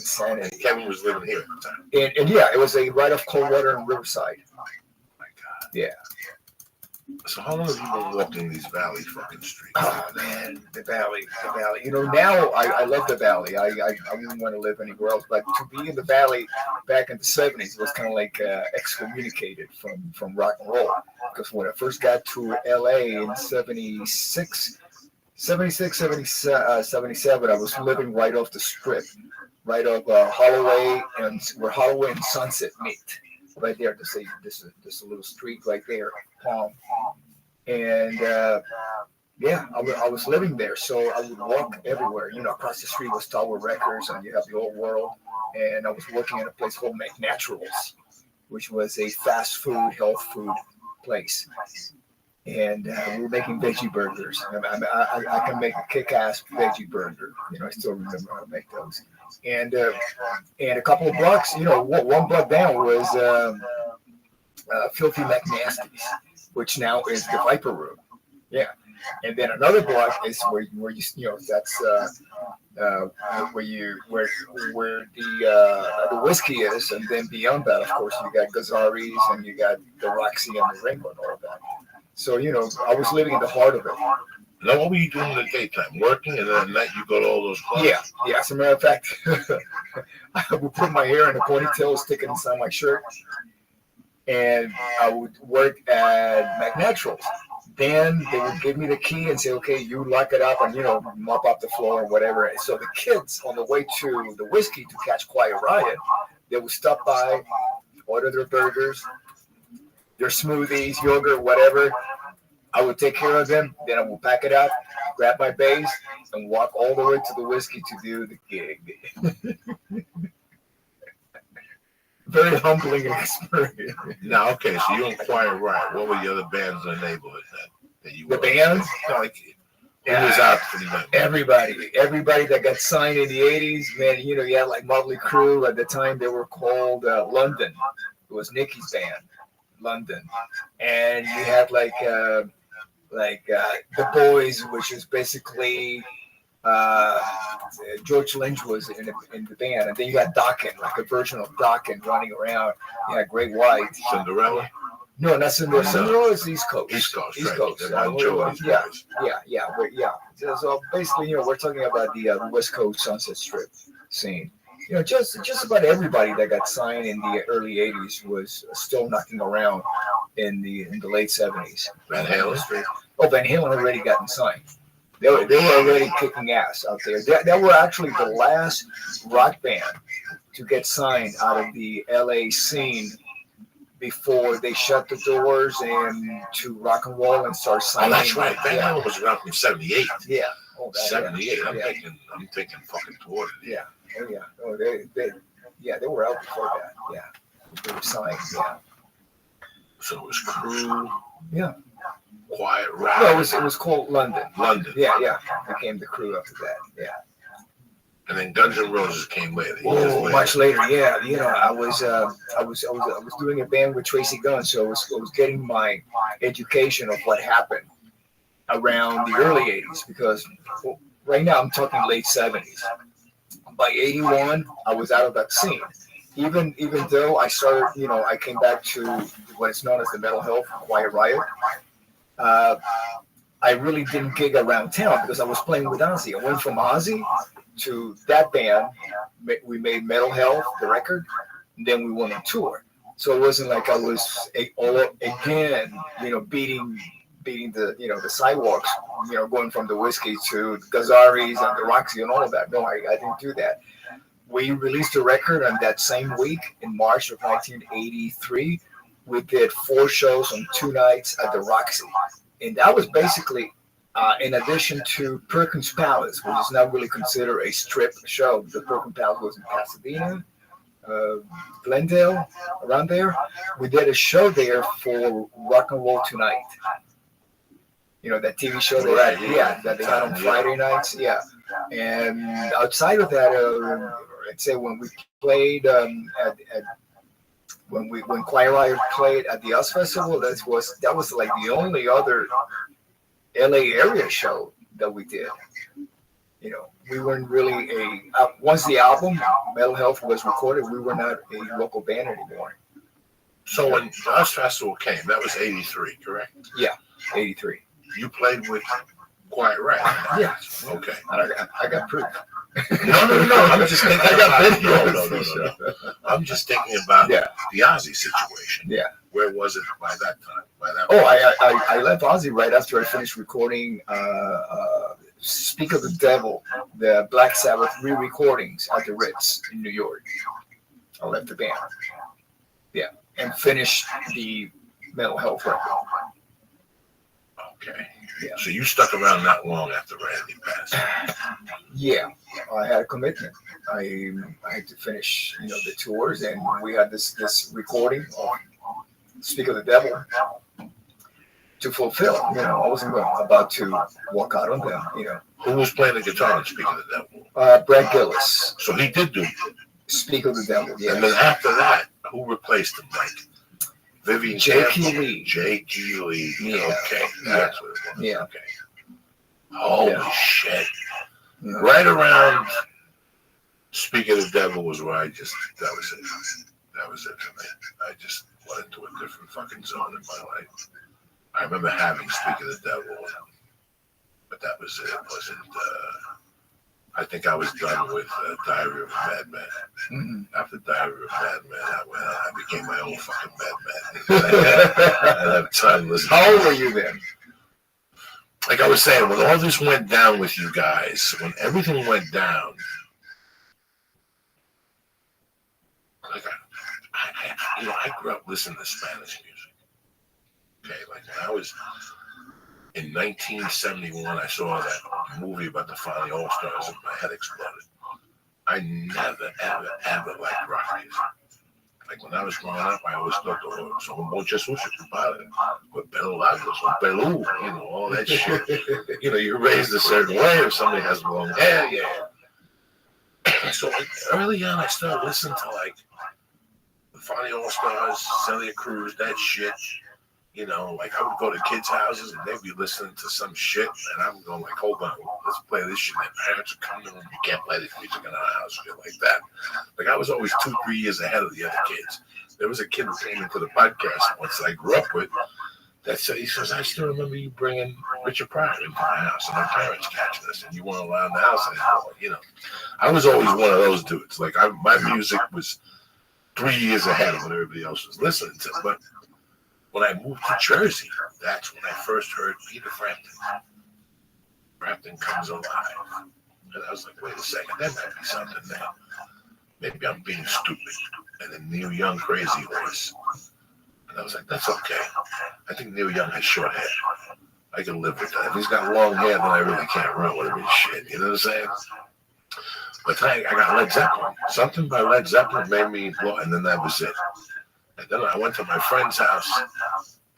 insanity. Kevin was living here at the time. And yeah, it was right off Coldwater and Riverside. Oh my God. Yeah. So how long have you been walking these valley fucking streets? Oh man, the valley. You know, now I love the valley. I wouldn't want to live anywhere else. But to be in the valley back in the '70s was kind of like excommunicated from rock and roll. Because when I first got to LA in 76, 77, I was living right off the strip, right off Holloway and where Holloway and Sunset meet. Right there, there's a little street right there, Palm. And yeah, I was living there, so I would walk everywhere. You know, across the street was Tower Records, and you have the Old World. And I was working at a place called McNaturals, which was a fast food, health food place. And we were making veggie burgers. I can make a kick-ass veggie burger. You know, I still remember how to make those. And a couple of blocks, you know, one block down was Filthy McNasty's, which now is the Viper Room. Yeah. And then another block is where you know that's where the whiskey is, and then beyond that, of course, you got Gazzari's and you got the Roxy and the Rainbow and all of that. So, you know, I was living in the heart of it. Now, what were you doing in the daytime? Working, and then at night you go to all those clubs? Yeah. As a matter of fact, I would put my hair in a ponytail, stick it inside my shirt, and I would work at McNaturals. Then they would give me the key and say, okay, you lock it up and, you know, mop up the floor or whatever. So the kids on the way to the whiskey to catch Quiet Riot, they would stop by, order their burgers, their smoothies, yogurt, whatever. I would take care of them. Then I would pack it up, grab my bass, and walk all the way to the whiskey to do the gig. Very humbling experience. Now, okay, so you and Quiet Riot. What were the other bands in the neighborhood that you were? The bands? Like, who was out for the night? Everybody that got signed in the 80s, man, you know, you had like Motley Crue. At the time, they were called London. It was Nicky's band, London. And you had like The Boys, which is basically George Lynch was in the band, and then you got Dokken, like a version of Dokken running around. You had Great White. Cinderella? No, not Cinderella. Cinderella is East Coast. East Coast. Yeah. So basically, you know, we're talking about the West Coast Sunset Strip scene. You know, just about everybody that got signed in the early '80s was still knocking around in the late '70s. Van Halen? Oh, Van Halen already gotten signed. They were already kicking ass out there. They were actually the last rock band to get signed out of the LA scene before they shut the doors and to rock and roll and start signing. Oh, that's right. Van Halen was around from '78. Yeah. 78. Yeah. I'm thinking fucking toward it. Yeah. Oh yeah. Oh, they were out before that. Yeah. They were signed. Yeah. So it was Crew. Yeah. Quiet Riot. No, it was called London. London. Yeah. Became the Crew after that. Yeah. And then Guns N' Roses came later. Much later. Yeah. You know, I was doing a band with Tracy Guns, so I was getting my education of what happened around the early '80s, because right now I'm talking late '70s. By '81, I was out of that scene. Even though I started, you know, I came back to what is known as the Mental Health Quiet Riot. I really didn't gig around town because I was playing with Ozzy. I went from Ozzy to that band. We made Mental Health, the record, and then we went on tour. So it wasn't like I was all again, you know, beating the, you know, the sidewalks, you know, going from the whiskey to Gazzari's and the Roxy and all of that. No, I didn't do that. We released a record on that same week in March of 1983. We did 4 shows on 2 nights at the Roxy. And that was basically, in addition to Perkins Palace, which is not really considered a strip show. The Perkins Palace was in Pasadena, Glendale, around there. We did a show there for Rock and Roll Tonight. You know, that TV show that they had on Friday nights. Yeah. And outside of that, I'd say when we played when Quiet Riot played at the US Festival, that was like the only other LA area show that we did. You know, we weren't really once the album Metal Health was recorded, we were not a local band anymore. So when the Us Festival came, that was '83, correct? Yeah, '83. You played with Quiet Riot. Yeah. Okay. I got proof. No. I'm just thinking. I got about, videos. no. I'm just thinking about Yeah. the Ozzy situation. Yeah. Where was it by that time? I left Ozzy right after I finished recording Speak of the Devil, the Black Sabbath re-recordings at the Ritz in New York. I left the band. Yeah. And finished the Mental Health record. Okay. Yeah. So you stuck around that long after Randy passed? Yeah. I had a commitment. I had to finish, the tours, and we had this recording of Speak of the Devil to fulfill. I wasn't about to walk out on them. Who was playing the guitar on Speak of the Devil? Brad Gillis. So he did do Speak of the Devil. Yeah. And then after that, who replaced him? Like Vivian J.P. Lee. J.G. Lee. Yeah. Okay. That's what it was. Yeah. Okay. Holy shit. Yeah. Right around Speak of the Devil was where that was it. That was it for me. I just went into a different fucking zone in my life. I remember having Speak of the Devil, but that was it. It wasn't, I think I was done with Diary of a Madman. Mm-hmm. After Diary of a Madman, I became my own fucking madman. I have time to listen. How old were you then? Like I was saying, when all this went down with you guys, when everything went down, like I grew up listening to Spanish music. Okay, like when I was in 1971, I saw that movie about the Finally All Stars, and my head exploded. I never, ever liked rock music. Like when I was growing up, I always thought, son muchas usos, compadre, with pelo largo, son pelú, all that shit. You're raised a certain way, if somebody has long hair, yeah. So early on, I started listening to like the Finally All Stars, Celia Cruz, that shit. Like I would go to kids' houses and they'd be listening to some shit, and I'm going like, hold on, let's play this shit. And their parents are coming in, you can't play this music in our house, shit like that. Like I was always 2-3 years ahead of the other kids. There was a kid who came into the podcast once that I grew up with that said, he says, I still remember you bringing Richard Pryor into my house, and my parents catching us, and you weren't allowed in the house anymore. I was always one of those dudes. Like my music was 3 years ahead of what everybody else was listening to, but when I moved to Jersey, that's when I first heard Peter Frampton. Frampton Comes Alive. And I was like, wait a second, that might be something there. Maybe I'm being stupid. And then Neil Young, Crazy Horse. And I was like, that's okay. I think Neil Young has short hair. I can live with that. If he's got long hair, then I really can't run with him and shit. You know what I'm saying? But then I got Led Zeppelin. Something by Led Zeppelin made me blow, and then that was it. And then I went to my friend's house,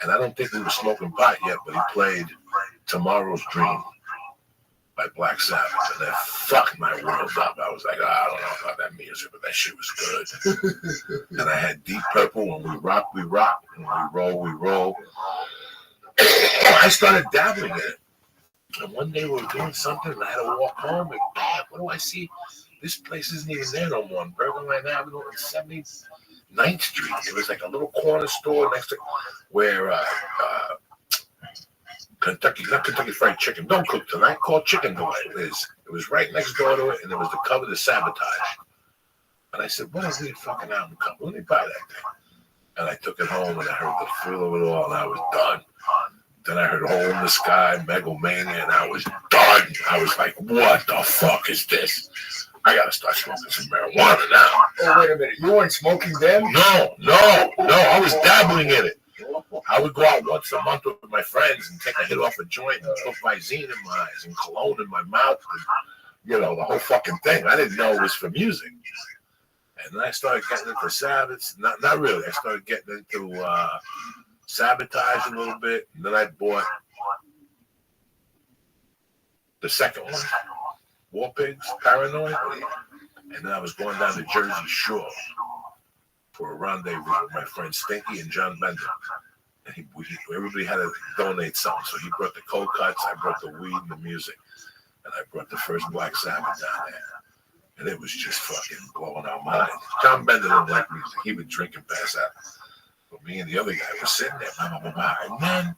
and I don't think he was smoking pot yet, but he played Tomorrow's Dream by Black Sabbath, and that fucked my world up. I was like, I don't know about that music, but that shit was good. And I had Deep Purple, when we rock, we rock, when we roll, we roll. I started dabbling in it. And one day we were doing something, and I had to walk home, and damn, what do I see? This place isn't even there no more. On Bergenline Avenue on 79th Street. It was like a little corner store next to where Kentucky Fried Chicken, don't cook tonight, called Chicken Delight. It was right next door to it, and there was the cover to Sabotage. And I said, what a weird fucking album cover. Let me buy that thing. And I took it home, and I heard the feel of it all, and I was done. Then I heard Hole in the Sky, Megalomania, and I was done. I was like, what the fuck is this? I gotta start smoking some marijuana now. Oh, wait a minute. You weren't smoking then? No. I was dabbling in it. I would go out once a month with my friends and take a hit off a joint and put Visine in my eyes and cologne in my mouth. And, the whole fucking thing. I didn't know it was for music. And then I started getting into Sabbath. Not really. I started getting into Sabotage a little bit. And then I bought the second one, War Pigs, Paranoid. And then I was going down to Jersey Shore for a rendezvous with my friend Stinky and John Bender. And everybody had to donate something. So he brought the cold cuts, I brought the weed and the music. and I brought the first Black Sabbath down there. And it was just fucking blowing our mind. John Bender didn't like music. He would drink and pass out. But me and the other guy were sitting there, blah, blah, blah, blah. And then...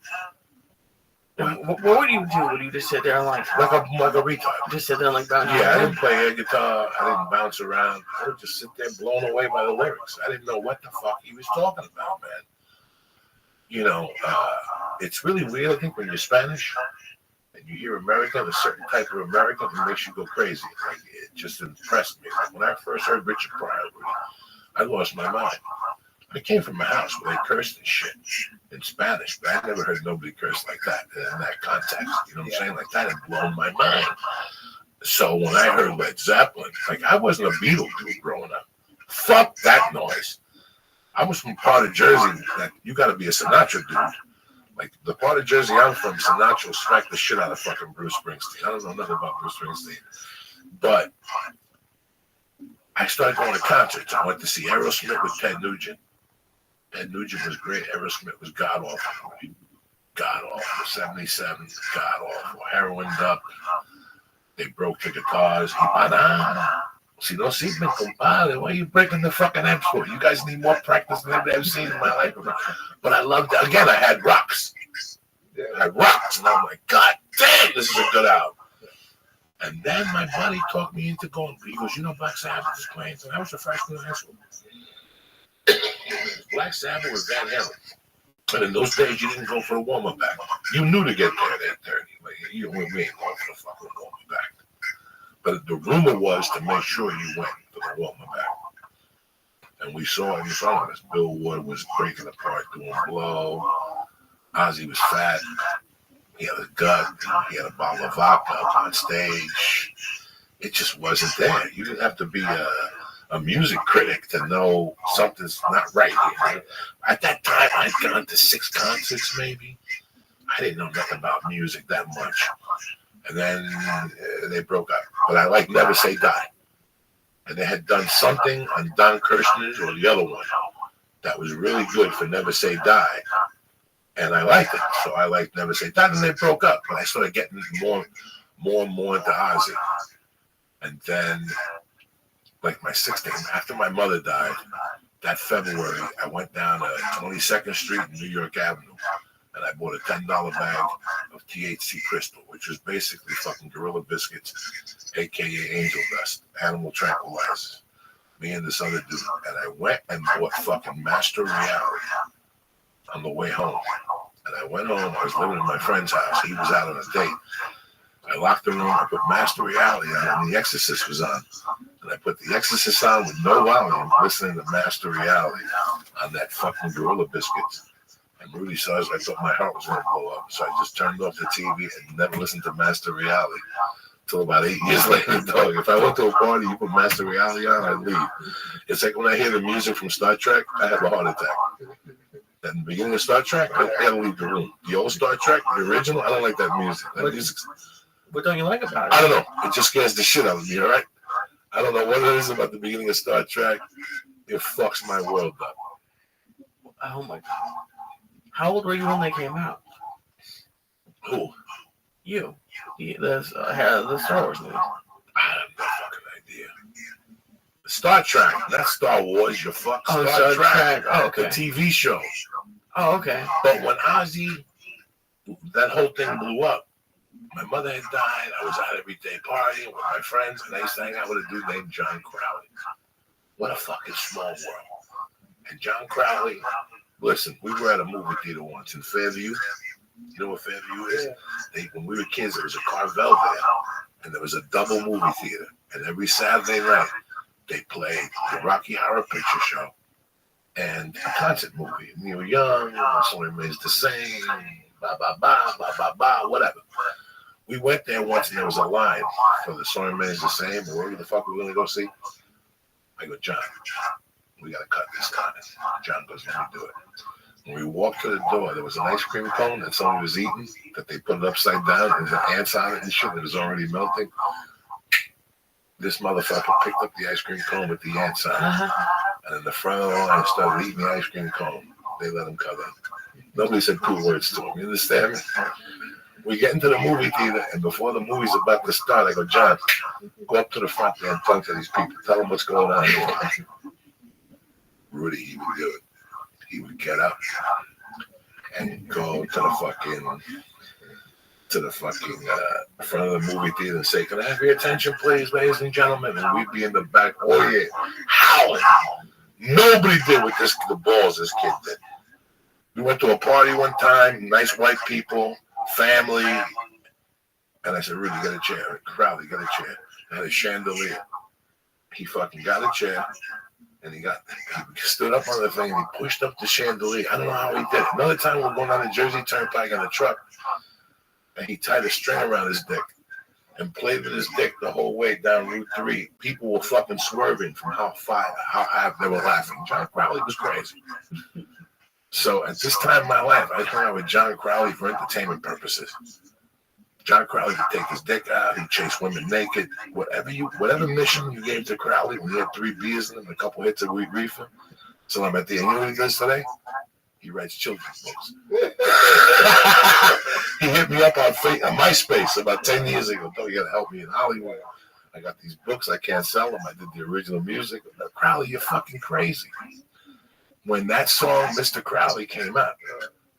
What would you do? Would you just sit there and like a retard. Just sit there and like bounce? Yeah, I didn't play air guitar. I didn't bounce around. I would just sit there blown away by the lyrics. I didn't know what the fuck he was talking about, man. You know, it's really weird, I think, when you're Spanish and you hear American, a certain type of American, it makes you go crazy. Like, it just impressed me. Like, when I first heard Richard Pryor, I lost my mind. I came from a house where they cursed and shit in Spanish, but I never heard nobody curse like that in that context. You know what I'm saying? Like, that had blown my mind. So when I heard Led Zeppelin, like, I wasn't a Beatle dude growing up. Fuck that noise. I was from part of Jersey that you got to be a Sinatra dude. Like, the part of Jersey I'm from, Sinatra smacked the shit out of fucking Bruce Springsteen. I don't know nothing about Bruce Springsteen. But I started going to concerts. I went to see Aerosmith with Ted Nugent. Ted Nugent was great. Aerosmith was god-awful. God-awful. 77, god-awful. Heroined up. They broke the guitars. Si no sirven, compadre, why are you breaking the fucking amps for? You guys need more practice than I've ever seen in my life. But I loved it. Again, I had rocks. And I'm like, God damn, this is a good album. And then my buddy talked me into going. He goes, you know, Black Sabbath is playing. And I was a freshman in high school. Black Sabbath was Van Halen. And in those days, you didn't go for a warm-up back. You knew to get there at 8:30. Like, we ain't going for the fucking warm-up back. But the rumor was to make sure you went for the warm-up back. And we saw it in front of us. Bill Ward was breaking apart, doing blow. Ozzy was fat. He had a gut. He had a bottle of vodka up on stage. It just wasn't there. You didn't have to be a music critic to know something's not right here. At that time, I'd gone to 6 concerts, maybe. I didn't know nothing about music that much. And then they broke up. But I like Never Say Die. And they had done something on Don Kirshner's or the other one that was really good for Never Say Die. And I liked it. So I liked Never Say Die. And they broke up. But I started getting more and more into Ozzy. And then, like my 16th, after my mother died, that February, I went down to 22nd Street and New York Avenue. And I bought a $10 bag of THC crystal, which was basically fucking Gorilla Biscuits, a.k.a. Angel Dust, Animal Tranquilizers. Me and this other dude. And I went and bought fucking Master Reality on the way home. And I went home. I was living in my friend's house. He was out on a date. I locked the room. I put Master Reality on, and The Exorcist was on. And I put The Exorcist on with no volume, listening to Master Reality on that fucking Gorilla Biscuits. And Rudy says, I thought my heart was going to blow up. So I just turned off the TV and never listened to Master Reality until about 8 years later. Dog, if I went to a party, you put Master Reality on, I'd leave. It's like when I hear the music from Star Trek, I have a heart attack. At the beginning of Star Trek, I got to leave the room. The old Star Trek, the original, I don't like that music. That music's... What don't you like about it? I don't know. It just scares the shit out of me, all right? I don't know what it is about the beginning of Star Trek. It fucks my world up. Oh, my God. How old were you when they came out? Who? You. The Star Wars movies. I have no fucking idea. Star Trek, not Star Wars, you fuck. Star Trek. Oh, okay. The TV show. Oh, okay. But when Ozzy, that whole thing blew up, my mother had died. I was out every day partying with my friends, and I used to hang out with a dude named John Crowley. What a fucking small world. And John Crowley, listen, we were at a movie theater once in Fairview. You know what Fairview is? When we were kids, there was a Carvel there, and there was a double movie theater. And every Saturday night, they played the Rocky Horror Picture Show and a concert movie. Neil Young, So Remains the Same, ba ba ba ba ba ba, whatever. We went there once and there was a line for the So Remains the Same, or whatever the fuck we were gonna go see. I go, John, we gotta cut this time. John goes, let me do it. When we walked to the door, there was an ice cream cone that somebody was eating, that they put it upside down, and there's ants on it and shit, it was already melting. This motherfucker picked up the ice cream cone with the ants on it. And in the front of the line, started eating the ice cream cone. They let him cut in. Nobody said cool words to him. You understand me? We get into the movie theater, and before the movie's about to start, I go, John, go up to the front there and talk to these people. Tell them what's going on here. Rudy, he would do it. He would get up and go to the fucking front of the movie theater and say, "Can I have your attention, please, ladies and gentlemen?" And we'd be in the back, oh yeah, howling. Nobody did with the balls this kid did. We went to a party one time, nice white people, family, and I said, "Rudy, get a chair." Crowley, get a chair. I had a chandelier. He fucking got a chair. And he stood up on the thing and he pushed up the chandelier. I don't know how he did it. Another time we were going on the Jersey Turnpike in a truck, and he tied a string around his dick and played with his dick the whole way down Route 3. People were fucking swerving from how high they were laughing. John Crowley was crazy. So at this time in my life, I hung out with John Crowley for entertainment purposes. John Crowley could take his dick out, he'd chase women naked, whatever mission you gave to Crowley when he had 3 beers in him and a couple hits of weed reefer. So I'm at the end. You know what he does today? He writes children's books. He hit me up on MySpace about 10 years ago. "Oh, you gotta help me in Hollywood. I got these books, I can't sell them. I did the original music." Crowley, you're fucking crazy. When that song, Mr. Crowley, came out,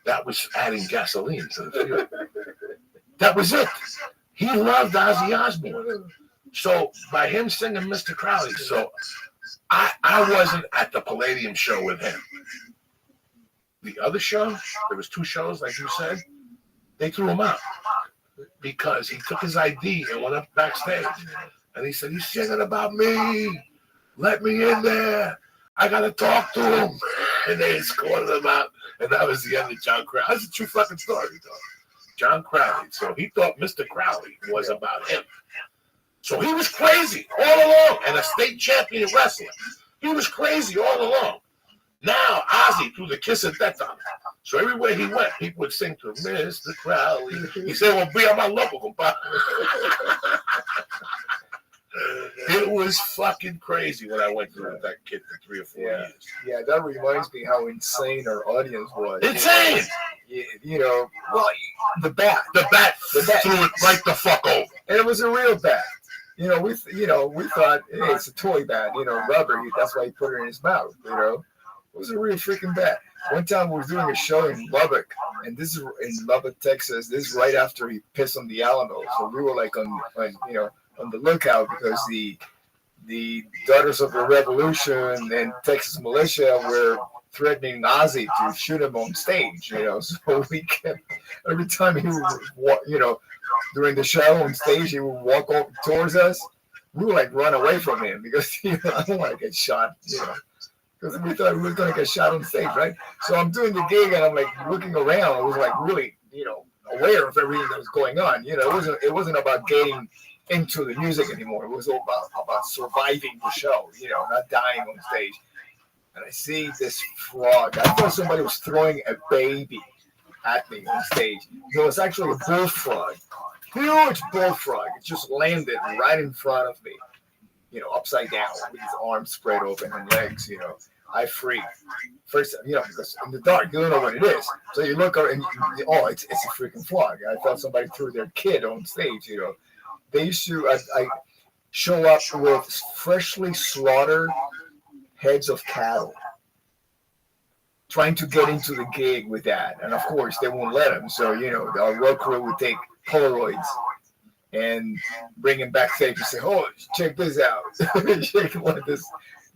that was adding gasoline to the fuel. That was it. He loved Ozzy Osbourne. So by him singing Mr. Crowley, so I wasn't at the Palladium show with him. The other show, there was 2 shows, like you said, they threw him out because he took his ID and went up backstage. And he said, "He's singing about me. Let me in there. I got to talk to him." And they escorted him out. And that was the end of John Crowley. That's a true fucking story, though. John Crowley. So he thought Mr. Crowley was about him. So he was crazy all along, and a state champion wrestler. He was crazy all along. Now Ozzy threw the kiss of death on him. So everywhere he went, people would sing to him, "Mr. Crowley." He said, "Well, be on my local, compadre." It was fucking crazy when I went through with that kid for 3 or 4 years. Yeah, that reminds me how insane our audience was. Insane! Well, the bat threw it right the fuck over. And it was a real bat. We thought, hey, it's a toy bat, rubber. That's why he put it in his mouth, It was a real freaking bat. One time we were doing a show in Lubbock, and this is in Lubbock, Texas. This is right after he pissed on the Alamo. So we were like on the lookout because the Daughters of the Revolution and Texas militia were threatening Ozzy to shoot him on stage, So we kept, every time he would, during the show on stage, he would walk over towards us. We would like run away from him because I don't want to get shot, because we thought we were going to get shot on stage, right? So I'm doing the gig and I'm like looking around. I was like really, aware of everything that was going on. It wasn't about getting into the music anymore. It was all about surviving the show, not dying on stage. And I see this frog. I thought somebody was throwing a baby at me on stage. It was actually a bullfrog, huge bullfrog. It just landed right in front of me, upside down with his arms spread open and legs, I freaked. First, because in the dark, you don't know what it is. So you look and it's a freaking frog. I thought somebody threw their kid on stage, They used to I show up with freshly slaughtered heads of cattle, trying to get into the gig with that. And of course, they won't let him. So, our road crew would take Polaroids and bring him backstage and say, "Oh, check this out." Check what this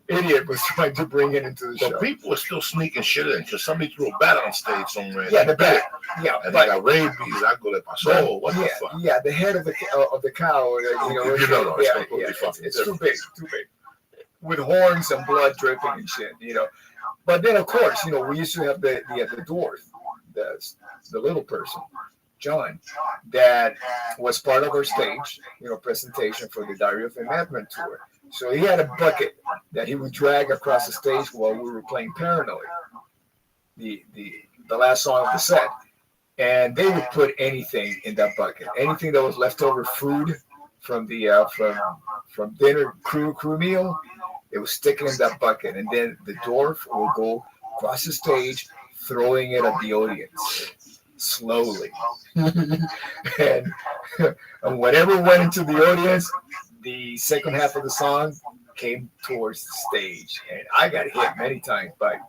idiot was trying to bring it into the show. But people are still sneaking shit in because somebody threw a bat on stage somewhere. Yeah, the bat. Yeah, and they got rabies. I go to pasó. What the fuck? Yeah, the head of the cow. It's too big. With horns and blood dripping and shit, But then, of course, we used to have the dwarf, the little person, John, that was part of our stage, presentation for the Diary of a Madman tour. So he had a bucket that he would drag across the stage while we were playing Paranoid, the last song of the set. And they would put anything in that bucket, anything that was leftover food from the from dinner crew meal. It was sticking in that bucket, and then the dwarf will go across the stage, throwing it at the audience. slowly. and, and whatever went into the audience, the second half of the song came towards the stage. And I got hit many times by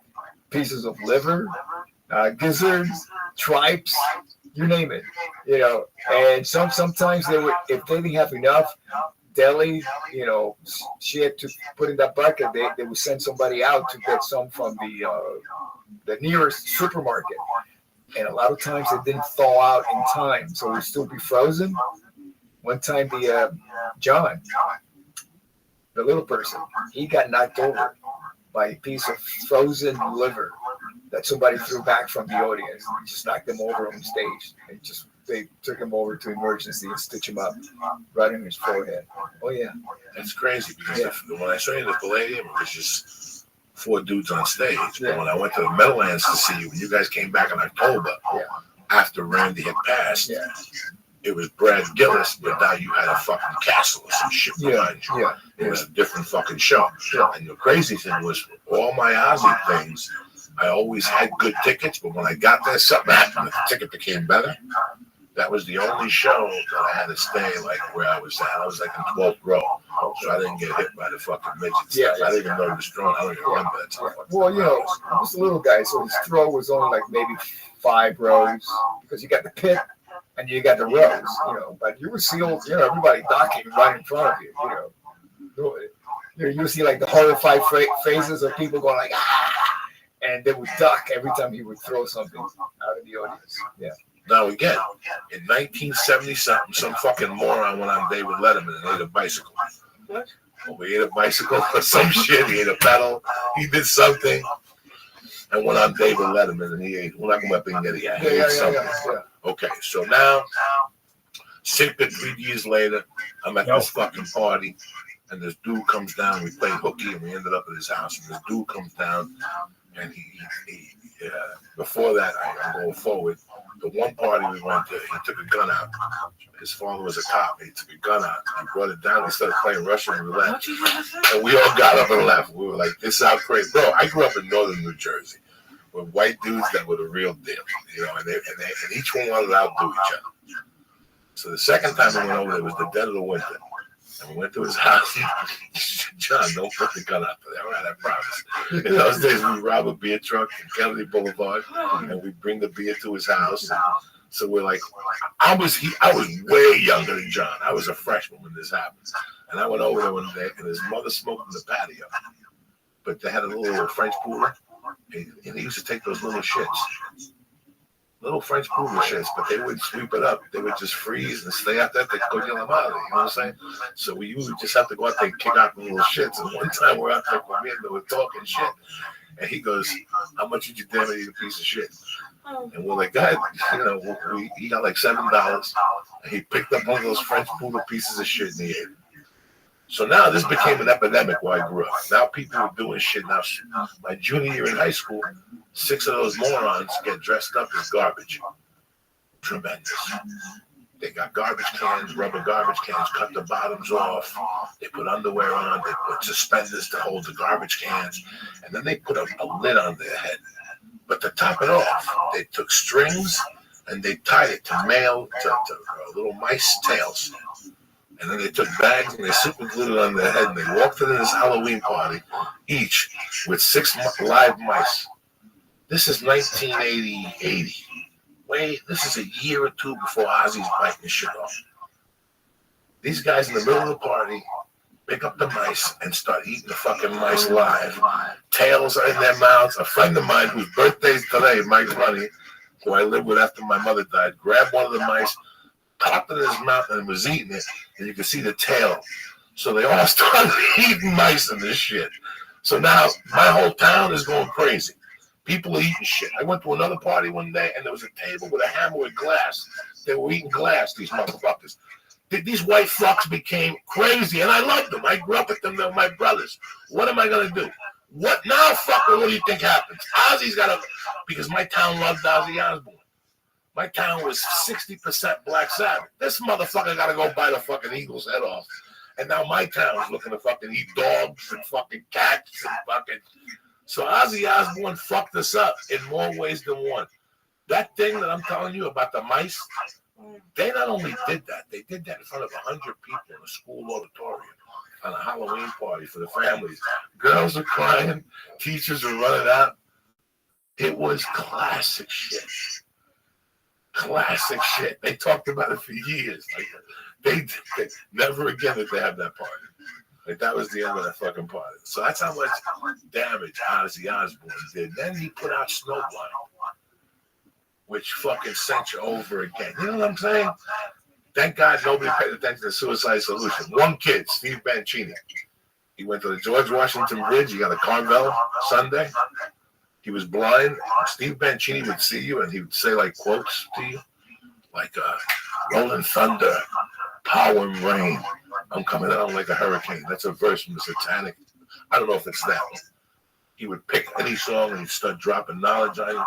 pieces of liver, gizzards, tripes, you name it. And sometimes they would, if they didn't have enough deli, she had to put in that bucket. They would send somebody out to get some from the nearest supermarket. And a lot of times it didn't thaw out in time, so it would still be frozen. One time, John, the little person, he got knocked over by a piece of frozen liver that somebody threw back from the audience. He just knocked him over on stage. They took him over to emergency and stitched him up right in his forehead. Oh yeah, that's crazy because when I saw you in the Palladium, it was just 4 dudes on stage. Yeah. But when I went to the Meadowlands to see you, when you guys came back in October, after Randy had passed, it was Brad Gillis, but now you had a fucking castle or some shit behind you. Yeah. It was a different fucking show. Yeah. And the crazy thing was, all my Ozzy things, I always had good tickets, but when I got there, something happened. The ticket became better. That was the only show that I had to stay like where I was at. I was like in 12th row, so I didn't get hit by the fucking midgets. Yeah. I didn't even know he was strong. I don't even remember that time. Well, I was a little guy, so his throw was only like maybe 5 rows because you got the pit and you got the rows, But you were sealed, everybody docking right in front of you, You see like the horrified faces of people going like, ah, and they would duck every time he would throw something out of the audience. Yeah. Now again, in 1970 something, some fucking moron went on David Letterman and ate a bicycle. What? Well, he ate a bicycle or some shit. He ate a pedal. He did something. And went on David Letterman and he ate. We're not going up and get it yet. He ate something. Okay, so now, 3 years later, I'm at this fucking party. And this dude comes down. We played hooky and we ended up at his house. And this dude comes down and he before that, I'm going forward. The one party we went to, he took a gun out. His father was a cop. He took a gun out. He brought it down. He started playing Russian roulette. And we all got up and left. We were like, this is how crazy. Bro, I grew up in northern New Jersey with white dudes that were the real deal. And each one wanted to outdo each other. So the second time we went over there was the dead of the winter. And we went to his house. John, don't put the gun out there. All right, I promise. In those days, we rob a beer truck in Kennedy Boulevard, and we bring the beer to his house. So we're like, I was way younger than John. I was a freshman when this happened. And I went over there one day, and his mother smoked in the patio. But they had a little French poodle, and he used to take those little shits. Little French poodle shits, but they wouldn't sweep it up. They would just freeze and stay out there. They'd go get them out of there. You know what I'm saying? So we usually just have to go out there and kick out the little shits. And one time we're out there with me and they were talking shit. And he goes, how much did you damn it eat a piece of shit? And we're like, God, he got like $7. And he picked up one of those French poodle pieces of shit and he ate it. So now this became an epidemic where I grew up. Now people are doing shit. Now, my junior year in high school, 6 of those morons get dressed up as garbage. Tremendous. They got garbage cans, rubber garbage cans, cut the bottoms off. They put underwear on. They put suspenders to hold the garbage cans. And then they put a lid on their head. But to top it off, they took strings and they tied it to little mice tails. And then they took bags and they super glued it on their head and they walked into this Halloween party, each with 6 live mice. This is 1980. Wait, this is a year or 2 before Ozzy's biting shit off. These guys in the middle of the party pick up the mice and start eating the fucking mice live. Tails are in their mouths. A friend of mine whose birthday's today, Mike Runny, who I lived with after my mother died, grabbed one of the mice, popped it in his mouth and was eating it, and you could see the tail. So they all started eating mice and this shit. So now my whole town is going crazy. People are eating shit. I went to another party one day, and there was a table with a hammer with glass. They were eating glass, these motherfuckers. These white fucks became crazy, and I loved them. I grew up with them. They're my brothers. What am I going to do? What now, fucker, what do you think happens? Ozzy's got to, because my town loved Ozzy Osbourne. My town was 60% Black Sabbath. This motherfucker got to go bite a fucking eagle's head off. And now my town is looking to fucking eat dogs and fucking cats and fucking... So Ozzy Osbourne fucked us up in more ways than one. That thing that I'm telling you about the mice, they not only did that, they did that in front of 100 people in a school auditorium on a Halloween party for the families. Girls are crying, teachers are running out. It was classic shit. Classic shit. They talked about it for years. Like they never again did they have that party. Like that was the end of that fucking party. So that's how much damage Ozzy Osbourne did. Then he put out Snowblind, which fucking sent you over again. You know what I'm saying? Thank God nobody paid attention to Suicide Solution. One kid, Steve Banchini. He went to the George Washington Bridge. He got a Carvel Sunday. He was blind. Steve Banchini would see you and he would say like quotes to you. Like rolling thunder, power and rain. I'm coming down like a hurricane. That's a verse from the Satanic. I don't know if it's that one. He would pick any song and he'd start dropping knowledge on you.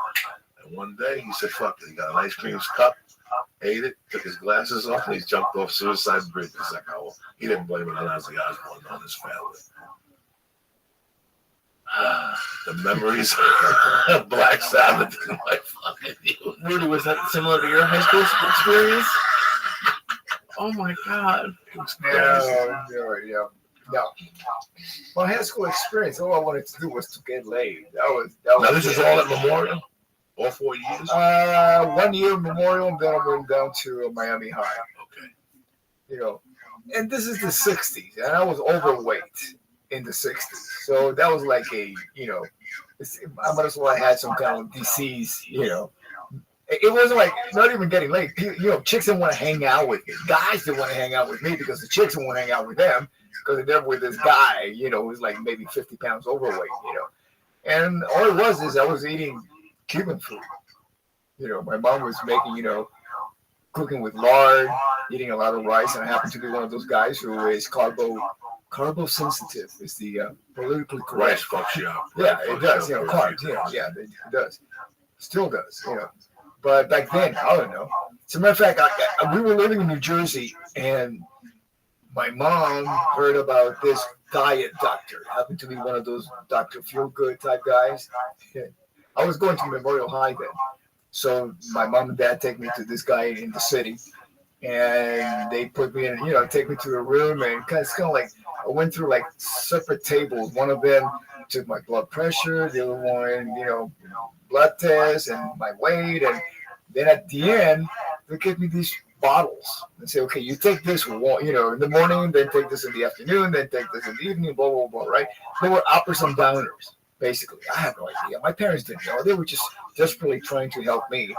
And one day he said, fuck it. He got an ice cream cup, ate it, took his glasses off, and he jumped off Suicide Bridge. It's like, oh, he didn't blame it on Ozzy Osbourne, on his family. The memories of Black Sabbath in my fucking youth. Rudy, was that similar to your high school experience? Oh my God. Yeah. No. My high school experience, all I wanted to do was to get laid. That was now, this is all at Memorial? All 4 years? 1 year Memorial, and then I went down to Miami High. Okay. You know, and this is the 60s, and I was overweight in the 60s. So that was like a, you know, I might as well have had some kind of disease, you know. It wasn't like, not even getting laid. You know, chicks didn't want to hang out with me. Guys didn't want to hang out with me because the chicks didn't want to hang out with them because they're with this guy, you know, who's like maybe 50 pounds overweight, you know. And all it was is I was eating Cuban food. You know, my mom was making, you know, cooking with lard, eating a lot of rice, and I happened to be one of those guys who is carbo sensitive. Is the politically correct. Rice fucks you up. Yeah, it does. You know, carbs. Yeah, it does. Still does. You know, but back then, I don't know. As a matter of fact, we were living in New Jersey, and my mom heard about this diet doctor. Happened to be one of those Dr. Feelgood type guys. I was going to Memorial High then. So my mom and dad take me to this guy in the city, and they put me in, you know, take me to a room, and it's kind of like I went through like separate tables. One of them took my blood pressure, the other one, you know, blood tests and my weight, and then at the end they give me these bottles and say, okay, you take this one, you know, in the morning, then take this in the afternoon, then take this in the evening, blah blah blah. Right? They were uppers and downers. Basically, I have no idea. My parents didn't know. They were just desperately trying to help me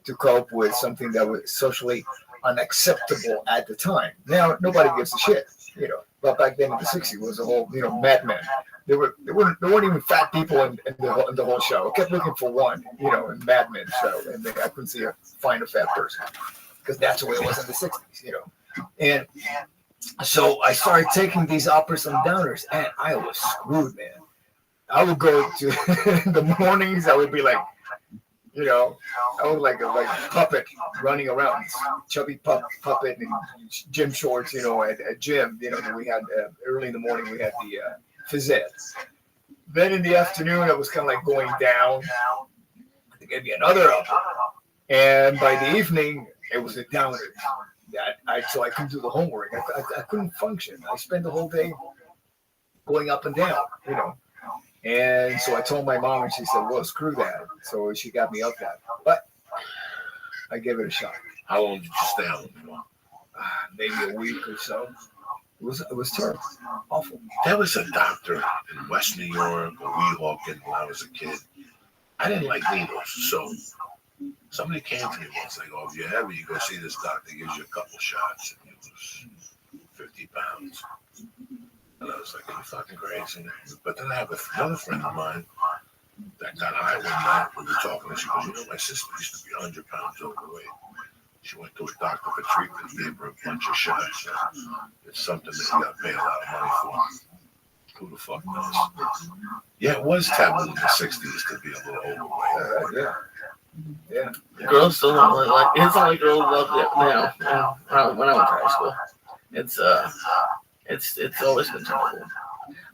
to cope with something that was socially unacceptable at the time. Now, nobody gives a shit, you know. But back then in the 60s, it was a whole, you know, madman. There weren't even fat people in the whole show. I kept looking for one, you know, in Mad Men show, and I couldn't find a fat person because that's the way it was in the 60s, you know. And so I started taking these uppers and downers, and I was screwed, man. I would go to the mornings. I would be like, you know, I was like a puppet running around, chubby puppet in gym shorts, you know, at gym. You know, we had early in the morning we had the phys ed. Then in the afternoon, I was kind of like going down. They gave me another upper, and by the evening, it was a downer. So I couldn't do the homework. I couldn't function. I spent the whole day going up and down, you know. And so I told my mom, and she said, well, screw that. So she got me up that. But I gave it a shot. How long did you stay on for? Maybe a week or so. It was terrible. Awful. There was a doctor in West New York or Weehawken when I was a kid. I didn't like needles. So somebody came to me once, like, oh, if you're heavy, you go see this doctor, gives you a couple shots. And it was 50 pounds. And I was like, are you fucking crazy? But then I have another friend of mine that got high one night. We were talking, and she goes, you know, my sister used to be 100 pounds overweight. She went to a doctor for treatment, gave her a bunch of shots. It's something that you got to pay a lot of money for. Who the fuck knows? Yeah, it was taboo in the 60s to be a little overweight. Yeah. Girls still don't really like it. It's not like girls love it now. When I went to high school, it's always been terrible.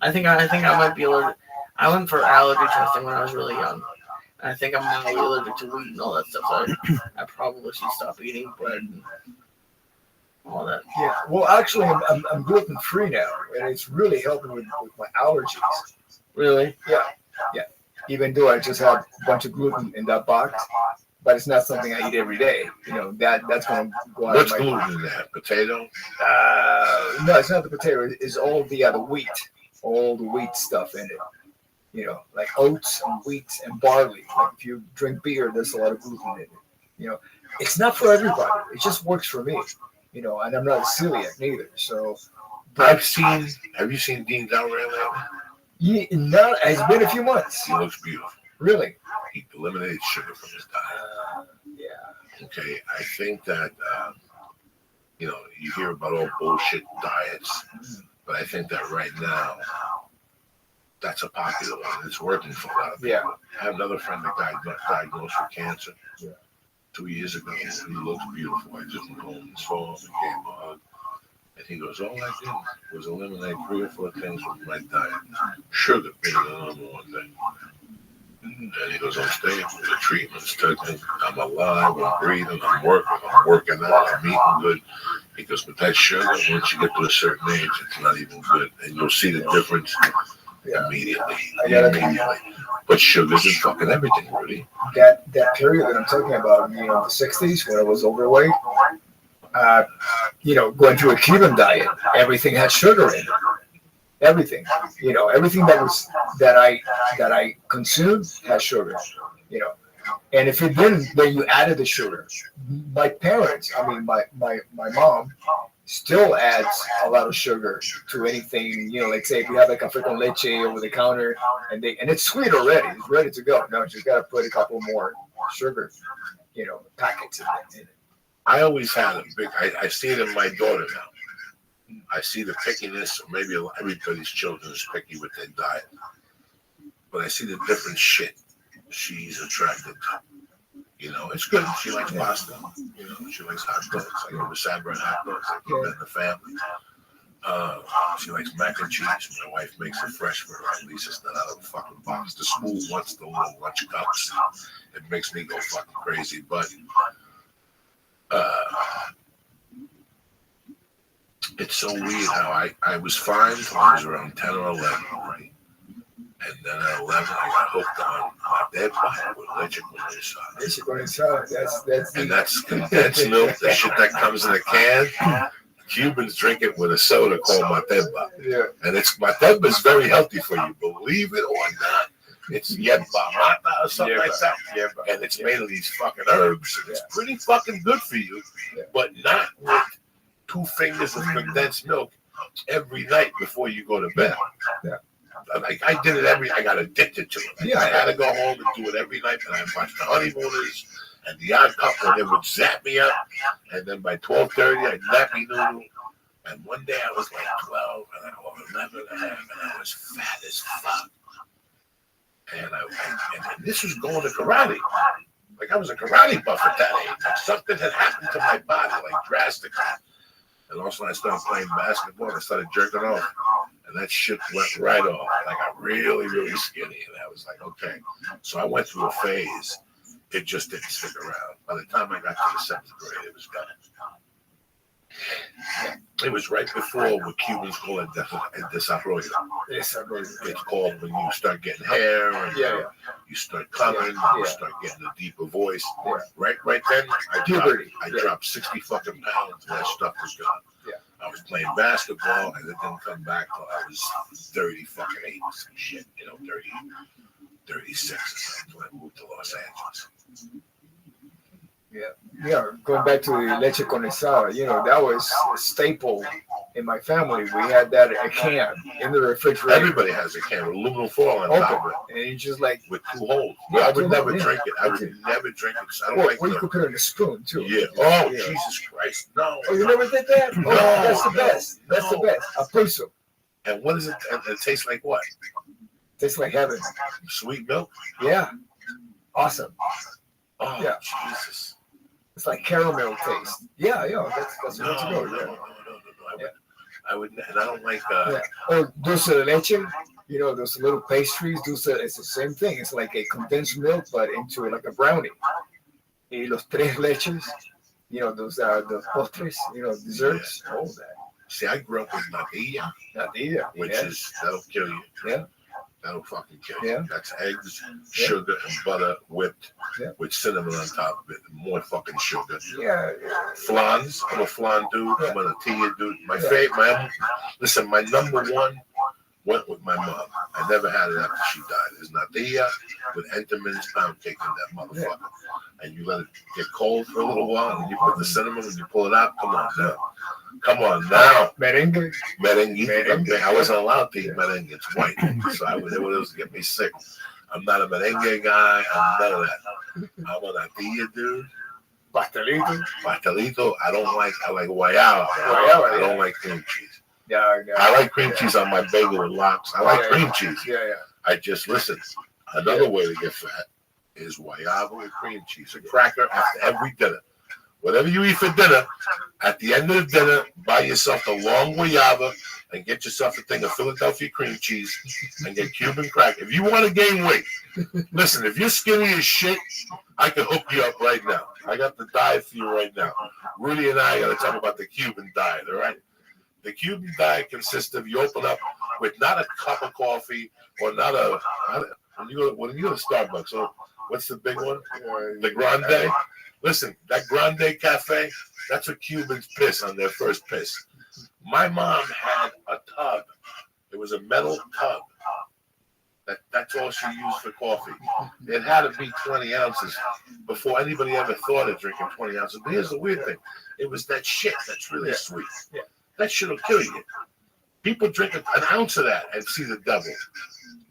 I think I might be allergic. I went for allergy testing when I was really young. I think I'm mildly allergic to wheat and all that stuff. So I probably should stop eating bread and all that. Yeah. Well, actually, I'm gluten free now, and it's really helping with my allergies. Really? Yeah. Yeah. Even though I just have a bunch of gluten in that box, but it's not something I eat every day. You know, that's going to go out What's of my. gluten in that? Potato? No, it's not the potato. It's all the wheat, all the wheat stuff in it. You know, like oats and wheat and barley. Like if you drink beer, there's a lot of gluten in it. You know, it's not for everybody. It just works for me. You know, and I'm not a celiac neither. So, Have you seen Dean Delray lately? yeah, no, it's been a few months. He looks beautiful. Really? He eliminated sugar from his diet. Yeah. Okay, I think that, you hear about all bullshit diets, but I think that right now, that's a popular one. It's working for a lot of people. Yeah. I have another friend that got diagnosed with cancer 2 years ago. He looks beautiful. I just went home and saw him and gave him a hug. And he goes, all I did was eliminate 3 or 4 things from my diet. Sugar being the number one thing. And he goes, I'm staying with the treatments, taking, I'm alive, I'm breathing, I'm working out, I'm eating good. He goes, but that sugar, once you get to a certain age, it's not even good. And you'll see the difference immediately. But sugar's in fucking everything, Rudy. That period that I'm talking about, the 60s when I was overweight, going through a Cuban diet, everything had sugar in it. Everything, everything that I consumed had sugar, and if it didn't, then you added the sugar. My parents, my mom, still adds a lot of sugar to anything. Like say if you have like café con leche over the counter, and it's sweet already, it's ready to go. No, you just gotta put a couple more sugar, packets in it. I always had a big. I see it in my daughter now. I see the pickiness, or maybe everybody's children is picky with their diet. But I see the different shit she's attracted to. It's good. She likes pasta. She likes hot dogs. I give her Sabra hot dogs. I give her in the family. She likes mac and cheese. My wife makes it fresh for her. At least it's not out of the fucking box. The school wants the little lunch cups. It makes me go fucking crazy. But it's so weird how I was fine until I was around 10 or 11, right? And then at 11, I got hooked on that bottle with leche condensada. That's condensed milk, the shit that comes in a can. Cubans drink it with a soda called mateba. Yeah. And mateba is very healthy for you, believe it or not. It's yerba mata or something like that. And it's made of these fucking herbs. And it's pretty fucking good for you, but not with 2 fingers of condensed milk every night before you go to bed. Yeah. Like I did it I got addicted to it. I had to go home and do it every night. And I'd watch the Honeymooners and the Odd Couple, and it would zap me up. And then by 12:30, I'd nappy noodle. And one day I was like 12 or 11 and a half, and I was fat as fuck. And this was going to karate. Like I was a karate buff at that age. Like something had happened to my body, like drastically. And also I started playing basketball and I started jerking off. And that shit went right off. And I got really, really skinny. And I was like, okay. So I went through a phase. It just didn't stick around. By the time I got to the 7th grade, it was gone. It was right before what Cubans call it desarrollo. It's called when you start getting hair and you start coming, you start getting a deeper voice. Right then, I dropped 60 fucking pounds and that stuff was gone. I was playing basketball and it didn't come back till I was 30 fucking 8 or some shit, 36 or something when I moved to Los Angeles. Yeah, going back to the leche condensada, that was a staple in my family. We had that a can in the refrigerator. Everybody has a can with aluminum foil on top of it. And you just like with 2 holes. I would never drink it. I would never drink it. I don't like you could put it in a spoon too. Yeah. Oh, Jesus Christ. No. Oh, you never did that? No. That's the best. That's the best. A peso. And what is it? It tastes like what? Tastes like heaven. Sweet milk? Yeah. Awesome. Oh, yeah. Jesus. It's like caramel taste. Yeah, that's the way to go. No. I would, and I don't like. Or dulce de leche. You know, those little pastries, it's the same thing. It's like a condensed milk, but into like a brownie. Y los tres leches, you know, those are the postres, you know, desserts, all that. See, I grew up with natilla, which is, that'll kill you. Yeah. That'll fucking kill you. Yeah. That's eggs, sugar, and butter whipped with cinnamon on top of it. More fucking sugar. Yeah. Flans. I'm a flan dude. I'm a natilla dude. My favorite, my number one went with my mom. I never had it after she died. It's natilla with Entenmann's pound cake in that motherfucker. And you let it get cold for a little while, and you put the cinnamon, and you pull it out. Come on now. Merengue. I wasn't allowed to eat merengue. It's white. So it was get me sick. I'm not a merengue guy. I'm none of that. I'm a natilla dude. Pastelito. I like guayaba. I don't like cream cheese. Yeah. I like cream cheese on my bagel with lox. I like cream cheese. Yeah. I just listen. Another way to get fat is guayaba with cream cheese. A cracker after every dinner. Whatever you eat for dinner, at the end of the dinner, buy yourself a long guayaba and get yourself a thing of Philadelphia cream cheese and get Cuban cracker. If you want to gain weight, listen, if you're skinny as shit, I can hook you up right now. I got the diet for you right now. Rudy and I got to talk about the Cuban diet, all right? The Cuban diet consists of you open up with not a cup of coffee or when you go to Starbucks, so what's the big one? The Grande. Listen, that Grande Cafe, that's what Cubans piss on their first piss. My mom had a tub. It was a metal tub. That's all she used for coffee. It had to be 20 ounces before anybody ever thought of drinking 20 ounces. But here's the weird thing. It was that shit that's really sweet. Yeah. That shit will kill you. People drink an ounce of that and see the devil.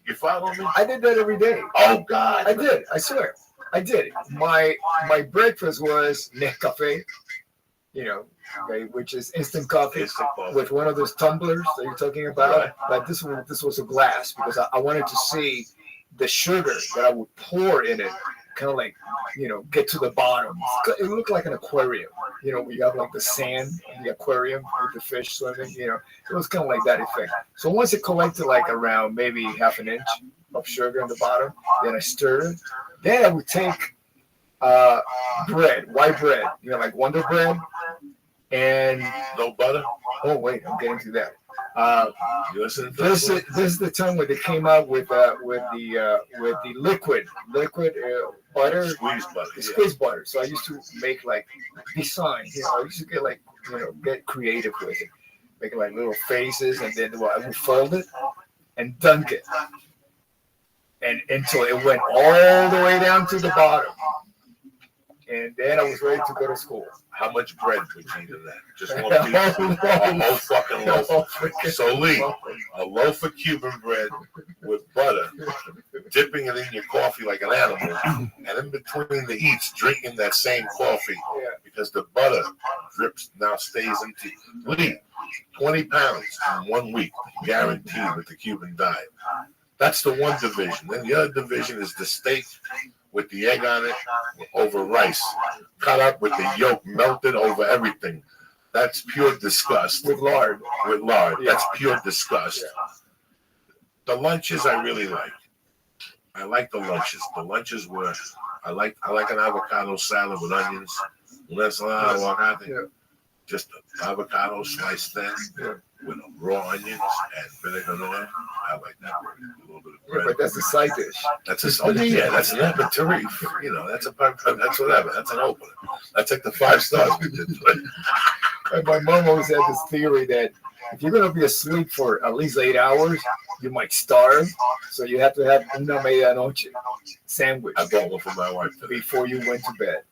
You follow me? I did that every day. Oh, God. I did. I swear. I did. My breakfast was Nescafe, you know, okay, which is instant coffee with one of those tumblers that you're talking about. Right. But this was a glass because I wanted to see the sugar that I would pour in it, kind of like, you know, get to the bottom. It looked like an aquarium, you know, we have like the sand in the aquarium with the fish swimming, you know. It was kind of like that effect. So once it collected like around maybe half an inch of sugar in the bottom, then I stirred it. Then I would take bread, white bread, you know, like Wonder Bread, and no butter. Oh wait, I'm getting to that. This is the time when they came out with the liquid butter, squeeze butter. So I used to make like designs. You know, I used to get creative with it, making like little faces, and then I would fold it and dunk it. And until it went all the way down to the bottom. And then I was ready to go to school. How much bread would you eat in that? Just one piece? A whole fucking loaf. So Lee, a loaf of Cuban bread with butter, dipping it in your coffee like an animal, and in between the eats, drinking that same coffee because the butter stays into Lee, 20 pounds in 1 week, guaranteed with the Cuban diet. That's the one division. Then the other division is the steak with the egg on it over rice, cut up with the yolk melted over everything. That's pure disgust. With lard. Yeah. That's pure disgust. Yeah. The lunches I really like. I like the lunches. The lunches were I like an avocado salad with onions, just an avocado sliced thin with raw onions and vinegar and oil. I like that word. A little bit of bread. But that's a side dish. That's an appetitive. You know, that's whatever. That's an opener. That's like the 5 stars we did. And my mom always had this theory that if you're going to be asleep for at least 8 hours, you might starve. So you have to have una medianoche sandwich. I bought one for my wife today. Before you went to bed.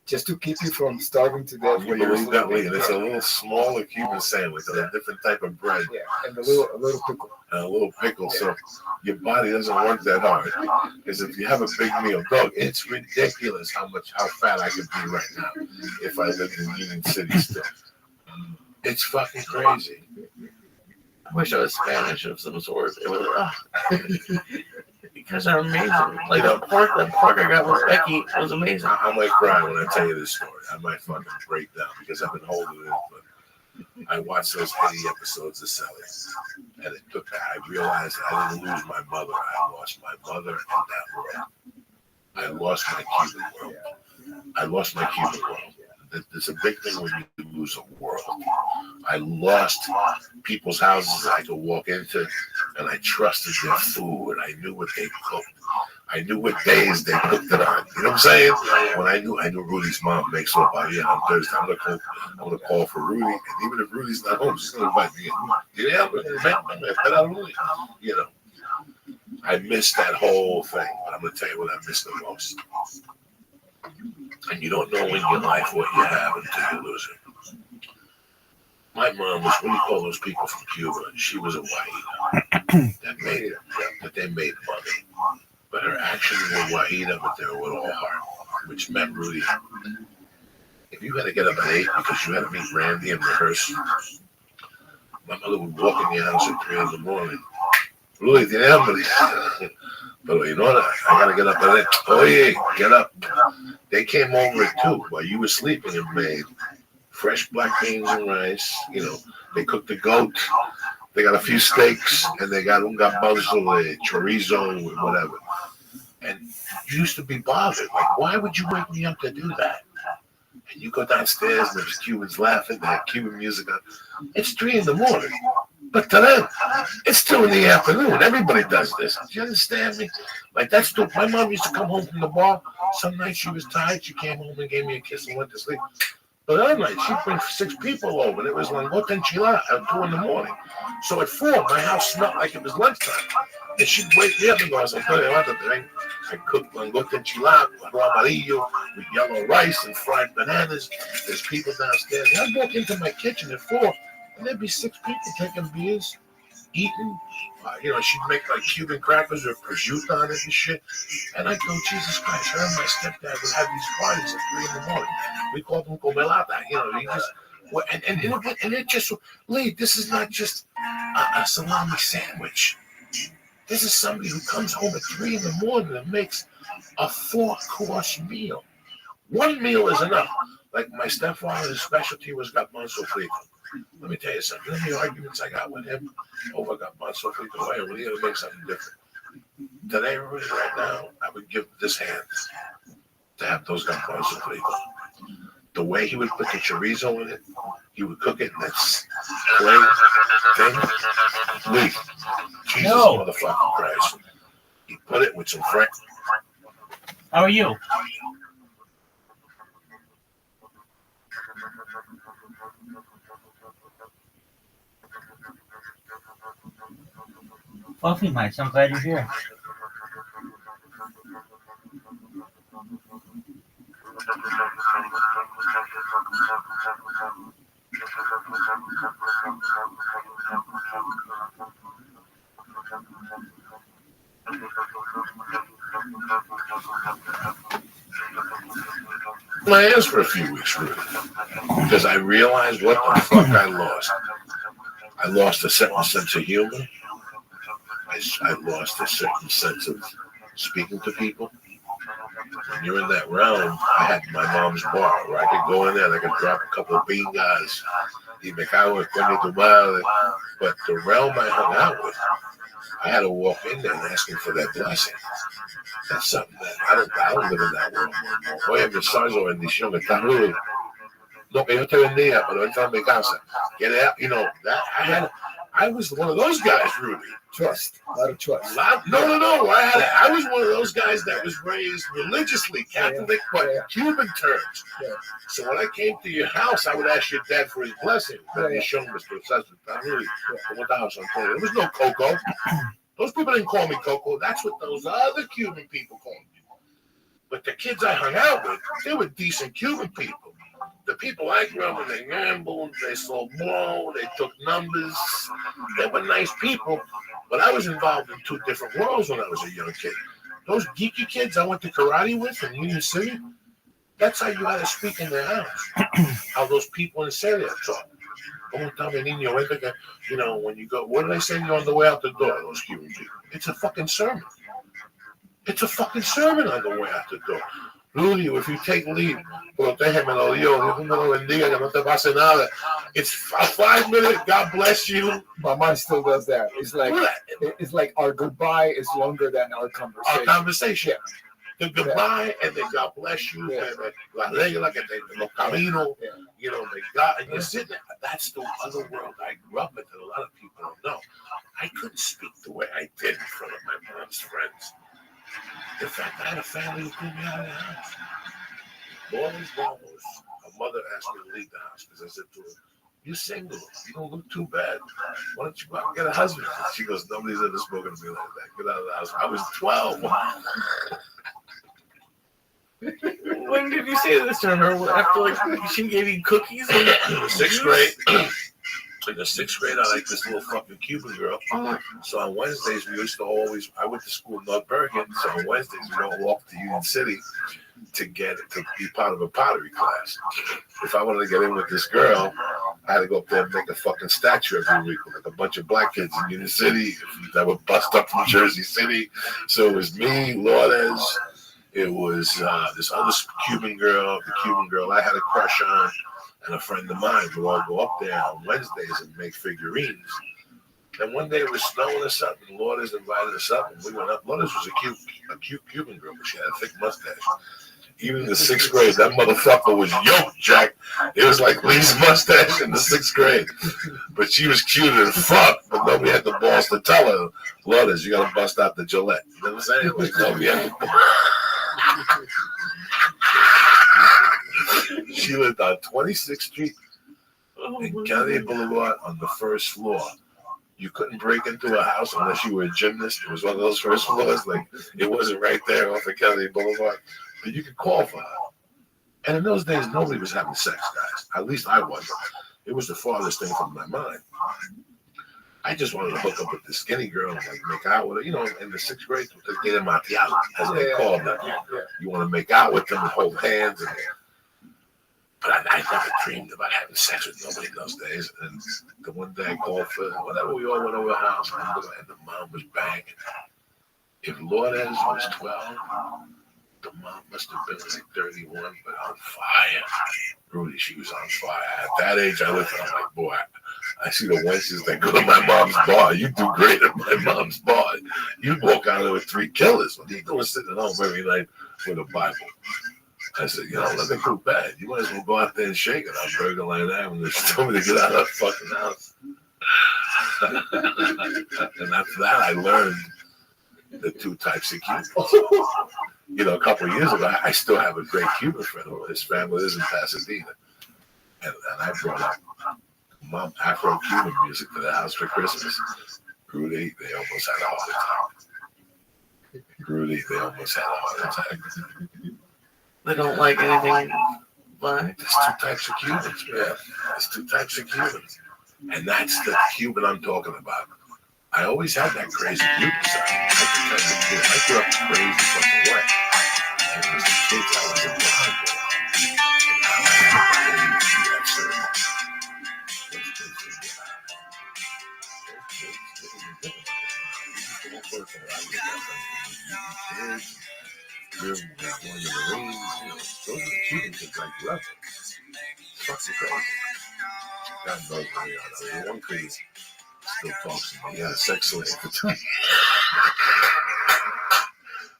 Just to keep you from starving to death. You believe that, Lee? And it's a little smaller Cuban sandwich with a different type of bread. Yeah, and a little pickle. And a little pickle, so your body doesn't work that hard. Because if you have a big meal, dog, it's ridiculous how fat I could be right now if I lived in Union City still. It's fucking crazy. I wish I was Spanish of some sort. It was because they're amazing. Like the pork I got with Becky was amazing. I might cry when I tell you this story. I might fucking break down because I've been holding it in. But I watched those 80 episodes of Sally. And it took, I realized I didn't lose my mother. I lost my mother and that world. I lost my Cuban world. I lost my Cuban world. It's a big thing when you lose a world. I lost people's houses that I could walk into, and I trusted their food. I knew what they cooked. I knew what days they cooked it on. You know what I'm saying? When I knew Rudy's mom makes up on Thursday, I'm gonna call for Rudy, and even if Rudy's not home, she's gonna invite me in. Yeah, Rudy. You know, I missed that whole thing. But I'm gonna tell you what I missed the most. And you don't know in your life what you have until you lose it. My mom was, what do you call those people from Cuba? She was a Wahida that they made money. But her actions were Wahida, but they were with all heart, which meant, Rudy, if you had to get up at 8 because you had to meet Randy and rehearse, my mother would walk in your house at 3 in the morning. Rudy, tiene hambre. But you know what? I got to get up at 8. Oh, yeah, get up. They came over at 2 while you were sleeping and made fresh black beans and rice. You know, they cooked the goat. They got a few steaks, and they got un garbanzo, chorizo, whatever. And you used to be bothered. Like, why would you wake me up to do that? And you go downstairs, and there's Cubans laughing. They have Cuban music on. It's 3 in the morning. But to them, it's 2 in the afternoon. Everybody does this. Do you understand me? Like, that's the, my mom used to come home from the bar. Some nights she was tired. She came home and gave me a kiss and went to sleep. But other nights, she'd bring 6 people over. And it was langosta enchilada at 2 in the morning. So at 4, my house smelled like it was lunchtime. And she'd wake me up and go, I cooked langosta enchilada, arroz amarillo, with yellow rice and fried bananas. There's people downstairs. And I'd walk into my kitchen at 4, and there'd be 6 people drinking beers, eating. You know, she'd make like Cuban crackers with prosciutto on it and shit. And I'd go, Jesus Christ, her and my stepdad would have these parties at 3 in the morning. We called them comelata. You know, you just, and it just, Lee, this is not just a salami sandwich. This is somebody who comes home at 3 in the morning and makes a 4-course meal. One meal is enough. Like my stepfather's specialty was garbanzo frito. Let me tell you something. The arguments I got with him over garbanzo frito, I really got to make something different. Today, right now, I would give this hand to have those garbanzo frito. The way he would put the chorizo in it, he would cook it in that clay thing. Lee, Jesus motherfucking Christ. He put it with some French. How are you? Fluffy Mice, I'm glad you're here. My ass for a few weeks, really, because I realized what the fuck I lost. I lost a certain sense of humor. I lost a certain sense of speaking to people. When you're in that realm, I had my mom's bar where I could go in there and I could drop a couple of bean guys. But the realm I hung out with, I had to walk in there and ask him for that blessing. That's something that I don't live in that world anymore. Oye, mi sarzo bendición, está rudo. No, que yo te bendiga, pero entra en mi casa. Get out, you know, that I was one of those guys, Rudy. Trust, a lot of trust. No. I was one of those guys that was raised religiously Catholic, but Cuban terms. Yeah. So when I came to your house, I would ask your dad for his blessing. There was no Coco. Those people didn't call me Coco. That's what those other Cuban people called me. But the kids I hung out with, they were decent Cuban people. The people I grew up with, they gambled, they sold blow, they took numbers. They were nice people, but I was involved in 2 different worlds when I was a young kid. Those geeky kids I went to karate with in Union City, that's how you had to speak in their house. How those people in Syria talk. You know, when you go, what do they say to you on the way out the door, those Cuban people? It's a fucking sermon. It's a fucking sermon on the way out the door. Rudy, if you take leave, protégemelo, Dios me lo bendiga, que no te pase nada. It's a 5-minute, God bless you. My mom still does that. It's like our goodbye is longer than our conversation. Our conversation. The goodbye and the God bless you, and la regla, que te lo camino, you know, the God, and you're sitting there. That's the other world I grew up in that a lot of people don't know. I couldn't speak the way I did in front of my mom's friends. In fact, I had a family who threw me out of the house. More than almost. A mother asked me to leave the house because I said to her, "You're single. You don't look too bad. Why don't you go out and get a husband?" She goes, "Nobody's ever spoken to me like that. Get out of the house." I was 12. When did you say this to her? After like she gave you cookies? In the sixth grade. In the sixth grade, I liked this little fucking Cuban girl. So on Wednesdays, we used to always, I went to school in North Bergen, so on Wednesdays, we don't walk to Union City to be part of a pottery class. If I wanted to get in with this girl, I had to go up there and make a fucking statue every week with like a bunch of black kids in Union City that would bust up from Jersey City. So it was me, Lourdes, it was this other Cuban girl, the Cuban girl I had a crush on, and a friend of mine would all go up there on Wednesdays and make figurines. And one day it was snowing or something. Lourdes invited us up, and we went up. Lourdes was a cute Cuban girl, but she had a thick mustache. Even in the sixth grade, that motherfucker was yoked, Jack. It was like Lee's mustache in the sixth grade. But she was cute as fuck, but nobody had the balls to tell her, Lourdes, you gotta bust out the Gillette. You know what I'm saying? Like, nobody had the She lived on 26th Street in Kennedy Boulevard on the first floor. You couldn't break into a house unless you were a gymnast. It was one of those first floors. Like, it wasn't right there off of Kennedy Boulevard. But you could call for her. And in those days, nobody was having sex, guys. At least I wasn't. It was the farthest thing from my mind. I just wanted to hook up with this skinny girl and like make out with her. You know, in the sixth grade, the get in Matial, as they called them. You want to make out with them and hold hands. But I never dreamed about having sex with nobody in those days. And the one day I called for whatever, we all went over the house, and the mom was banging. If Lourdes was 12, the mom must have been like 31, but on fire. Rudy, she was on fire. At that age, I looked and I'm like, boy, I see the wenches that go to my mom's bar. You do great at my mom's bar. You walk out there with 3 killers. What are you doing sitting at home every night with a Bible? I said, you know, let me go bad. You might as well go out there and shake it on Bergen Line Avenue. They told me to get out of that fucking house. And after that, I learned the 2 types of Cubans. You know, a couple of years ago, I still have a great Cuban friend who his family is in Pasadena. And I brought up mom Afro-Cuban music to the house for Christmas. Rudy, they almost had a heart attack. Rudy, they almost had a heart attack. They don't like anything black. There's 2 types of Cubans, man. There's 2 types of Cubans. And that's the Cuban I'm talking about. I always had that crazy Cuban side. I grew up crazy fucking way. And it was the kids I was in behind with. And how I had to see that certain. Those kids didn't get out. Those kids didn't get out. You don't work a lot with that. Kids. You're going to the Marines, you know, those are the Cuban kids I grew up with. It's fucking crazy. God knows where they are. One kid still talks to me. He had a sex slave for 2 years.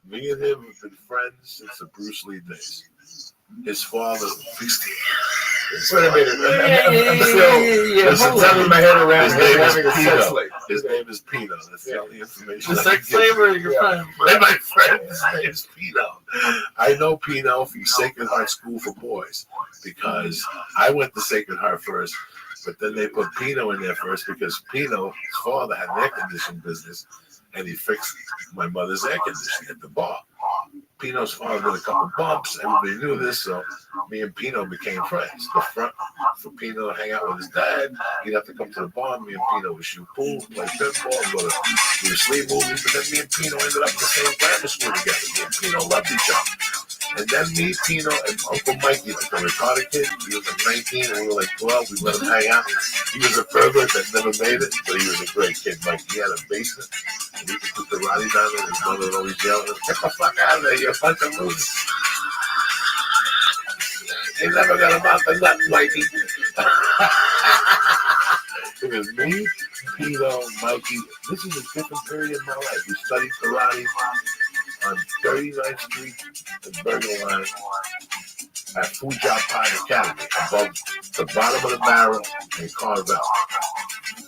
Me and him have been friends since the Bruce Lee days. His father, Wait a minute. I'm still wrapping my head around having a sex slave. His name is Pino. That's the only information. The sex slave or your friend? My friend's name is Pino. I know Pino from Sacred Heart School for Boys because I went to Sacred Heart first, but then they put Pino in there first because Pino, his father, had an air conditioning business and he fixed my mother's air conditioning at the bar. Pino's father did a couple bumps. Everybody knew this, so me and Pino became friends. The front for Pino to hang out with his dad, he'd have to come to the bar. Me and Pino would shoot pool, play pinball, go to do sleep movies. But then me and Pino ended up in the same grammar school together. Me and Pino loved each other. And then me, Pino, and Uncle Mikey, like the retarded kid, he was like 19 and we were like 12. We let him hang out. He was a pervert that never made it, but he was a great kid. Mikey, he had a basement. And we could put the Roddy down there and his mother would always yell, "Get the fuck out of there, you're a bunch of losers." You never got a mouth for nothing, Mikey. It was me, Pino, Mikey. This is a different period in my life. We studied karate on 39th Street in Burger Line at Fujia Pine Academy, above the bottom of the barrel in Carvel.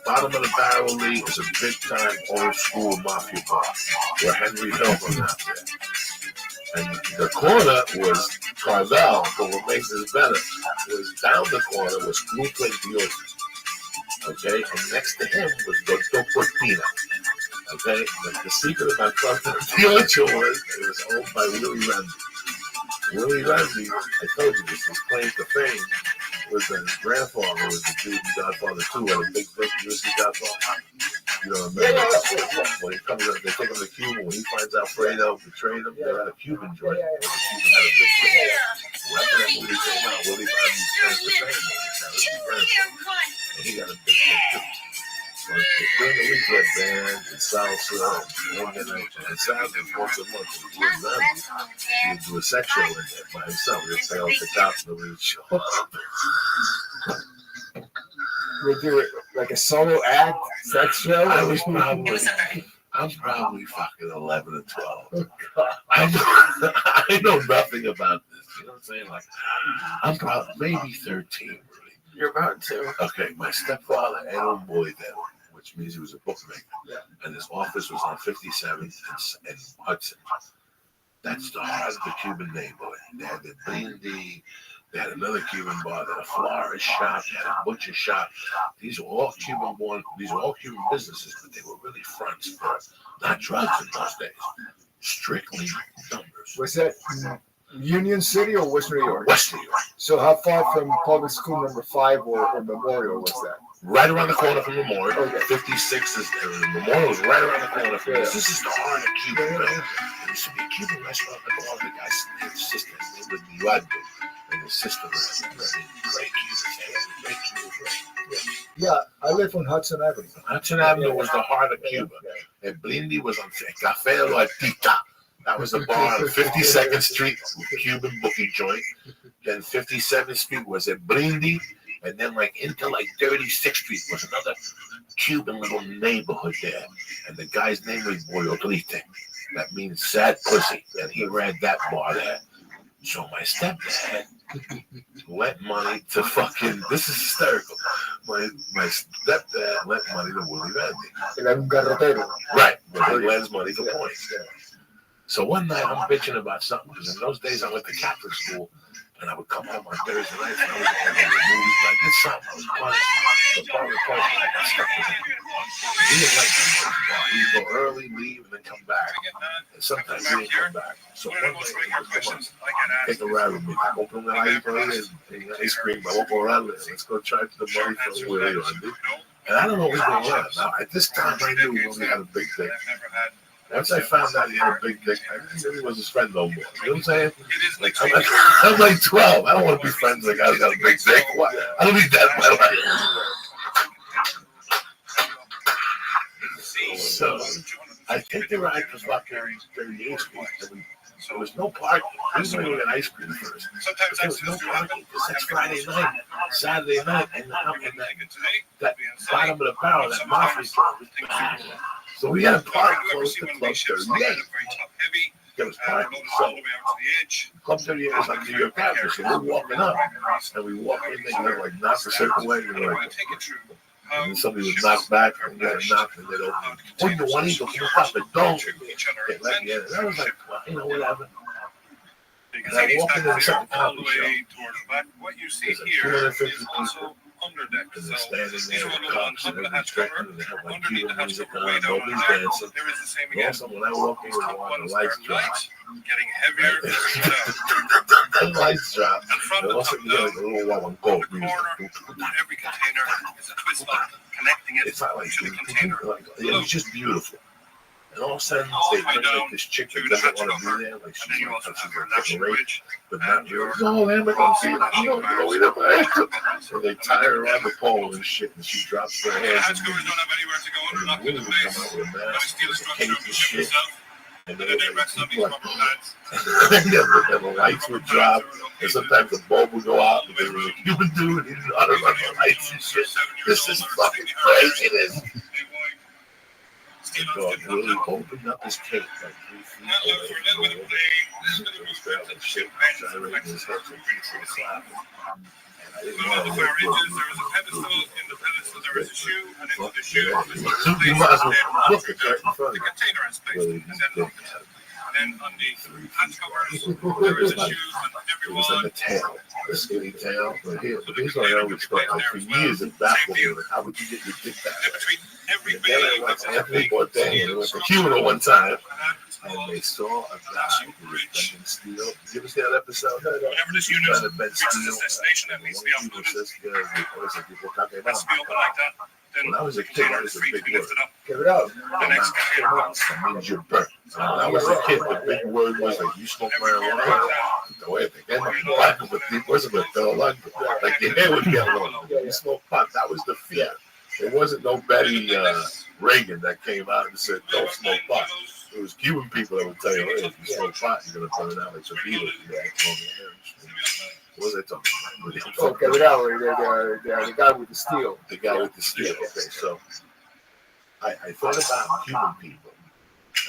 Bottom of the barrel, Lee, is a big-time old-school mafia bar where Henry Hill hung out there. And the corner was Carvel, but what makes this better was down the corner was Brooklyn Beauty. Okay, and next to him was Doctor Cortina. Okay, the secret about Club Teocho was it was owned by Willie Ramsey. Willie Ramsey, I told you this, his claim to fame was that his grandfather was the dude in Godfather 2, had a big dick, you see Godfather? You know what I mean? When he comes up, they take him to Cuba. When he finds out Fredo betrayed him, they're at a Cuban joint. The Cuban had a big dick. Well, after that movie came out, Willie Ramsey's claim to fame was and he got a big dick too. So during the week, we had bands and salsa and Saturday, once a month, Willie Ramsey, he would do a sex show in there by himself. He'd say, I'll take out and nobody would show up. We do it like a solo act, sex show. I'm probably fucking 11 or 12. I know nothing about this. You know what I'm saying? Like, I'm probably maybe 13. Really. You're about to. Okay, my stepfather had a boy then, which means he was a bookmaker, and his office was on 57th and Hudson. That's the heart of the Cuban neighborhood. They had the Bindi. They had another Cuban bar, they had a florist shop, they had a butcher shop. These were all Cuban-born, these were all Cuban businesses, but they were really fronts for not drugs in those days, strictly numbers. Was that Union City or West New York? West New York. So how far from public school number 5 or Memorial was that? Right around the corner from Memorial. Okay. 56 is Memorial was right around the corner from this. This is the heart of Cuba. There used to be a Cuban restaurant that all the guys' sister, his name was Rabbi. And his sister was great Cuban. Yeah, I live on Hudson Avenue. Hudson Avenue was the heart of Cuba. And Blindy was on Café La Tita. That was a bar on 52nd Street, Cuban bookie joint. Then 57th Street was at Blindy. And then like into like 36th Street was another Cuban little neighborhood there. And the guy's name was Boyotlite. That means sad pussy. And he ran that bar there. So my stepdad lent money to fucking, this is hysterical. My stepdad lent money to Willie Ramsey. Right, but he lends money for points. So one night I'm bitching about something, because in those days I went to Catholic school, and I would come home on Thursday nights, and I was going to the movies, but I did something, I was punished. The part of the question, I got stuck with him. He didn't like that. He'd go early, leave, and then come back. And sometimes he didn't come back. So one day, come on, take a ride with me. Open the light, and ice cream, I won't go around there. Let's go charge the money for Willie. And I don't know what's going on. Now, at this time, I knew Willie had a big thing. Once I found out he had a big dick, I knew he was his friend no more. You know what I'm saying? Like, I'm like 12. I don't want to be friends with a guy who's got a big dick. What? I don't need that in my life. So I take the ride to fucking 38th Street. There was no parking. We was going to get ice cream first. But there was no parking because that's Friday night, Saturday night, and that bottom of the barrel, that mafia club was bad. So we had a park close to Club 38. There was parking. So Club 38 was on New York Avenue. So we're walking up, and we walk in there, and they're like knock a certain way, and we're like, and then somebody would knock back, and we had a knock, and they'd open. Oye, Juanito, ¿cómo estás? Perdón. They let me in. And I was like, well, you know, whatever. And I walk into some coffee shop. What you see There's like here 250 is people. also underdeck. And So they're standing these there are with a little cups and under the everything's hatch drinking, cover. and they have like Underneath the Cuban hatch music cover, on, way down nobody's there, dancing. there is the same And again. also, when I walk in, the lights drop. Getting heavier. The lights drop. And from And the also, top you get like a little one gold the music. corner, every container is a twist lock connecting it It's not like, to the container. it was just beautiful. And all of a sudden, they bring like this chick that doesn't want to be there, like And then you also she's have your like left getting raped, switch but not really. No, man, we're gonna see it. We never. So they tie her around the pole and shit, and she drops her The hands. hatch covers don't have anywhere to go under, And not Willie with would the come base. out with a But mask, steel with a structure cape of the and ship shit. itself. And And then then rest of these like, rubber pads. and the lights would drop, and sometimes the bulb would go out because there was a Cuban dude and I don't know the lights and shit. This is fucking craziness. And God really opened up his cake like 3 feet away from the window. It was bad like shit, gyrating his head from feet to the side. And I didn't know There what was a pedestal. In the pedestal, there was a shoe, and in the shoe, there was a you might as well look at that in front the of you. container has space, Really, and then lock it. And then on the hatch covers, there is a shoe on every it was one. like a tail, a skinny tail. But here's what I always thought, like for years it baffled me, like how would you get your dick that In way? between every And then I bay, went to Anthony Bourdain and I went to Cuba one time, and they saw a guy who was bending steel. Did you ever see that episode? whenever this unit Trying to bend reaches steel. its destination, that needs to be One people uploaded. says, "Yeah, Has to be open like that. Then when I was a the kid, container that is was a free to big be word. lifted up. Give it out. The next container comes. That means you're burnt. When I was a kid, the big word was like, you smoke Every corner like marijuana. that. The way they get my black was it wasn't a dull like your hair would get long. You smoke pot. That was the fear. There wasn't no Betty Reagan that came out and said, don't smoke pot. It was Cuban people that would tell you, hey, if you smoke pot, you're going to burn out like some beetles. You got long hair. What was I talking about? Oh, give it out. The guy with the steel. The guy with the steel. Okay, so I thought about Cuban people,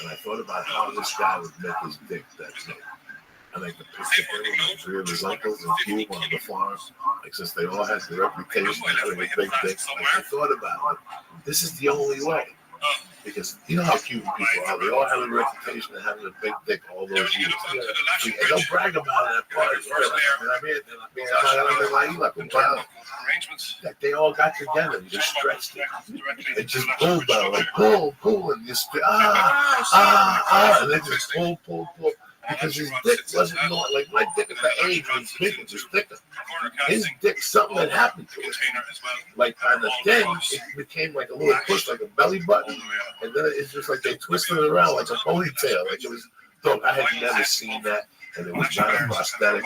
and I thought about how this guy would make his dick that big. And I could picture him and 3 of his uncles in Cuba on the farm, like since they all had the reputation of having a big dick. Like, I thought about like, this is the only way. Because you know how Cuban people are, they all have a reputation of having a big dick all those years. And they'll brag about it at parties. They all got together and just stretched it. They just pulled down, like pull, and just and they just pull. Because his dick wasn't not like my dick at the age was big, it was thicker. His dick, something had happened to it. Like by the thing, it became like a little push, like a belly button, and then it's just like they twisted it around like a ponytail. Like it was, dog, I had never seen that, and it was not a prosthetic.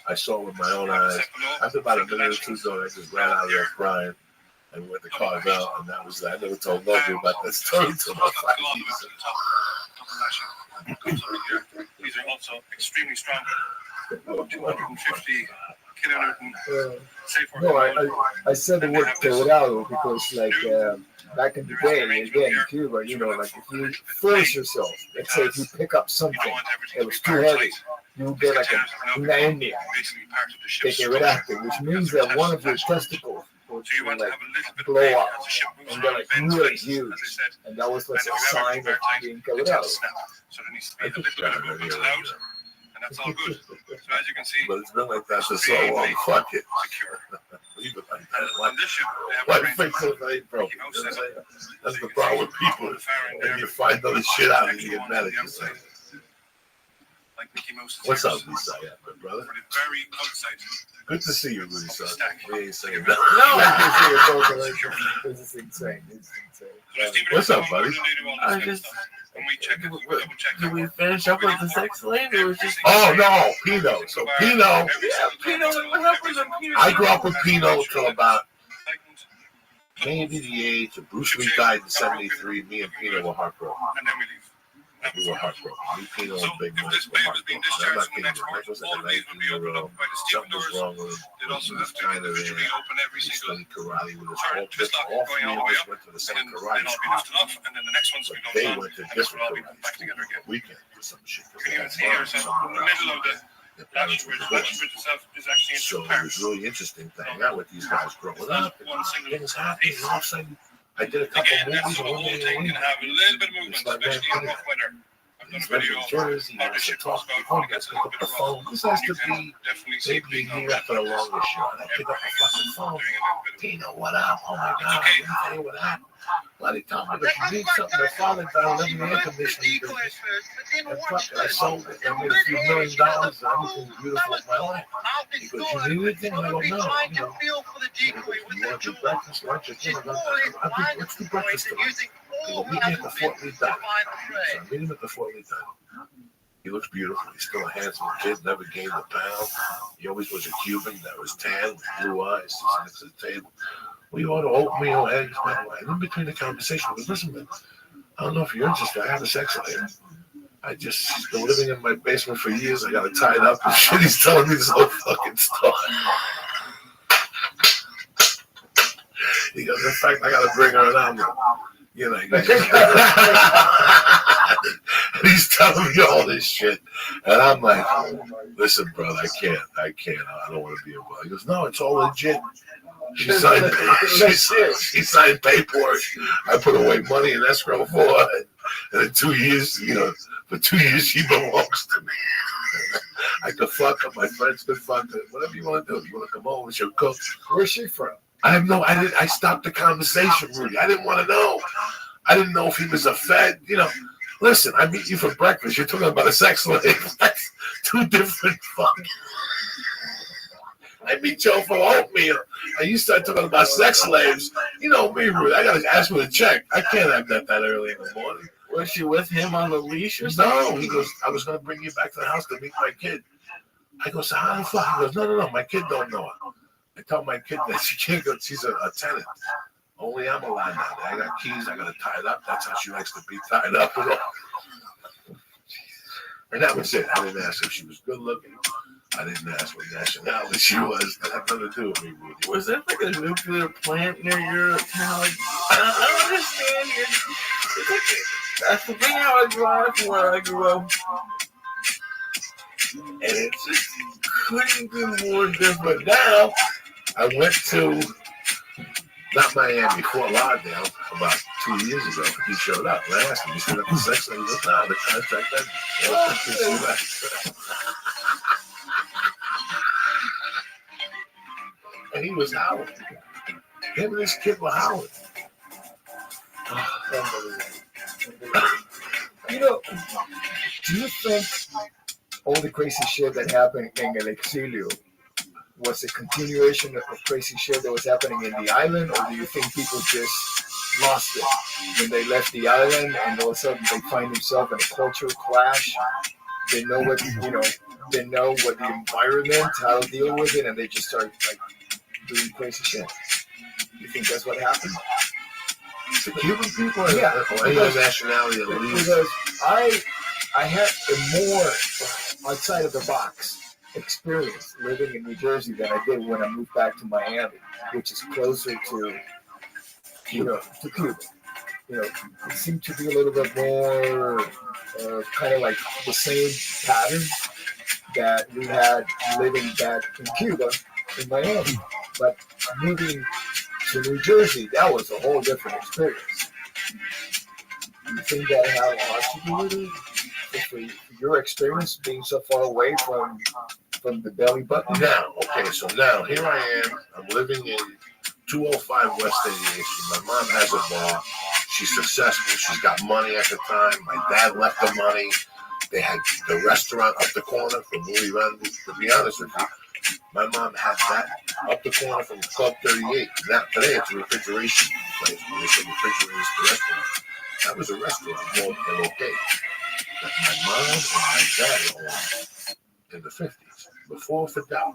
I saw it with my own eyes. After about a minute or two, though, I just ran out of there crying. And we went to Carvel, and that was that. I never told nobody about that story until about 5 years ago. These are also extremely strong. 250 kilonewton. No, I said the word quebrado because, like, back in the day, again, in Cuba, you know, like, if you force yourself, let's say if you pick up something that was too heavy, you will get like una hernia, te quebraste, which means that one of your testicles will like blow up, and they're like really huge, and that was like a sign of being quebrado. So there needs to be a little bit of movement allowed, and that's all good. So as you can see, But it's been like that for so long. Fuck it. secure. Leave it like that. And Why on this ship, they have why a fix it if it ain't broke? You know what I'm saying? That's the problem with people. When you find other shit out and you get mad at yourself. like Mickey Mouse. What's up, Lisa? Yeah, my brother. For the very outside. Good to see you, Lisa. We ain't saying No, I can see it totally. This is insane. It's insane. What's up, buddy? I just. When we check it, we double check Did we finish up with the sex slave? Or was just. Oh no, Pino. So Pino. Pino, what happened to Pino? I grew up with Pino until about maybe the age of Bruce Lee died in '73. Me and Pino were heartbroken. And then we leave. We were heartbroken. Me, Pino, So and Big if Mike this were babe is being heartbroken. I'm discharged not from the kidding next you. Mike port, was all like of these will be opened up 19-year-old. by the steam Something was doors. wrong with him. They'd also have to China individually there. open every He single studied karate with us. turn, twist lock All going three all of the way us up, went to the and same then karate they'll all be school. lifted off, and then the next ones we But go they down, went to and this will different all be karate back school together again. weekend or some shit. You can even see here, so in the middle of the Lattice Bridge itself is actually in So two it was parts. really interesting to hang out with these guys growing It's not up. And one single things happened. piece. And all of a sudden, I did a couple Again, that's movies. so the whole thing can have a little bit of movement, especially in rough weather. I've done He's a lived video in on Jersey. how I this said, shit goes talk about to when him. it gets a Pick little up bit the of rough. phone. This has You to can be definitely see maybe big a year after the longest shot. I pick up the fucking phone. doing a little bit of Pino, what up? Oh my God. Let me tell you what happened. Bloody told me that you need something. My father died living in the air conditioning business. And fuck, I sold it. I made a few $1 million and everything was beautiful in my life. He goes, you need anything? I go, no. You know, you want your breakfast, lunch, or dinner? Let's do breakfast tonight. He goes, meet me at the Fort Lee Diner. So I meet him at the Fort Lee Diner. He looks beautiful. He's still a handsome kid, never gained a pound. He always was a Cuban that was tan with blue eyes, sits next to the table. We order oatmeal, eggs, man. And in between the conversation, he goes, listen, man, I don't know if you're interested. I have a sex life. He's been living in my basement for years. I got it tied up and shit. He's telling me this whole fucking story. He goes, in fact, I got to bring her an omelet. You know, he's telling me all this shit. And I'm like, listen, brother, I can't. I don't want to be involved. He goes, no, it's all legit. She signed paperwork. I put away money in escrow for her. And in 2 years, for 2 years, she belongs to me. I could fuck her. My friends could fuck her. Whatever you want to do. You want to come over, she'll cook. Where's she from? I stopped the conversation, Rudy. I didn't want to know. I didn't know if he was a Fed. Listen, I meet you for breakfast. You're talking about a sex slave. That's two different fucking. I meet you for oatmeal, and you start talking about sex slaves. You know me, Rudy. I gotta ask for a check. I can't have that early in the morning. Was she with him on the leash or something? No, he goes, I was gonna bring you back to the house to meet my kid. I go, so how the fuck? He goes, no, my kid don't know her. I tell my kid that she can't go. She's a tenant. Only I'm allowed down there. I got keys. I got to tie it up. That's how she likes to be tied up. And that was it. I didn't ask if she was good looking. I didn't ask what nationality she was. That had nothing to do with me, Rudy. Was there like a nuclear plant near your town? I don't understand. It's like, that's the thing how I drive from where I grew up. And it just couldn't be more different. Now, I went to, not Miami, Fort Lauderdale, about 2 years ago. He showed up. And I asked him, you still got the sex? And he goes, no, the contract ended. And he was howling. Him and his kid were howling. Do you think all the crazy shit that happened in El Exilio was a continuation of crazy shit that was happening in the island, or do you think people just lost it when they left the island and all of a sudden they find themselves in a cultural clash? They know what they know what the environment, how to deal with it, and they just start like doing crazy shit. You think that's what happened? The Cuban people, yeah, or any other nationality at least. Because I had a more outside of the box experience living in New Jersey than I did when I moved back to Miami, which is closer to Cuba. It seemed to be a little bit more kind of like the same pattern that we had living back in Cuba in Miami, but moving to New Jersey, that was a whole different experience. You think that had a lot to do with it? For your experience being so far away from the belly button? Now, here I am. I'm living in 205 West 88th Street. My mom has a bar. She's successful. She's got money at the time. My dad left the money. They had the restaurant up the corner from Louis Randall. To be honest with you, my mom had that up the corner from Club 38. Now, today it's a refrigeration place. When they say refrigerators for restaurants. That was a restaurant called LOK that my mom and my dad owned in the 50s, before Fidel.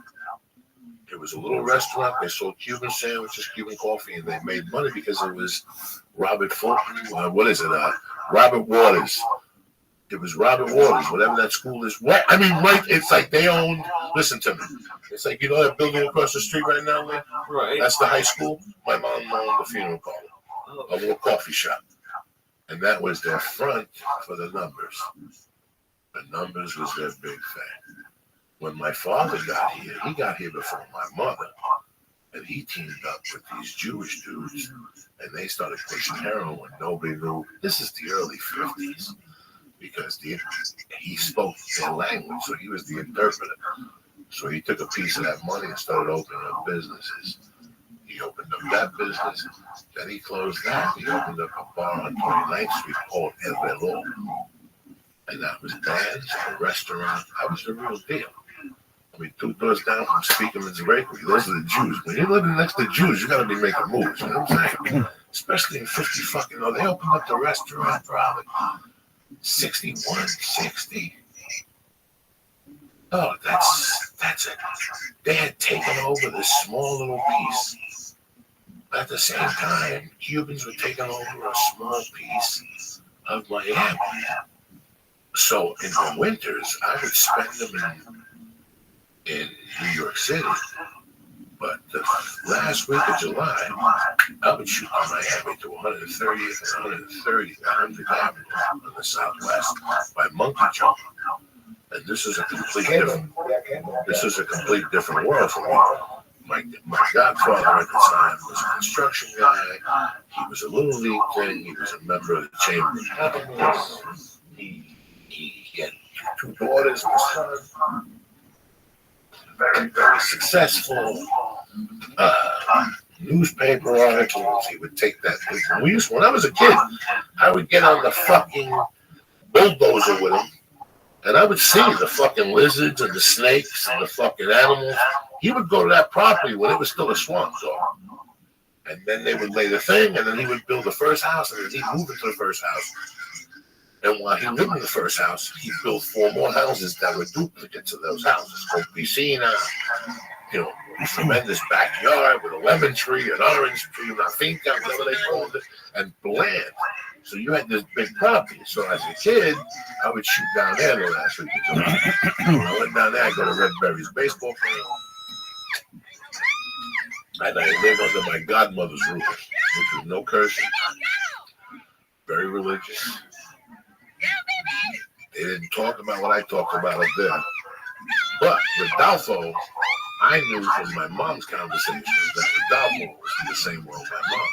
It was a little restaurant. They sold Cuban sandwiches, Cuban coffee, and they made money because it was Robert Waters. It was Robert Waters, whatever that school is. Right, it's like they owned, listen to me. It's like, that building across the street right now, man? Right. That's the high school. My mom owned the funeral parlor, a little coffee shop. And that was their front for the numbers. The numbers was their big thing. When my father got here, he got here before my mother. And he teamed up with these Jewish dudes. And they started pushing heroin when nobody knew. This is the early 50s. Because he spoke their language, so he was the interpreter. So he took a piece of that money and started opening up businesses. He opened up that business, then he closed that. He opened up a bar on 29th Street called El Reloj. And that was bands, a restaurant. That was the real deal. 2 doors down from Speakerman's Bakery. Those are the Jews. When you're living next to Jews, you got to be making moves. You know what I'm saying? Especially in 50 fucking. They opened up the restaurant probably 61, 60. Oh, that's it. They had taken over this small little piece. At the same time, Cubans were taking over a small piece of Miami. So in the winters, I would spend them in New York City. But the last week of July, I would shoot from Miami to 130th and 100th Avenue on the Southwest by Monkey Jump. And this is a complete different world for me. My godfather at the time was a construction guy. He was a little league thing. He was a member of the Chamber of Commerce. He had two daughters, a son. Very, very successful. Newspaper articles. He would take that. When I was a kid, I would get on the fucking bulldozer with him, and I would see the fucking lizards and the snakes and the fucking animals. He would go to that property when it was still a swamp zone. And then they would lay the thing, and then he would build the first house, and then he'd move into the first house. And while he lived in the first house, he built 4 more houses that were duplicates of those houses. Called piscina, a tremendous backyard with a lemon tree, an orange tree, una finca, whatever they called it, and land. So you had this big property. So as a kid, I would shoot down there the last week of July. When I went down there, I go to Red Berry's baseball field. And I lived under my godmother's roof, which was no cursing. Very religious. They didn't talk about what I talked about up there. But Rodolfo, I knew from my mom's conversations that Rodolfo was in the same world my mom was.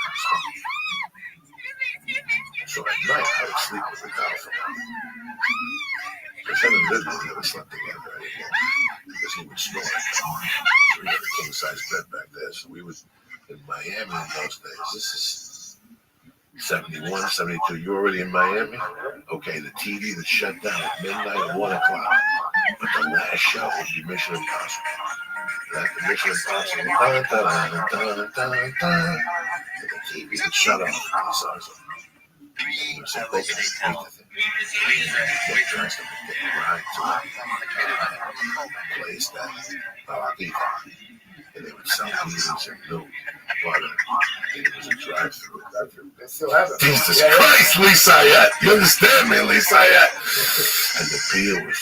So at night, I would sleep with Rodolfo. Because him and Vivian never slept together anymore. Because he would snore. So we had a king-size bed back there. So we was in Miami in those days. This is 71, 72. You already in Miami? Okay, the TV was shut down at midnight at 1 o'clock. But the last show would be Mission Impossible. After Mission Impossible, and the TV would shut off. I saw something. It was a broken place that and they would sell meals and milk, butter, and it was a drive-through. They still have it. Jesus Christ, Lisayette. You understand me, Lisayette? And the beer was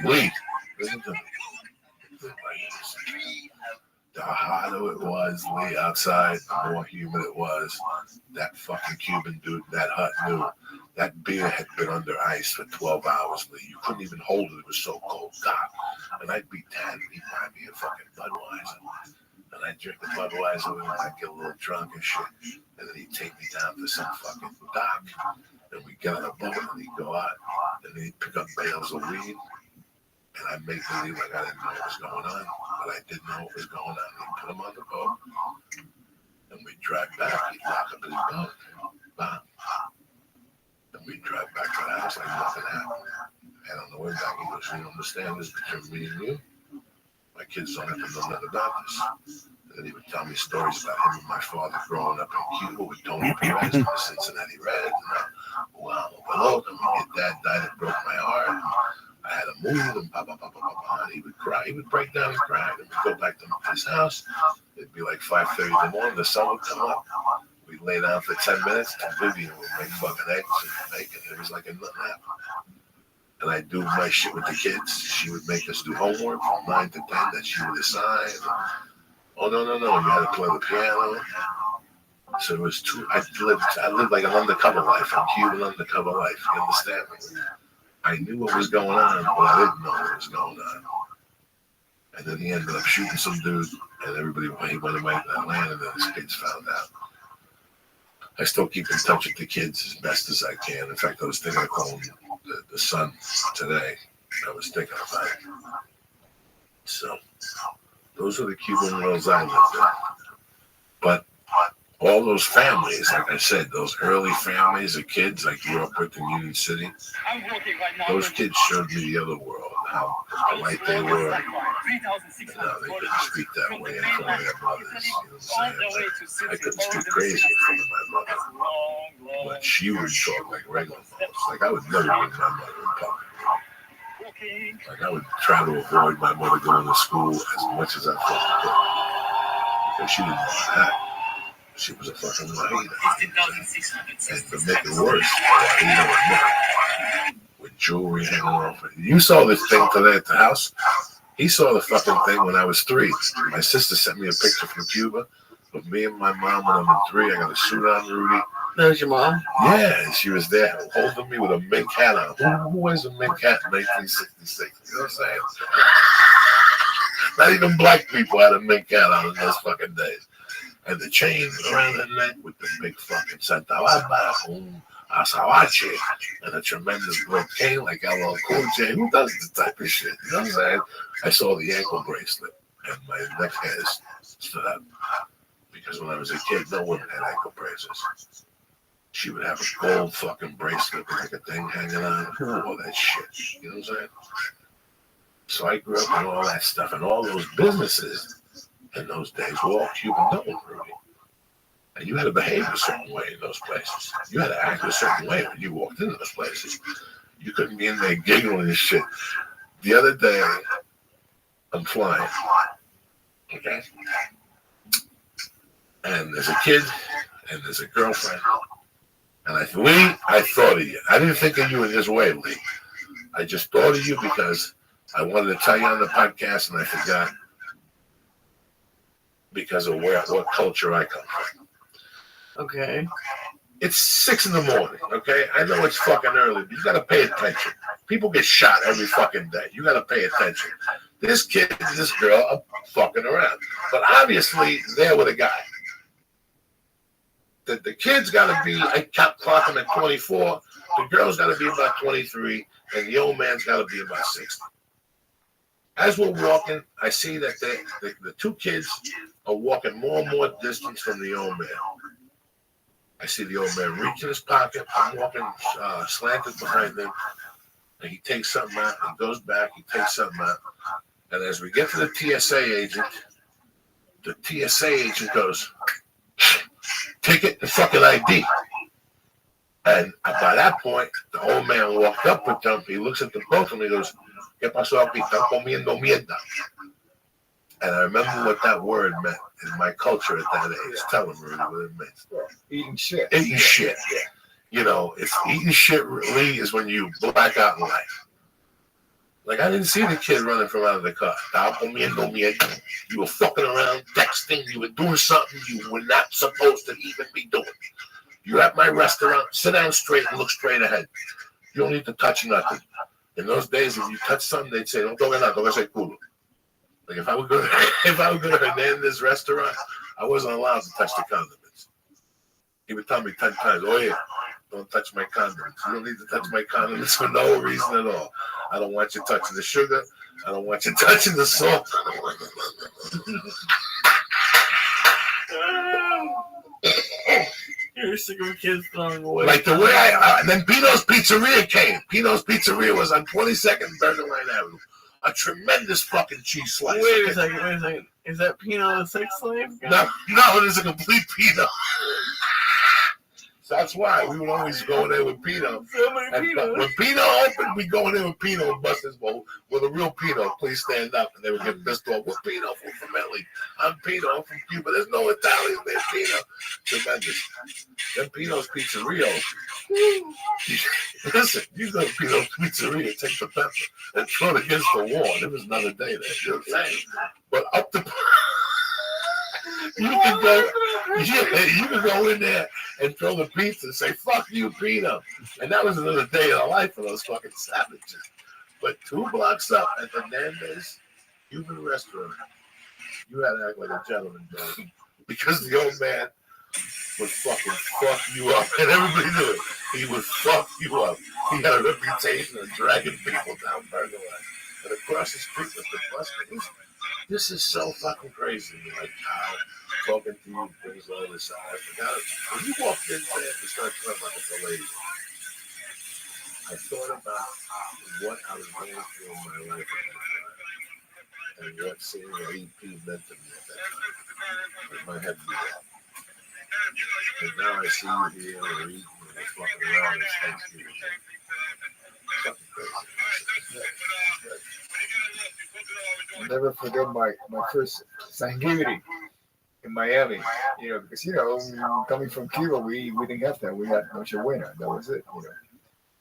weed. Listen to me. The hotter it was, Lee, outside, the more humid it was. That fucking Cuban dude, that hut knew that beer had been under ice for 12 hours, Lee. You couldn't even hold it. It was so cold. God. And I'd be 10, and he'd buy me a fucking Budweiser. And I'd drink the Budweiser, and I'd get a little drunk and shit. And then he'd take me down to some fucking dock. And we'd get on a boat, and he'd go out, and he'd pick up bales of weed. And I'd make believe like I didn't know what was going on, but I did know what was going on. He'd put him on the boat, and we'd drive back. He'd lock up his boat, bam. And we'd drive back to the house like nothing happened. And on the way back, he goes, "You understand this between me and you? My kids don't have to know nothing about this." And then he would tell me stories about him and my father growing up in Cuba with Tony Perez and the Cincinnati Reds. And wow, below them, my dad died. It broke my heart. I had to move and and he would cry. He would break down and cry. And we'd go back to his house. It'd be like 5:30 in the morning. The sun would come up. We'd lay down for 10 minutes. And Vivian would make fucking eggs and bacon. It was like a nothing happened. And I'd do my shit with the kids. She would make us do homework from 9 to 10 that she would assign. Oh, no. You had to play the piano. So it was I lived like an undercover life, a Cuban undercover life. You understand me? I knew what was going on, but I didn't know what was going on. And then he ended up shooting some dude, and he went away to that land, and then his kids found out. I still keep in touch with the kids as best as I can. In fact, I was thinking of calling the son today. I was thinking about it. So, those are the Cuban worlds I lived in. But all those families, like I said, those early families of kids I grew up with in Union City, those kids showed me the other world, how polite they were, and how they couldn't speak that way in front of their mothers. You know what I'm saying? I couldn't speak crazy in front of my mother, but she would talk like regular folks. Like I would never bring my mother in public. Like I would try to avoid my mother going to school as much as I fucking could, because she didn't know how to act. She was a fucking Wahida. And to make it worse, Wahida would not. When jewelry hanging off. You saw this thing today at the house. He saw the fucking thing when I was 3. My sister sent me a picture from Cuba of me and my mom when I'm in 3. I got a suit on, Rudy. That was your mom? Yeah, and she was there holding me with a mink hat on. Who wears a mink hat in 1966? You know what I'm saying? Not even black people had a mink hat on in those fucking days. And the chain around her neck with the big fucking Asawache, and a tremendous broke cane like LL Cool J. Who does this type of shit? You know what I'm saying? I saw the ankle bracelet, and my neck hairs stood up. Because when I was a kid, no woman had ankle braces. She would have a gold fucking bracelet with like a thing hanging on. All that shit. You know what I'm saying? So I grew up with all that stuff, and all those businesses in those days were all Cuban known, Rudy. And you had to behave a certain way in those places. You had to act a certain way when you walked into those places. You couldn't be in there giggling and shit. The other day, I'm flying. Okay? And there's a kid, and there's a girlfriend. And I said, Lee, I thought of you. I didn't think of you in this way, Lee. I just thought of you because I wanted to tell you on the podcast, and I forgot because of what culture I come from. Okay. It's 6 a.m, okay? I know it's fucking early, but you gotta pay attention. People get shot every fucking day. You gotta pay attention. This kid and this girl are fucking around. But obviously, they're with a guy. The kid's gotta be, I kept clocking at 24, the girl's gotta be about 23, and the old man's gotta be about 60. As we're walking, I see that the 2 kids are walking more and more distance from the old man. I see the old man reach in his pocket. I'm walking slanted behind him, and he takes something out. He goes back. He takes something out. And as we get to the TSA agent goes, "Ticket and fucking ID." And by that point, the old man walked up with them. He looks at the both of them. He goes, "¿Qué pasó aquí? Están comiendo mierda." And I remember what that word meant in my culture at that age. Tell him really what it meant. Eating shit. Eating shit. You know, it's eating shit really is when you black out in life. Like, I didn't see the kid running from out of the car. You were fucking around, texting, you were doing something you were not supposed to even be doing. You're at my restaurant, sit down straight and look straight ahead. You don't need to touch nothing. In those days, if you touch something, they'd say, "Don't toque nada, toque ese culo." Like if I would go to Hernandez restaurant, I wasn't allowed to touch the condiments. He would tell me 10 times, "Oh yeah, don't touch my condiments. You don't need to touch my condiments for no reason at all. I don't want you touching the sugar. I don't want you touching the salt." You're sick of kids throwing away. Like the way then Pino's Pizzeria came. Pino's Pizzeria was on 22nd Bergen Line Avenue. A tremendous fucking cheese slice. Wait a second. Is that Pino the sex slave? No, it is a complete Pino. So that's why we would always go in there with Pino. So many Pino. When Pino opened, we go in there with Pino and bust his bowl. With a real Pino, please stand up. And they would get pissed off. "What Pino from Italy? I'm Pino, I'm from Cuba. There's no Italian there, Pino." Tremendous. Then Pino's Pizzeria. Listen, you go to Pino's Pizzeria, take the pepper and throw it against the wall. It was another day there. You know what I'm saying? But up the... You can go in there and throw the pizza and say, "Fuck you, Pino." And that was another day of the life of those fucking savages. But 2 blocks up at the Hernandez Cuban restaurant, you had to act like a gentleman, Joe. Because the old man would fucking fuck you up. And everybody knew it. He would fuck you up. He had a reputation of dragging people down Bergen Line. And across the street was the bus. This is so fucking crazy. Like how talking to you brings all this out. I forgot it. When you walked in there and started talking about the lady, I thought about what I was going through in my life at that time. And what seeing the EP meant to me at that time. It might have to be that. And now I see you here and eating and fucking around and Thanksgiving. Fucking crazy. I'll never forget my first Thanksgiving in Miami. You know, because coming from Cuba, we didn't have that. We had Nochebuena. That was it. You know,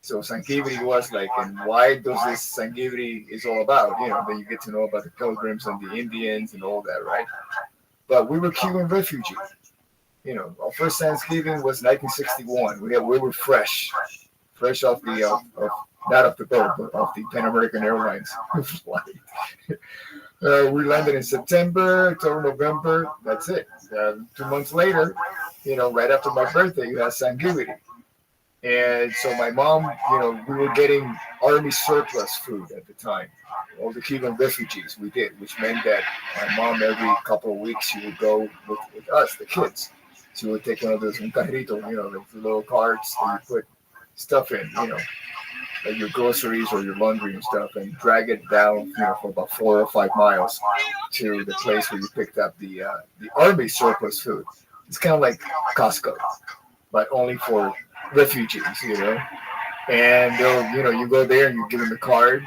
So Sanskivity was like, and why does this Sanskivity is all about? Then you get to know about the Pilgrims and the Indians and all that, right? But we were Cuban refugees. Our first Thanksgiving was 1961. We were fresh off the not off the boat, but off the Pan American Airlines flight. We landed in September, October, November. That's it. 2 months later, right after my birthday, you had Thanksgiving. And so my mom, we were getting Army surplus food at the time. All the Cuban refugees we did, which meant that my mom every couple of weeks she would go with us, the kids. She would take one of those un carrito, the little carts that you put stuff in, like your groceries or your laundry and stuff, and drag it down, for about 4 or 5 miles to the place where you picked up the Army surplus food. It's kind of like Costco, but only for refugees, And you go there and you give them a card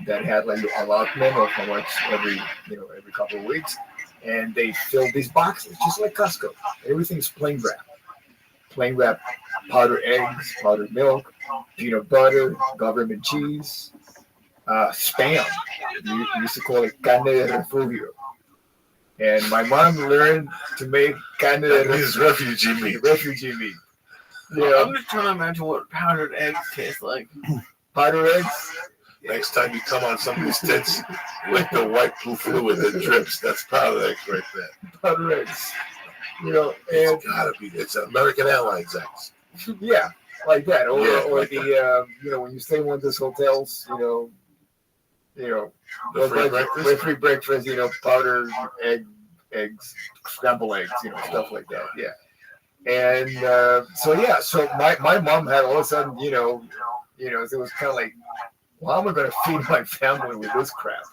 that had like your allotment of how much every couple of weeks, and they fill these boxes just like Costco. Everything's plain wrap, powdered eggs, powdered milk, peanut butter, government cheese, spam. You used to call it carne de refugio. And my mom learned to make carne de refugee meat. Refugee meat. I'm just trying to imagine what powdered eggs taste like. Powdered eggs. Next time you come on somebody's tits, lick the white blue fluid that drips. That's powdered eggs right there. Powdered eggs. It's gotta be. It's American Airlines eggs. Yeah, like that. Or like the when you stay in one of those hotels, the free breakfast. powdered eggs, scrambled eggs, stuff like that. Yeah. And so my mom had all of a sudden, it was kind of like, well, how am I going to feed my family with this crap?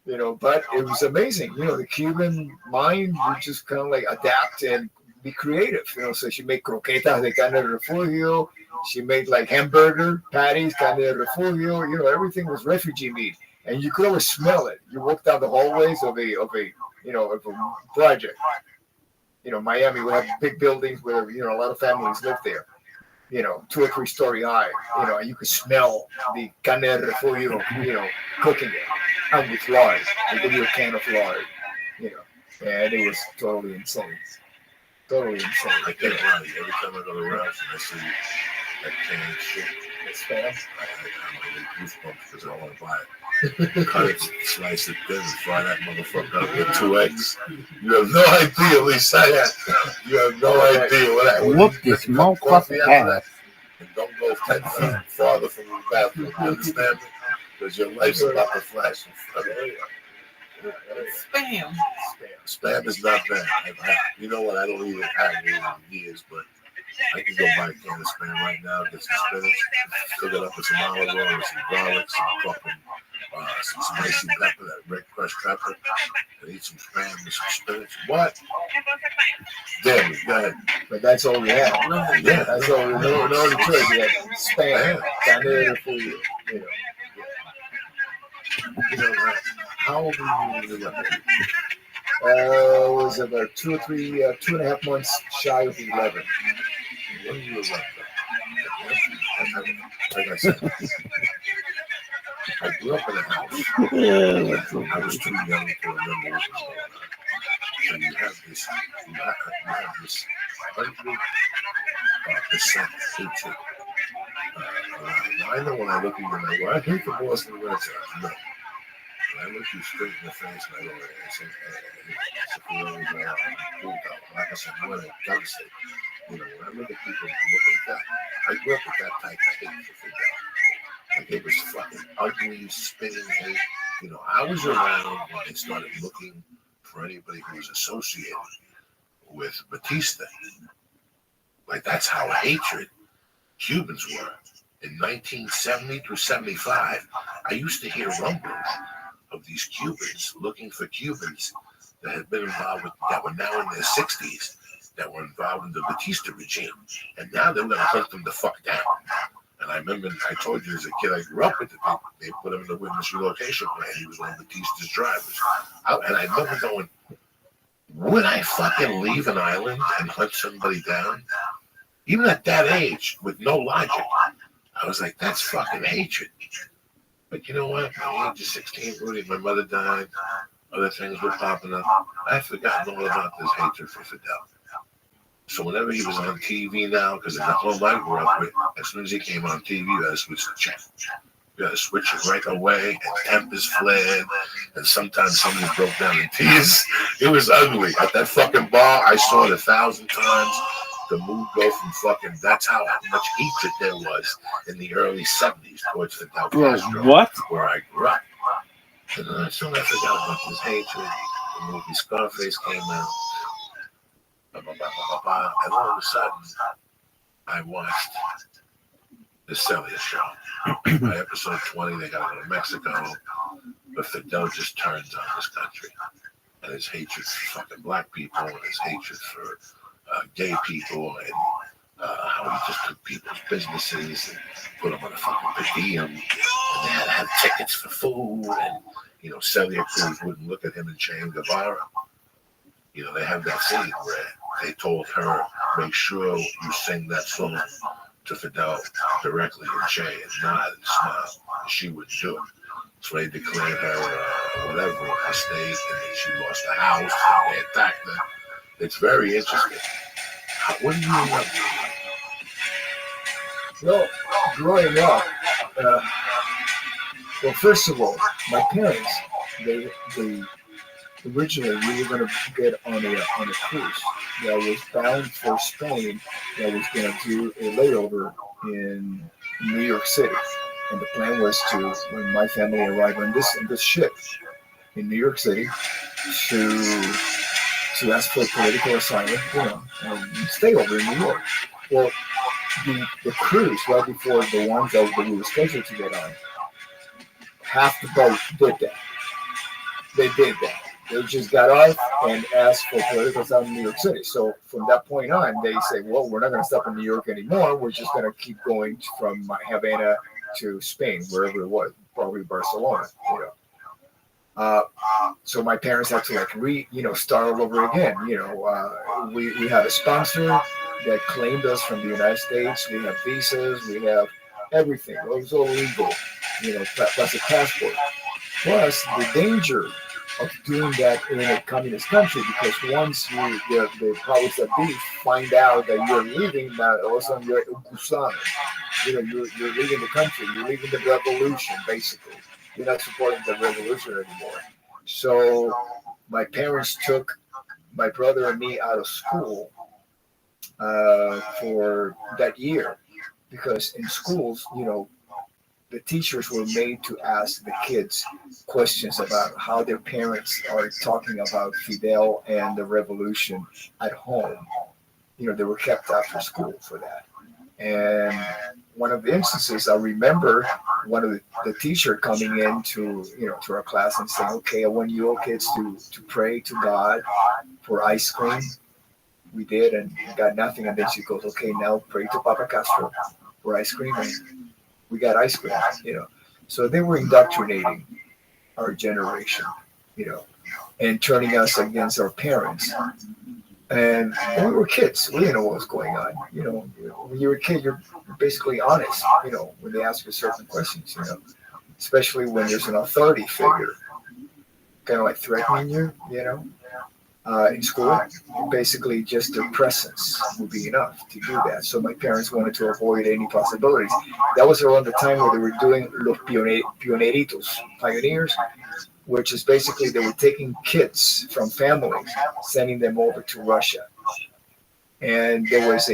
But it was amazing. The Cuban mind, you just kind of like adapt and be creative. So she made croquetas de carne de refugio. She made like hamburger patties, carne de refugio. Everything was refugee meat, and you could always smell it. You walk down the hallways of a project. Miami, we have big buildings where, a lot of families live there, 2 or 3 story high, and you could smell the carne de refugio, cooking it, and with lard. They give you a can of lard, and it was totally insane. Totally insane. I can't lie. Every time I go to Rothschild, I see that can of shit. It's spam. I'm going to goosebumps because I don't want to buy it. Cut it, slice it thin, and fry that motherfucker up with 2 eggs. You have no idea, Lisa. You have no idea what that Whoop this motherfucker ass. And don't go 10 feet farther from the bathroom. You understand me? Because your life's about to flash in front of you. Spam. Spam is not bad. You know what? I don't even have it in years, but I can go buy a can of spam right now, get some spinach, cook it up with some olive oil, with some garlic, some spicy pepper, that red crushed pepper, and eat some spam with some spinach. What? Damn it, go ahead. But that's all we had. Yeah. That's all we had. No other choice. We had spam, carne de refugio. How old were you when you left? Was about 2 or 3, 2.5 months shy of 11. When you left? Like I said, I grew up in a house. I was too young to remember what was going on. So you have this 100% hatred. I know when I look at you and I go, I hate the Boston Red Sox. No. When I look you straight in the face and I go, like I said, what a devastating. When I look at people and look at that, I grew up with that type of hate for football. Like it was fucking ugly, spitting hate. I was around when they started looking for anybody who was associated with Batista. Like that's how hatred Cubans were. In 1970 through 75, I used to hear rumblings of these Cubans looking for Cubans that had been involved with, that were now in their 60s, that were involved in the Batista regime. And now they were going to hunt them the fuck down. And I remember, I told you as a kid, I grew up with it. They put him in the witness relocation plan. He was one of Batista's drivers. And I remember going, would I fucking leave an island and hunt somebody down? Even at that age, with no logic, I was like, that's fucking hatred. But you know what? At the age of 16, Rudy, my mother died. Other things were popping up. I've forgotten all about this hatred for Fidel. So whenever he was on TV now, because in the home I grew up with, as soon as he came on TV, you had to switch the channel. You had to switch it right away, and tempers flared, and sometimes somebody broke down in tears. It was ugly. At that fucking bar, I saw it 1,000 times. The mood go from fucking, that's how much hatred there was in the early 70s towards Fidel Castro, What? where I grew up. And then I soon I forgot about this hatred. The movie Scarface came out. And all of a sudden, I watched the Celia show. By episode 20, they got to go to Mexico. But Fidel just turns on this country. And his hatred for fucking black people, and his hatred for gay people, and how he just took people's businesses and put them on a fucking per diem. And they had to have tickets for food. And, you know, Celia Cruz wouldn't look at him and Che Guevara. You know, they have that scene where they told her, make sure you sing that song to Fidel directly, and Che and nod and smile. And she wouldn't do it. So they declared her whatever, a mistake, and then she lost the house, and they attacked her. It's very interesting. What do you know? Well, growing up, well, first of all, my parents, they originally we were going to get on a cruise that was bound for Spain, that was going to do a layover in New York City, and the plan was to, when my family arrived on this ship in New York City, to ask for political asylum, you know, and stay over in New York. Well, the cruise right before the ones that we were scheduled to get on, half the boat did that. They did that. They just got off and asked for political asylum in New York City. So from that point on, they say, well, we're not going to stop in New York anymore. We're just going to keep going from Havana to Spain, wherever it was, probably Barcelona, you know. So my parents had to start all over again. You know, we had a sponsor that claimed us from the United States. We have visas, we have everything. It was all legal, you know, plus a passport. Plus the danger of doing that in a communist country, because once the powers that be find out that you're leaving, now all of a sudden you're a gusano. You know, you're leaving the country, you're leaving the revolution, basically. You're not supporting the revolution anymore. So my parents took my brother and me out of school for that year, because in schools, you know, the teachers were made to ask the kids questions about how their parents are talking about Fidel and the revolution at home. You know, they were kept after school for that. And one of the instances, I remember one of the teacher coming in to our class and saying, okay, I want you all kids to pray to God for ice cream. We did, and got nothing. And then she goes, okay, now pray to Papa Castro for ice cream. And we got ice cream, you know. So they were indoctrinating our generation, you know, and turning us against our parents. And we were kids. We didn't know what was going on. You know, when you're a kid, you're basically honest, you know, when they ask you certain questions, you know, especially when there's an authority figure kind of like threatening you, you know. In school, basically just their presence would be enough to do that. So my parents wanted to avoid any possibilities. That was around the time where they were doing los pioneritos, pioneers, which is basically they were taking kids from families, sending them over to Russia. And there was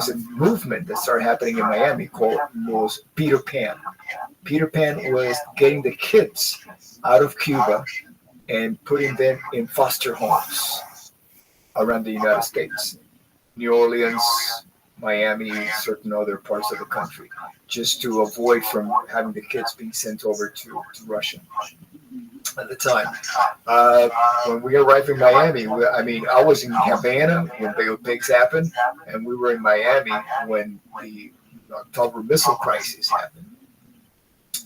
a movement that started happening in Miami called Los Peter Pan. Peter Pan was getting the kids out of Cuba and putting them in foster homes around the United States, New Orleans, Miami, certain other parts of the country, just to avoid from having the kids being sent over to Russia. At the time, when we arrived in Miami, I was in Havana when Bay of Pigs happened, and we were in Miami when the October missile crisis happened.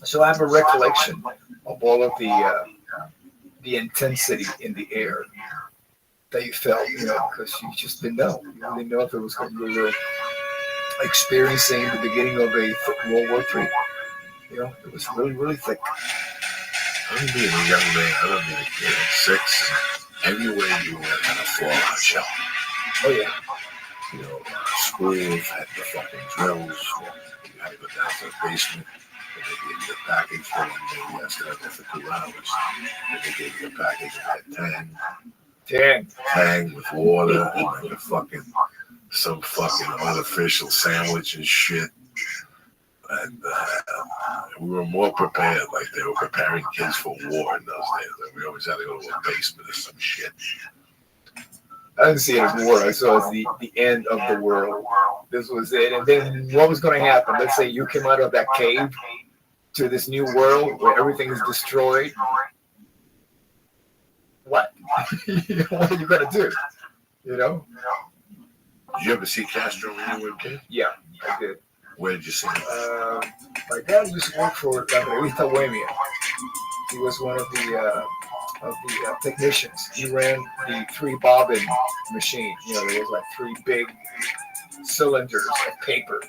So I have a recollection of all of the intensity in the air that you felt, you know, because you just didn't know. You didn't know if it was going to be real. experiencing the beginning of a World War III. You know, it was really, really thick. I remember being a young man. I remember being a kid at 6. Everywhere you went had a fallout shelter. Oh yeah. You know, schools had the fucking drills. You had to go down to the basement. And they gave you a package for you. Maybe you stayed there for 2 hours. And they gave you a package that had tang with water and like a fucking some fucking artificial sandwich and shit. And we were more prepared, like they were preparing kids for war in those days. Like we always had to go to a basement or some shit. I didn't see it as war. I saw it as the end of the world. This was it. And then what was going to happen? Let's say you came out of that cave to this new world where everything is destroyed. What? What are you going to do? You know? Did you ever see Castro when you were a kid? Yeah, I did. Where did you see him? My dad used to work for La Revista Bohemia. He was one of the technicians. He ran the 3-bobbin machine. You know, there was like 3 big cylinders of paper,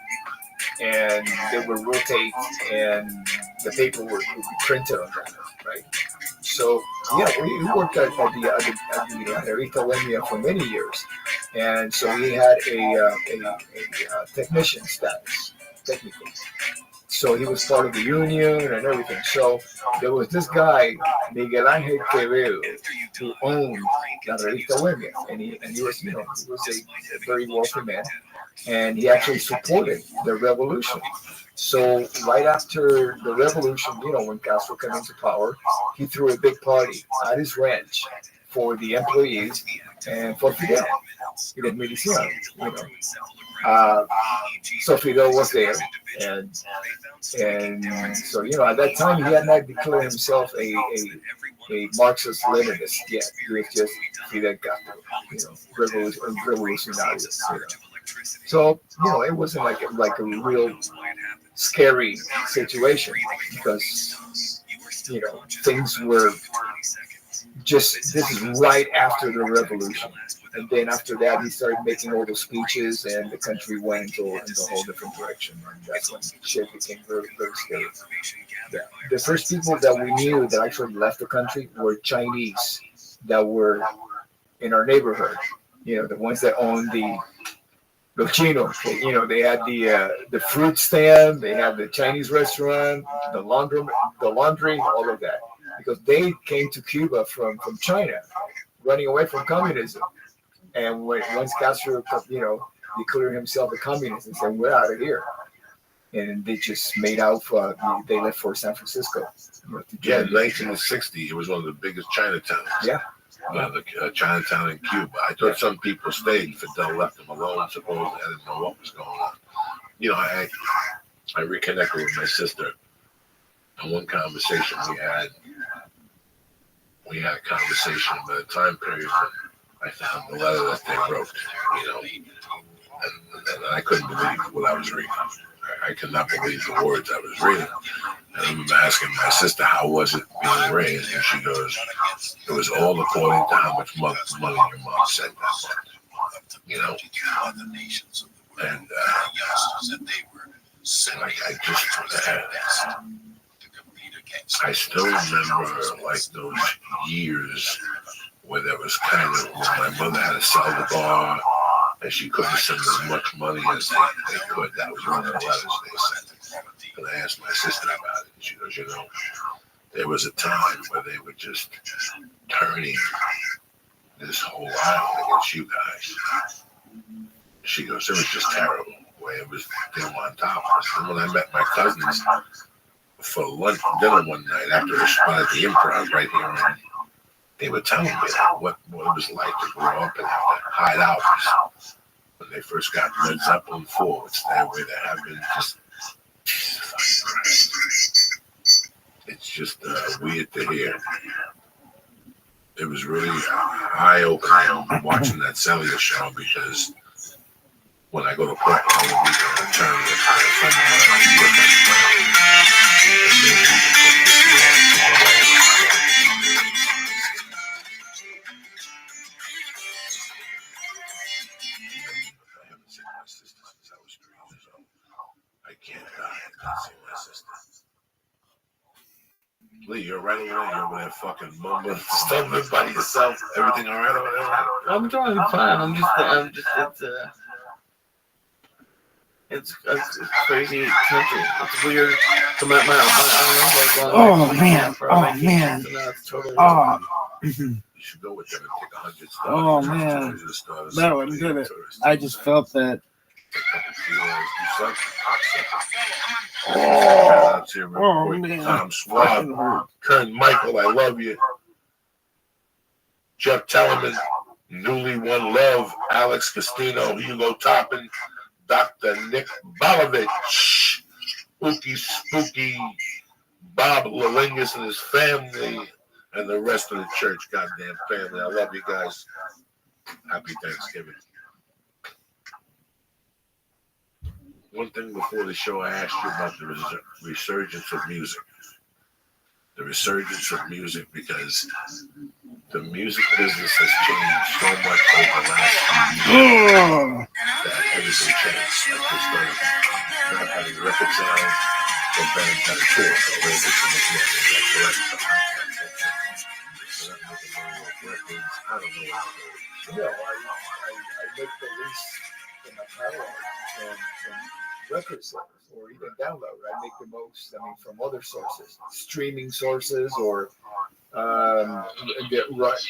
and they would rotate, and the paper would be printed on that, right? So yeah, we worked at the Revista Bohemia for many years, and so he had a technician status, technically. So he was part of the union and everything. So there was this guy, Miguel Ángel Quevedo, who owned La Revista Bohemia, and he was, you know, he was a very wealthy man, and he actually supported the revolution. So right after the revolution, you know, when Castro came into power, he threw a big party at his ranch for the employees and for Fidel, Fidel Miliciano, you know. So Fidel was there, and so, you know, at that time he had not declared himself a Marxist Leninist yet. He was just Fidel Castro, you know, revolutionary. You know. So, you know, it wasn't like a real scary situation because, you know, things were just, this is right after the revolution. And then after that, he started making all those speeches, and the country went into a whole different direction. And that's when shit became very, very scary. Yeah. The first people that we knew that actually left the country were Chinese that were in our neighborhood. You know, the ones that owned the chinos. You know, they had the fruit stand, they had the Chinese restaurant, the laundry, all of that, because they came to Cuba from China, running away from communism. And once Castro, you know, declared himself a communist and said, "We're out of here," and they just made out. They left for San Francisco. You know, Yeah, in 1960, it was one of the biggest Chinatowns. Yeah. The Chinatown in Cuba. I thought some people stayed. Fidel left them alone. Supposedly, I didn't know what was going on. You know, I reconnected with my sister. And one conversation we had a conversation about a time period when I found the letter that they wrote, you know, and I couldn't believe what I was reading. I could not believe the words I was reading. And I remember asking my sister, how was it being raised? And she goes, it was all according to how much money your mom sent that month, you know. And I still remember like those years where there was kind of, when my mother had to sell the bar and she couldn't send as much money as they could. That was one of the letters they sent. And I asked my sister about it, and she goes, you know, there was a time where they were just turning this whole island against you guys. She goes, it was just terrible the way it was, they were on top of us. And when I met my cousins for lunch, dinner one night after a spot at the Improv right here, they were telling me what it was like to grow up and hide out when they first got Led Zeppelin 4, which they were there have been just, it's just weird to hear. It was really eye-opening watching that cellular show, because when I go to Portland, I return I haven't seen my sister since I was 3 years you're right over there. You're over there fucking mumbling, stumbling by yourself. Everything all right over there? I'm doing fine. It's crazy country. It's weird. So my Oh, man. Oh, man. Oh, You should go with them and take 100 stars. Oh, man. No, I did it. I just felt that. Oh, man. Tom Swab, Kern Michael, I love you. Jeff Tellerman, Newly One Love, Alex Castino, Hugo Toppin, Dr. Nick Bolovich, Spooky, Bob Lalingus and his family, and the rest of the church, goddamn family. I love you guys. Happy Thanksgiving. One thing before the show, I asked you about the resurgence of music. The resurgence of music, because the music business has changed so much over the last few years that everything changed. Like they started not having record sales, but bands had a tour, so they just make money. Like the rest of them. They're not making money off records. I don't know what to do. No, I make the least in my catalog from record sales or even download. I make the most, from other sources, streaming sources, or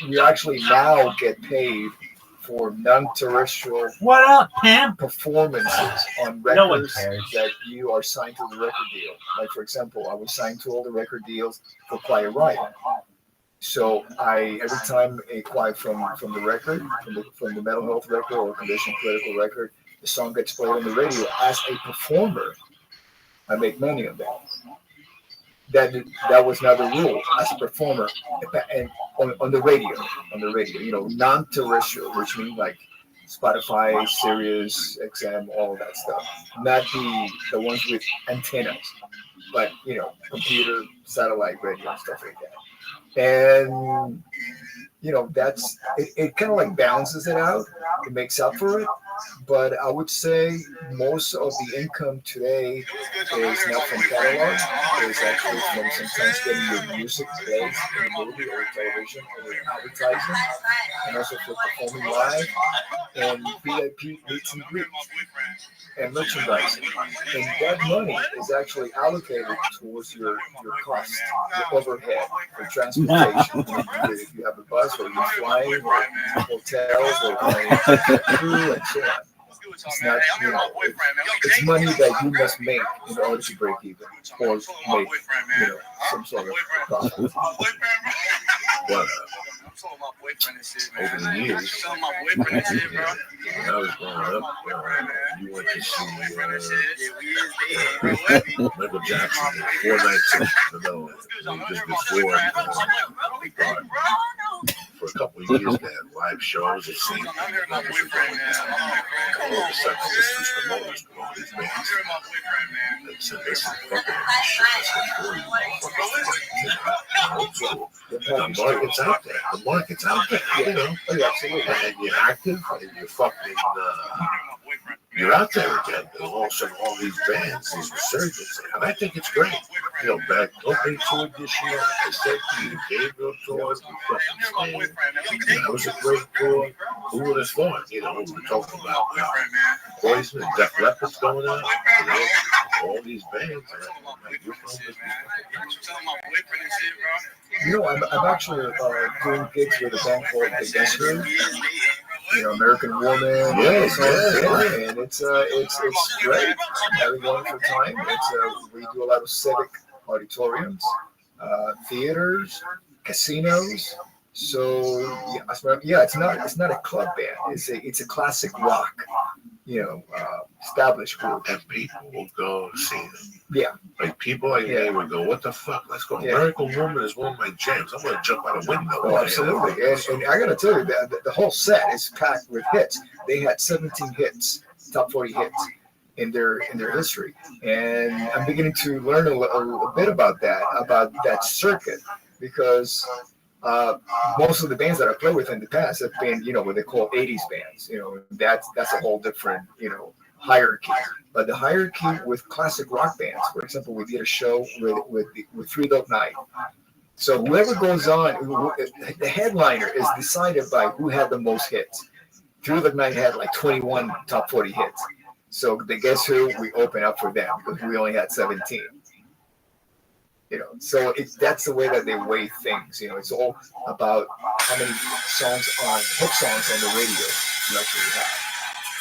we actually now get paid for non-terrestrial What up, Pam? performances on No one records cares. that you are signed to the record deal. Like, for example, I was signed to all the record deals for Quiet Riot. So every time a quiet from the record, from the mental health record or condition political record, the song gets played on the radio as a performer, I make money on that. That was not the rule as a performer, and on the radio, non-terrestrial, which means like Spotify, Sirius, XM, all of that stuff, not the ones with antennas, but computer, satellite radio, and stuff like that. And that's it kind of like balances it out. It makes up for it. But I would say most of the income today is not from catalog. It's actually from sometimes getting your music played in the movie or television or advertising, and also for performing live and VIP meets and greets and merchandising. And that money is actually allocated towards your cost, your overhead for transportation. If you have a bus or you're flying or hotels or crew and so on. It's not, it's money that you must make in order to break even or make, some sort of profit. But over the years, when I was growing up, you went to see Michael Jackson 4 nights in the middle. Just before he died. For a couple of years, they had live shows. It seemed like all of a sudden, these promoters with all these bands. They said, listen, fucking this shit, that's the market's out there. The market's out there, absolutely. And you're active, and you're fucking, you're out there again. And also all these bands, these resurgences. And I think it's great. Back opening tour this year, I said to you, Gabriel tour, that was a great tour. Who would have thought? We were talking about Poison and Def Leppard's going on. All these bands. I'm actually doing gigs with a band called The Gangster. American Woman, and it's great. Having one for time. We do a lot of civic auditoriums, theaters, casinos. So it's not a club band. It's a classic rock, established group. And people will go see them. Yeah. Like people like me would go, what the fuck? Let's go. Yeah. American Woman is one of my jams. I'm gonna jump out a window. Oh, absolutely. And I gotta tell you that the whole set is packed with hits. They had 17 hits, top 40 hits in their history. And I'm beginning to learn a bit about that circuit, because most of the bands that I played with in the past have been, what they call 80s bands. That's a whole different, hierarchy. But the hierarchy with classic rock bands, for example, we did a show with 3 Dog Night, So whoever goes on, the headliner is decided by who had the most hits. Through the Night had like 21 top 40 hits. So the Guess Who, we open up for them because we only had 17. So that's the way that they weigh things. It's all about how many songs on hit songs on the radio you actually have.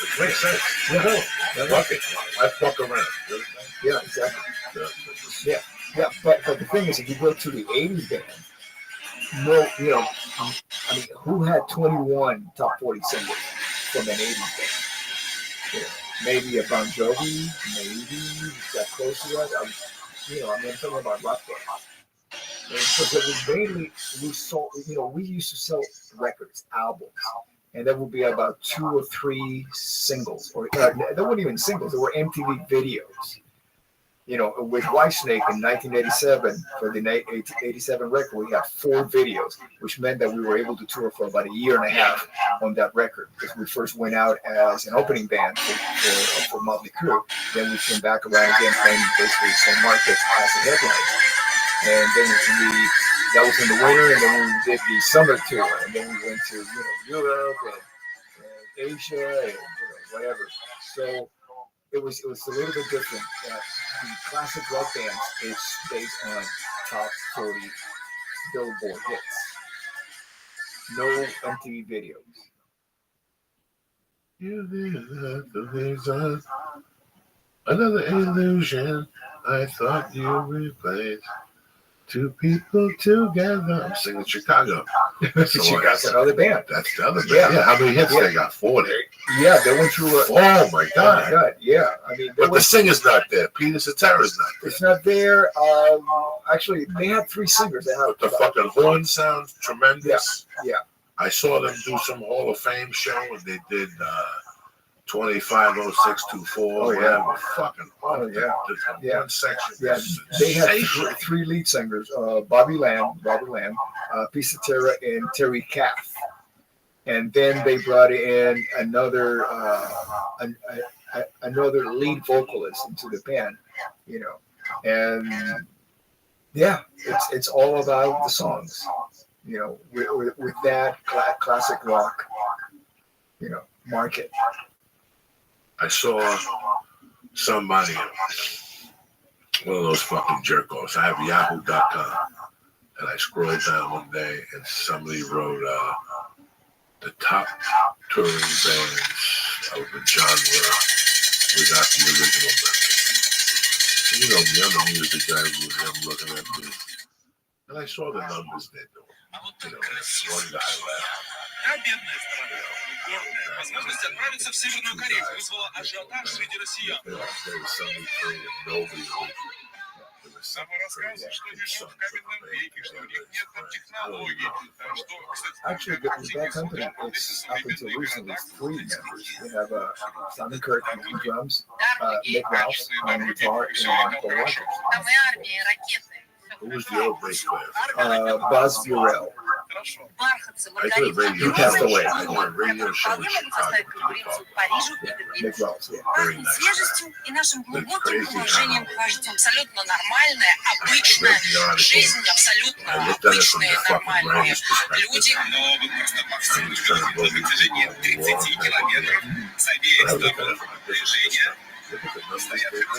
Which makes sense. I fuck around. Yeah, exactly. Yeah. But the thing is, if you go to the 80s band, who had 21 top 40 singles from an 80s band? Maybe a Bon Jovi, maybe got close to that. I'm talking about rock bands. Because it was mainly, we used to sell records, albums, and there would be about 2 or 3 singles, or there weren't even singles, there were MTV videos. With Whitesnake in 1987, for the 87 record, we had 4 videos, which meant that we were able to tour for about a year and a half on that record, because we first went out as an opening band for Motley Crue. Then we came back around again playing basically the same markets as a headliner. And then that was in the winter, and then we did the summer tour, and then we went to Europe and Asia and whatever. So it was a little bit different. The classic rock bands is based on top 40 Billboard hits. No MTV videos. Another illusion I thought you replaced. 2 people together. I'm singing Chicago. So that's another band. That's the other band. Yeah. How many hits they got? 40. Yeah, they went through. Oh my God. Yeah, but the singer's not there. Peter Cetera's not there. It's not there. Actually, they had 3 singers. But the fucking horn sounds tremendous. Yeah. I saw them do some Hall of Fame show, and they did 250624. Oh yeah, fucking. Yeah. One section. Yeah, they had 3 lead singers: Robert Lamb, Pete Cetera, and Terry Kath. And then they brought in another lead vocalist into the band, and yeah, it's all about the songs, with that classic rock, market. I saw somebody, one of those fucking jerk-offs. I have yahoo.com, and I scrolled down one day, and somebody wrote the top touring bands of the genre without the original members. Me, I'm a music guy who I'm looking at this. And I saw the numbers they're doing. One guy left. Бедная страна, гордая. Возможность отправиться в Северную Корею вызвала ажиотаж среди россиян. Сама рассказывает, что они живут в каменном веке, что у них нет там технологий, что, кстати, actually, that company is up until recently 3 members. They have Simon Kirk on drums, Nick Rouse on guitar, and Paul Walker. Who was the old bass player? Buzz Burrell. I did a radio show. I did a radio show in Chicago. Nick Rouse, yeah. Very nice. Свежестью и нашим глубоким положением кажется абсолютно нормальная, обычная жизнь, абсолютно обычные, нормальные люди. Но вы просто максимум на протяжении 30 километров с обеих сторон движения стоят люди.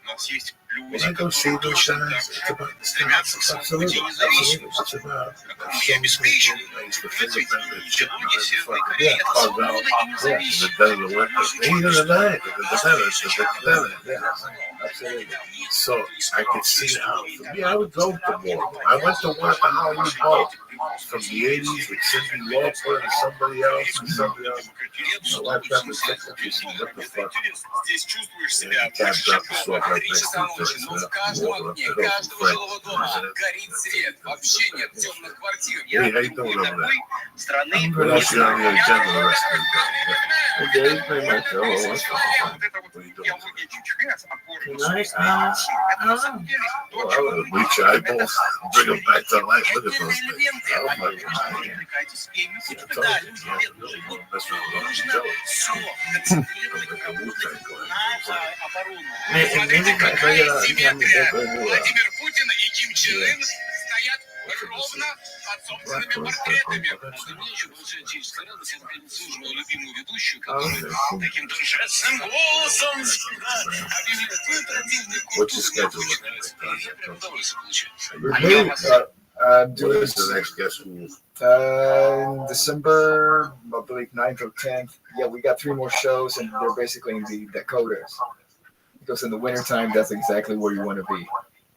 У нас есть люди, которые точно так же стремятся к свободе и независимости, которые обеспечены. Понимаете, ведь идеология Северной Кореи — это свобода и независимость. So I could see how, for me, I would go to war. I went to work on Hollywood Bowl from the 80s with Cindy Lauper and somebody else. So I got the technical see what the fuck. Здесь чувствуешь себя Can't drop the sword like 3 часа ночи, но в каждом окне, каждого жилого дома горит свет. Вообще нет темных квартир. Я другой такой страны. What else you on the agenda the rest of Okay, it's pretty much all. Вот это вот идеология Чучхас, опорный Tonight, это на самом деле то, the чего day? вы Bleach eyeballs, bring them back to life. Look at those things. элементы, Oh my они God. привлекайтесь ими. I told Да, you, люди man, бедные really, живут. that's what I'm Нужно jealous. все концентрировать работать на оборону. Maybe Смотрите, if I какая figure out симметрия. how to Владимир Путин и Ким Чен Ын стоят собственными портретами. После мне еще большая честь старалась отметить свою любимую ведущую, которая таким торжественным голосом объявляет свой оперативный What's your культурный schedule? Я прям удовольствие получаю. I'm When doing is the next guest room? December, I believe 9th or 10th. Yeah, we got 3 more shows, and they're basically in the Dakotas. Because in the wintertime, that's exactly where you want to be.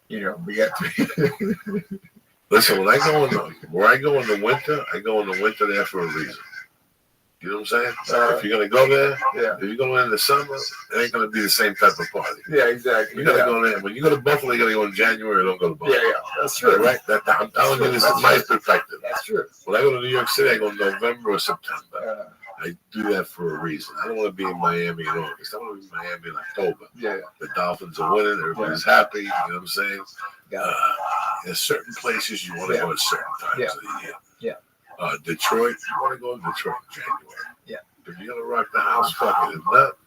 You know, we got 3. Listen, when I go in the winter, I go in the winter there for a reason. You know what I'm saying? If you're gonna go there, Yeah. if you're going in the summer, it ain't gonna be the same type of party. Yeah, exactly. You gotta go there. When you go to Buffalo, you gotta go in January. Don't go to Buffalo. Yeah, that's true. Right? I'm telling you, this is my perspective. That's true. When I go to New York City, I go in November or September. I do that for a reason. I don't want to be in Miami in August. I want to be in Miami in October. Yeah. The Dolphins are winning. Everybody's happy. You know what I'm saying? Yeah. There's certain places you want to go at certain times of the year. Yeah. Detroit, you want to go to Detroit in January. Yeah. If you're going to rock the house, fuck it. If not,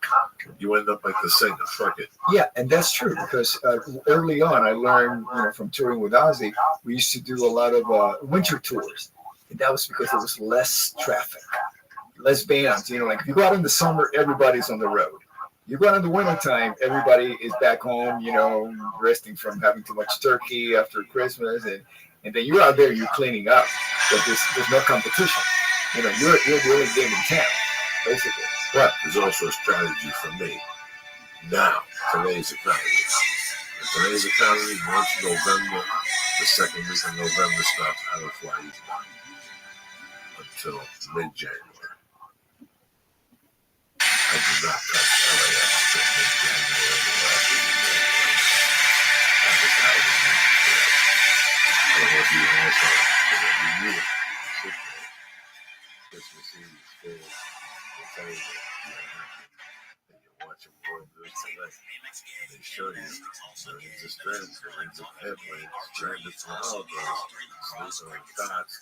you end up like the singer. Fuck it. Yeah, and that's true because early on I learned, from touring with Ozzy, we used to do a lot of winter tours. And that was because there was less traffic, less bands. Like if you go out in the summer, everybody's on the road. You go out in the wintertime, everybody is back home, resting from having too much turkey after Christmas. And then you're out there, you're cleaning up. But there's no competition. You're the only game in town, basically. But there's also a strategy for me. Now, today's economy. In today's economy, once November, the second week of November starts, I don't fly east until mid-January. I do not touch LAX until mid-January. I don't know if you also, every year, Christmas Eve is full. They tell you that and you watch them go and do it tonight. And they show you millions of strands, millions of airplanes, stranded from holidays, sleeping on cots,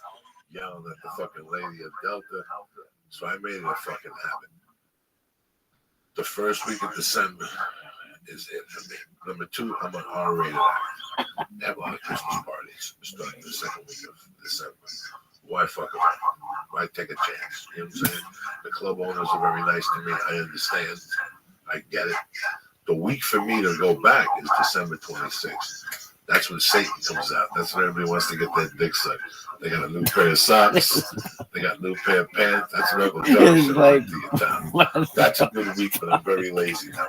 yelling at the fucking lady of Delta. So I made it a fucking habit. The first week of December is it for me. Number 2, I'm an R-rated actor. They have a lot of Christmas parties starting the second week of December. Why fuck around? Why take a chance? You know what I'm saying? The club owners are very nice to me. I understand. I get it. The week for me to go back is December 26th. That's when Satan comes out. That's when everybody wants to get their dick sucked. They got a new pair of socks. They got a new pair of pants. That's when Uncle Joe shows up to your town. That's a good week, but I'm very lazy now.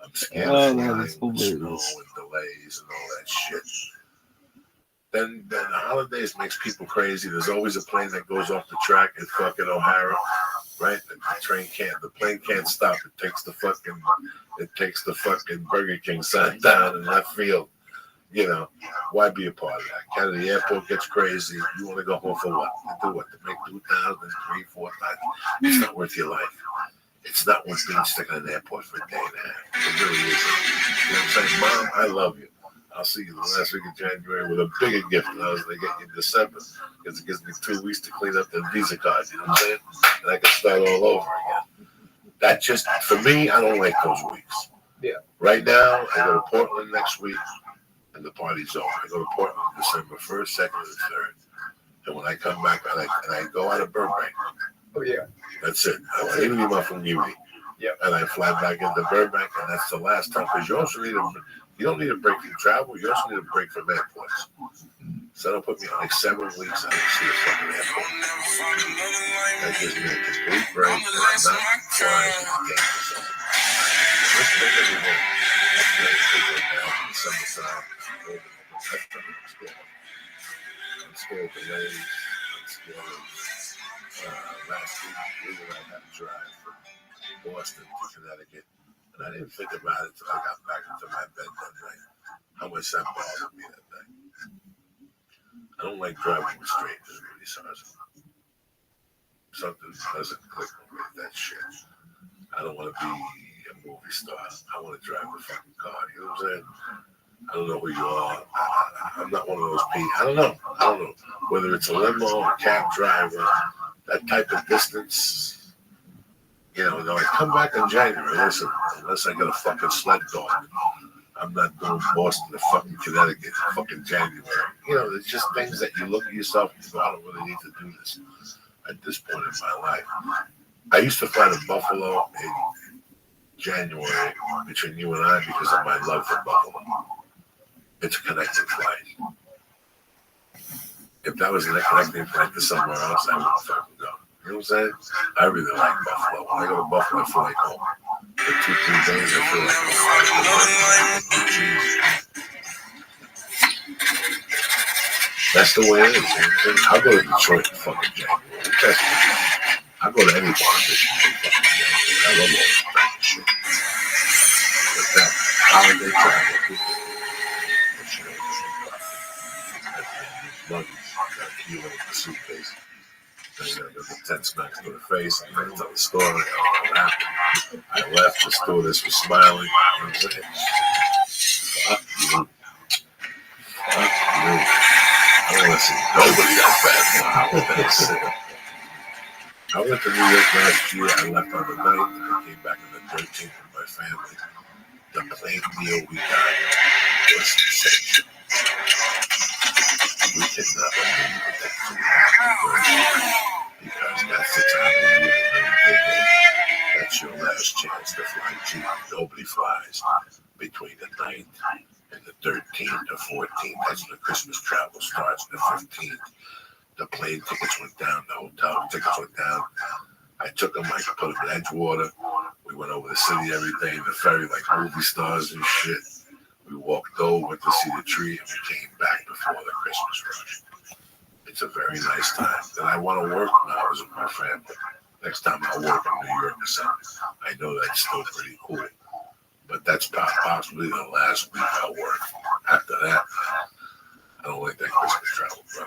I'm scared of flying and snow and delays and all that shit. Then the holidays makes people crazy. There's always a plane that goes off the track at fucking O'Hara, right? The plane can't stop. It takes the fucking Burger King sign down in left field. Why be a part of that? Kennedy Airport gets crazy. You want to go home for what? To do what? To make 2,000, 3, 4, 5. It's not worth your life. It's not worth being stuck in an airport for a day and a half. It really isn't. You know what I'm saying? Mom, I love you. I'll see you the last week of January with a bigger gift than I was going to get you in December because it gives me 2 weeks to clean up the Visa cards, you know what I'm saying? And I can start all over again. That just, for me, I don't like those weeks. Yeah. Right now, I go to Portland next week and the party's over. I go to Portland December 1st, 2nd, and 3rd. And when I come back, and I go out of Burbank. Oh, yeah. That's it. I leave him up from Uni. Yeah. And I fly back into Burbank, and that's the last time because you don't need a break from travel. You also need a break from airports. So that'll put me on like 7 weeks. I don't see a fucking airport. That gives me a complete break. And I'm not flying again for something. Let's make everyone. I'm summertime. I'm scared of delays. I'm scared of last week. We were had to drive from Boston to Connecticut. And I didn't think about it until I got back into my bed that night. How much that bothered me that night. I don't like driving with strangers, really, Sergeant. Something doesn't click with that shit. I don't want to be a movie star. I want to drive the fucking car. You know what I'm saying? I don't know who you are. I'm not one of those people. I don't know. Whether it's a limo or a cab driver, that type of distance. I come back in January, listen, unless I get a fucking sled dog. I'm not doing Boston to fucking Connecticut in fucking January. You know, it's just things that you look at yourself and you go, I don't really need to do this at this point in my life. I used to fly to Buffalo in January between you and I because of my love for Buffalo. It's a connecting flight. If that was a connecting flight to somewhere else, I wouldn't fucking go. You know what I'm saying? I really like Buffalo. When I go to Buffalo, I feel like home. For 2-3 days, I feel like home. That's the way it is. I'll go to Detroit in fucking January. Trust me. I'll go to any part of Michigan in fucking January. I love all that fucking shit. But that holiday travel, luggage, got a kilo in the suitcase. Then I gotta go get 10 smacks to the face and then tell the story. I left, the stewardess was smiling. You know what I'm saying? Fuck you. Fuck you. I don't want to see nobody that bad for a holiday sitting. I went to New York last year. I left on the 9th and I came back on the 13th with my family. The plane deal we got was insane. We did not believe that because that's the time of the year that's your last chance to fly cheap. Nobody flies between the 9th and the 13th or 14th. That's when the Christmas travel starts. The 15th, the plane tickets went down, the hotel tickets went down. I took them, I put them in Edgewater. We went over the city every day in the ferry like movie stars and shit. We walked over, went to see the tree, and we came back before the Christmas rush. It's a very nice time. Did I want to work? No, I was with my family. Next time I'll work in New York or something. I know that's still pretty cool. But that's possibly the last week I'll work. After that, I don't like that Christmas travel, bro.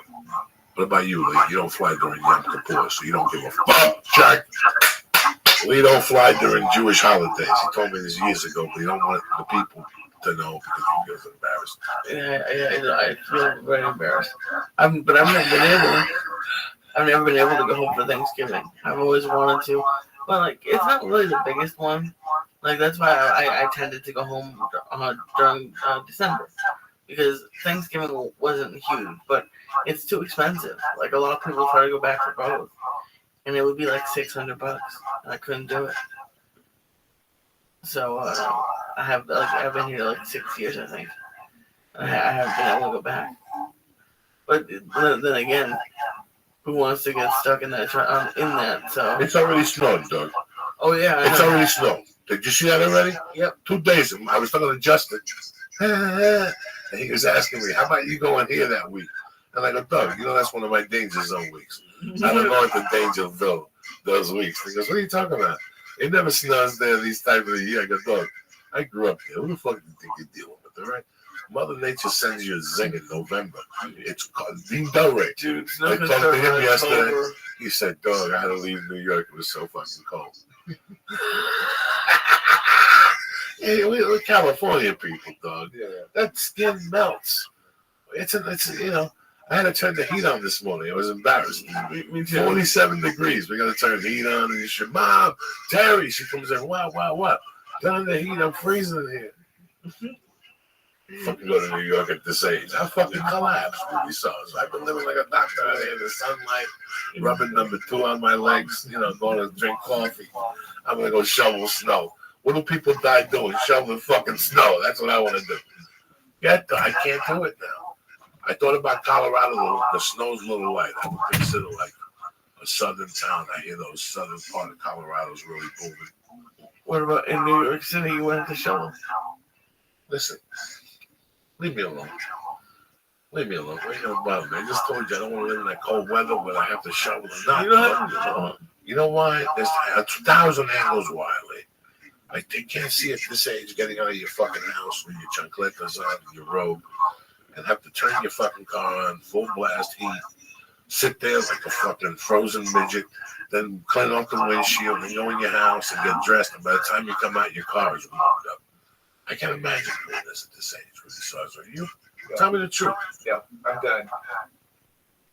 What about you, Lee? You don't fly during Yom Kippur, so you don't give a fuck, Jack. Lee don't fly during Jewish holidays. He told me this years ago, but he don't want the people to know because he feels embarrassed. Yeah, I feel very embarrassed. I've never been able to go home for Thanksgiving. I've always wanted to, but like it's not really the biggest one. Like that's why I tended to go home during December because Thanksgiving wasn't huge, but it's too expensive. Like a lot of people try to go back for both, and it would be like $600, and I couldn't do it. So I've been here like 6 years, I think. I haven't been able to go back. But then again, who wants to get stuck in that? So it's already snowed, Doug. Oh yeah, it's already snowed. Did you see that already? Yep. 2 days. I was talking to Justin, and he was asking me, "How about you going here that week?" And I go, "Doug, you know that's one of my danger zone weeks. I don't go into Dangerville those weeks." He goes, "What are you talking about? It never snows there these times of the year." I go, "Dog, I grew up here. Who the fuck do you think you're dealing with, all right? Mother Nature sends you a zing in November. It's called Dean Delray." Dude, I talked to him yesterday. He said, "Dog, I had to leave New York. It was so fucking cold." Yeah, we're California people, dog. Yeah. That skin melts. It's I had to turn the heat on this morning. I was embarrassed. Me too. 47 degrees. We got to turn the heat on. And you should, Mom, Terry. She comes in. What? Turn the heat. I'm freezing in here. Fucking go to New York at this age. I fucking collapsed when we saw us. I've been living like a doctor out here in the sunlight, rubbing number 2 on my legs, going to drink coffee. I'm going to go shovel snow. What do people die doing? Shoveling fucking snow. That's what I want to do. I can't do it now. I thought about Colorado. The snow's a little light. I would consider like a southern town. I hear those southern part of Colorado's really booming. What about in New York City? You went to shovel. Listen, leave me alone. Leave me alone. Ain't no bother, man. I just told you I don't want to live in that cold weather where I have to shovel or not. You don't have to shovel. You know why? There's 1,000 angles why, Lee. I can't see at this age getting out of your fucking house with your chancletas on and your robe and have to turn your fucking car on, full blast heat, sit there like a fucking frozen midget, then clean off the windshield and go in your house and get dressed. And by the time you come out, your car is warmed up. I can't imagine doing this at this age with the size of you. Tell me the truth. Yeah, I'm done.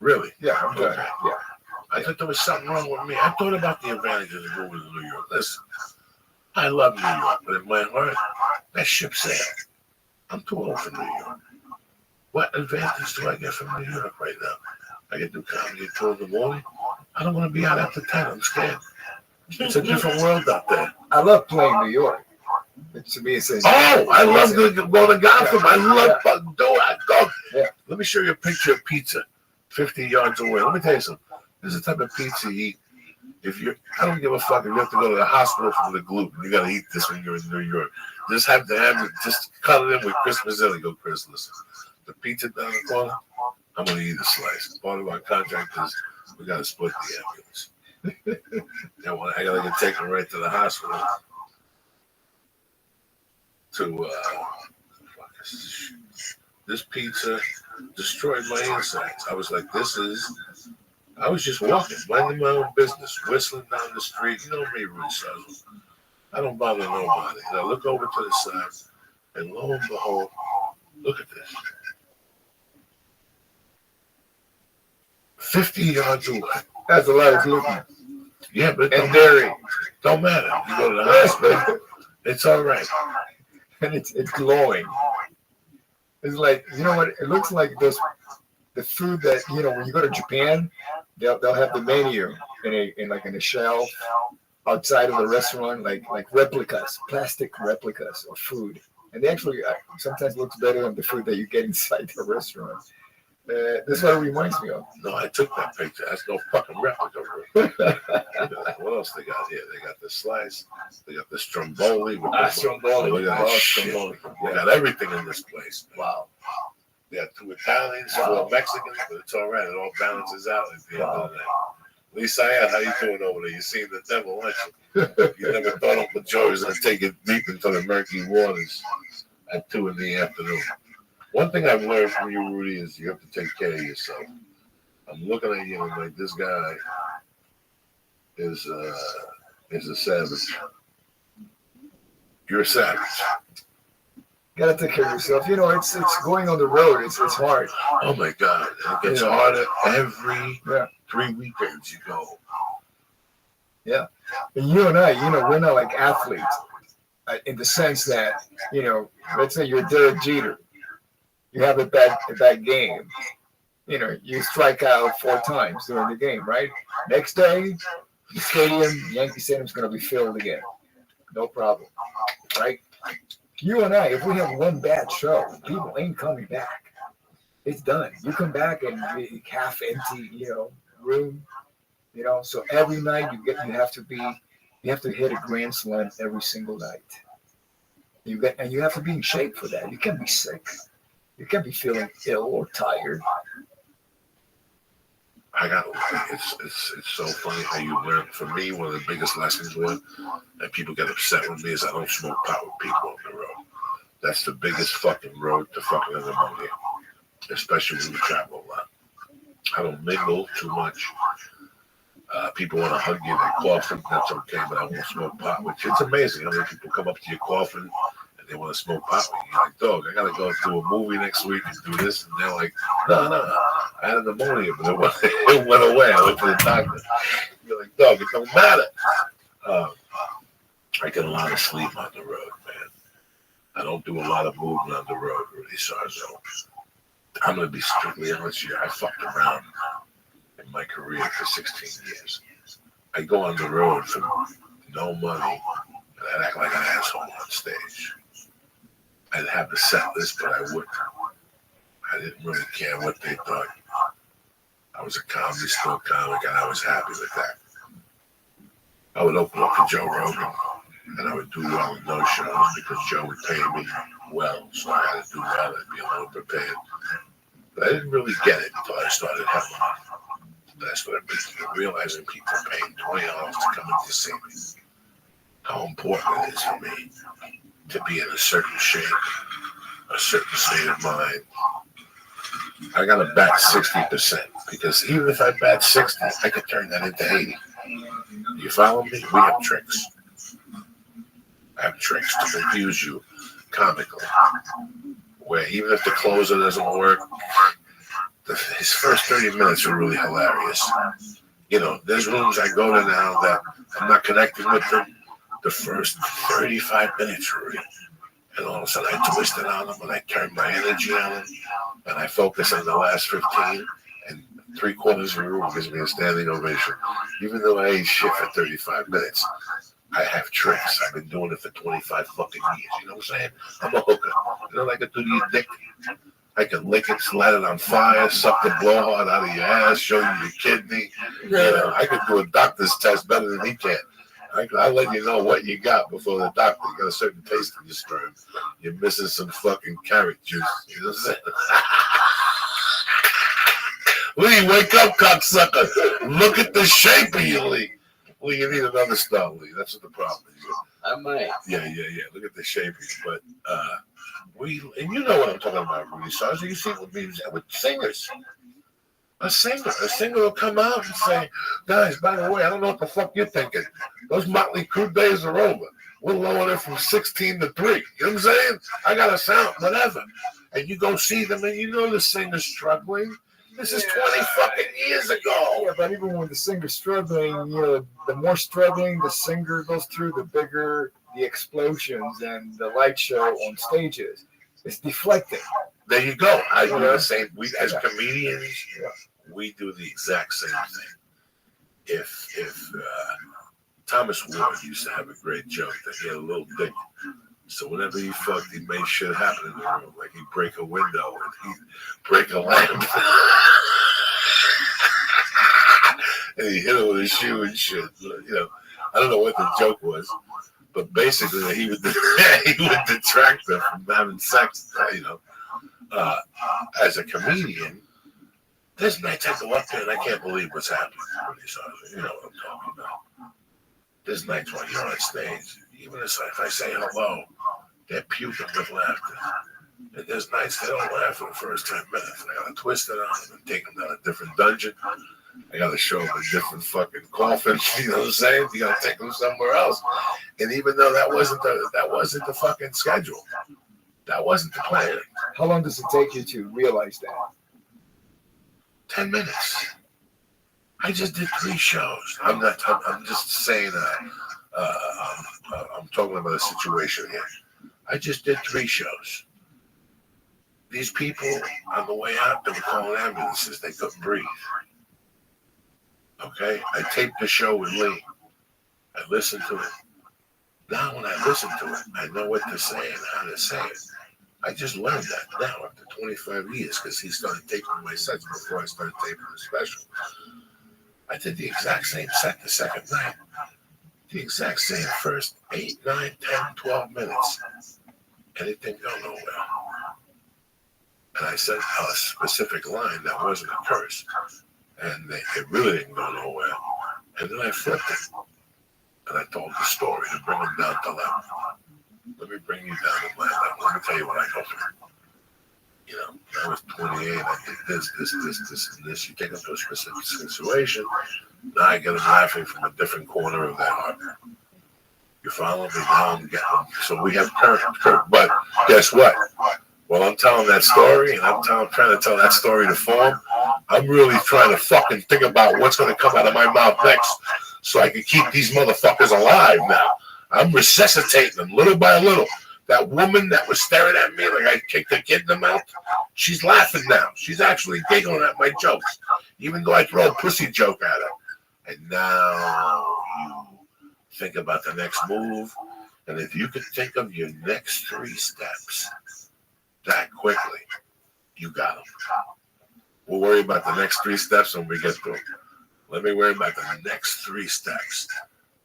Really? Yeah, I'm done. Okay. Yeah. I thought there was something wrong with me. I thought about the advantages of moving to New York. Listen, I love New York, but in my heart, that ship sailed. I'm too old for New York. What advantage do I get from New York right now? I get to do comedy at 2 in the morning. I don't want to be out after 10. I'm scared. It's a different world out there. I love playing New York. To me, it's I love to go to Gotham. I love go. Yeah. Let me show you a picture of pizza 50 yards away. Let me tell you something. This is the type of pizza you eat. I don't give a fuck if you have to go to the hospital for the gluten. You gotta eat this when you're in New York. Just have to have it. Just cut it in with Chris Mazzilli. Go, Chris. Listen, the pizza down the corner. I'm gonna eat a slice. Part of our contract is we gotta split the ambulance. I gotta get taken right to the hospital. This pizza destroyed my insides. I was like, I was just walking, minding my own business, whistling down the street. You know me, Rothschild. I don't bother nobody. And I look over to the side, and lo and behold, look at this. 50 yards away. That's a lot of gluten. Yeah, but and dairy. Don't matter. You go to the hospital, it's all right. And it's glowing. It's like, you know what? It looks like the food that, when you go to Japan, they'll have the menu in a shelf outside of the restaurant, like replicas, plastic replicas of food. And they actually sometimes looks better than the food that you get inside the restaurant. That's what it reminds me of. No, I took that picture. That's no fucking replica. What else they got here? They got the slice. They got the stromboli. Stromboli. Look at that shit. They got everything in this place. Wow. They got 2 Italians, 4 Mexicans, but it's all right. It all balances out at the end of the night. Lisa, how you doing over there? You seen the devil, aren't you? You never thought Uncle Joe was going to take it deep into the murky waters at 2 in the afternoon. One thing I've learned from you, Rudy, is you have to take care of yourself. I'm looking at you and I'm like, this guy is a savage. You're a savage. Gotta take care of yourself. It's going on the road. It's hard. Oh my God. It gets harder every 3 weekends you go. Yeah. And you and I, we're not like athletes in the sense that, let's say you're Derek Jeter. You have a bad game. You strike out 4 times during the game, right? Next day, the Yankee Stadium's going to be filled again. No problem, right? You and I, if we have one bad show, people ain't coming back. It's done. You come back and you half empty, room. So every night you have to hit a grand slam every single night. And you have to be in shape for that. You can't be sick. You can't be feeling ill or tired. It's so funny how you learn. For me, one of the biggest lessons was, and people get upset with me, is I don't smoke pot with people on the road. That's the biggest fucking road to fucking pneumonia, especially when you travel a lot. I don't mingle too much. People want to hug you, they coughing, that's okay, but I won't smoke pot, which it's amazing how many people come up to you coughing and they want to smoke pot with you. You're like, dog, I got to go do a movie next week and do this. And they're like, no, I had a pneumonia, but it went away. I went to the doctor. You're like, dog, it don't matter. I get a lot of sleep on the road, man. I don't do a lot of movement on the road, really, Sarzo. I'm going to be strictly honest with you. I fucked around in my career for 16 years. I go on the road for no money, and I'd act like an asshole on stage. I'd have the set list, but I wouldn't. I didn't really care what they thought. I was a comedy store comic, and I was happy with that. I would open up for Joe Rogan, and I would do well in those shows because Joe would pay me well, so I had to do well and be a little prepared. But I didn't really get it until I started having I started realizing people paying $20 to come in to see me. How important it is for me to be in a certain shape, a certain state of mind. I got to bat 60% because even if I bat 60, I could turn that into 80. You follow me? We have tricks. I have tricks to confuse you comically. Where even if the closer doesn't work, his first 30 minutes are really hilarious. There's rooms I go to now that I'm not connecting with them. The first 35 minutes, Rudy. And all of a sudden I twisted on them and I turned my energy on them and I focus on the last 15 and 3/4 of the room gives me a standing ovation. Even though I ate shit for 35 minutes, I have tricks. I've been doing it for 25 fucking years. You know what I'm saying? I'm a hooker. You know what I can do to your dick? I can lick it, light it on fire, suck the blowhard out of your ass, show you your kidney. You know, I can do a doctor's test better than he can. I'll let you know what you got before the doctor. You got a certain taste in your sperm. You're missing some fucking carrot juice. You know what I'm saying? Lee, wake up, cocksucker. Look at the shape of you, Lee. Lee, you need another star, Lee. That's what the problem is. I might. Yeah. Look at the shape of you. But and you know what I'm talking about, Rudy Sarge. You see with singers. A singer will come out and say, guys, by the way, I don't know what the fuck you're thinking. Those Motley Crue days are over. We're lowering it from 16 to 3. You know what I'm saying? I got a sound, whatever. And you go see them and you know the singer's struggling. This is 20 fucking years ago. Yeah, but even when the singer's struggling, you know, the more struggling the singer goes through, the bigger the explosions and the light show on stages. It's deflecting. There you go. I do the same. We as comedians, we do the exact same thing. If Thomas Ward used to have a great joke that he had a little dick. So whenever he fucked, he made shit happen in the room. Like he'd break a window and he'd break a lamp. And he hit it with a shoe and shit. You know, I don't know what the joke was, but basically he would detract them from having sex. You know, as a comedian, there's nights I go up there and I can't believe what's happening. You know what I'm talking about. There's nights when you're on stage, even if I say hello, they're puking with laughter. And there's nights they don't laugh for the first 10 minutes. I gotta twist it on them and take them down a different dungeon. I gotta show them a different fucking coffin. You know what I'm saying? You gotta take them somewhere else. And even though that wasn't the fucking schedule, that wasn't the plan. How long does it take you to realize that? 10 minutes. I just did 3 shows. I'm just saying. I'm talking about a situation here. I just did 3 shows. These people on the way out, they were calling ambulances. They couldn't breathe. Okay, I taped the show with Lee. I listened to it. Now, when I listen to it, I know what to say and how to say it. I just learned that now after 25 years because he started taping my sets before I started taping the special. I did the exact same set the second night. The exact same first 8, 9, 10, 12 minutes. And it didn't go nowhere. And I said a specific line that wasn't a curse. And it really didn't go nowhere. And then I flipped it. And I told the story to bring him down to level. Let me bring you down to my level. Let me tell you what I go through. You know, I was 28. I did this, and this. You take them to a specific situation. Now I get them laughing from a different corner of their heart. You follow me? Now I'm getting them. So we have curve. But guess what? While I'm telling that story, and I'm trying to tell that story to form, I'm really trying to fucking think about what's going to come out of my mouth next so I can keep these motherfuckers alive now. I'm resuscitating them little by little. That woman that was staring at me like I kicked a kid in the mouth, she's laughing now. She's actually giggling at my jokes, even though I throw a pussy joke at her. And now you think about the next move. And if you could think of your next 3 steps that quickly, you got them. We'll worry about the next 3 steps when we get through. Let me worry about the next 3 steps.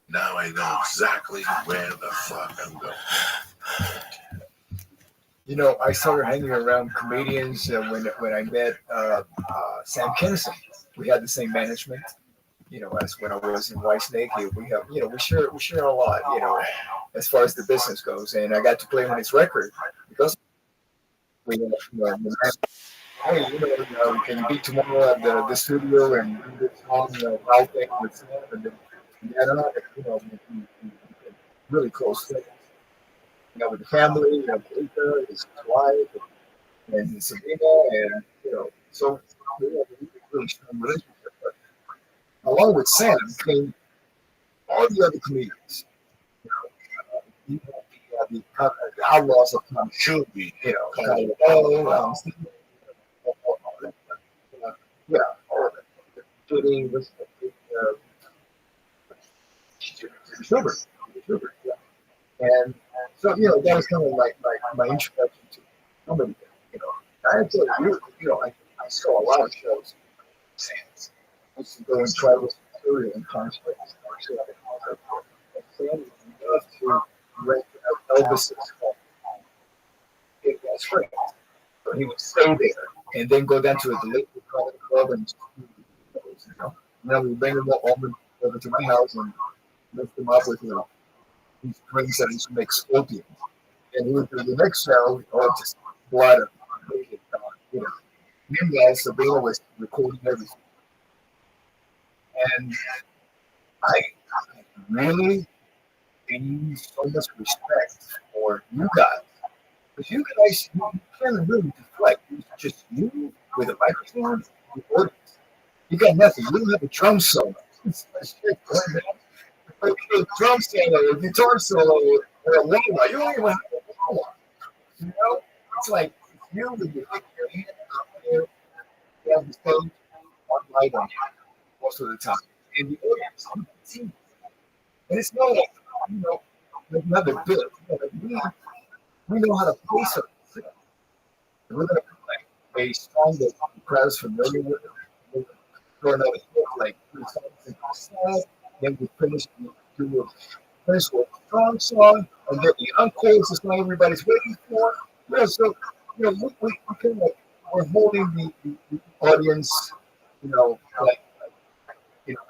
Now I know exactly where the fuck I'm going. You know, I started hanging around comedians when I met Sam Kinison. We had the same management, you know, as when I was in Whitesnake. We have, you know, we share a lot, you know, as far as the business goes. And I got to play on his record because we, you know, hey, you know, can you be tomorrow at the studio and do this song, Wild Thing with Sam, and then you know, really close things. You know, with the family, you know, Lisa, his wife, and Sabrina, and you know, so we have a really strong relationship. But along with Sam came all the other comedians. You know, outlaws of Tom, Should be. Colorado, yeah, all of it. Shooting with Sugar, yeah. And so, that was kind of like my introduction to comedy. You know, I had to, I saw a lot of shows. I used to go and travel to Syria and concerts. Actually, I had a concert for family. We loved to rent Elvis's home. That's great. So he would stay there and then go down to the Lakewood Comedy Club and just do those, And then we bring them over to my house and lift them up with, these drinks that used to make scorpions. And he would do the next show, just blood and Meanwhile, Sabina was recording everything. And I really gained so much respect for you guys. Because you guys, you can't really deflect. It's just you with a microphone, the audience. You got nothing. You don't have a drum solo. It's like a drum solo, a guitar solo, or a wah-wah. You don't even have a wah-wah. It's like you with your hand out there, you have the stage, one light on you most of the time. And the audience, and it's not like, another bit. We know how to play something. We're going to play a song that the crowd is familiar with. We're going to like 3 songs and then we finish with a strong song, and then the encore is the song everybody's waiting for. So we kind of we're holding the audience,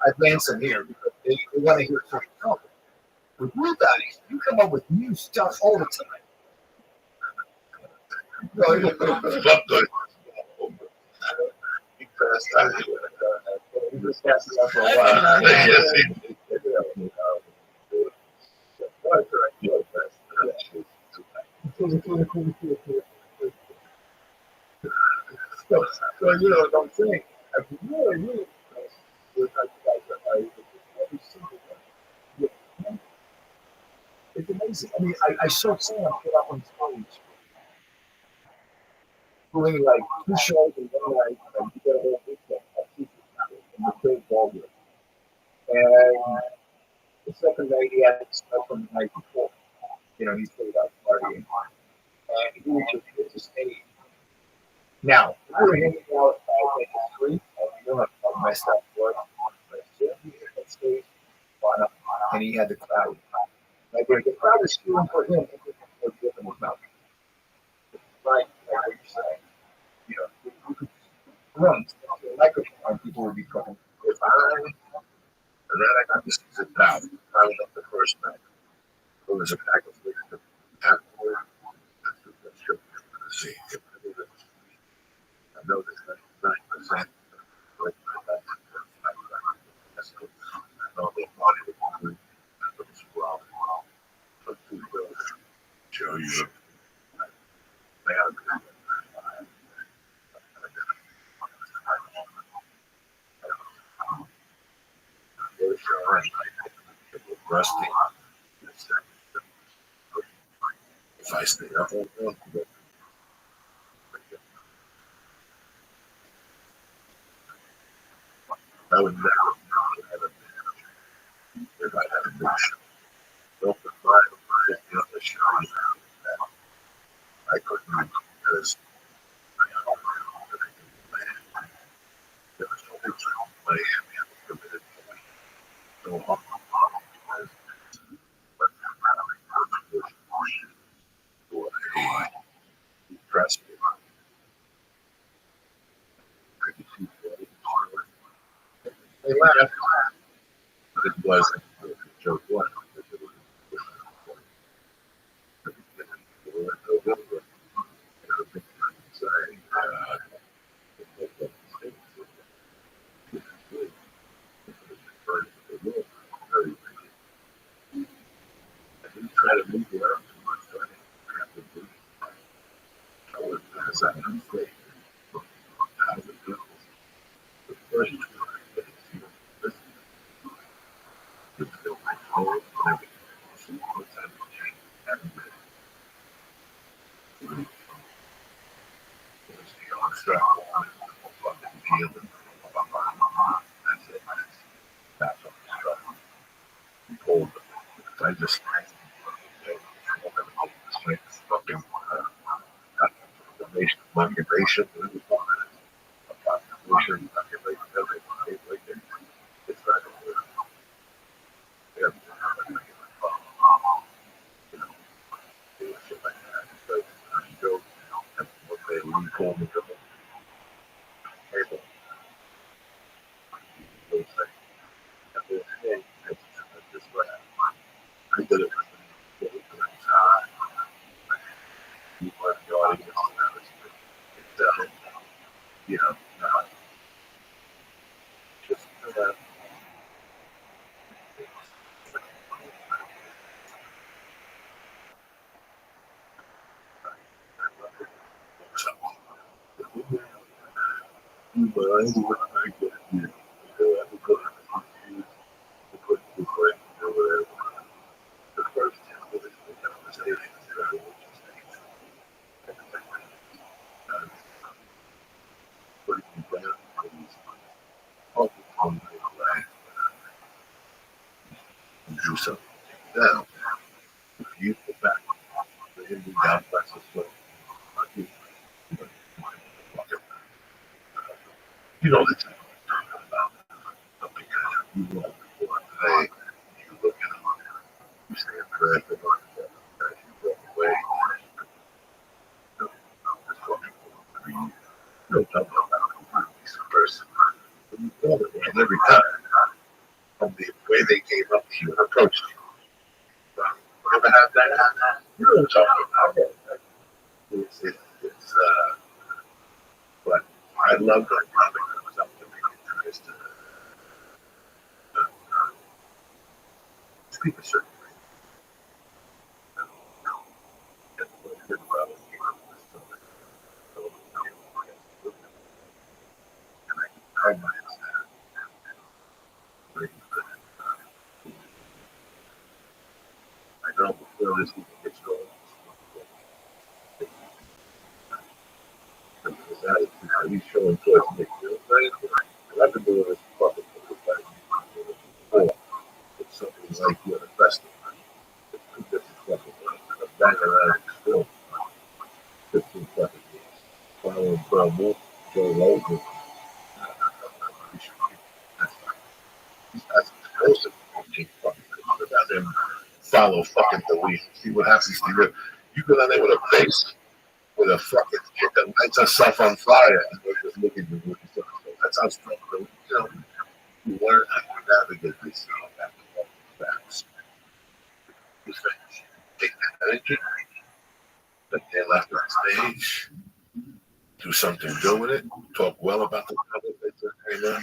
advancing here because they want to hear certain songs. With you guys, you come up with new stuff all the time. So you know what I'm saying? I really impressed with how you guys are every single one. It's amazing. I mean, I saw Sam get up on stage doing like 2 shows in one night, and you get a whole weekend at in the big ballroom. And the second night he had stuff from the night before. He stayed out partying. And he was just staying. Now, we were hanging out at the street, and we knew how messed up it was. But Sam hit that stage, and he had the crowd. Like, the crowd is cheering for him, and they're giving him out. Like what you're saying. You could run to the microphone, people would be going, if I, and then I got this down. I went up the first night. There was a pack of things afterward. That's your see. I know that 9%. Like, that's good. I know the body would do that as well. But two will show you. They are good. Rusty. If I stay up, I would never have a band if I had a big show. Don't provide a other show. I couldn't because I don't know that I can plan. There was no big show in Miami. I was committed to no harm. Impressed me. They laughed, but it wasn't a joke. One. I didn't try to move around too much, so I didn't have to do it. I was on stage. I was good. The first two days, you feel my phone and everything. So one time I came, I just fucking population, population, everything. It's not yeah, you know, shit like that. So you go and what they reform the table. Those things. And this thing, that's just what I did it. You want the audience it's you know, just but I think I get it. The first conversation do something. Now, if you go back to the Indian God process, you know the time I'm talking about. Because you walk before today, you look at them, you say a prayer for them, you walk away, you don't talk about this person. You know it, and every time, from the way they came up to you and approached you. Ever have that? You don't talk about it. It's but I love that Robin comes up to me and tries to speak a certain way. I admire that. I know before this even gets going. He's showing towards me. I've been doing this fucking before. It's something like you're a festival. It's 2 different fucking things. I'm banging around still. 15 fucking years. Following Pearl Wolf, Joe Logan. That's explosive. Without them follow fucking the lead. See what happens to you. You go down there with a base, with a fucking chick that lights herself on fire, and they're just looking at you. That's how strong, you know, you learn how to navigate this back to facts. You take that energy that they left on stage, do something good with it, talk well about the public that just came out,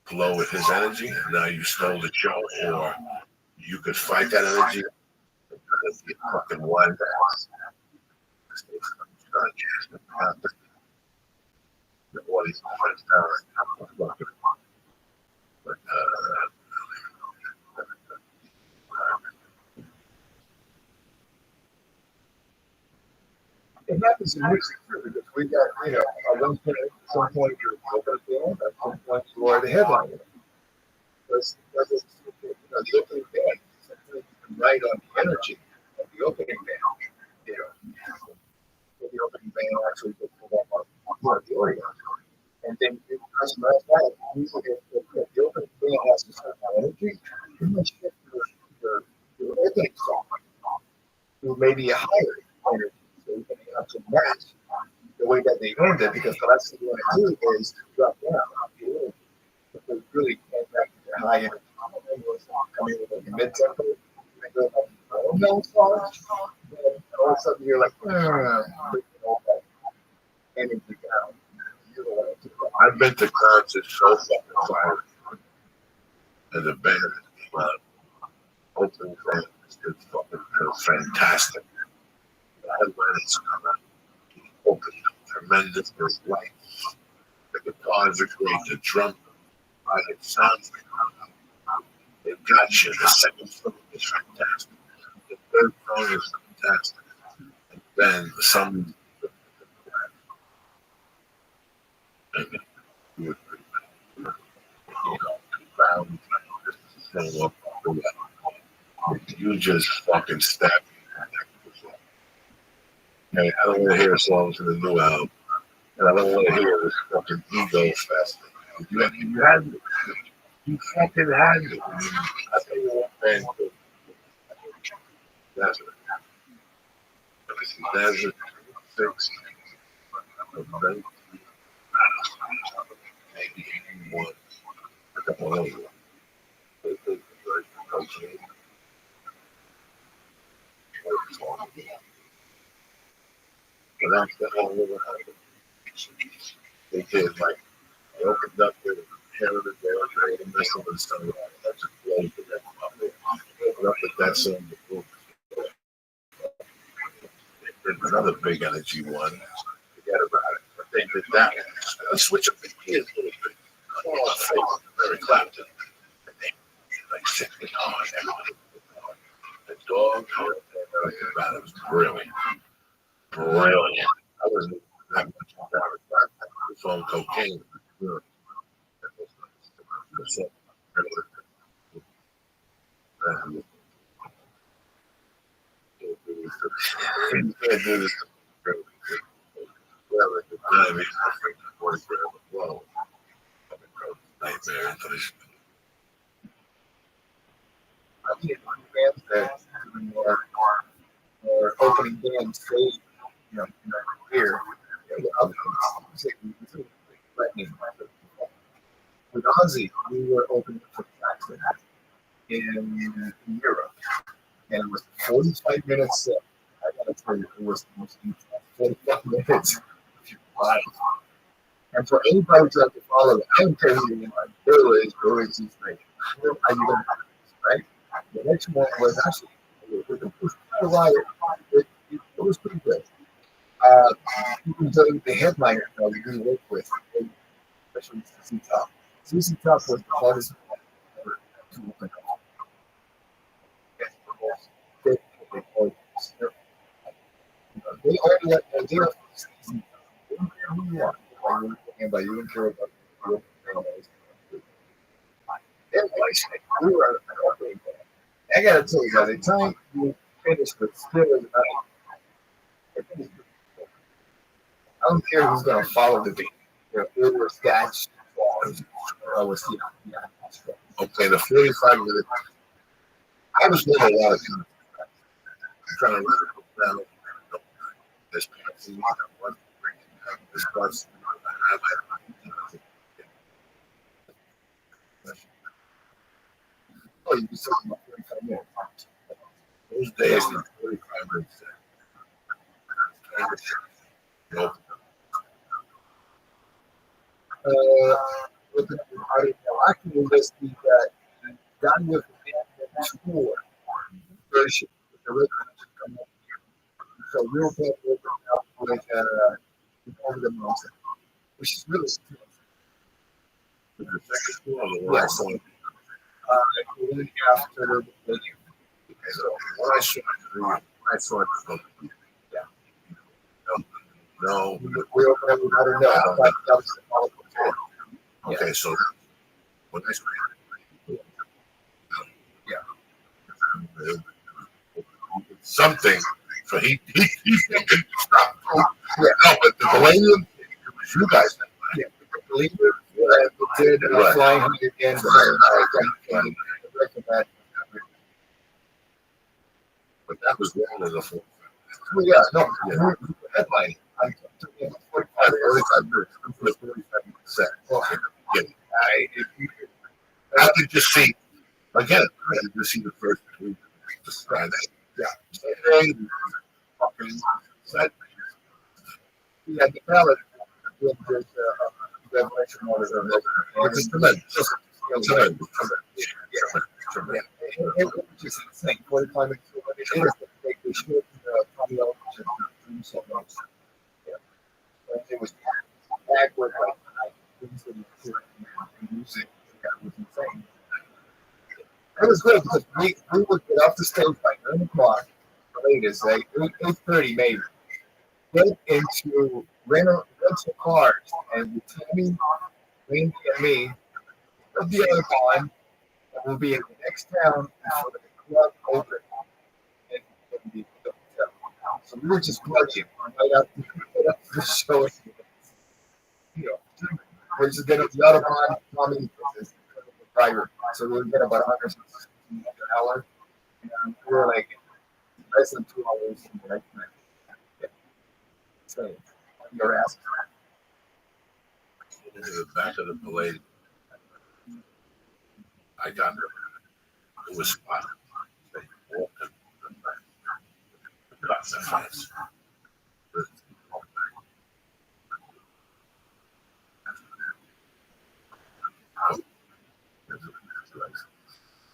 flow with his energy, and now you stole the show, or you could fight that energy and get fucking one ass. The audience friends down. But it happens in music too, because we got, you know, at one point, at some point you're opening band, at some point you are the headliner. Because you know, the opening band, sometimes you can ride on the energy of the opening band. You know, the opening band actually gets to that part of the audience. And then it customize that. Usually, if the opening band has a certain energy, you might shift your opening song to maybe a higher energy. So you can have to match the way that they earned it, because the last thing you want to do is drop down. Because really going back to their high energy. Coming with like a mid tempo, and go like, oh no, songs. And all of a sudden you're like, all that energy down. You don't want to do that. I've been to concerts so fucking fire. And the band is opening band is fucking fantastic. The headliners come out, open tremendous, there's light. The guitars are great, the drum, it sounds like they got you. The second song is fantastic. The third song is fantastic. And then some you know, found this song up. You just fucking stab me. Okay, I don't want to hear songs from the new album. And I don't want to hear this fucking ego fest. You had it. You fucking had it. I tell you what, man. That's it. That's it. 6 of 19. Maybe 81. I don't know. Okay. But that's the whole little happened. They did like they opened up their heritage, they were missing and stuff. That's a play for them. They opened up with that song before. Another big energy one. Forget about it. But they did that one. Let's switch up the gears a little bit. Oh, very Clapton. And they like sitting on everything. The dog, about it was brilliant. Brilliant. I wasn't that much embarrassed. I was on cocaine. You can't do this. Well, at the time, it's like 40 grams of flow. Nightmare. I think bands that are opening band stage, here. With Ozzy, we were opening for Jackson in Europe, and it was 45 minutes set. I gotta tell you, it was the most intense 45 minutes. And for anybody to have to follow that, I don't care who you are. There is just like, how you gonna do this, right? The next one was actually with the riot. It was pretty good. Even though the headliner that we didn't work with, especially CC Top. CC Top was the hardest one ever to open up. They only let they're CC Top. They don't care who you are. You don't care about your everybody's like, we were an opening band. I gotta tell you, by the time you finish with Still I don't care who's gonna follow the beat. It was guys. Okay, the 45 minutes. I was doing a lot of times. I'm trying to write it down. This parts. Oh, you can say about 45 minutes. Those days, 45 minutes. Nope. I can investigate that done with the tour version with the record come up here. So real band opened up with Over the Mountain, which is really cool. The second tour or the last one? After the video. So when I saw it, yeah. No. We opened up with I don't know. That was the follow-up tour. Okay, so when I saw it, something. So he stopped. Yeah, no, but the Millennium, it was you guys. Yeah, the Believer did Flying High again. But that was wrong in the full. Well, yeah, no, headlining. I'm talking 45 minutes. I'm for the 45 set. Okay. I could just see, again, I could just see the first week. Yeah. Fucking set. Yeah, the ballad with this Revelation Motors of It's tremendous. Yeah. It was just insane. 45 minutes. They showed Tommy Elvis and so much. Yeah. It was backward, like things that music. That was insane. It was great because we would get off the stage by 9 o'clock, latest, like 8:30 maybe. Get into rental cars, and with Tammy, Randy, and me, we'll be on, and we'll be in the next town before the club opens. So we were just partying right after the show. You know, we just get a lot of comedy business driver. So we would get about 100 an hour. And we were like less than 2 hours. Like, yeah. So your ass. Into the back of the Palladium. I got there. It was spot. They walked in the back. Got the fence.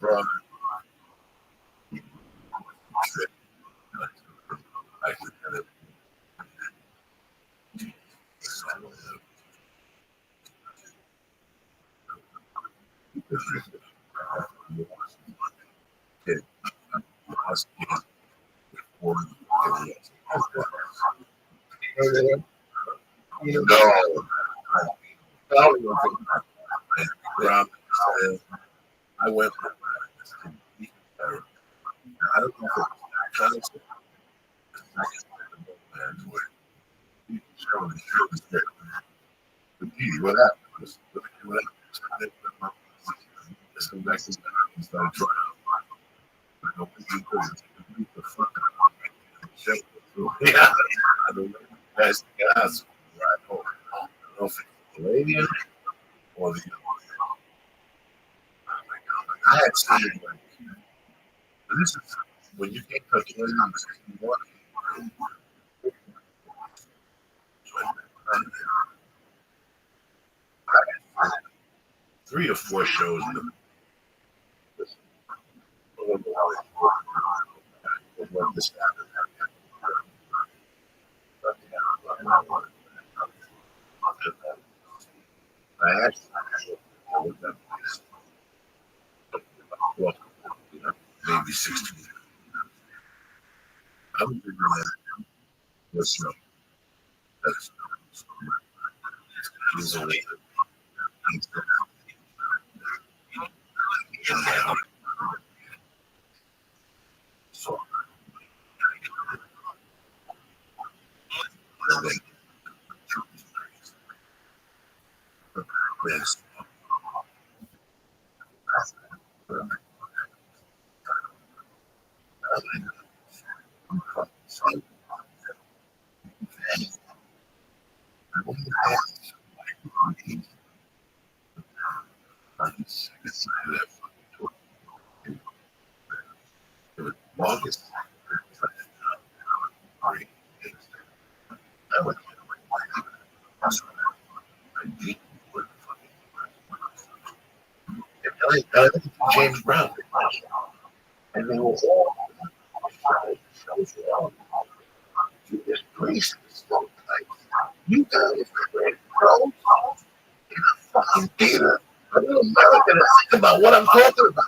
Bro, I could Rob, I went. I don't know if it's what happened? Let's go back to the start trying. Yeah, I don't know. That's guys right home. I don't know if it's the Palladium or the. I had seen it. This is when you can't touch Palladium. Three or four shows in the I actually maybe 16. I'm doing that. Let's know. That's easily. So, yes. August. James Brown. And they were all this place. You guys bro in a fucking theater. A little American to think about what I'm talking about.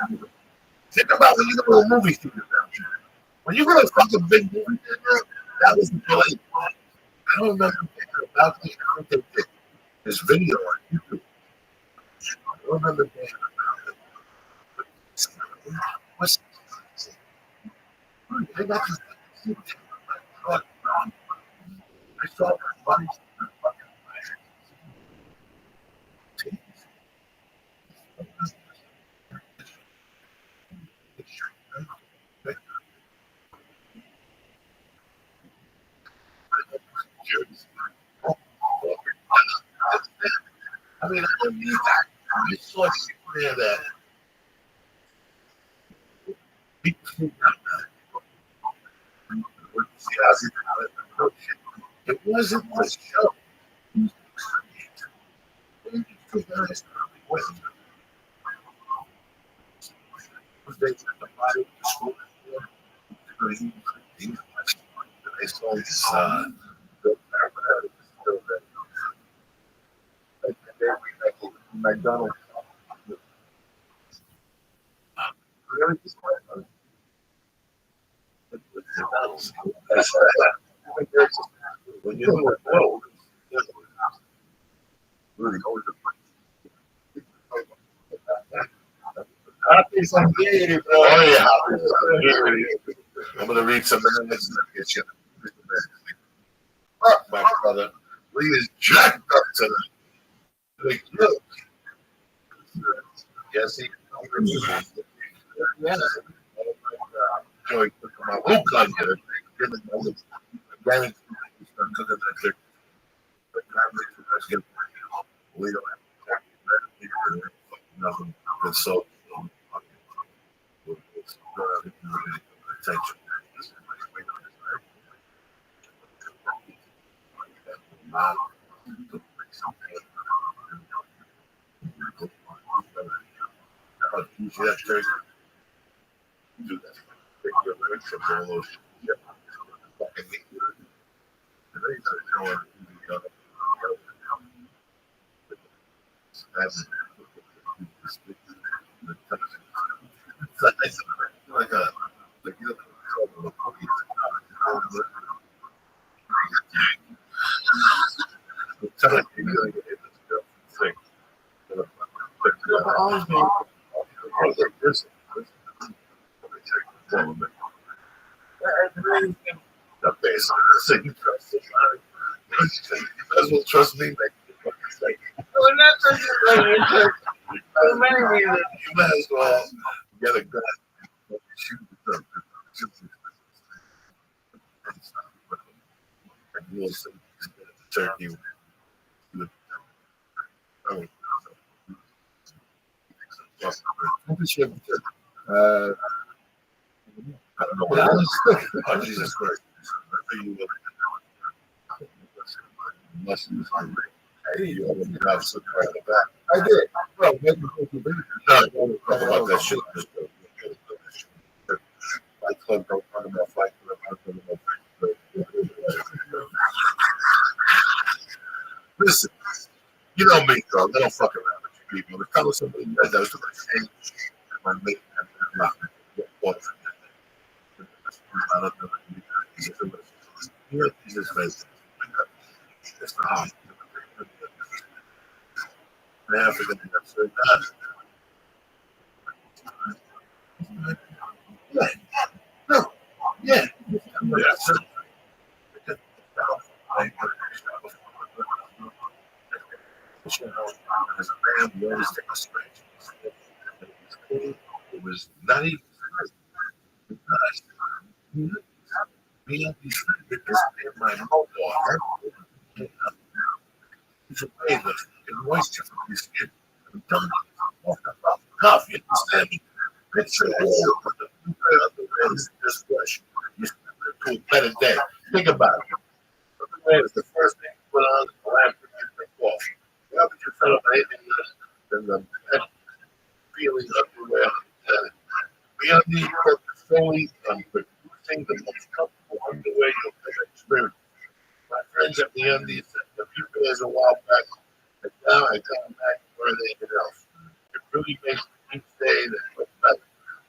Think about when you go to a movie theater. When you go to a fucking big movie theater, that was the play. I don't remember thinking about this. I don't think this video on YouTube. I don't remember thinking about it. What's I got this. I saw that funny. I mean, I don't need that. I saw shit there that people it wasn't the show. They saw his McDonald's. When you were old, really old. Happy Sunday, bro. Oh, yeah. I'm going to read some minutes and get you. brother. Lee is jacked up tonight. Like, look. Yes, he. Yes. Joey took my whole gun here. I guarantee he's not cooking that chicken. But we don't have nothing but salt. Attention. You see that Terry? Do that. Take your lyrics from all those shit. Fucking me. And then you gotta show her like a like you know tell it you're gonna get hit this girl thing. The base so you trust it. You might as well trust me. We're not trusting you. For many reasons. You might as well get a gun. Shoot the and you'll see turkey. I I don't know what it is. Oh, Jesus Christ. Hey, you have some right in the back. I did. Well, maybe No, don't talk about that shit. Fight Club, don't talk about Fight Club. Listen, you know me, bro. They don't fuck around with you people. If I was somebody that was doing the same shit, my mate, I don't know. He's just crazy. It's not hard. African, that's very bad. Yeah. No. Yeah. Yeah. As a man, we always take a stretch. It was not even nice. Me and these because my mouth it's a way that the moisture from your skin. I'm telling you, tough, you understand me? Picture all of the underwear is just fresh. You step into a better day. Think about it. Underwear is the first thing you put on after you drink coffee. Why would you set up anything less than the feeling underwear? We need focus solely on producing the most comfortable underwear you'll ever experience. My friends at the Undies said a few years a while back, and now I come back more than anything else. It really makes each day that much better.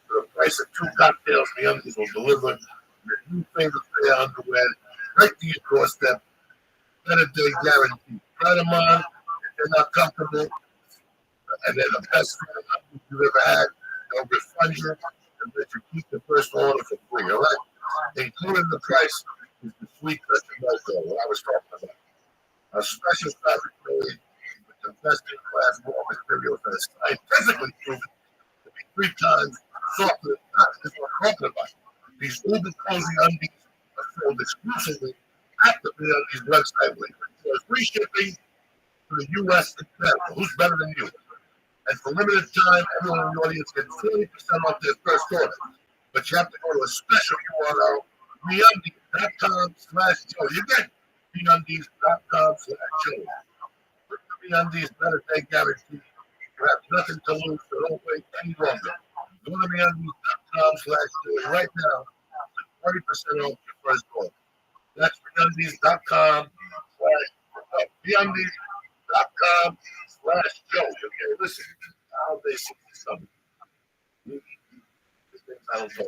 For the price of 2 cocktails, the Undies will deliver your new favorite pair of underwear right to your doorstep. Better day guaranteed. Try them on. If they're not comfortable, and they're the best undies you've ever had, they'll refund you and let you keep the first order for free. All right? Including the price is the sweet touch of Moco, what I was talking about. A special fabric made with the best in class raw materials that is scientifically proven to be 3 times softer than cotton. This is what I'm talking about. These uber cozy undies are sold exclusively at the Undies website where you can get free shipping to the U.S. and Canada. Who's better than you? And for limited time, everyone in the audience gets 30% off their first order. But you have to go to a special URL, MeUndies.com/Joe. You get MeUndies.com/Joe. With the MeUndies better day guarantee, you have nothing to lose, so don't wait any longer. Go to MeUndies.com/Joe right now for 30% off your first order. That's MeUndies.com/MeUndies.com/Joe. Okay, listen, how they see something. These things I don't know.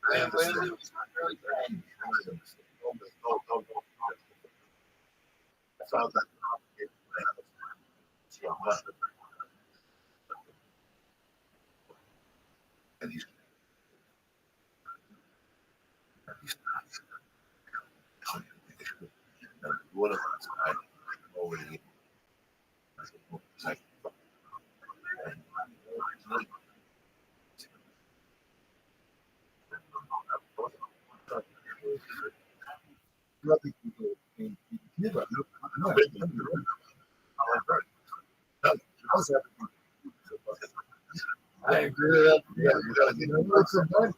I understand. No. I found that complicated. And he's one of us over the years. It's like, I agree with that. yeah, you gotta get It's a nice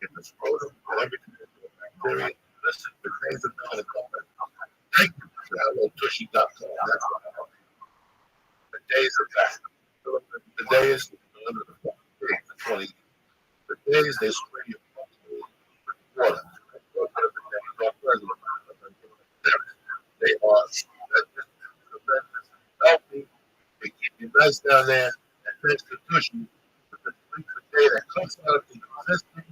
get the scrotum and everything. Bacteria. Listen, the things are not a company. Thank you for HelloTushy.com. That's what the days are back. The days, the 20. The days they spray you with water. They are healthy. They keep you nice down there. And thanks to Tushy, with the sweet potato that comes out of the existing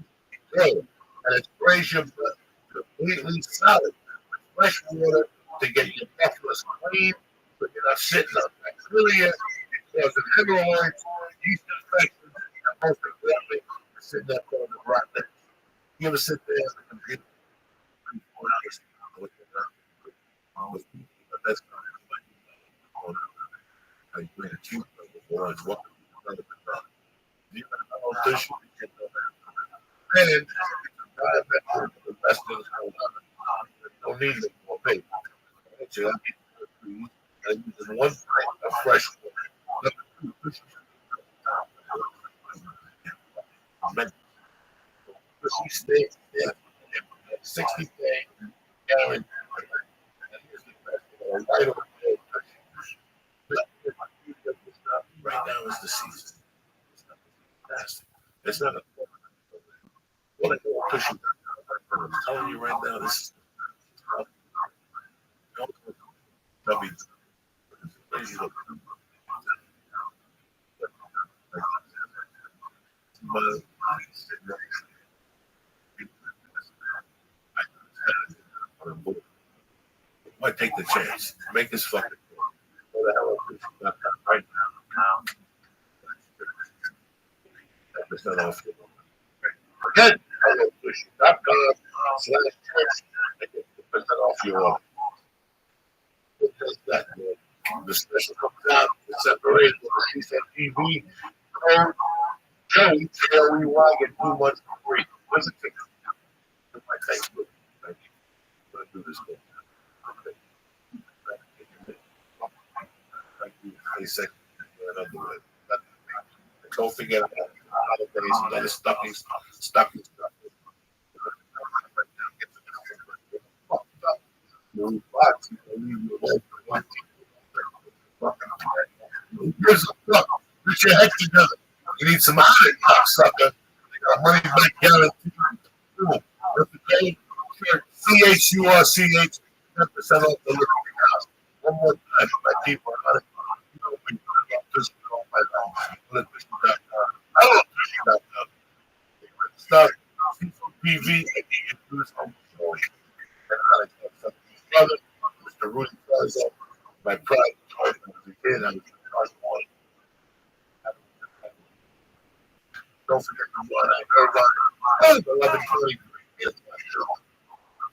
day, and it sprays your blood completely solid with fresh water to get your necklace clean, so you're not sitting on bacteria, you're causing hemorrhoids, yeast infections, and most importantly, you're sitting there calling the rotten. You ever sit there at the computer 3-4 hours with the best kind of how you bring a cheese before it's walking another bit. You got to tissue, you get that. And diabetic investors don't need it more paper. So I use 1 pint of fresh water. Number 2, Tushy stays there 60 days guaranteed. And here's the best right over there. Right now is the season. It's not a what I call pushing. I'm telling you right now, this is W. Crazy look. Might take the chance. Make this fucking go the hell up right now. 10% off your again, HelloTushy.com/church. 10% off your order. That, the special comes out, it's separated with the CCTV code. Joey, J-O-E-Y, get 2 months for free. What's it take? My Facebook. Thank you. I'm going to do this thing. Thank you. 20 seconds. Don't forget about the holidays, another stocking. Here's a fuck. Put your head together. You need some money, cocksucker. Money back guarantee. CHURCH, 10% off the living house. One more time, my people. We got this on my life. I don't know stuff. PV, I think it was on the show. Brother, Mr. Rudy Plaza, my pride, I was a kid, I was one. Don't forget to run. I heard 11:43.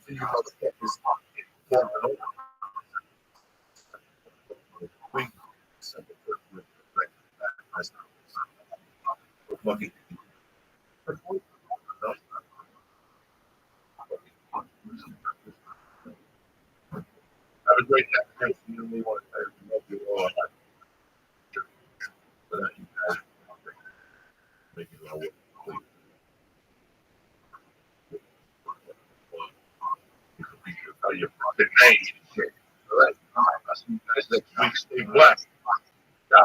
See you motherfuckers forming over. Week, December 30th. Fucking. Have a great day. You may want to love you all. But you guys make it all work. How your fucking name. All right. I'll see you guys next week. Stay blessed. Yeah.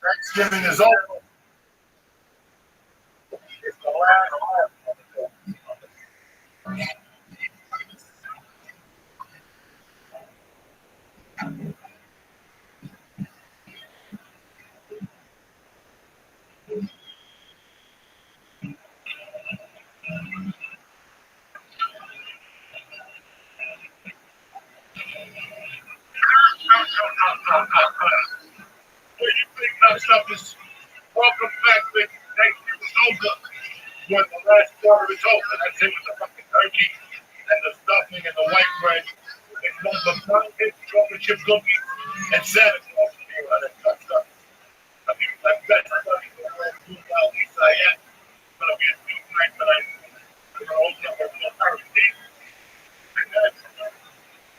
Thanksgiving is over. It's the last. What do you think that stuff is? Welcome back to Thanksgiving is over. When the last quarter is over, that's it with the fucking turkey and the stuffing and the white bread. And the pancakes, chocolate chip cookies, and Santa Claus. That stuff. I mean, that's best. I'm going to do well, at least I am. It's going to be a few nights tonight. I'm going to open up a little Thursday. And then,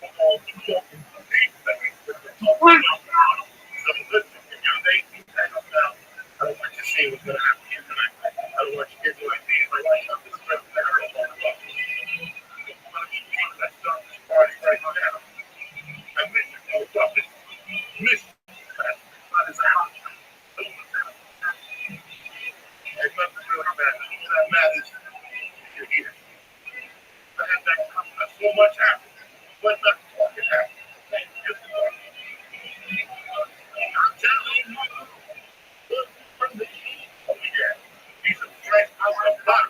we'll do something for me. That means we're going to talk about some listen. If you're 18, hang up now. I don't want you to see what's going to happen here tonight. I don't want you to get no ideas. I want you to spread the matter all over. I'm going to be taking that stuff this party right now. I miss you, no fucking miss you. That is out. There's nothing really matters. What matters is you're here. I had that so much happen, but nothing fucking happened. Thank you. I'm telling you, look from the oh yeah, he's a fresh out of the box.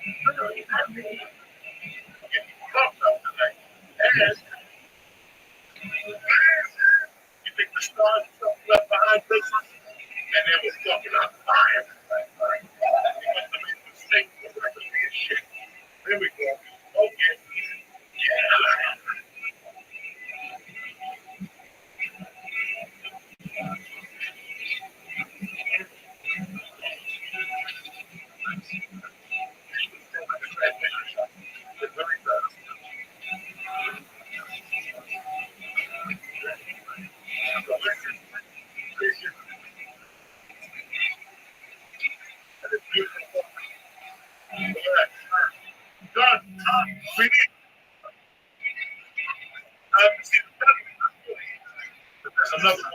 I know you have me. Get pumped up tonight. And you think the stars and stuff left behind places? And they was fucking on fire. They must have made a mistake. They're not gonna be a shit. There we go. Okay. Yeah. Done. Finish. There's another one.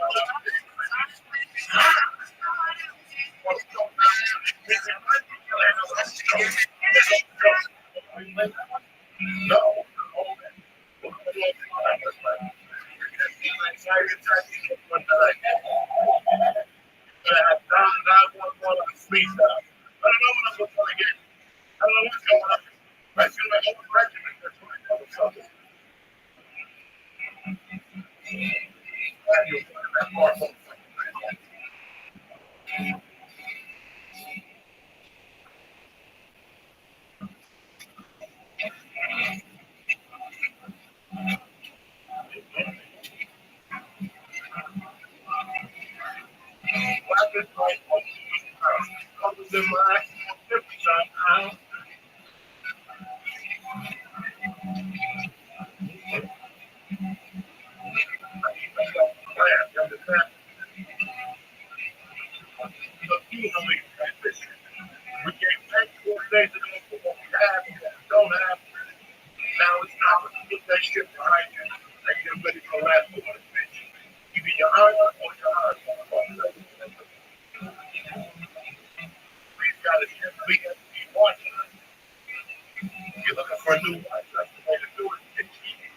No. Put that shit behind you and get ready for the last one, bitch. Either your eyes or your eyes. We've got to be watching. You're looking for a new wife. That's the way to do it. It's easy.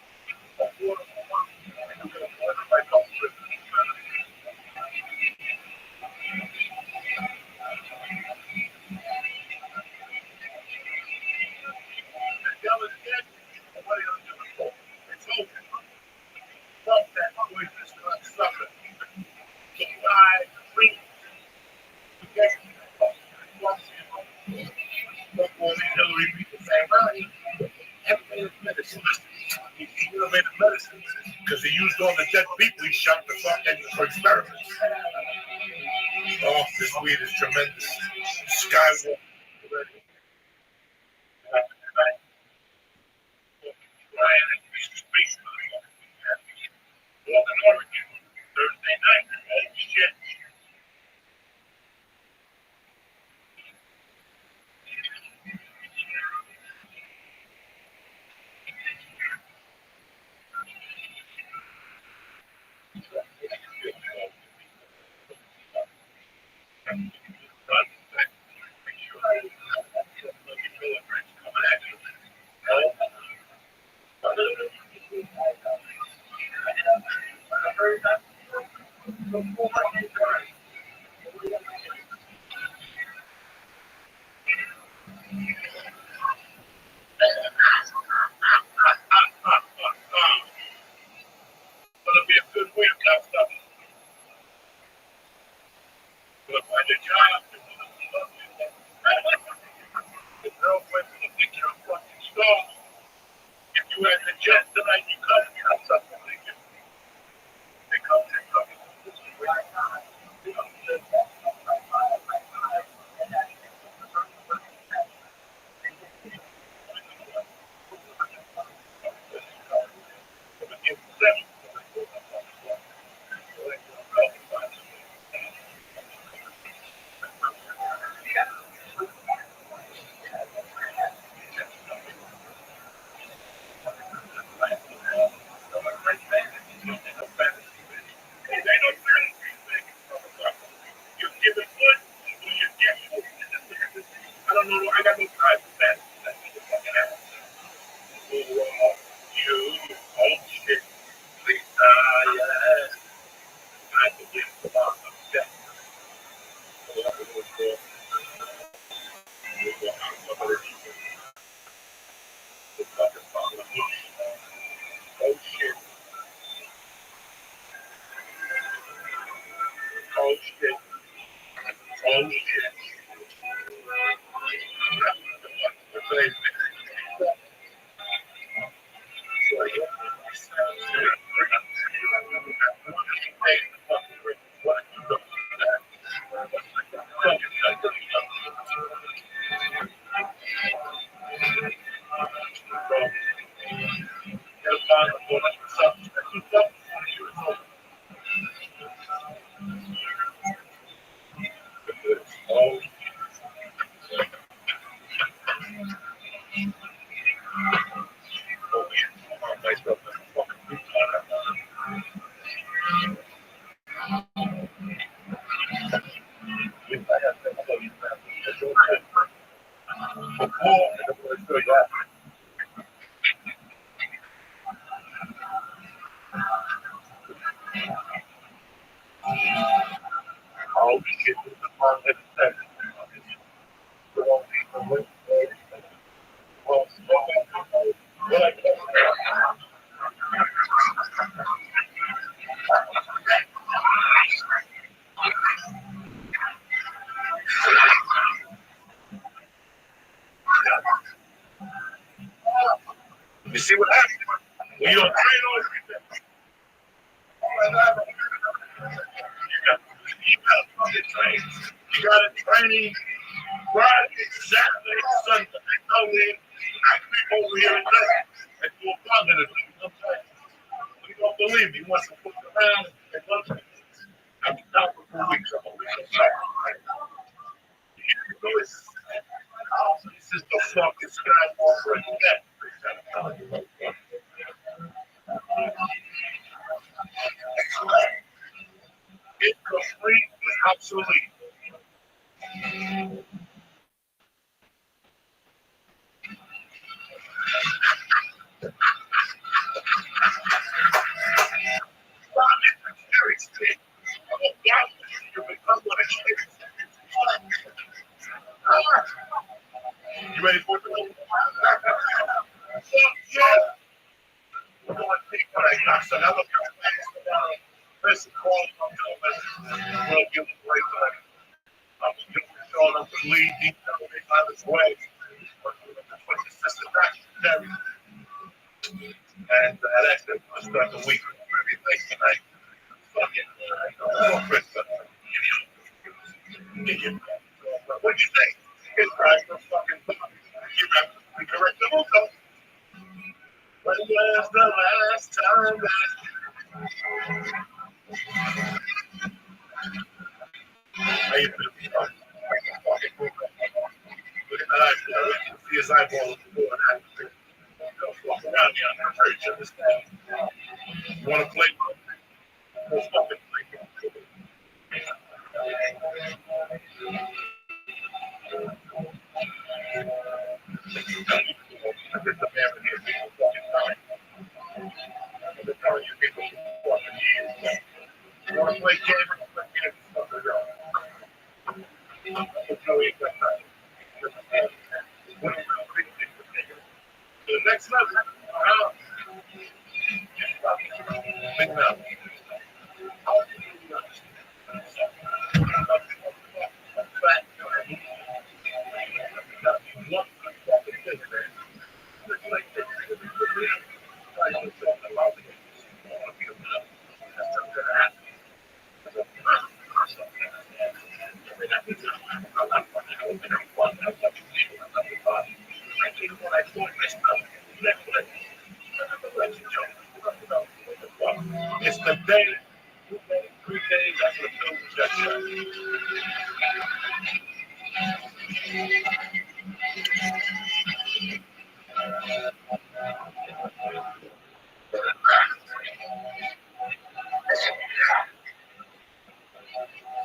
Because he used all the dead people he shot to fucking for experiments. Oh, this weed is tremendous. Skywalker. Thursday night. Oh, shit. Gonna be a good week, that's stuff. Gonna find a job. The girlfriend's gonna think you're a fucking star. If you had the jet tonight, you come here. I'm something like it. They come here, you give it good, or you get food. I don't know. I got no time for that. That's what the fucking happens. You, oh shit. Please, yeah. I can get the box of death. Oh shit. Oh shit. Oh shit. Oh, oh shit. You see what happened? When you don't train on everything. You got fucking train. You got a training Friday, Saturday, Sunday. I go in, I creep over here and do it. And do a bug in it. You don't believe me. He wants to put around and lunch. I've been down for 4 weeks. I'm always this is the fucking Skywalker. Absolutely. You ready for it? Yeah. I want to take what I got. So now look at Listen, call we'll give it right back. I'm going to show them the lead deep down on his way. But the system carry. And that's it. I'll start the week with everything tonight. Fucking Christmas. What do you think? It's time for fucking fun. You got to correct the hook. When was the last time that I even fucking look at that eyeball. See his eyeball before that. Don't walk around me on that church. Understand? You want to play? We'll fucking play. I get the man in here people fucking time. I've been telling you people for fucking years. You want to play games? Let's get it fucking going. I'll tell you that time. What a real big thing for me. To the next level. Big level. It's the day, 3 days after the film projection.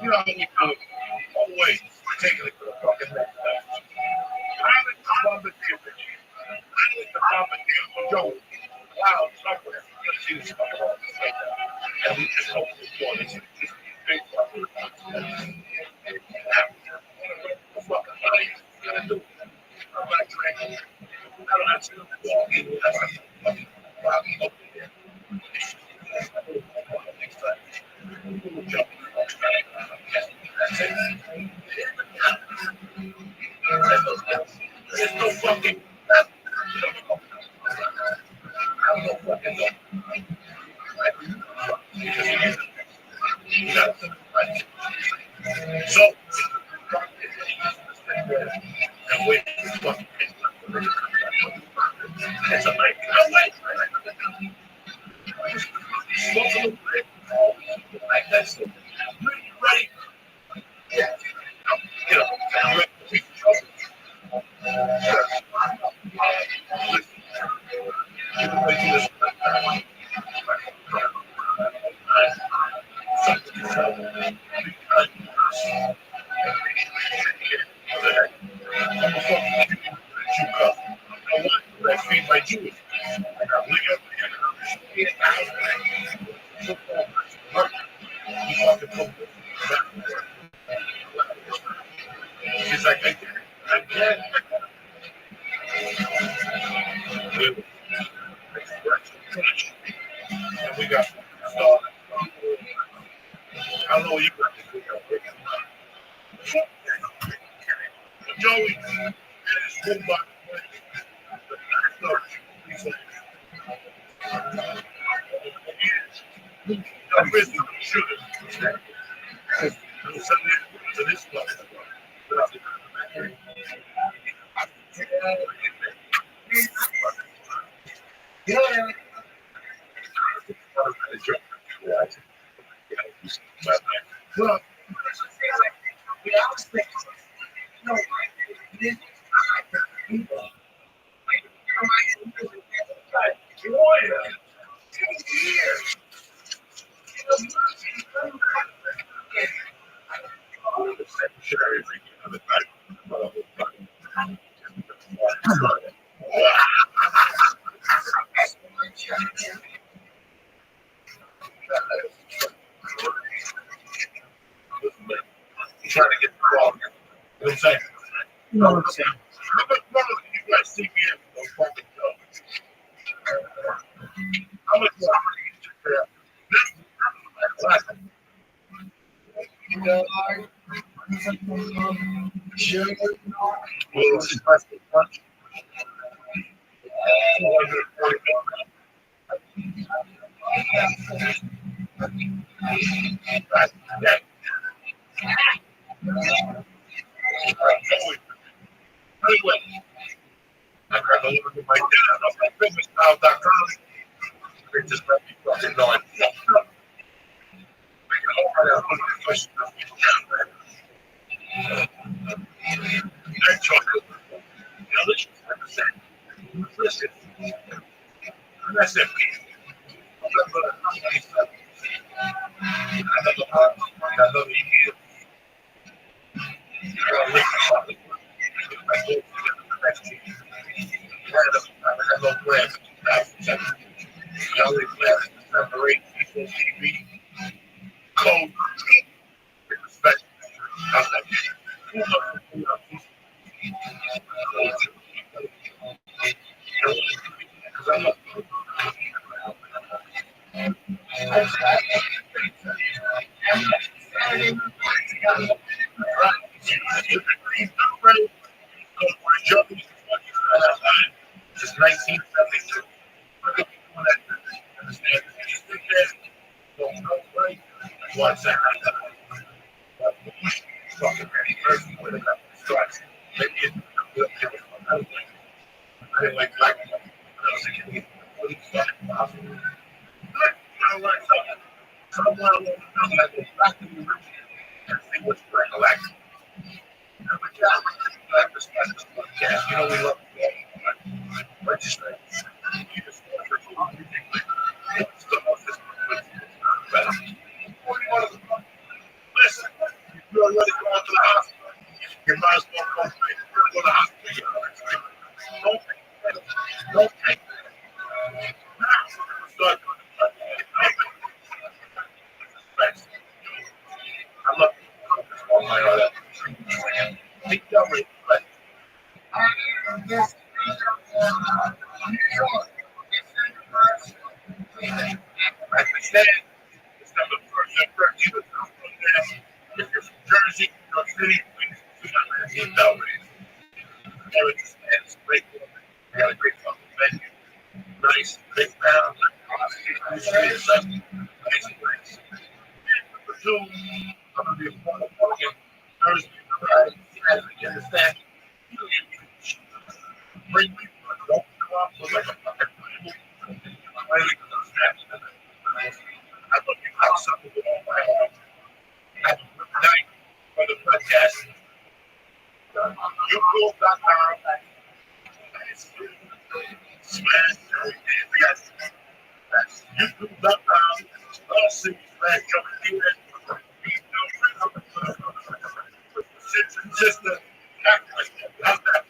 You know, when you do it, always taking it to the fucking next level. I like the bombardier. I like the bombardier. Joe, wow, somewhere. Let's see this fucking all this like that. And we just hope this one is just big fucking. Fucking money. I'm not drinking. I don't have to walk in. That's a fucking problem. Next time. We'll jump. There's no fucking. I don't know fucking know. So, and wait, fucking. It's a night. Smoke a little bit. Like that's it. Ready? Yeah. You know, I'm ready to take trouble. Feed my Jewish. I got liquor. He's like, I can't. And we got started. I don't know what you got to do. Joey and his boombox. I'm busy shooting. To this place. Well, cherry on the back. Trying to get the ball. You know what I'm saying? You know what I'm saying? You guys see me at the fucking job. How much more anyway, I got a little bit of my dinner off my businesspal.com. They just let me fucking know I'm fucked up. I got all right out of the question of me down there. I chocolate. Delicious, like I said. Listen, and that's it. Another year. I had no plans. The only plans to separate people TV, code, respect. How's that? Just 1972. What's that? Fucking ready. First, when it starts, maybe it's I didn't like black people. I was thinking, what is fucking possible? I don't like something. Someone I go back to the original and see what's recollected. You know, we love register. You just listen, if you're already going to the hospital, you might as well go to the hospital. Don't take it. Start. I love you. Oh my God. Take that way. I understand. It's number 1st. If you're from Jersey, New York City, please do not Eric is great. We got a great fucking venue. Nice, big pound. Nice place. Number 2, I'm going to be a part of Thursday, Friday, Saturday. You understand? Bring me, don't come up with like a fucking Bible. I love you have something with all my heart. Have a good night for the podcast. YouTube.com. Smash everything. That's YouTube.com. Sister, act like that. How's that?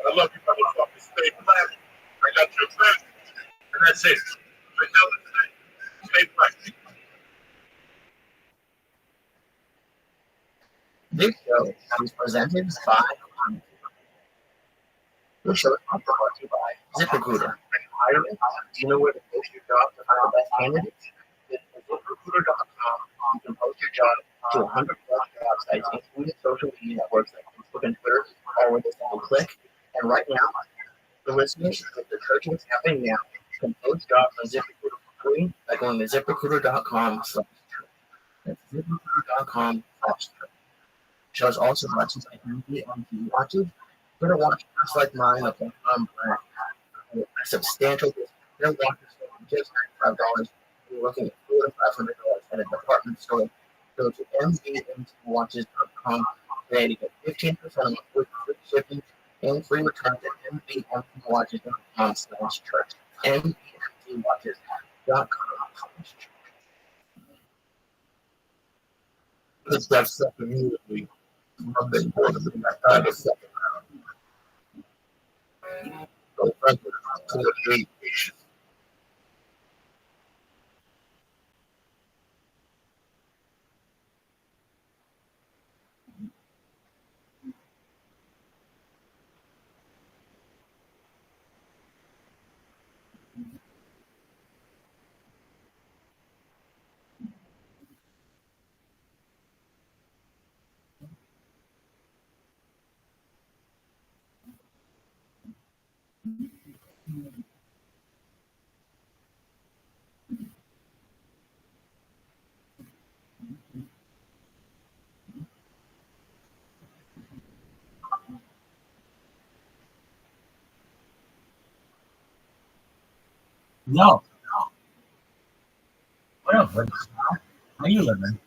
I love you, motherfucker. Stay flat. I got your back. And that's it. Stay flat. This show is presented by This show is also brought to you by ZipRecruiter. Hiring? Do you know where to post your job to find the best candidates? Visit ZipRecruiter.com. You can post your job to 100 plus job sites, including social media networks like Facebook and Twitter, all with a single click. And right now, the listeners, with the searching happening now, can post jobs on ZipRecruiter for free by going to ZipRecruiter.com/. That's ZipRecruiter.com/. Shows also brought to you by Movie on TV Watches. Twitter Watch, just like mine, up on brand. A substantial discount. Their watches are just $95. You're looking at $400 to $500 at a department store. Go to mvmtwatches.com today to get 15% off with free shipping and free returns at mvmtwatches.com/church. mvmtwatches.com/church. Just got set immediately Monday morning. We got tied the second round. November 28th. No. What up, buddy? How you living?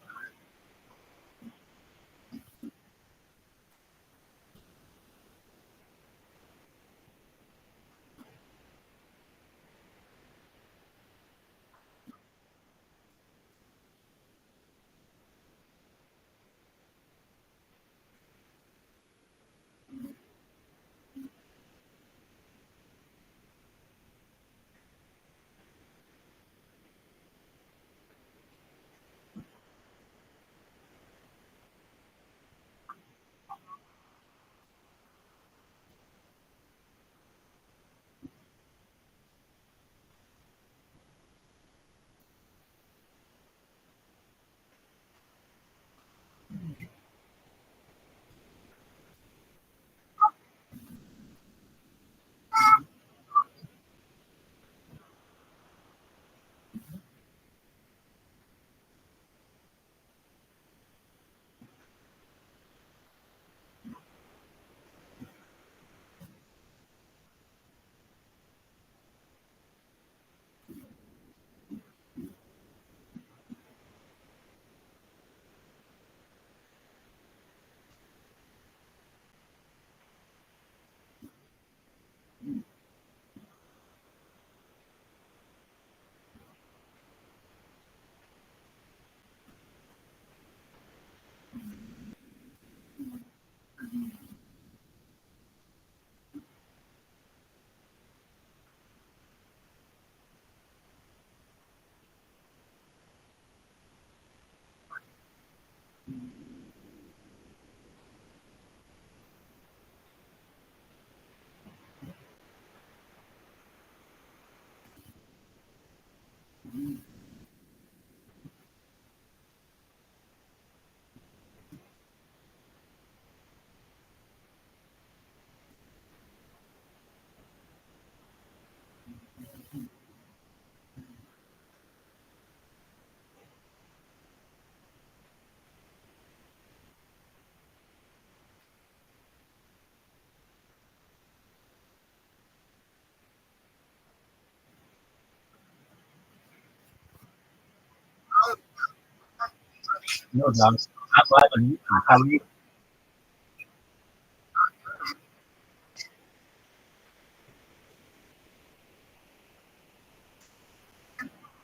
No, dog. I'm live on YouTube. How are you?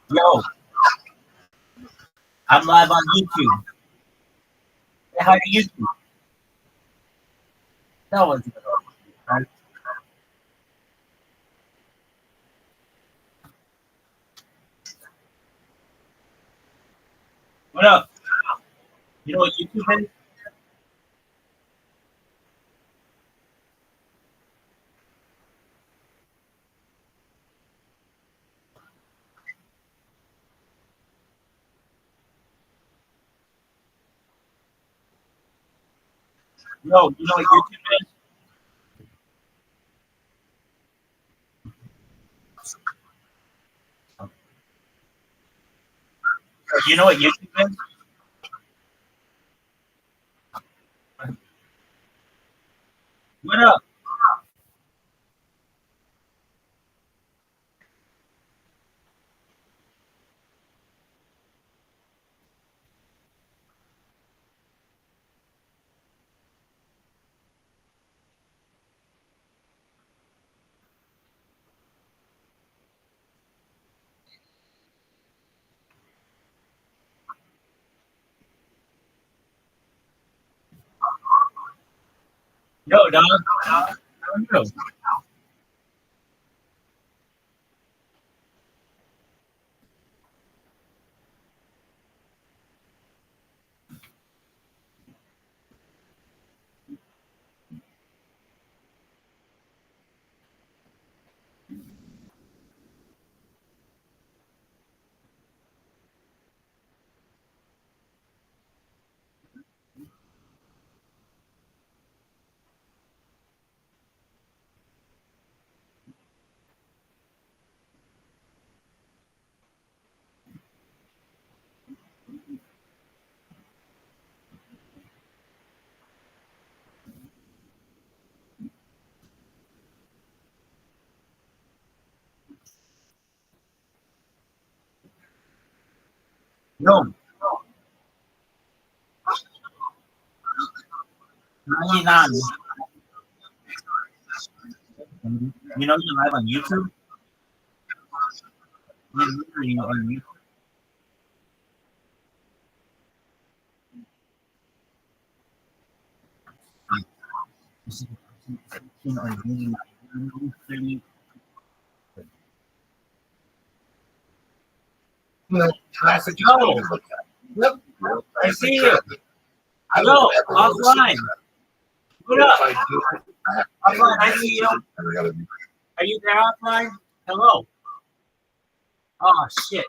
Yo, I'm live on YouTube. Say hi to YouTube. No one's gonna know. Right? What up? You know what YouTube is? Yo, you know what YouTube is? You know what YouTube is? What up? Yo, dog. How are you? Yo, 99. You know you're live on YouTube? You're on YouTube. Classic. Yo, Yep. I see you. Yo, offline. What up? Offline, I see you. Are you there, offline? Hello. Oh, shit.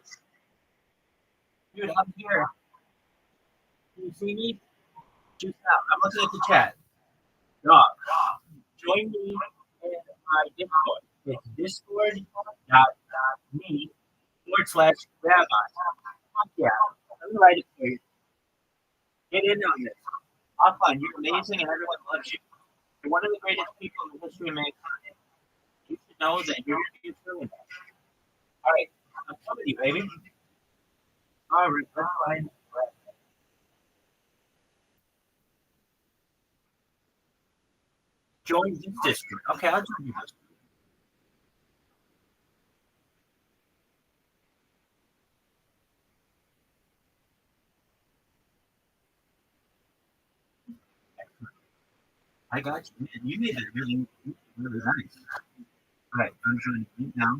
Dude, I'm here. Can you see me? Juice out. I'm looking at the chat. Dog, join me in my Discord. It's discord.me/rabbi. Fuck yeah. Let me write it for you. Get in on this. Offline, you're amazing and everyone loves you. You're one of the greatest people in the history of mankind. You should know that you're doing that. All right, I'm coming to you, baby. All right, that's fine. Join this Discord. Okay, I'll join you this. I got you. Man, you made it really, really nice. All right, I'm trying to eat now.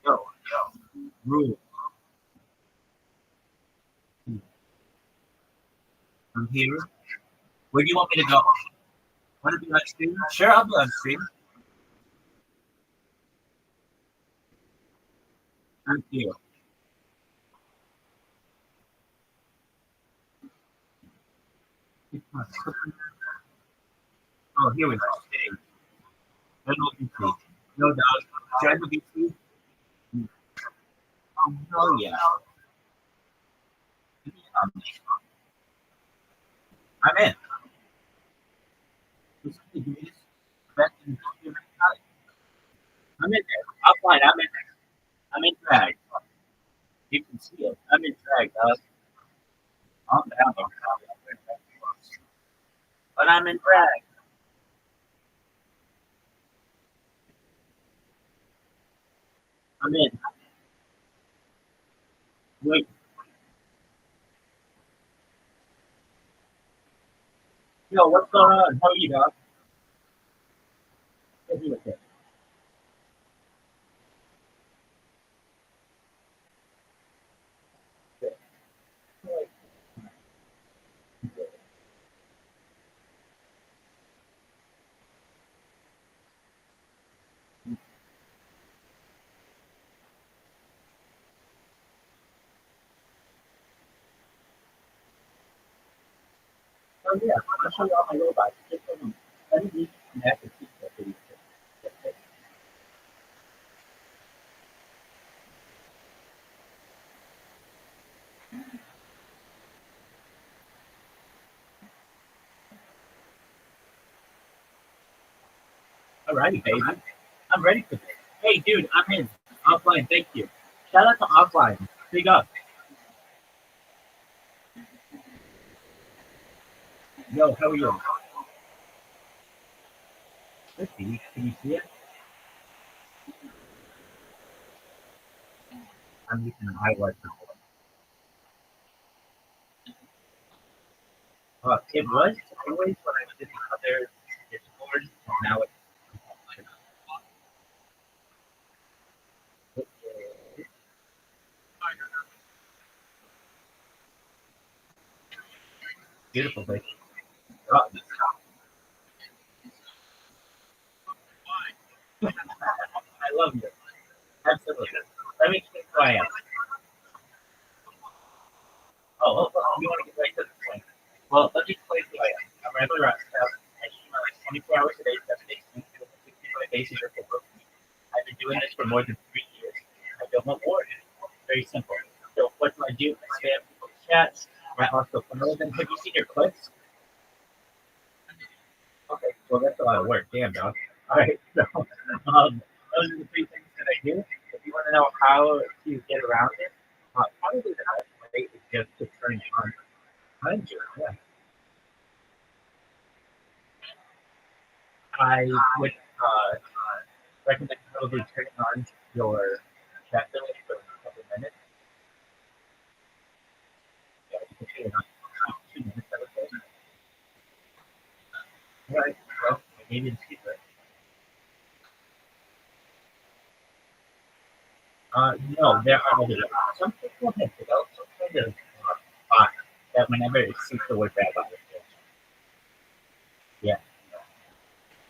Yo, rule. I'm here. Where do you want me to go? Want to be on stream? Sure, I'll be on stream. Thank you. Oh, here we go. No BC. No dog. Join the BC. Oh, hell yeah. I'm in. I'm in there. Offline, I'm in there. I'm in drag. You can see it. I'm in drag, dog. I'm down. But I'm in drag. I'm in. Wait. Yo, what's going on? How are you, dog? Hit me with it. Oh yeah, I'll show you all my robots. Just hold on. Let me need to connect the people to these things. Alrighty, baby. I'm ready for this. Hey, dude, I'm in. Offline, thank you. Shout out to Offline. Speak up. Yo, how are you? Let's see. Can you see it? I'm using an iWatch. It was always when I was in the other Discord, and now it's beautiful place. Oh, I love you. Absolutely. Let me explain who I am. You want to get right to the point. Well, let me explain who I am. I'm Rabbi Rothschild. I stream like 24 hours a day, 7 days a week, 65 days a year for work. I've been doing this for more than 3 years. I don't want more. Very simple. So what do? I spam people's chats. I also follow them. Have you seen your clicks? Okay, well that's a lot of work. Damn, dog. All right, so those are the 3 things that I do. If you want to know how to get around it, probably the best way is just to turn on Messenger. Yeah, I would recommend probably turning on your chat ability for a couple of minutes. Yeah, you can turn it on 2 minutes, I would say. All right, well, I gave you the secret. No, there are other. Some people have developed some kind of bot that whenever it sees the word rabbi, yeah.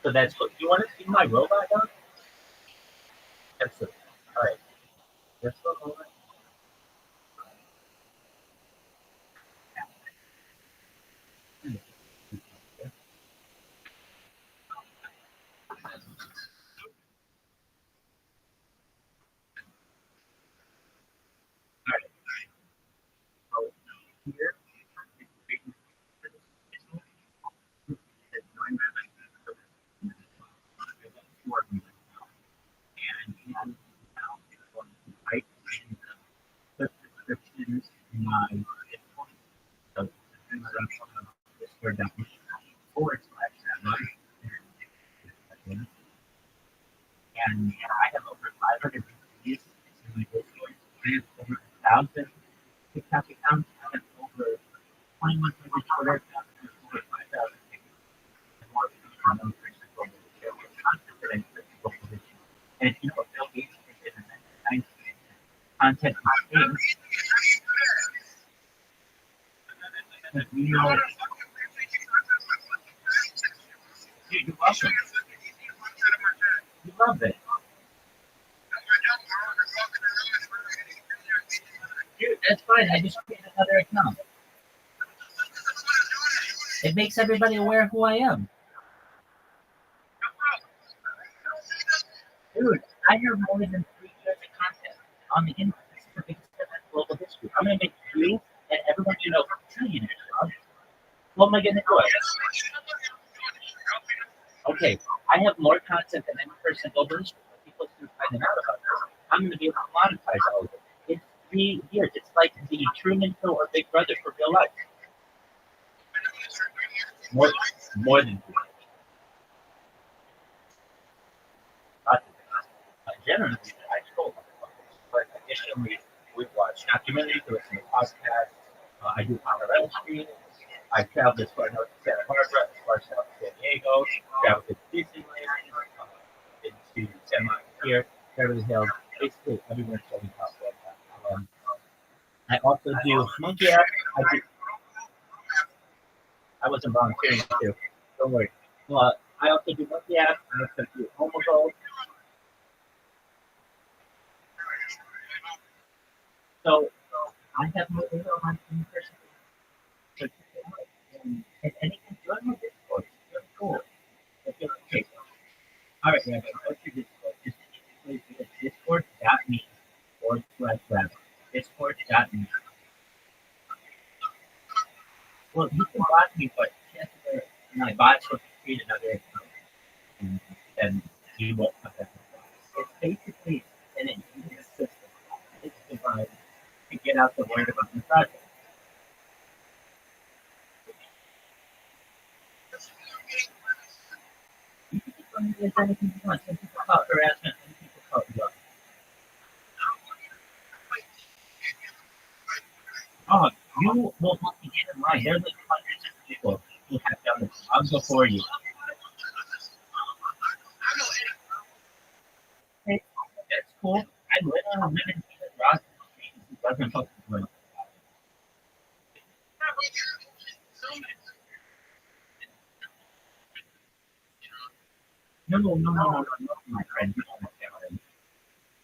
So that's what you want to see my robot dog? Absolutely. All right. Just a moment. All right. So here I put descriptions in my so Discord and I have over 500 reviews in my Discord. I have over 1,000 TikTok accounts. I have over 2,100 Twitter accounts. I have over 5,000 and more on them for example, content and you know, Bill Gates is in the content things. You know, dude, you're welcome. You love it. Dude, that's fine. I just created another account. It makes everybody aware of who I am. Dude, I have more than 3 years of content on the internet. This is the biggest event in global history. I'm going to make you and everyone you know trillionaires, Rob. What am I going to do? Okay, I have more content than any person in global history. People still finding out about this. I'm going to be able to monetize all of it. In 3 years, it's like the Truman Show or Big Brother for real life. More than 3 years. Generally, I troll motherfuckers. But additionally, we watch documentaries, we listen to podcasts. I do IRL streams. I travel as far north to Santa Barbara, as far south to San Diego, travel to Disneyland, into San Monica, Beverly Hills, basically everywhere in Southern California. I also do monkey app. I wasn't volunteering to. Don't worry. I also do monkey app. I also do homo. So I have more data on in person. And you can join my Discord. It's cool. Okay. All right, yeah, go to Discord. Just visit discord.me/Rabbi. Discord.me. Well, you can bot me, but chances are my bots will create another account and you won't have that. It's basically an ingenious system. It's divided. get out the word about the project. You can keep on doing anything you want. Some people call it harassment, some people call it love. Oh, you will have to get in line. There's like hundreds of people who have done this. I'll go for you. Hey, that's cool. I live in Rothschild. It doesn't fucking work. No, my friend. You don't understand.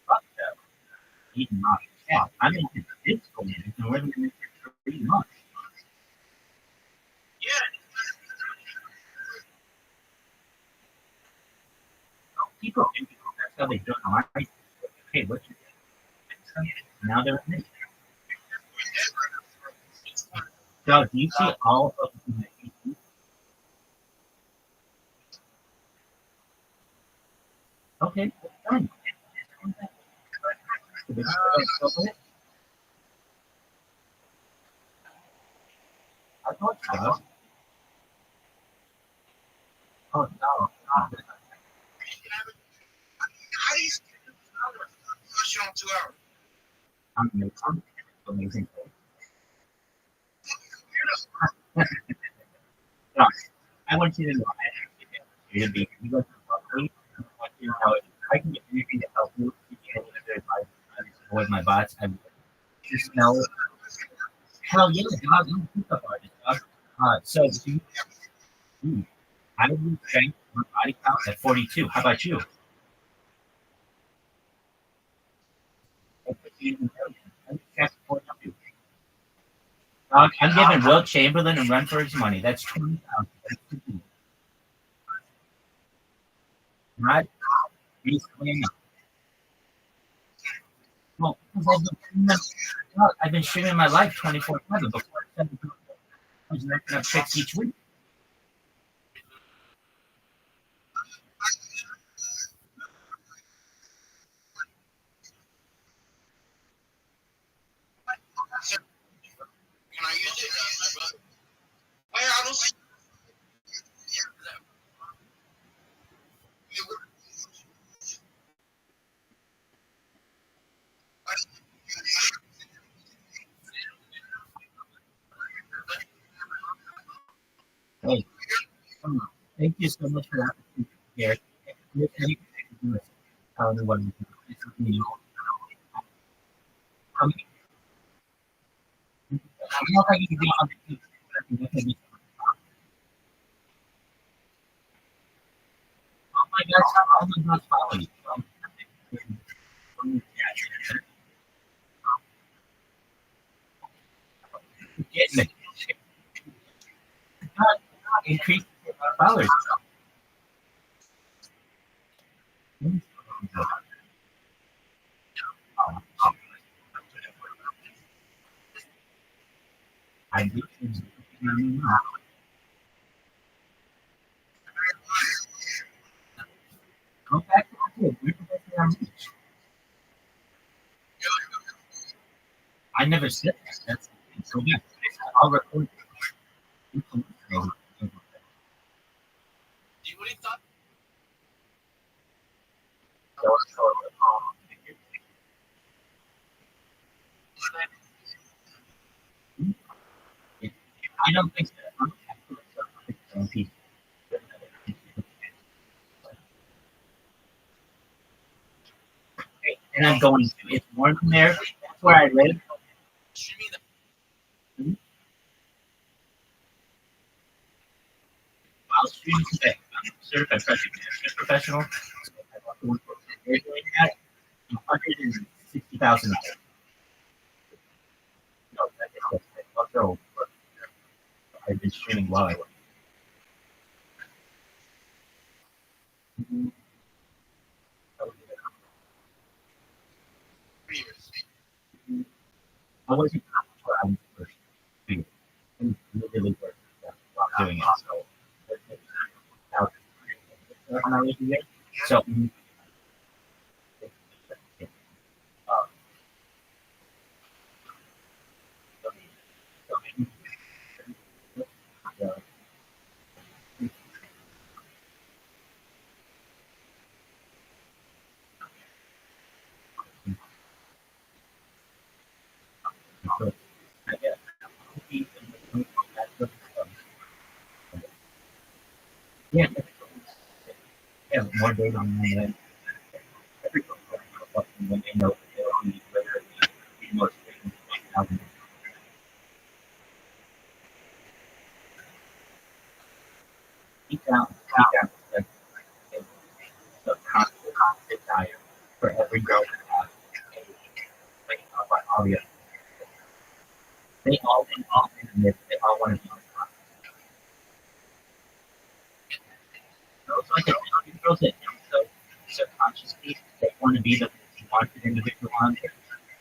Fuck that. He's not. Yeah, I'm in his physical unit, and we're living in for 3 months. People think that's how they do it. Right? Hey, what's your now they're in. So, do you see all of the okay, done. I thought so. Oh, no. I'm amazing. No, I want you to know you go to Berkeley. I want you to know if I can get anything to help you, if you can any other advice, avoid my bots. I just know. Hell yeah, dog. I'm a pickup artist, dog. So I would rank my body count at 42. How about you? I'm giving Will Chamberlain a run for his money. That's 20,000. Not recently. Well, I've been streaming my life 24/7 before I was racking up checks each week. Hey, thank you so much for that. Here, tell me what you know. I'm not going to be on the oh my gosh, follow you. Getting it. Increase followers. I do. Go back to the I never said that. That's so good. I'll record. I don't think so. And I'm going to. It's warm in there. That's where I live. I'll stream today. I'm certified professional. They're doing that. 160,000. No, I've been streaming while I work. I wasn't really work while doing it. So, Yeah, yeah, more data on that. Everyone when they know that they'll be literally the most efficient out. Deep down, like a subconscious desire for every girl to have like all the they all admit they all want to be on top. So like the girls that don't so subconsciously they want to be the wanted individual on there.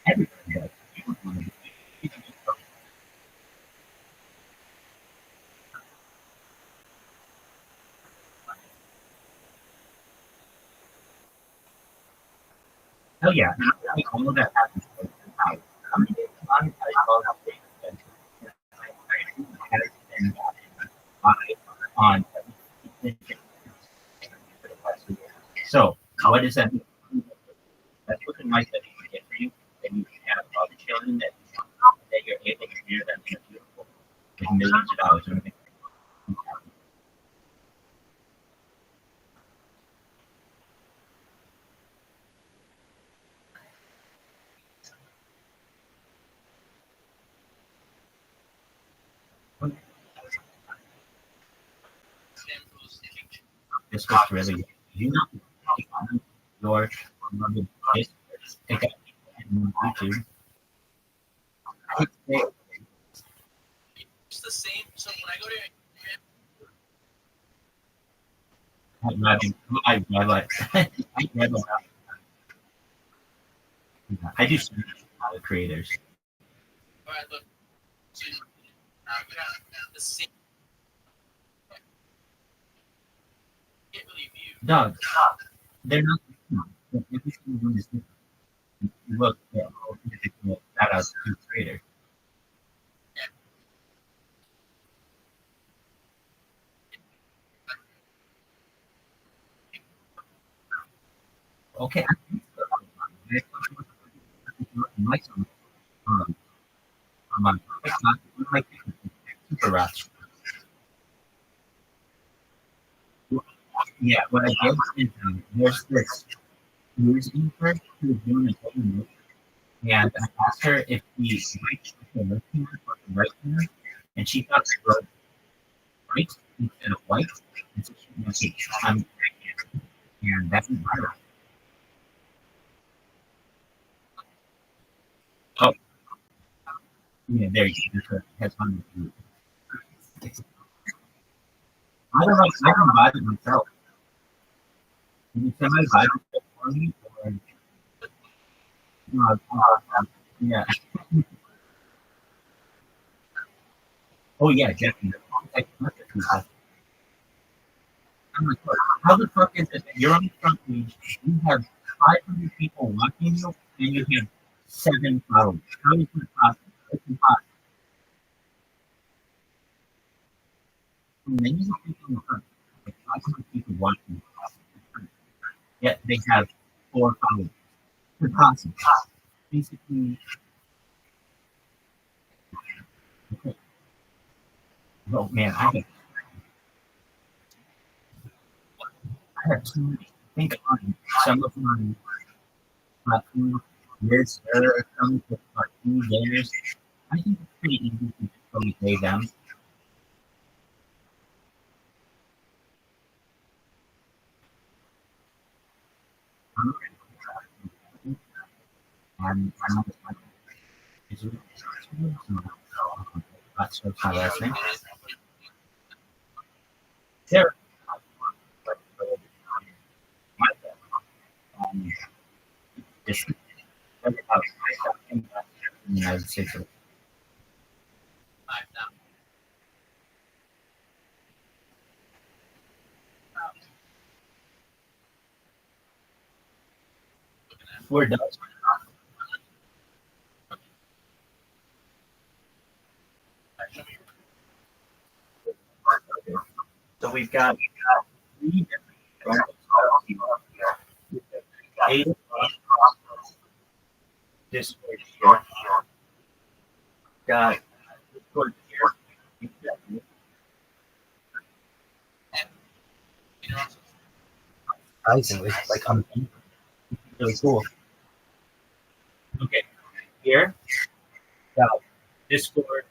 Everybody does. You don't want to be. You can just go. Oh yeah, like all of that happens. How many days I call out things that has been on on so what does that mean? That's looking like that you can get for you, and you can have other children that you're able to rear them in a beautiful with millions of dollars or anything. This was really you know your take up on YouTube. It's the same. So when I go to I do see a lot of creators. all right, look, so you have the same. Can't really view. Dogs, they're not. Every single one is different. Look, shout out to creators. Okay, my son, um, it's not like super Rothschild. Yeah, what I did is there's this news anchor who was doing a whole and I asked her if the right finger or the right finger, and she thought it was right instead of white, and so she messaged I'm pregnant, and that's viral. Oh, yeah, there you go. That's fun. I don't know. I don't buy it myself. Can you somebody buy it for me? Or, yeah. Oh yeah, definitely. Like, I'm like, how the fuck is it that you're on the front page, you have 500 people watching you, and you have 7 followers? How is that possible? It's impossible. Many people on the front, like 500 people watching, yet they have 4 followers. It's impossible. Basically, okay. Oh man, I have too many. Think on some of my platforms, this, some of the theirs. I think it's pretty easy to just really pay them. And I'm not is it that's my last name. There. Um, this in the United States. We're done. So we've got 3 different eight Discord here. Got Discord here. surprisingly. Like, really cool. Okay, here, now, Discord,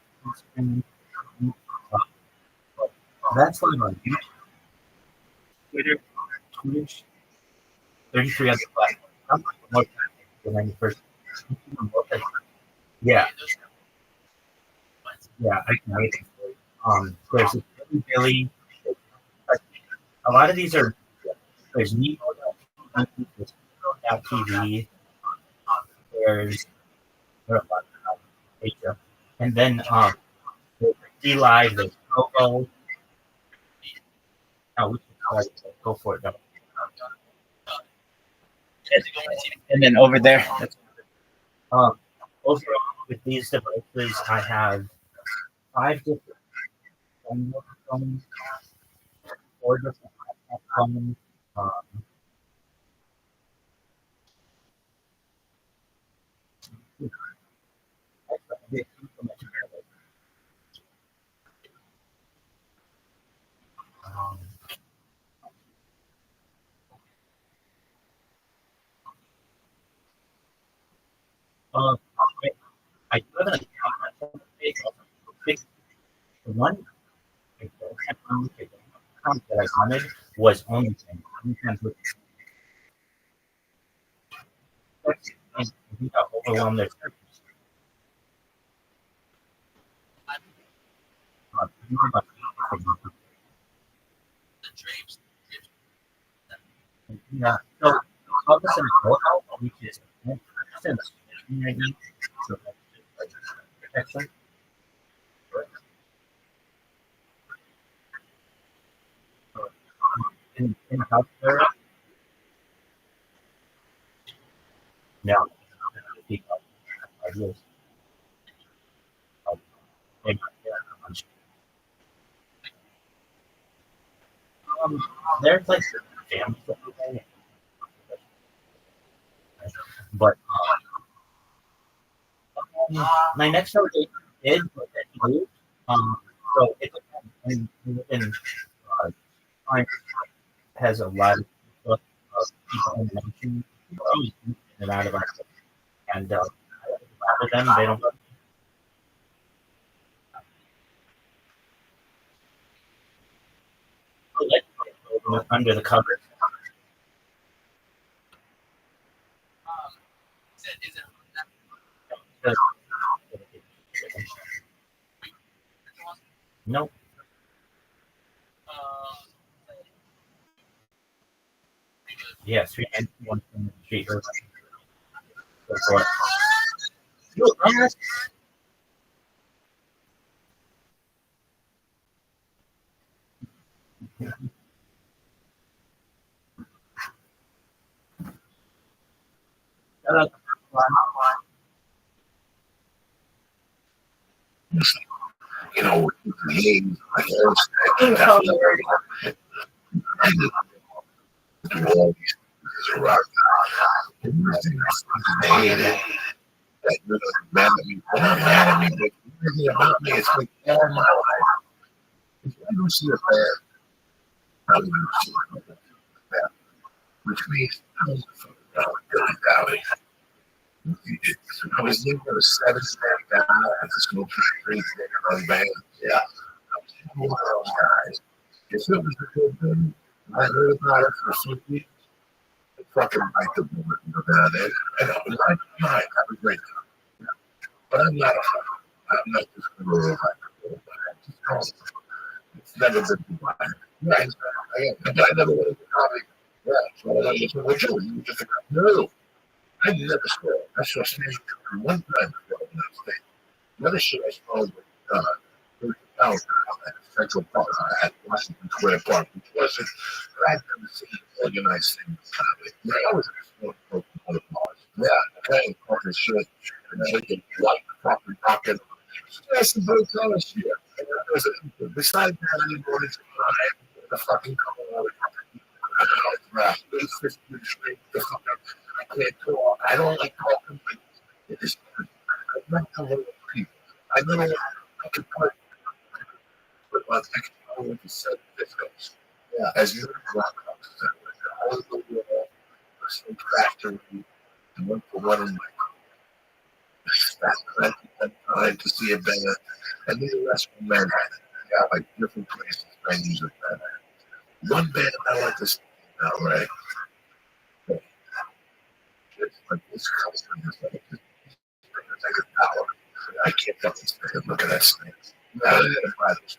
That's live on YouTube. Twitter, Twitch. 33 other platforms. I'm more than 91st. Yeah. Yeah, I can hate it. There's Billy. A lot of these are, there's Nemo, there's TV, there's a lot of Asia. And then there's D Live, there's Coco. Oh, we can go for it though. And then over there, that's Overall, with these devices, I have 5 different phones, 4 different phones. I do have an account the one account that I wanted was OnlyFans. OnlyFans was and we got overwhelmed their service. Yeah, so Columbus and Ohio, which is protection. In the house area. No. Ideas. There's like family stuff, but my next door did, but then he moved. So it and time has a lot of people in mention in and out of our and with them they don't. Under the covers. No. Yeah, 391 street. You know, names like all these rock. I hate it. That you're mad at me. They're not mad at me, but everything about me, it's like all my life. If I don't see a bad, I'm going to see a bad. Which means I was Billy Valley. I was named for the 7th guy at the Smoke Street on band. Yeah. I was one of those guys. If it was a good thing, I heard about it for a few weeks. I fucking bite the bullet and go down there. And I was like, fine, have a great time. But I'm not a fucker. I'm not just going to roll like it's never been mine. Right. I never went to comedy. Yeah. So I was just like, you just like, no. I never saw it. I saw stage one time before in that state. The other shit I saw was at Central Park at Washington Square Park, which wasn't, I'd never seen organized thing comedy. I was in a small other bars. Yeah, okay, fucking shit, and drinking white fucking rockin'. That's the boat on this year. Besides that, I didn't go into the fucking couple of I can't talk. I don't like talking. It is, I'm not talking to people. I know I can put my next one with the set difference. Yeah. As you rock factory. I went to one in time to see a band, and then the rest of Manhattan. Yeah, like different places, venues like that. One band I like to see now, right? It's like this company is like a dollar. I can't fucking stand it. Look at that thing. I didn't buy those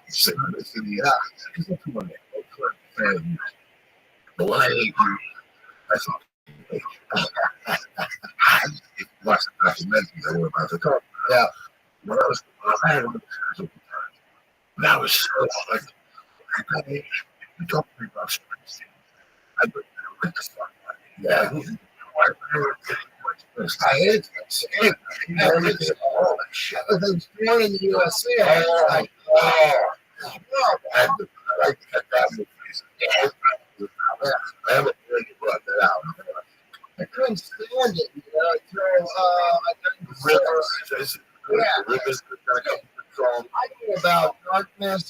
cigarettes in the eye. Because that's one thing. But when I ate you, I thought, if you watch the documentary that we're about to talk about, yeah. When I had one of those times, and I was so like, you talk to me about Springsteen. I would what the fuck? Yeah. I had everything. Oh, shit. I was born in the USA. I had to like that movie. I haven't really brought that out. I couldn't stand it, you know, until I got Rivers. Yeah. Rivers I knew about Darkness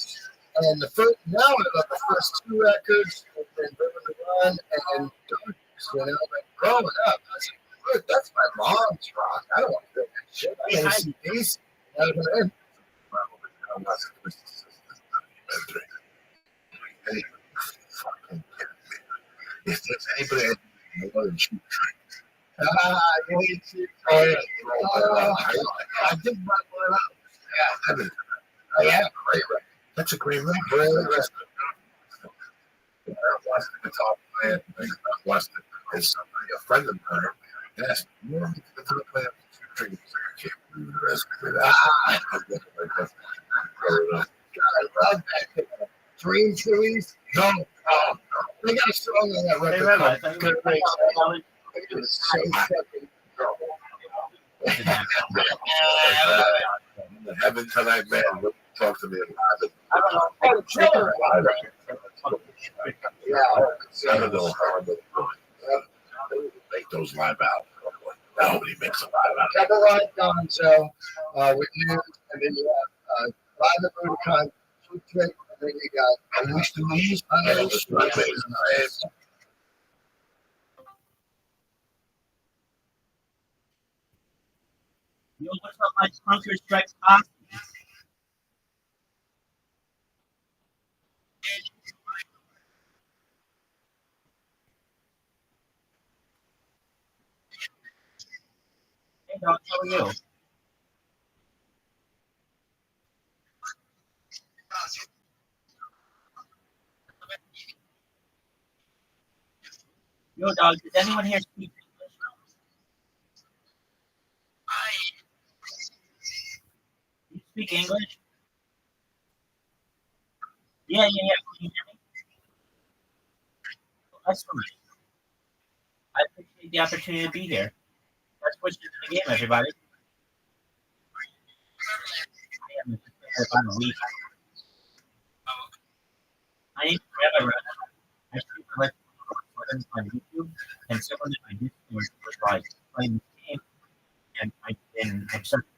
and the first. Now I love the first two records, and then River to Run and Darkness. You know, like growing up, I was like, look, that's my mom's rock. I don't want to do that shit. I want to see these. If there's anybody more than you drink. I did my one up. Yeah, great record. That's a great record. I watched the guitar player. I watched it. And somebody, a friend of mine, asked me, you know, the guitar player drinking. I can't believe the rest of it. I love that. Dream Trees? No. They got a song on that record. Good Race. It was so fucking Heaven tonight, man. Talk to me about it. I don't know. I don't know how they make those live out. Nobody makes a live out. Have a live Gonzo with news, and then you have live at Budokan, Sweet Trick, and then you got Unleash the Knees, Unleash the Knees. Yo, what's up, my Counter Strike Ossie? Hey, dog, how are you? Yo, dog, does anyone here speak English? You speak English? Yeah. Can you hear me? That's fine. I appreciate the opportunity to be here. Let's push into the game, everybody. I am a week. I need to grab a run. I should collect on YouTube, and someone in my Discord was like playing this game, and I'm starting.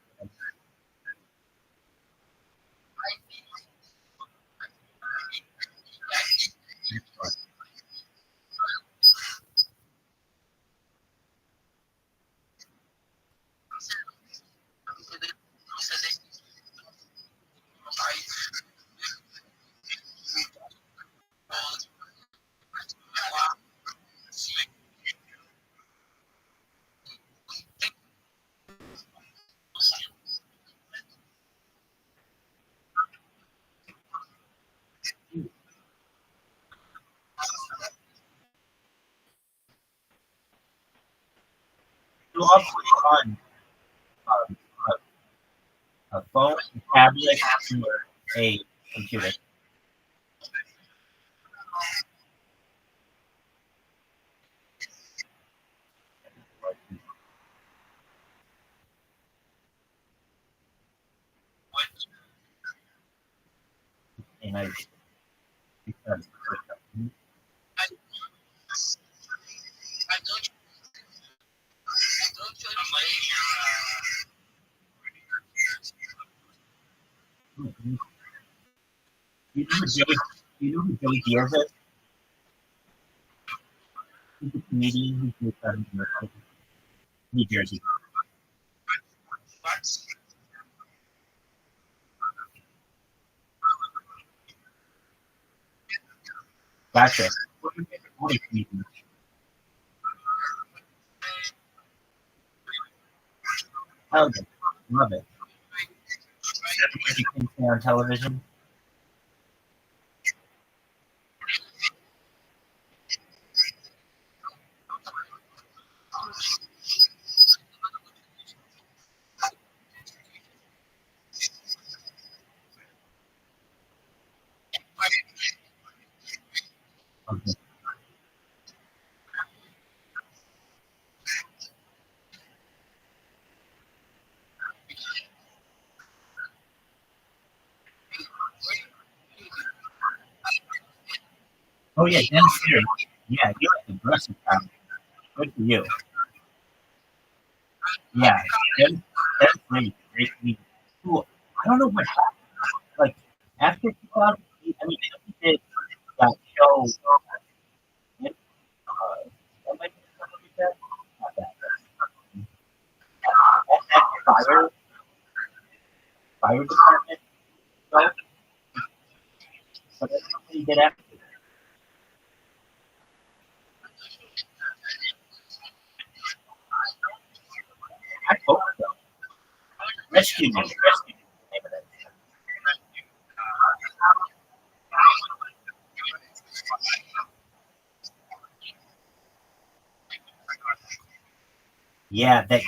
You also on a phone, a tablet, or a computer. And I because you know who Joey Diaz is? He's a Canadian who's based out of New Jersey. Gotcha. What are your favorite movies, Canadian? Hell yeah. Love it. Everything you can say on television. Okay. Oh yeah, Dennis Leary. Yeah, you're like aggressive guy. Good for you. Yeah, Dennis Leary. Great comedian. Cool. I don't know what happened. Like after 2008, I mean, he did that show. What might be something like that? Not that. That fire department. So, but that's what he did after. I hope so. Rescue me. Rescue me. Name of that. Yeah, that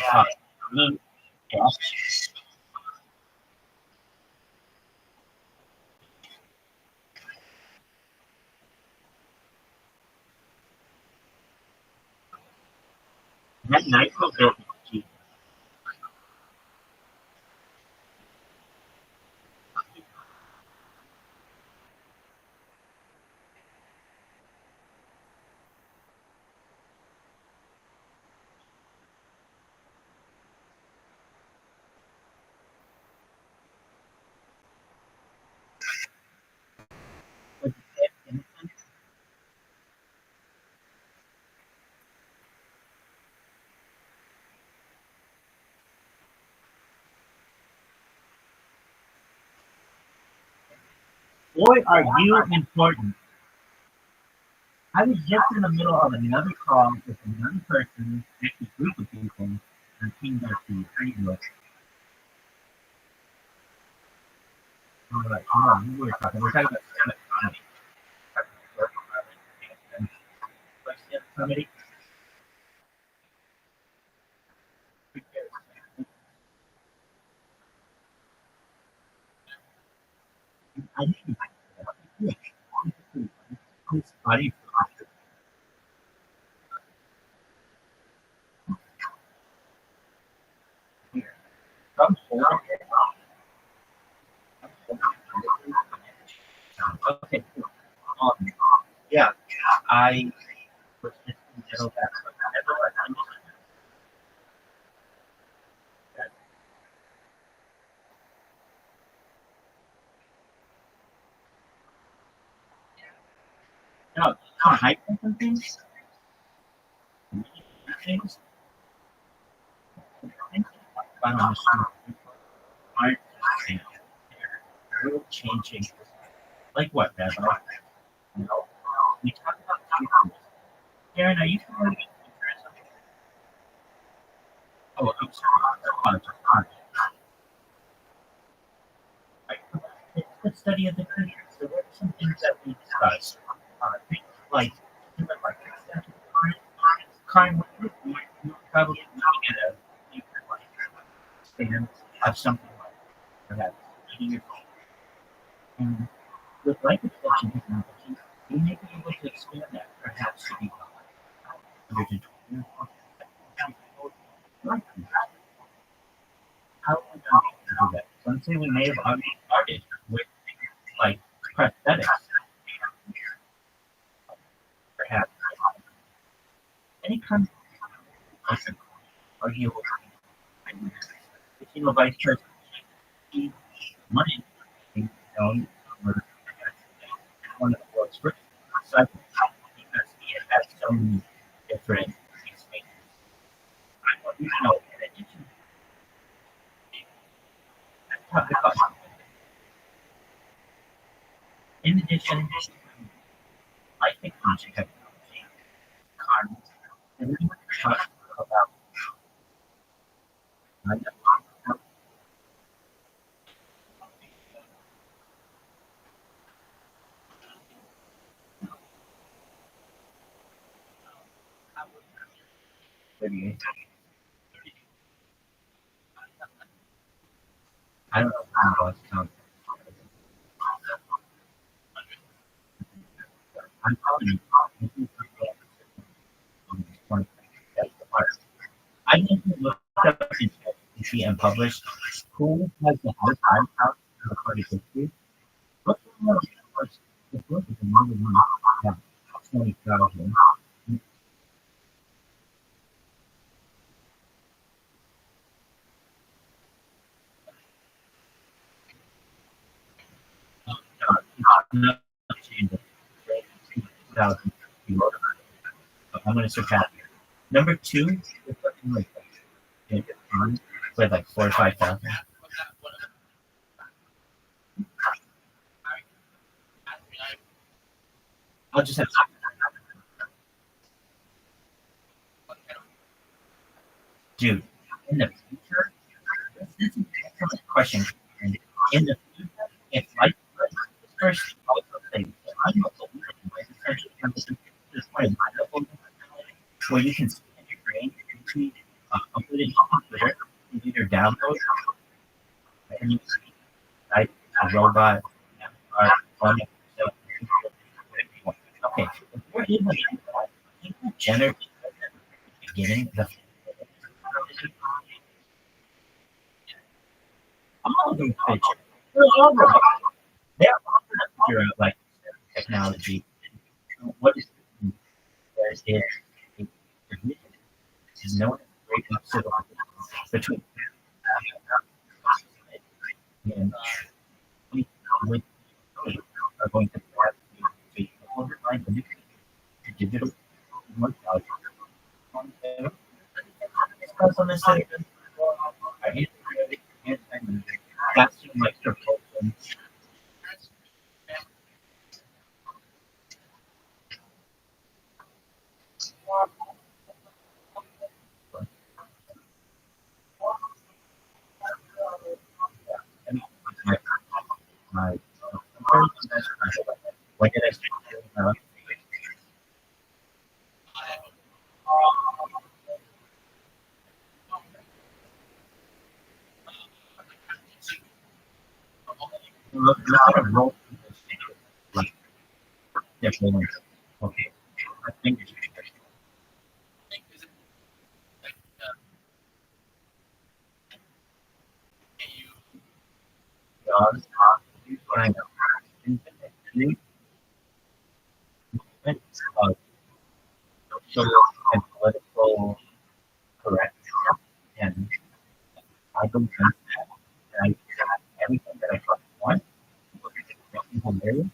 mean yes. That nitro bit is cheap. But it's innocent. Boy, are you important. I was just in the middle of another call with another person, actually a group of people, and came back to Facebook. We were like, oh, we were talking about stand-up comedy. Like stand-up comedy. I didn't like that. It's funny. Some horror. Okay, cool. Yeah, I was just in the middle of that. No, hype some things. Things. On the street aren't real changing. Like what, Rabbi? You know, we talk about futures. Karen, are you familiar with futurism? Oh, I'm sorry. It's the study of the future. So what are some things that we discuss? Things like human life extension, you're probably looking at a future life span of something like perhaps 80 years old. And with life extension technology, we may be able to expand that perhaps to be 120 years old. How are we going to do that? Some say we may have already started with like prosthetics. Perhaps any kind of arguable. If you know Vice President, he money, you know, one of the world's richest disciples because he had so many In addition, like technology, cars, and we were talking about I don't know how I was counting. I'm telling you, that's the part. I need to look up and see and publish who has the highest count in the party history. Look at the book is the number one. Yeah, 20,000. No, change it. 2,000. I'm going to surpass it. Number two is like with like 4 or 5,000. I'll just have dude, in the future, this is an excellent question. And in the future, if like first also say, I'm not so this point where you can scan your brain and put it on Twitter, you either download and you see like a robot on it. Okay, before even generative beginning the all of these pictures, they're all robots. They're all to figure out like technology. What is there is no great obstacle between and we are going to have to underline the digital mortality. On this side, that's like your problem. My what did I say? Look at a roll. Like, okay. I think it's here's what I know. Social and political correct, and I don't think that. And I everything that I want. People marry.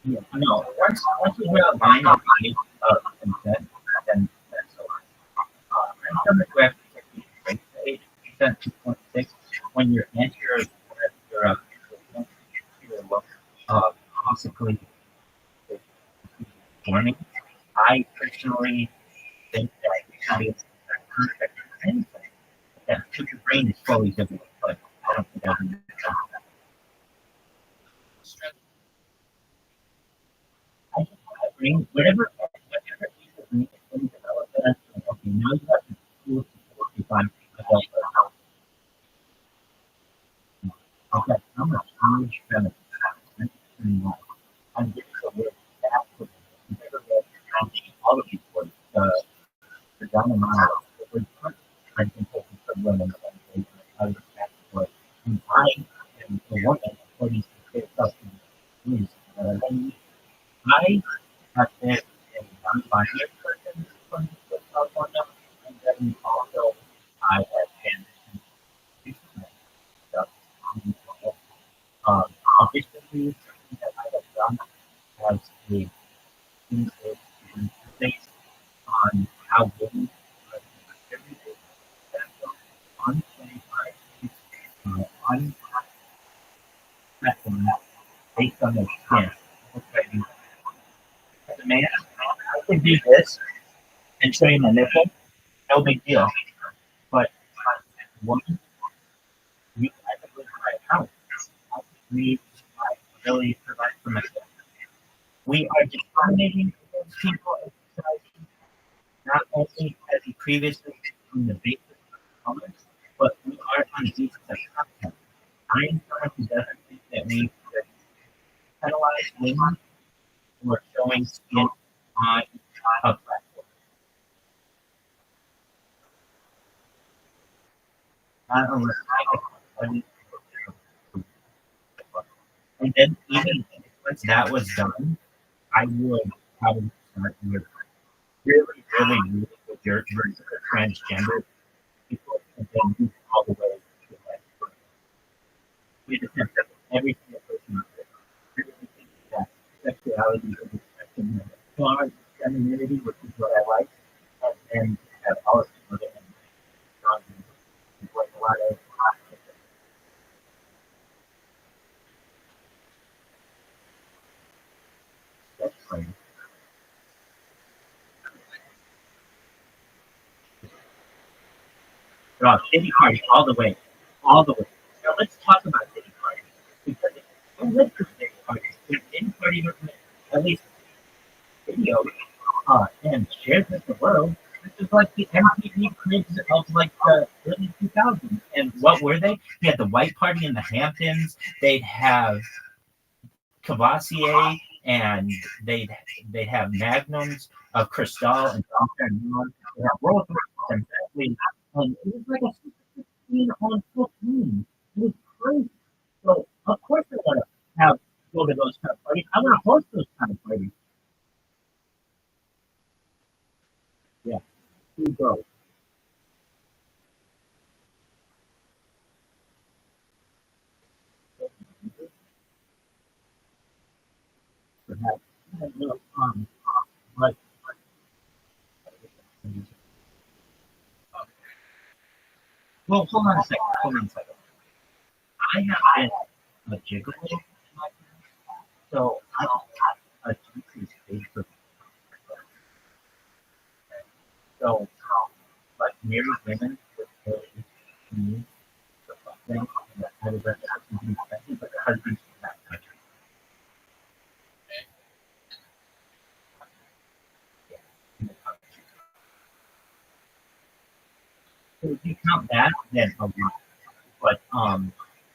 Yeah, no. Once we have a line of consent, then that's so. Some of the rate age, percent 2.6. When you're anterior, basically forming. I personally think that it's perfect for anything. That your brain is fully developed, but I don't think that's I brain, whatever brain is fully developed, that's okay. Now you have to do it to find adult. Okay, I'm a huge fan of I'm just so weird. All of these words, the dominant the I think from women and I am the woman according to their custom I have been a non-binary person from California, and then also I have been stuff. Additionally, something that I have done as a on how good on platform based on their skin. Okay. As a man, I can do this and show you my nipple, no big deal. But woman, you I can live my house. I need to really provide for myself. We are discriminating against people in society, not only as we previously on the basis of comments, but we are on the basis of content. I am someone who doesn't think that we should penalize women who are showing skin on a platform. Not unless and then even once that was done, I would probably start with really with your transgender people and then move all the way to like we just have every single person out there really think that sexuality is a spectrum of far femininity, which is what I like, and then have all of the other and like a lot of that's crazy. City party all the way. All the way. Now let's talk about city parties. Because I live for city parties. If any party with at least video and shares with the world, this is like the MTV cribs of like the early 2000s. And what were they? They had the white party in the Hamptons. They'd have Cavassier and they'd have magnums of Cristal and Dom. They have Rolls Royce and Bentley. And it was like a 16 on 15. It was crazy. So, of course, I want to go to those kind of parties. I want to host those kind of parties. Yeah. Who goes? Perhaps. But well, hold on a second. I have been a gigolo, so I don't have a juicy space for. So, like married women with need to fuck them, and I would rather have to be expected, but the husband's from that country. So if you count that, then a lot. But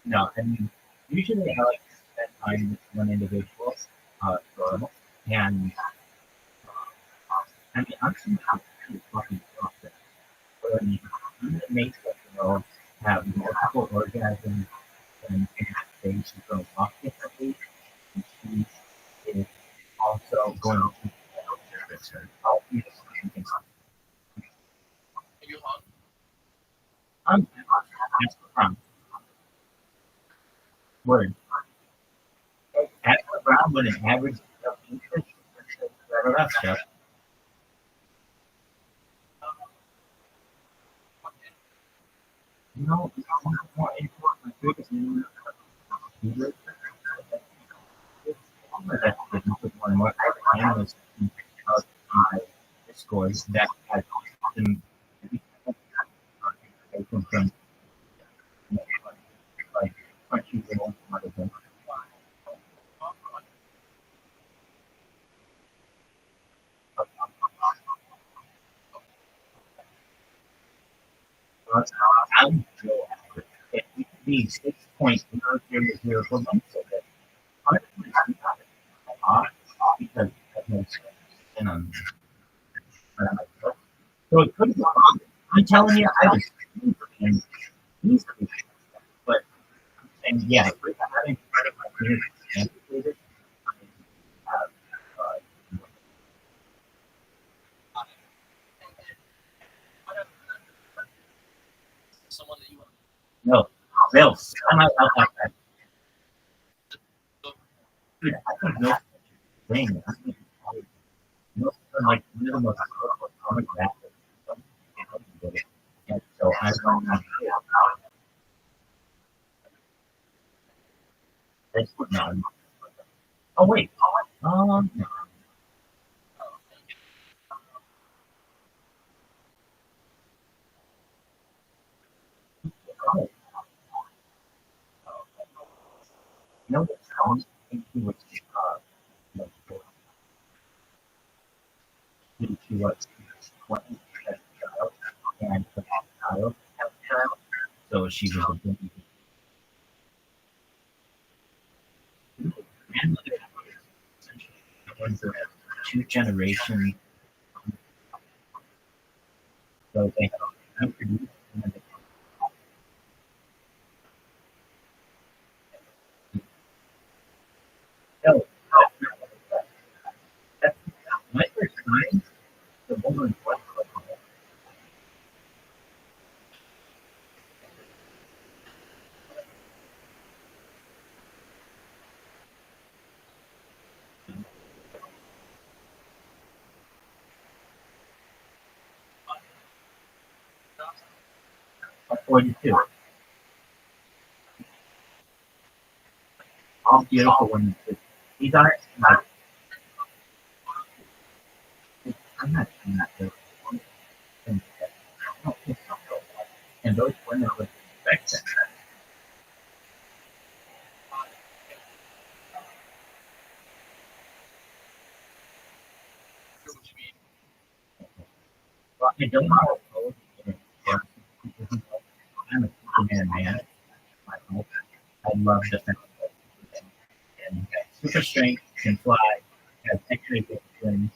no, I mean, usually I like to spend time with one individual, girl, and I mean, I'm seeing how pretty fucking process. But I mean, it makes us, have multiple orgasms and in that stage she goes off differently, and she is also going to keep her. I'll eat something. That's the problem. Word. At around with an average of interest, stuff. No, it's more important because that's more and more analysts of scores that have been from like Crunchyroll might have been. I'm it could be 6.000 for months of it. Because that makes sense. And so it could be wrong. I'm telling you, I was easily, but I'm saying, yeah, if having credit my community amputated, someone that you want. No, Bill, I'm out like that. Dude, I don't know. Dang, I think like one of the most demographic. And so I went on this one. Oh wait. No. Oh, you know what sounds he was like, she was 20 as a child and the child as a child. So she was a baby. Grandmother was a two generation. So they have produced and no, that's my first time. The woman was a 42. All beautiful women. These aren't like I'm not good. And I don't think so. And those women would respect that. Well, I don't know. I'm a Superman man. I hope. I love the fact and super strength, can fly, has X-ray vision,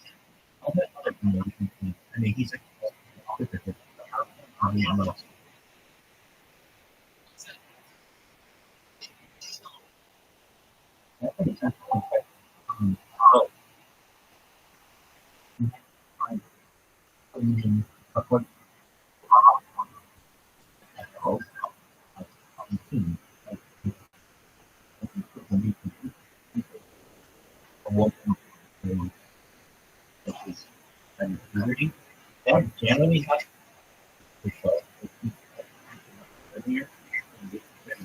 all that other amazing things. I mean, he's a super good. I mean, I'm not- I think it's actually oh, of course, oh, and liberty. And generally, not for sure. Earlier,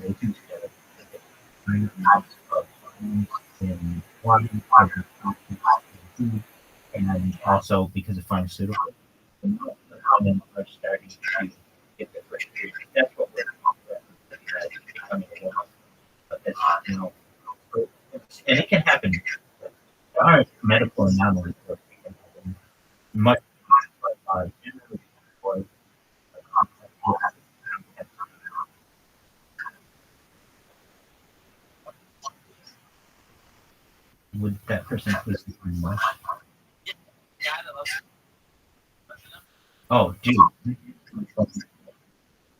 working together, kind of lots of in water, and also because of pharmaceuticals, and women are starting to get their first period. That's what we're becoming a woman. But that's, you know, and it can happen. There are medical anomalies where it can happen much, generally for would that person please be much? Oh, dude.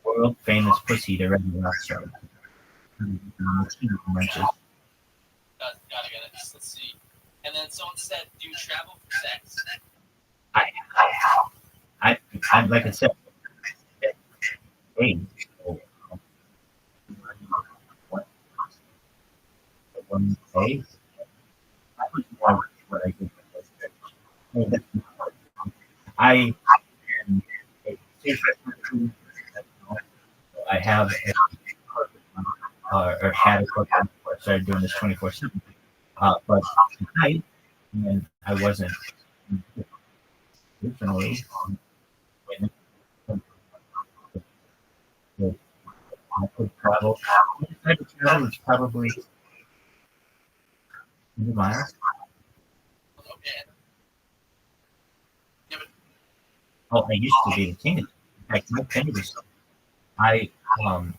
World famous pussy to Rabbi Rothschild. Munches. Got it. Let's see. And then someone said, "Do you travel for sex?" I like I said, hey, one day, I was more what I did. I am a I have or had a cook before I started doing this 24/7. But tonight, and I wasn't originally when I could travel. I could travel was probably 2 miles. Okay. Oh, I used to be a teenager. In fact, my penny was I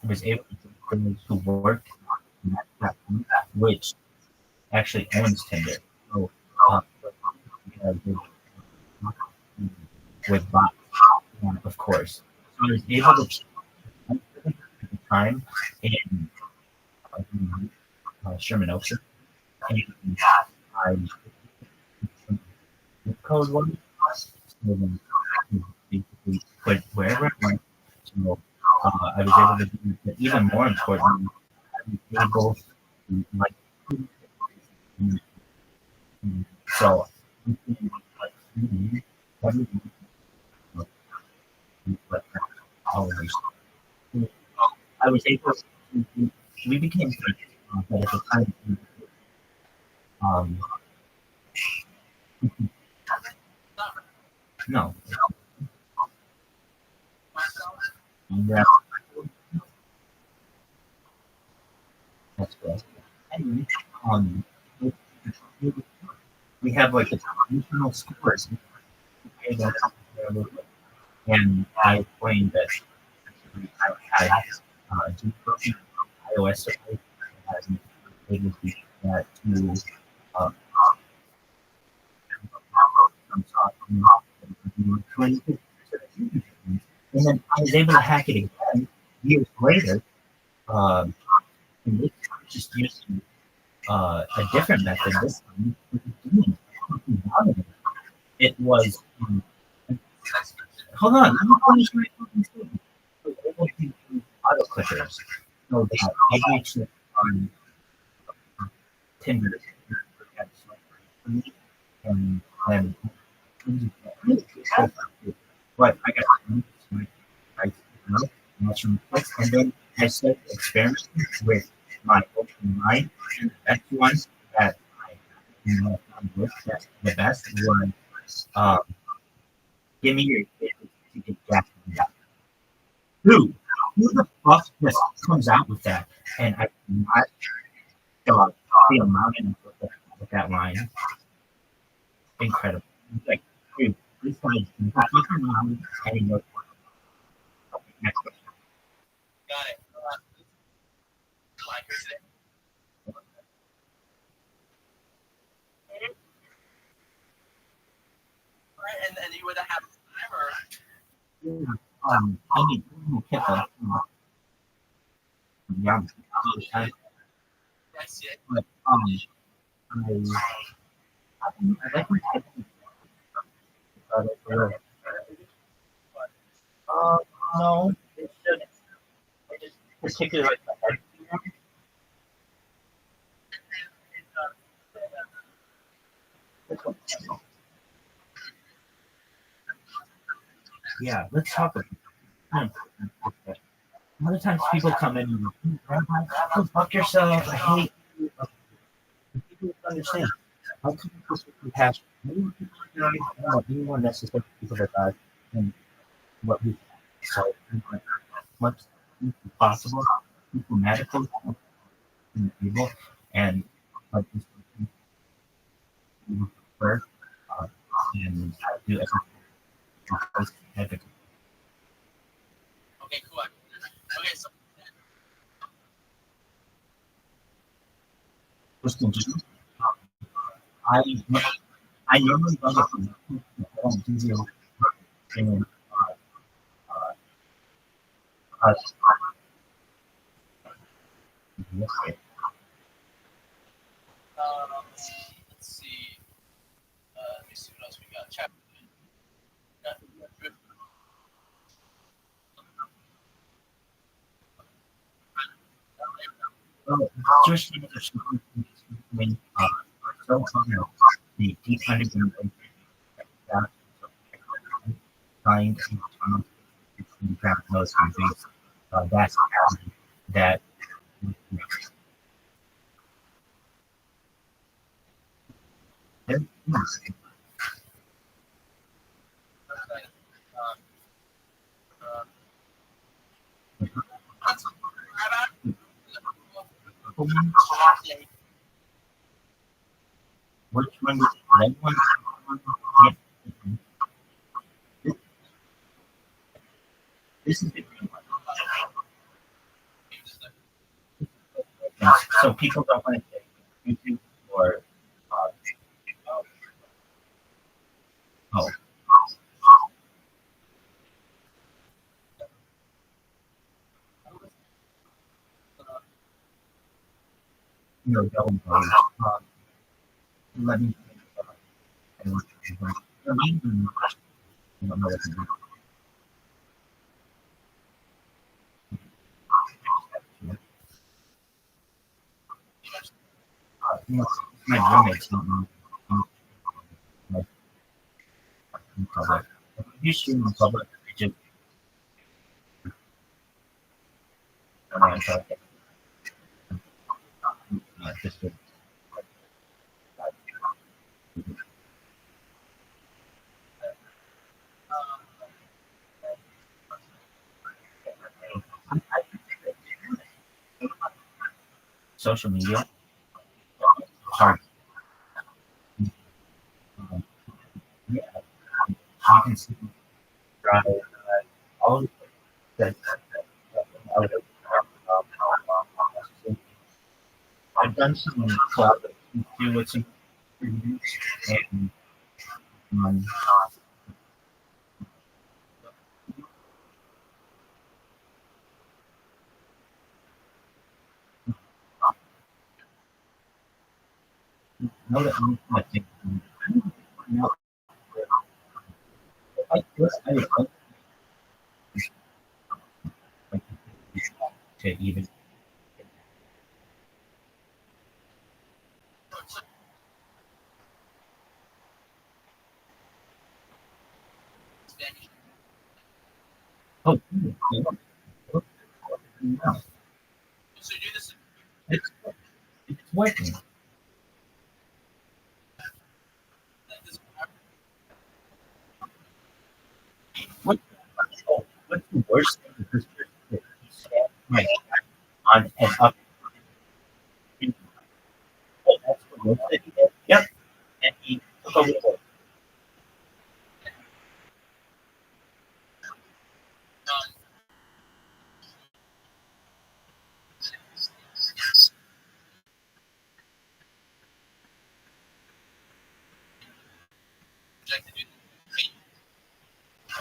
was able to girls who worked in that platform, which actually owns Tinder. So, with bots, of course. So I was able to at the time in Sherman Oaks, and I the code was basically put wherever I went. So I was able to do, but even more important, I was able to like so was able to, we became friends, but at the time, um, no. Yeah, that's good. Anyway, um, we, we have like the traditional scores, and I explained that I had iOS support has able to use that to and then I was able to hack it again years later. Um, and this time just using a different method. This time it was. Hold on, let me finish my fucking statement. I was able to use auto clickers so that I actually on Tinder and but I got natural clicks, and then I started experimenting with my open mind. That's one that I found with that the best was give me your to get Jack. Who the fuck just comes out with that? And I cannot the amount with that line. Incredible. Like, dude, this guy is fucking around and he knows what. Okay, next question. Got it. Like, who's it? And you would have time or? I mean, yeah, I see it. but I like my no, it's just particularly like the head. Yeah, let's talk about it. A lot of times people come in and Rabbi, go fuck yourself. I hate you. People don't understand. How come people so compassionate? Maybe people are anyone necessary people that die and what we so much as possible, diplomatically, and people, and like this first, and do everything. Okay, cool. Okay, so. I normally don't have to do and Let's see. Let me see what else we got. Chapter. Just when so the deep underground find and grab those things. That's that. Which one is that one? This is the green one. So people don't want to say YouTube or oh. No, don't worry. Let me. I don't know what to do. My roommates don't know. In public. If you stream in public, I just so just to, social media. Sorry. Yeah, you can see all that. I've done some collaborations too with some reviews, and um, know that I think now I like to even oh no, So do this. it's working. What what's the worst thing is this like on and up. Oh, that's the worst that he did. Yep, and he took over the world.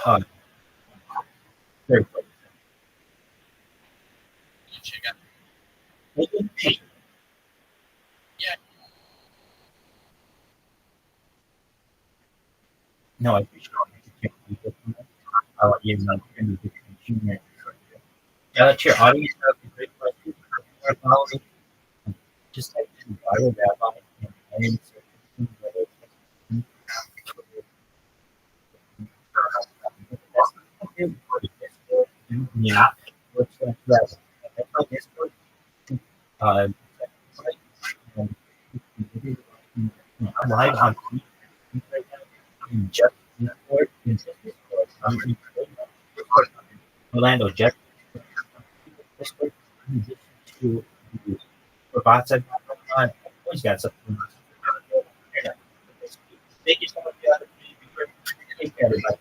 Uh, very quick. Check out. Hey, Yeah. no, I appreciate it. I'll let you know. Yeah, that's your audience. That's a great question. Just like to viral rabbi and yeah, what's that? That's like this. Uh, I'm live on TV right now in Jeff Discord. I'm in Orlando Jeff Discord. To for bots I've got on. I've always got something. Thank you so much for the opportunity. Take care, everybody.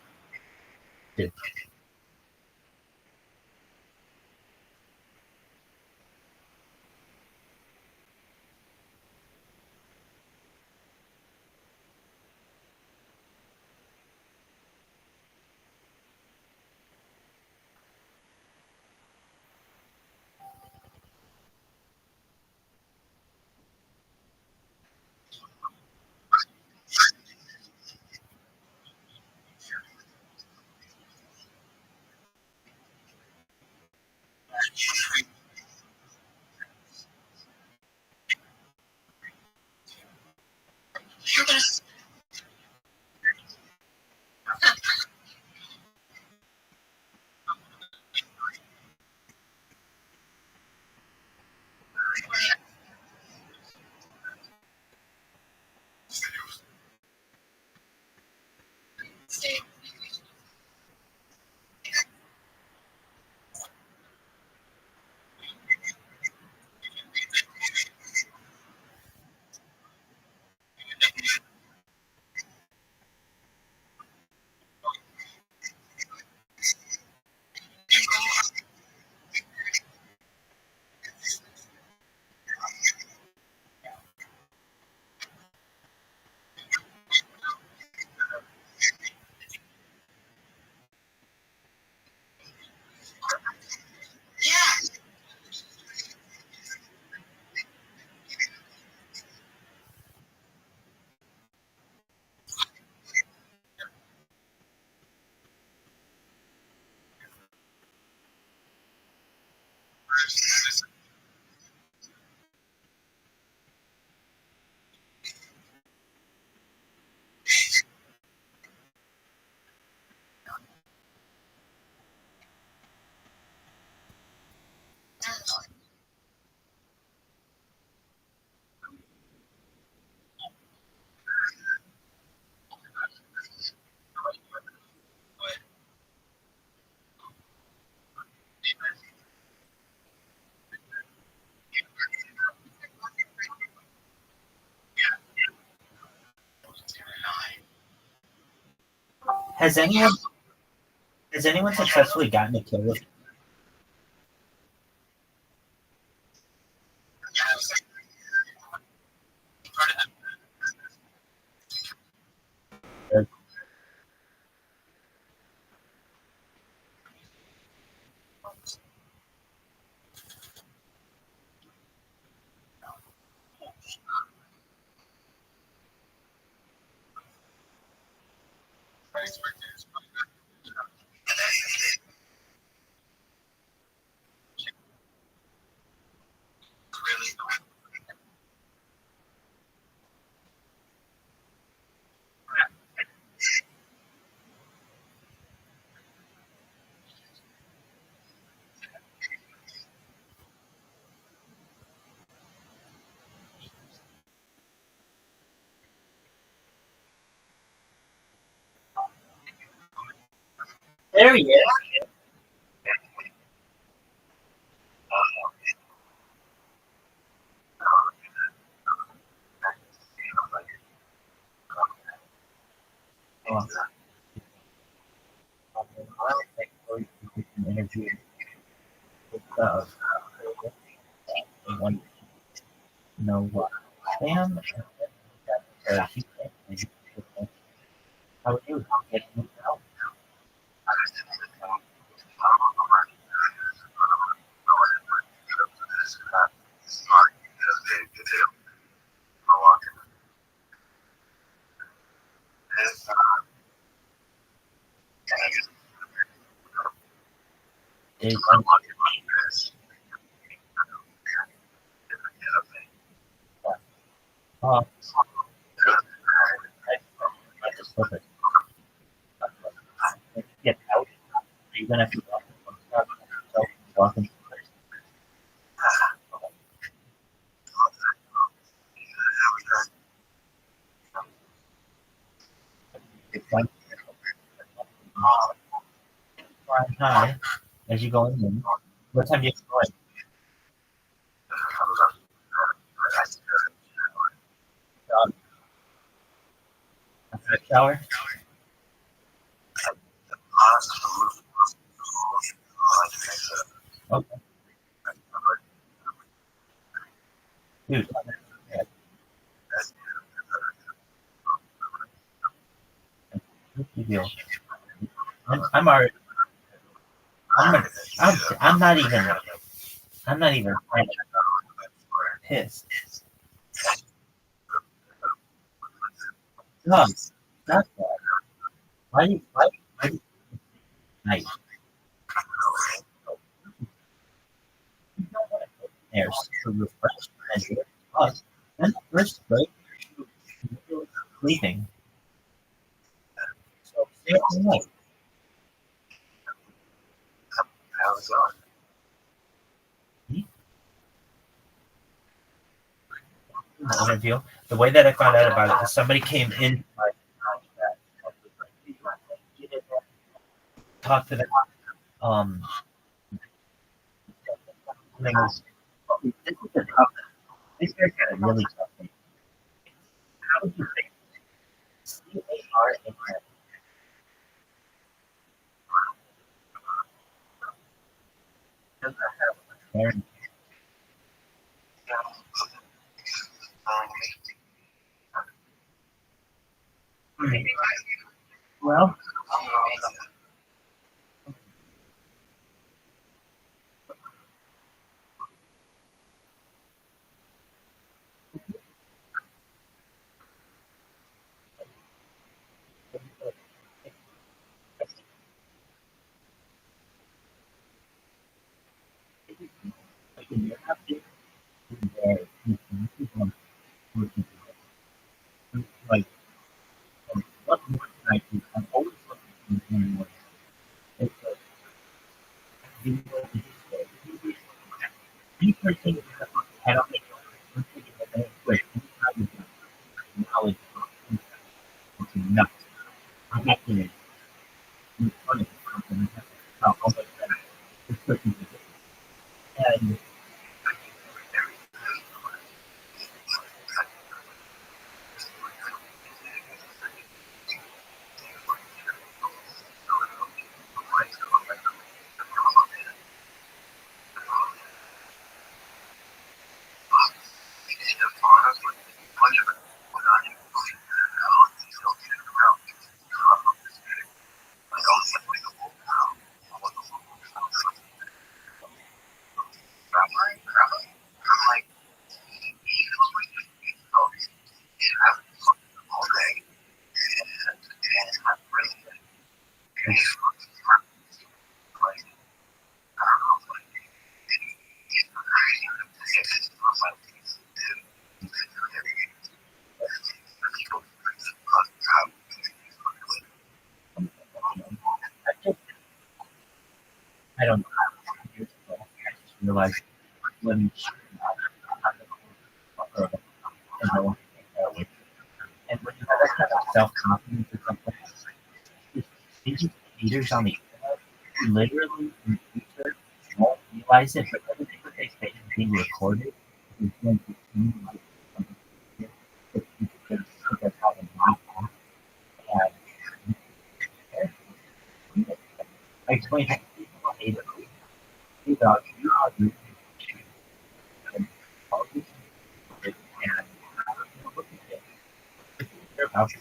Has anyone successfully gotten a kill with? There he is. Energy. One, no, Sam. How would you get out? Get out. You're gonna have to walk in. Flying high as you go in. What time do you go in? After the shower? Okay. Dude. I'm already. I'm not even pissed. No, that's bad. Why nice. There's to refresh and us. And first break sleeping. So stay up all night. Interview. The way that I found out about it is somebody came in, talked to them. This guy's got a really tough thing. How would you think? C-A-R-A-N. Doesn't have a parent. Well, like, what more can I do? I'm always looking for more. It's you person I don't think knowledge is nuts. I'm not kidding. It's funny. How much better this person is. And I don't know. Years ago, I just realized when and no one can take that away. And when you have that kind of self confidence or something, these leaders on the internet who literally in the future won't realize it, but everything that they say is being recorded is going to seem like something that you can see that's how they not act. And I explained how people hate it. You are doing and all these things and look at it. They're about to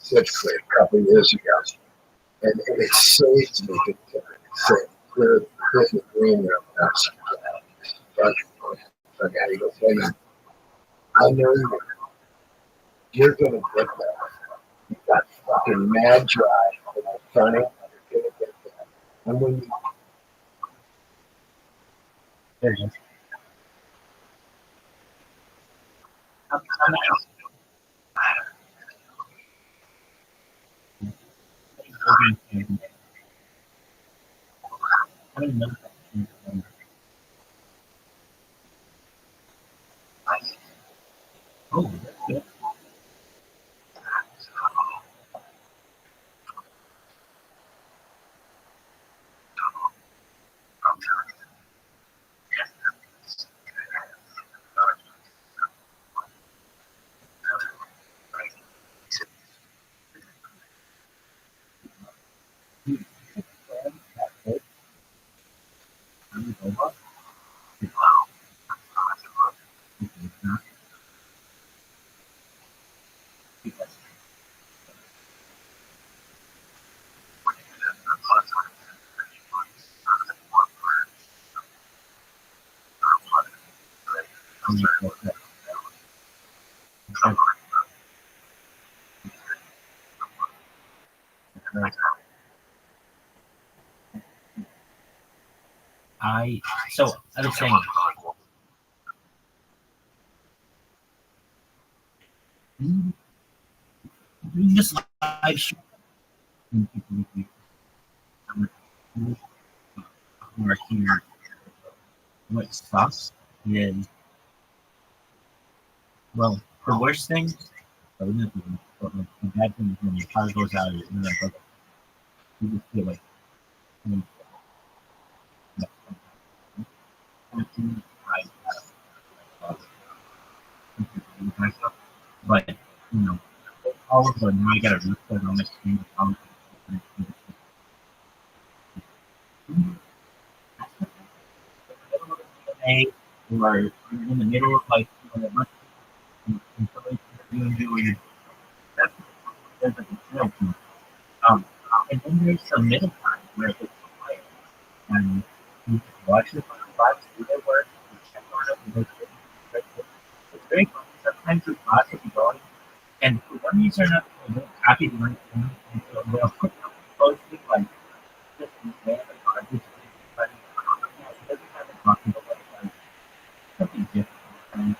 Such a couple of years ago, and it saved me big time. So clear the green room. But I gotta go play. I know you're gonna get that. You got fucking mad drive and I'm funny. You're gonna get that. And when you there it is. I don't know. Oh, that's good. So I was saying doing this live show who are here. What sucks is, well, the worst thing, but the bad thing is when your car goes out, you just feel like, I mean, but you know, all of a sudden I got a record on my screen. Or you're in the middle of like doing there's like a trail to it. And then there's some middle time where it's quiet and you just watch the vibes do their work, you check on it, it's very fun. Sometimes the class will be going, and for one reason or another, they're happy to learn things, and so they'll post it like just random garbage, but it doesn't have a talking about like something different.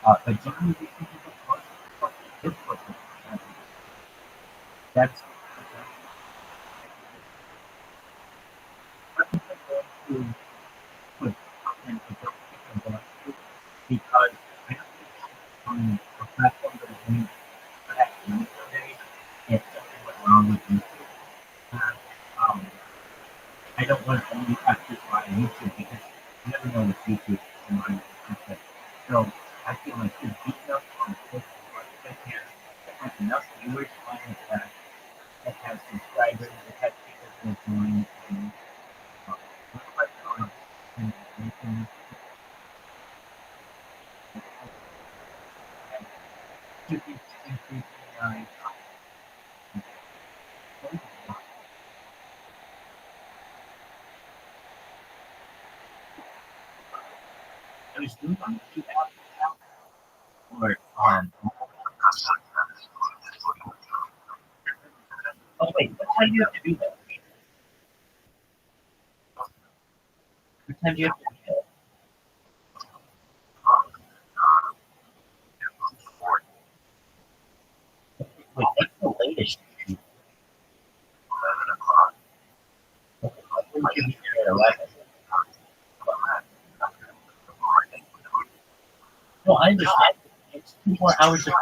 But generally, these people don't post difficult. That's know, in the future, so I feel like it's deep enough on the that has enough viewers on it that has subscribers, that has people who are joining, and and keep increasing my I was doing on the 2000 or oh wait, what time do you have to do that? What time do you have to do that? Wait, that's the latest. Okay, I think you be there at 11. No, I understand. It's 2 more hours of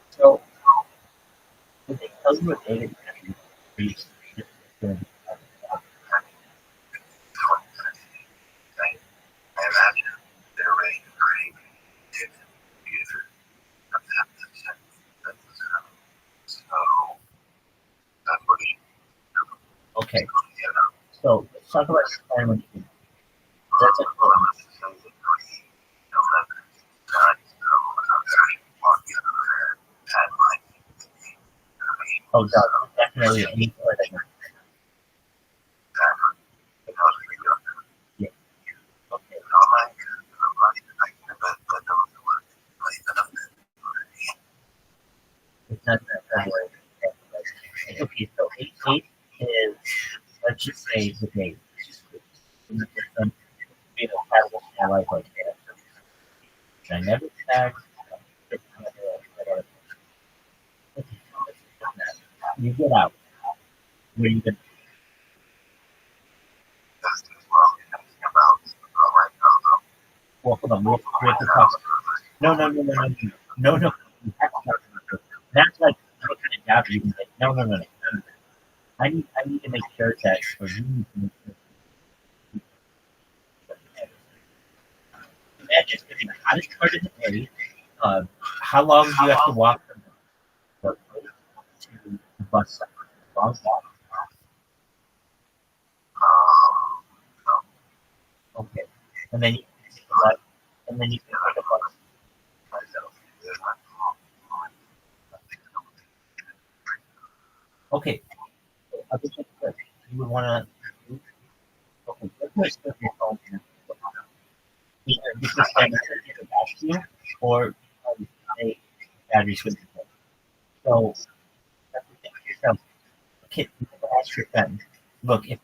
so did they tell you what day that you have to reach? Okay, so let's talk about your time when you that's important. Oh, God, definitely. Yeah. Okay. It's not that February. Okay, so 8 is, let's just say the date. Be the pattern of my life like that. I never checked. You get out. Where you can. Well, hold on. We have to talk. No. No. You have to talk. That's like what kind of job you can get. No. I need to make sure that, or you need to make sure. Imagine in the hottest part of the day. How long do you have to walk from the workplace to the bus stop? Long walk. Okay, and then you can take a bus, and then you can take a bus. Okay, I'll just check this. You would want to. Okay, let's put your phone here. Either because camera is a back to you, or a battery's with you. So, that's the thing with yourself. Okay, you can ask your friend. Look, if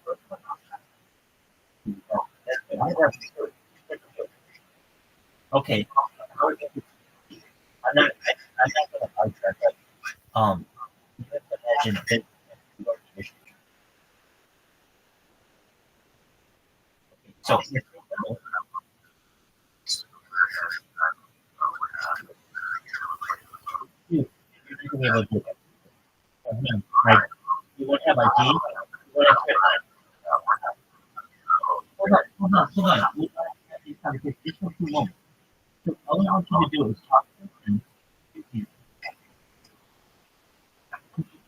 okay, I'm not going to argue that, but you have to imagine that. So, you're able to do that. Right? You won't have ID. You won't have hold on. We gotta have these conversations just for a few moments. So all I want you to do is talk to them.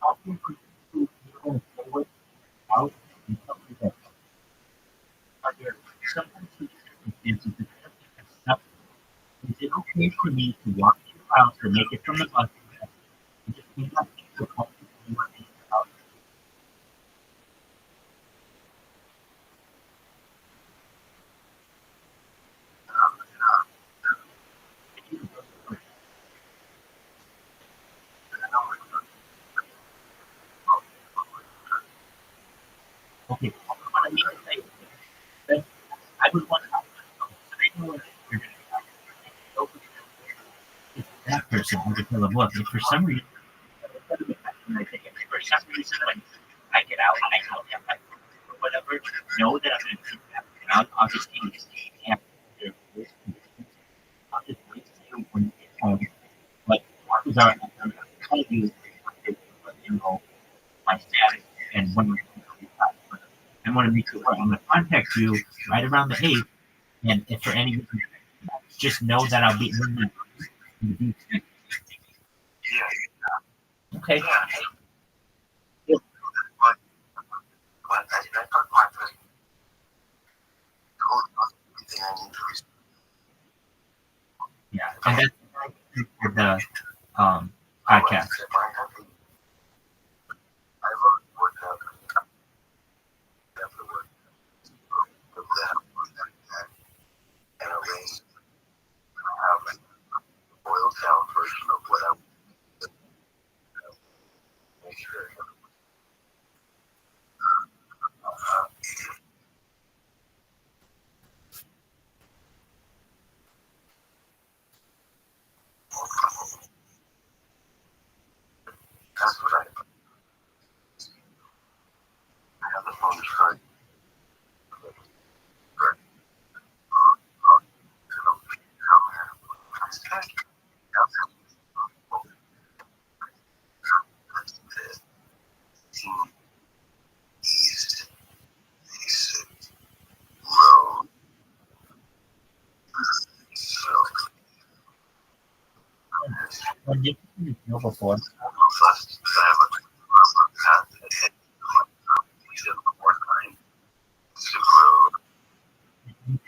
Talk to people who you're going to play with out and stuff like that. Are there sometimes circumstances that have stuff? Is it okay for me to walk to your house or make it from the bus and just clean up to help you in your house? Okay, what I mean to say is that I would want to I know what you're going to do. It's that person who can tell them, look, if for some reason, some reason, when I get out and I tell him like or whatever, know that I'm going to keep that. And I'll just eat. And I'll just wait to you when you get home. But I'm going to tell you, you know, my status and when you're going to be back. But I want to make sure I'm going to contact you right around the 8th. And if for any reason, just know that I'll be in the beach. Okay. Yeah, and that's for the podcast. When you know before.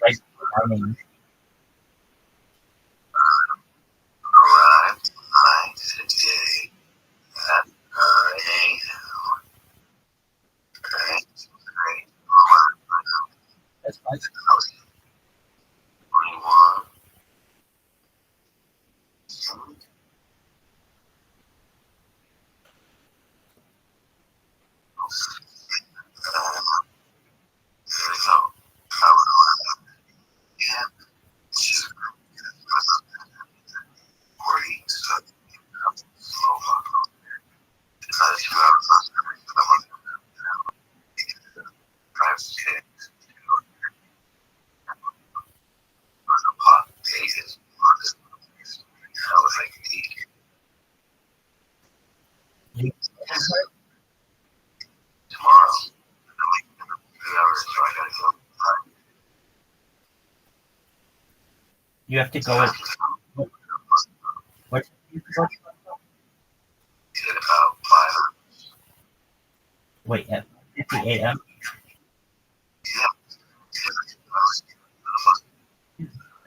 Right. That's fine. You have to go at what? Wait, at 50 a.m.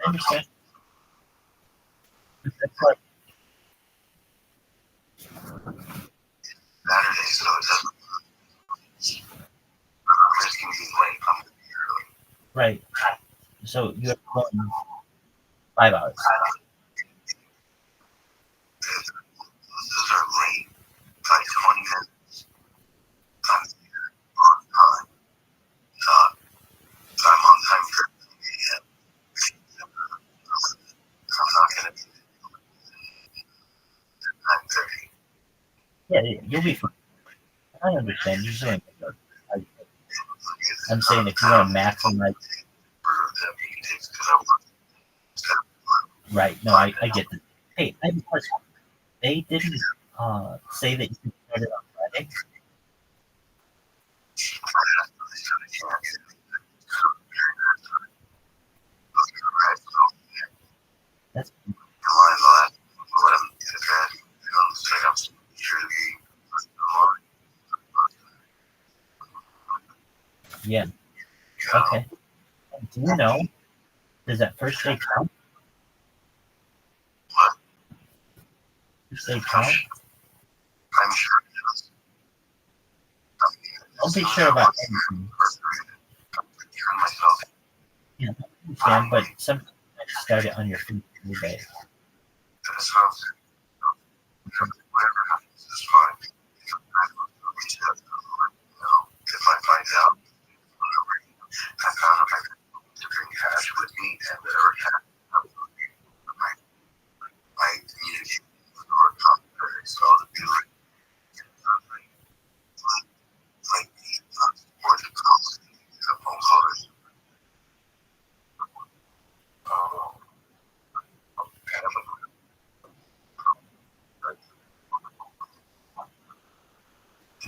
I understand. That's like right. So you have to go in 5 hours. Yeah, you'll be fine. I understand. You're saying, I'm saying if you want to maximize. Right. No, I get it. Hey, I have a question. They didn't say that you could start it on Friday. That's yeah. Okay. Do you know? Does that first day count? First day count? Don't be sure about anything. Yeah, I understand, but sometimes start it on your feet every day.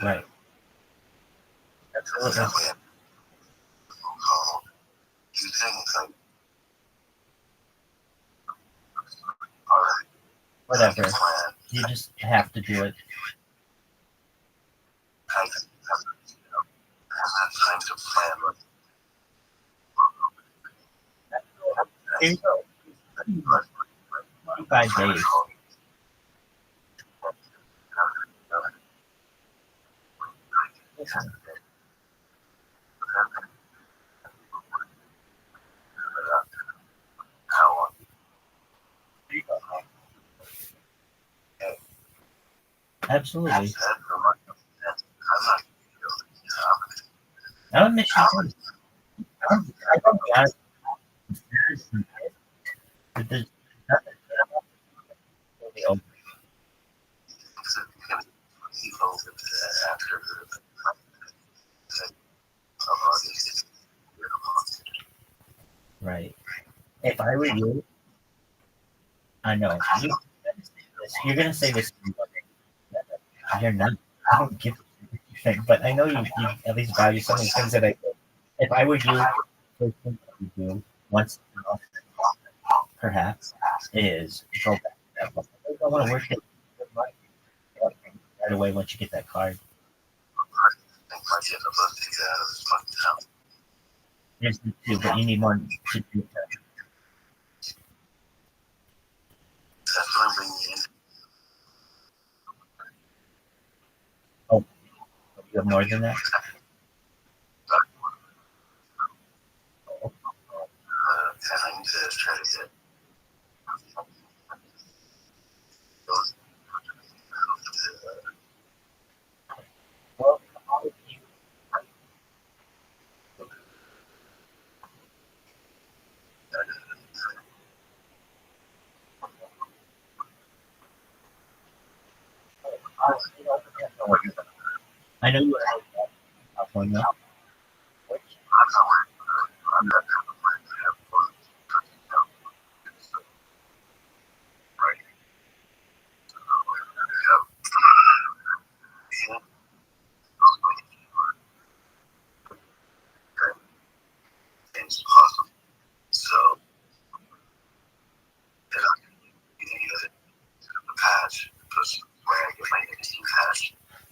Right. Absolutely. Whatever. You just have to do it. There you go. 25 days. Absolutely. I would miss you too. I don't be honest. But there's nothing really open. Right. If I were you, I know you're gonna say this. You're not. I don't give a shit, but I know you at least value some of the things that I. If I were you, first thing I would do once in a while, perhaps is go back to that book. I don't want to work it right away once you get that card. There's the two, but you need more to do that. Oh, you have more than that? Oh. Well, I know you are California.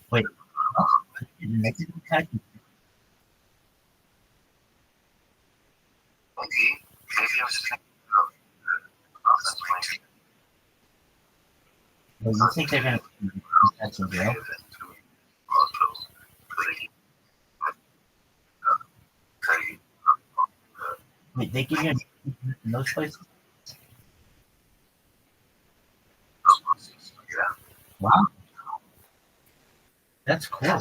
Wait, Mexican patch? Well, you think they're gonna patch in jail? Wait, they give you in those places? Wow, that's cool.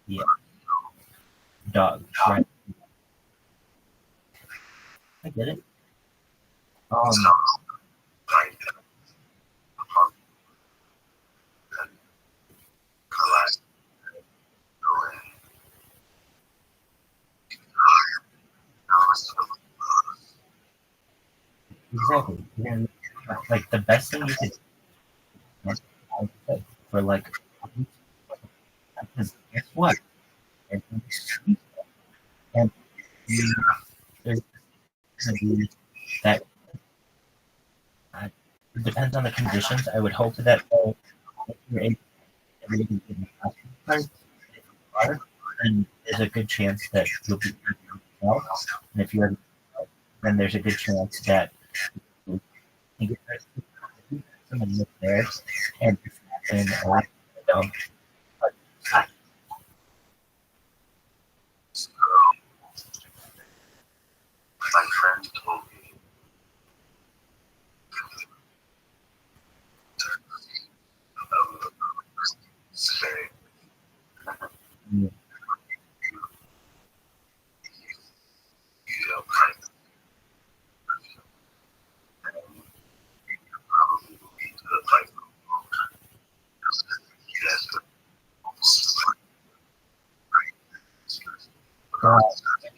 Yeah, dog, right? I get it. Exactly. Yeah, like the best thing you could do for like, because guess what? And there's gonna be that. It depends on the conditions. I would hope that if you're able to get the card, then there's a good chance that you'll be well. And if you're, then there's a good chance that you can get someone live there and my friend told me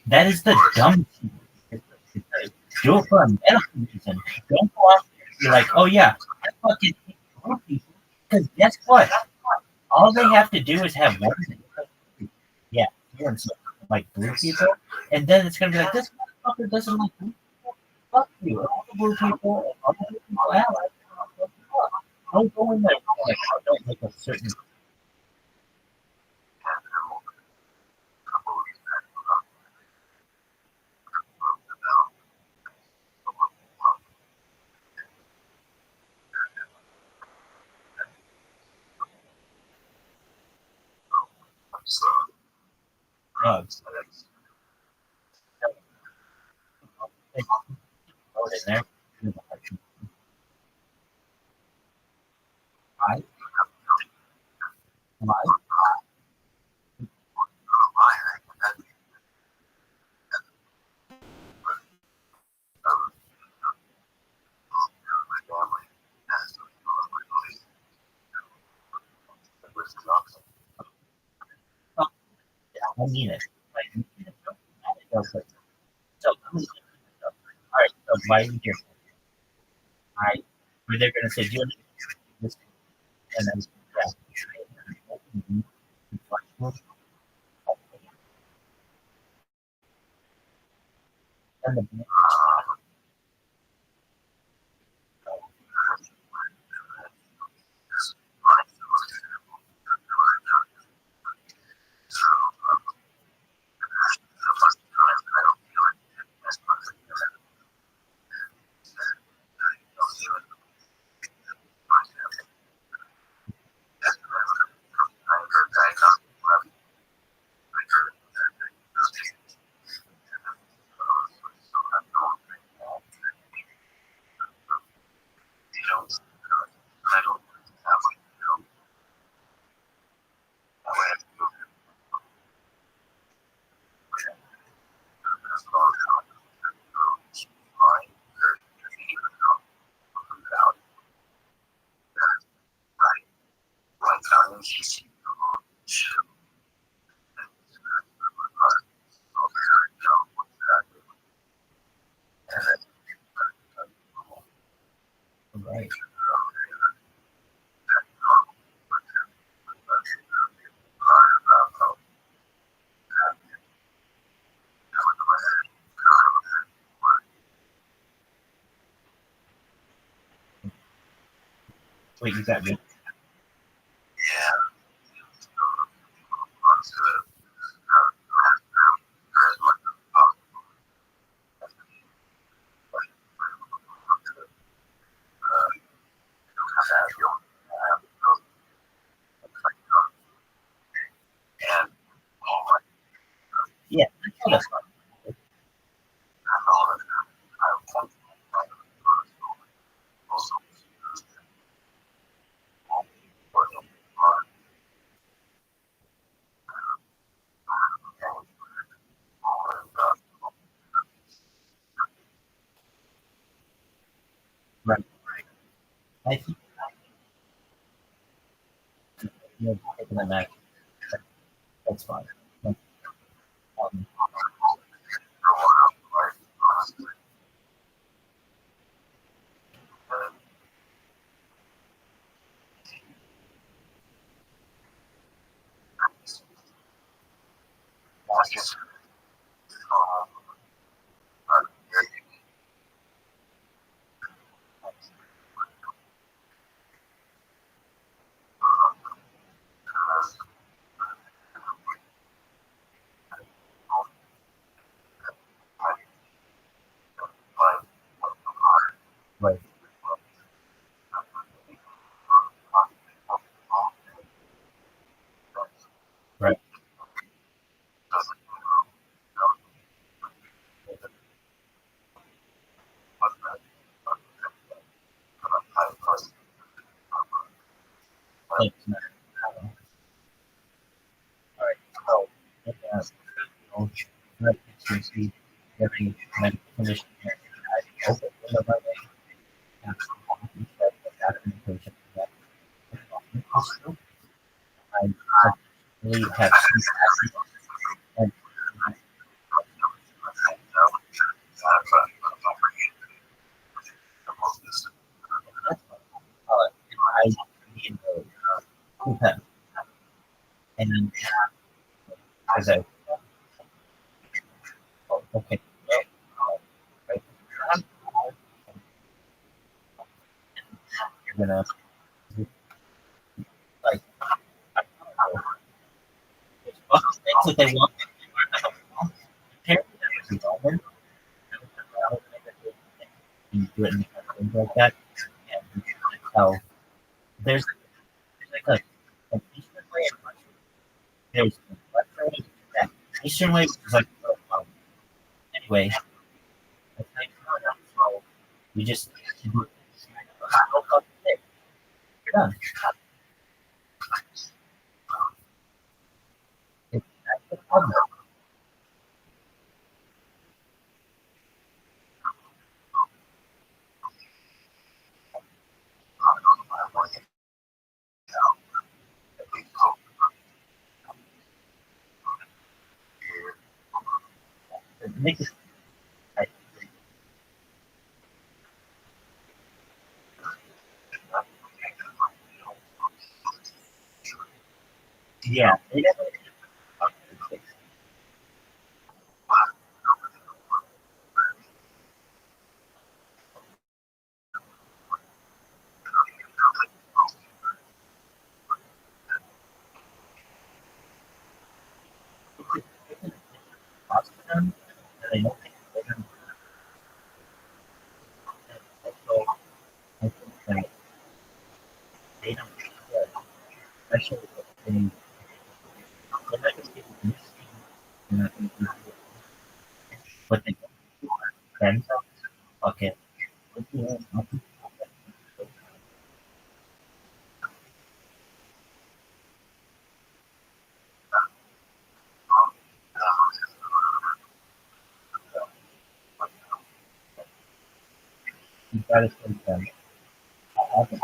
that is the dumb thing. Do it for a medical reason. Don't go out and be like, oh yeah, I fucking Because guess what? All they have to do is have one thing. Yeah, like blue people, and then it's gonna be like this motherfucker doesn't like blue people. Fuck you. All the blue people, all the blue people allies. Don't go in there. Like, don't make a certain. Drugs. Throw it in there. Right? Right? I mean it. Like, so, all right. So, why are you here? All right. Where they're gonna say, "Do you want this?" And then, yeah. And the right. Wait, you got me. Yeah, that's fine. Right. I think you're taking them back. That's fine. Um, right. Right. Thanks, man. All right. So, let me ask you, right, since we every medical condition here, I open the window by day, and that medication that I really have sleep apnea, and I 2 pence. And as I okay, right, you're gonna like there's lots of things that they want. Apparently, that was Roman. In Britain and things like that. And so there's like an eastern way and western. There's a western way, that eastern way, which is like anyway. That's how you do it. So you just you do it. You're done. That's the problem. Make it, I, yeah, it, it's cost to them, and they don't think they're going to so I think that they don't care, especially if they're not going to get this, they're not going to do it. But they don't do it. Themselves, okay. You gotta think that I haven't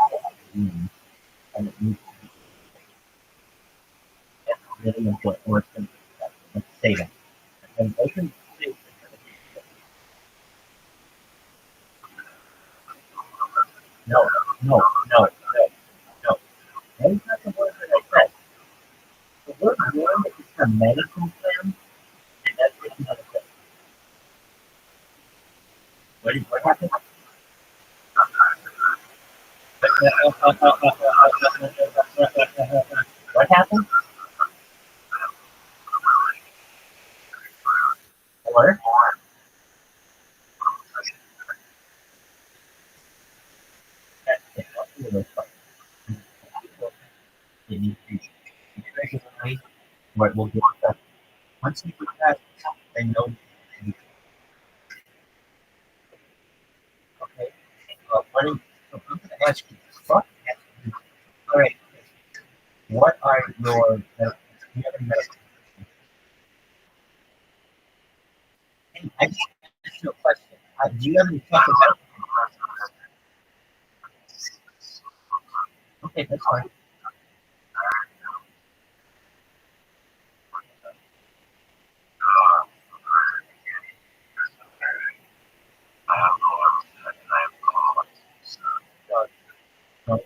and it needs to be really important or it's going to let's say that. And they can say no, no, no, no, no. That is not the word that I said. The word norm is a medical term, and that's just another thing. What happened? What happened? Or it needs to be regularly, or it will get stuck. Once you do that, they know. Okay. So I'm going to ask you. Fuck. All right. What are your? Do you have any medical? Hey, I just asked you a question. Do you have any fucking medical? Okay, that's fine. No,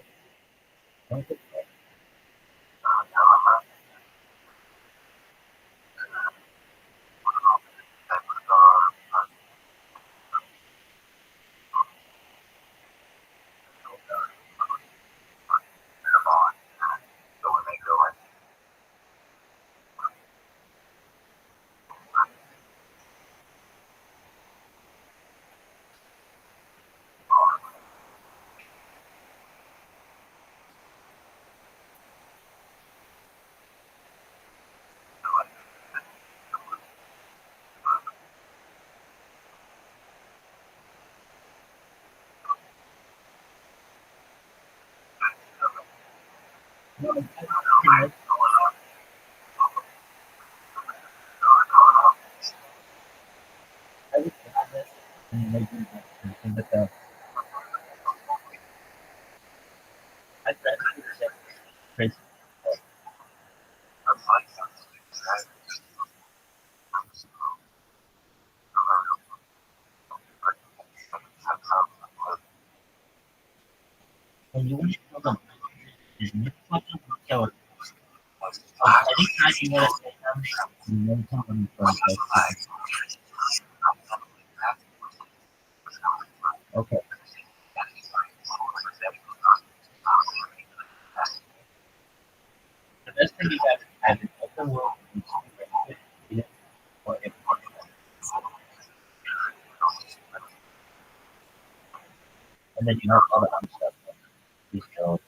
no, no, I just have this, and maybe something that I said crazy. And you wouldn't tell them is next question kill. Anytime you want to say them, you know somebody from okay. The best thing you have is open world and and then you have all the other stuff. These shows.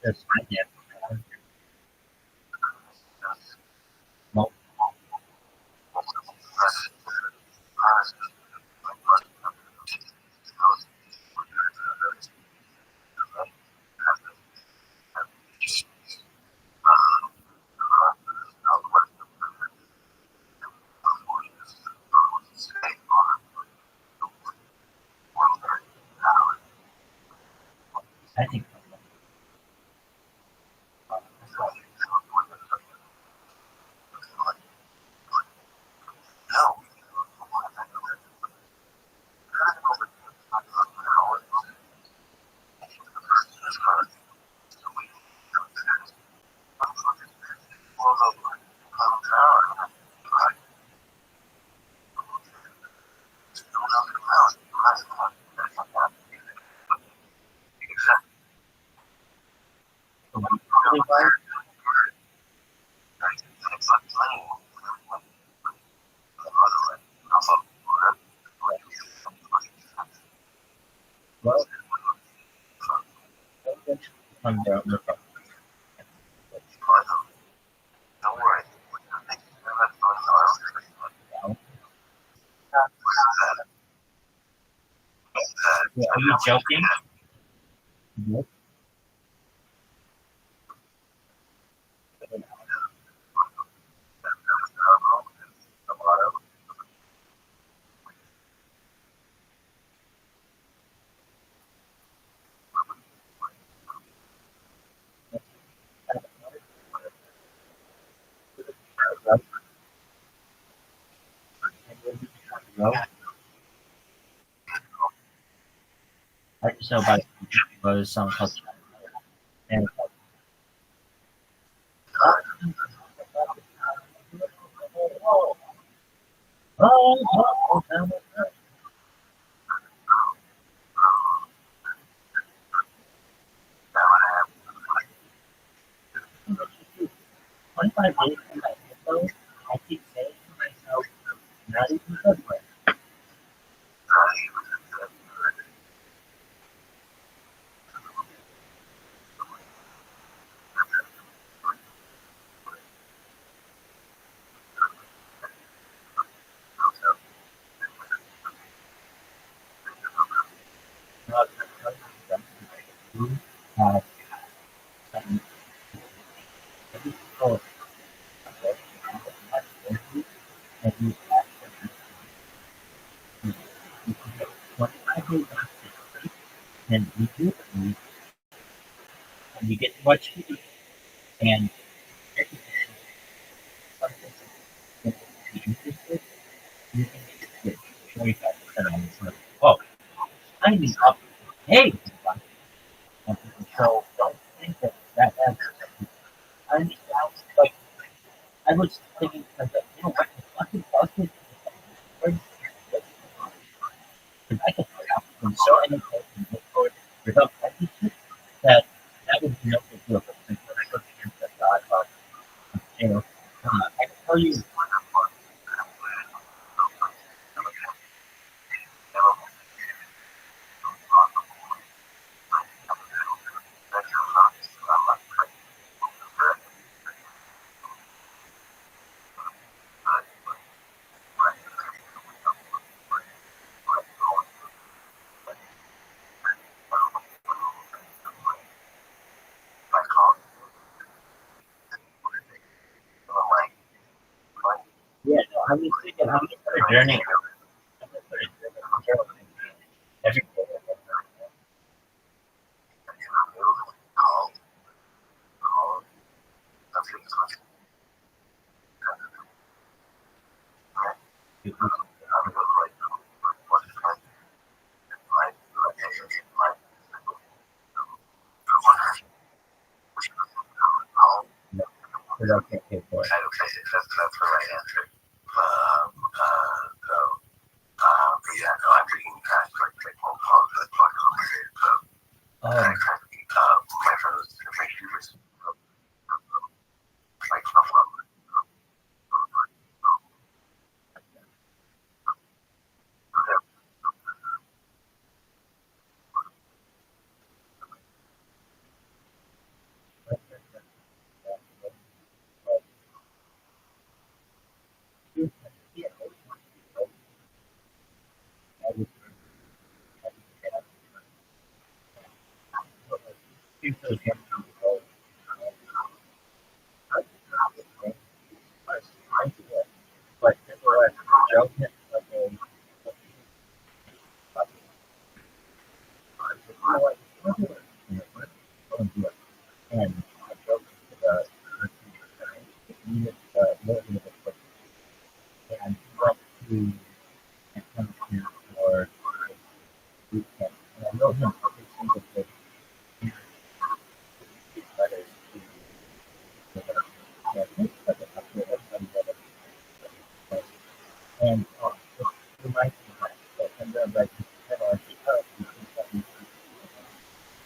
That's right, yeah. Well, I think really well. Well, on the are you joking? Nope. I just know about was some called and $25 from my info, I keep saying to myself, not even good way. And you do and you get to watch TV and interested, you can get 25% on this. Oh, signing up. Hey, so don't think that has. I mean, like I was thinking, like, you know what, the fucking bucket. Because I could from so many places look forward without prejudice that that would be no big deal. But when I look against that God, you know, I can tell you. Yeah, no, I was thinking, I'm going to put a journey. Every day. Because I can't pay for it. That's the right answer. But yeah, no, I'm drinking cash like phone calls. That's fucking weird. So I tried to keep my friend was like he was like But for a joke, like and I joke to the and went to and come to for boot camp. And I wrote him every single day letters to the family, but after everybody that and it reminds me that and then like and I think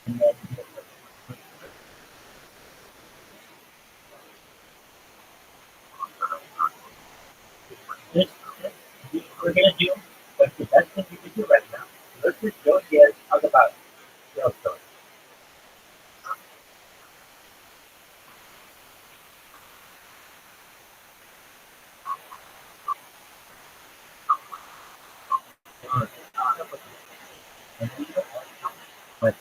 and then this we're gonna do what's the best thing you can do right now. Let's just go here and talk about sales story. But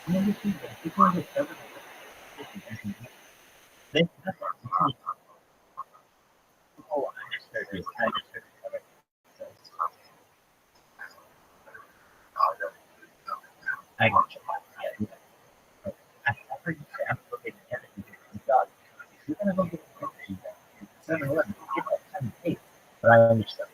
you understand that people understand they oh I understood you. I understood. I got you. Yeah, I heard you say I'm looking at it because God, you're gonna go get the picture you 7-Eleven, get that kind of tape. But I understand.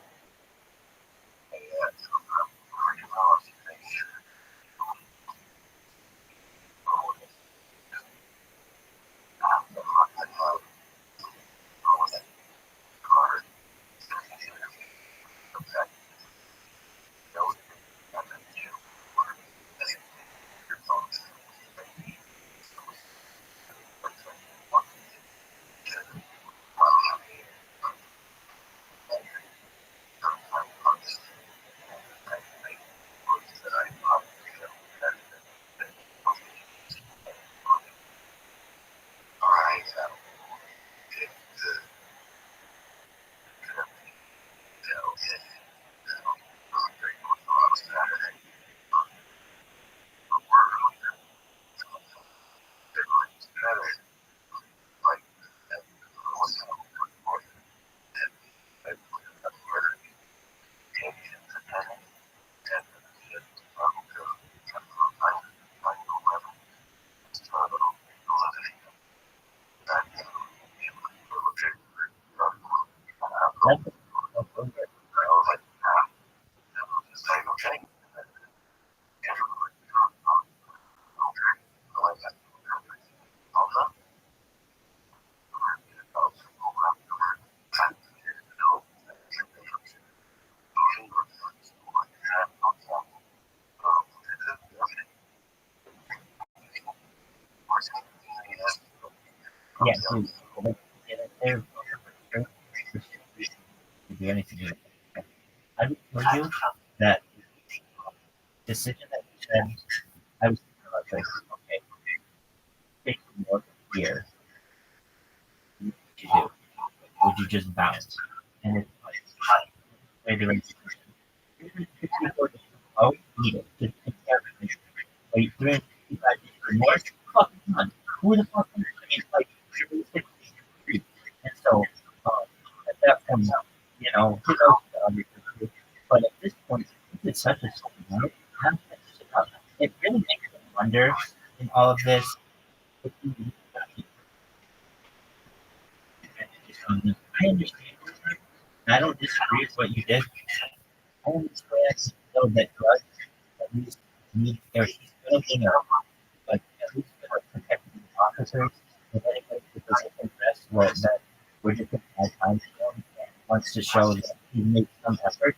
Yeah, please. They're do anything. I would tell you that decision that you said, I was thinking about like, okay, take more here. What would you do? Would you just bounce? And it's like, maybe like, oh, eat it. Just take everything. Wait, 365 days for more? Fucking none. Who the fuck? I mean, like, and so, at that point, you know, who knows the other country? But at this point, it's such a small amount. It really wonder in all of this. I understand. I don't disagree with what you did. I understand though that drugs at least need or he's gonna be like at least protecting the officers and letting them to position rest where that we're just gonna add time to him and wants to show that he made some effort.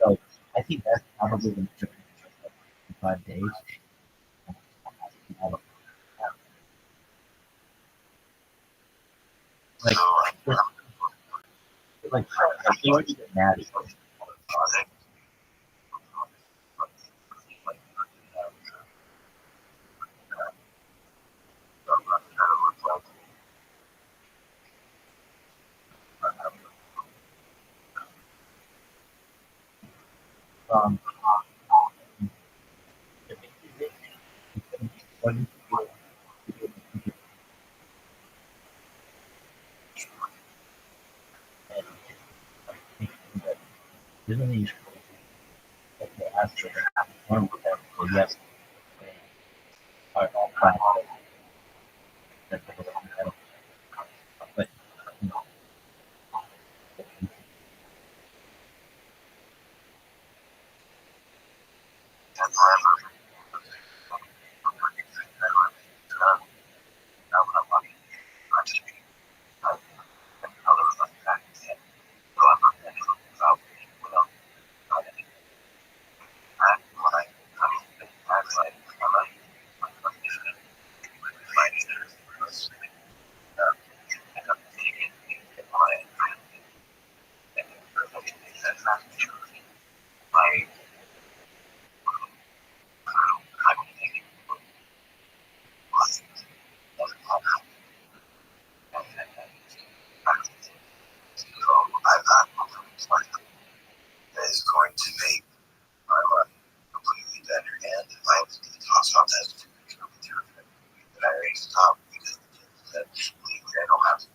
So I think that's probably the majority of 5 days. Like, he already get mad. Isn't he? Okay, after one with them, so yes, are all fine. But you know, is going to make my life completely better. And if I talk about that, I already stopped because that I don't have to.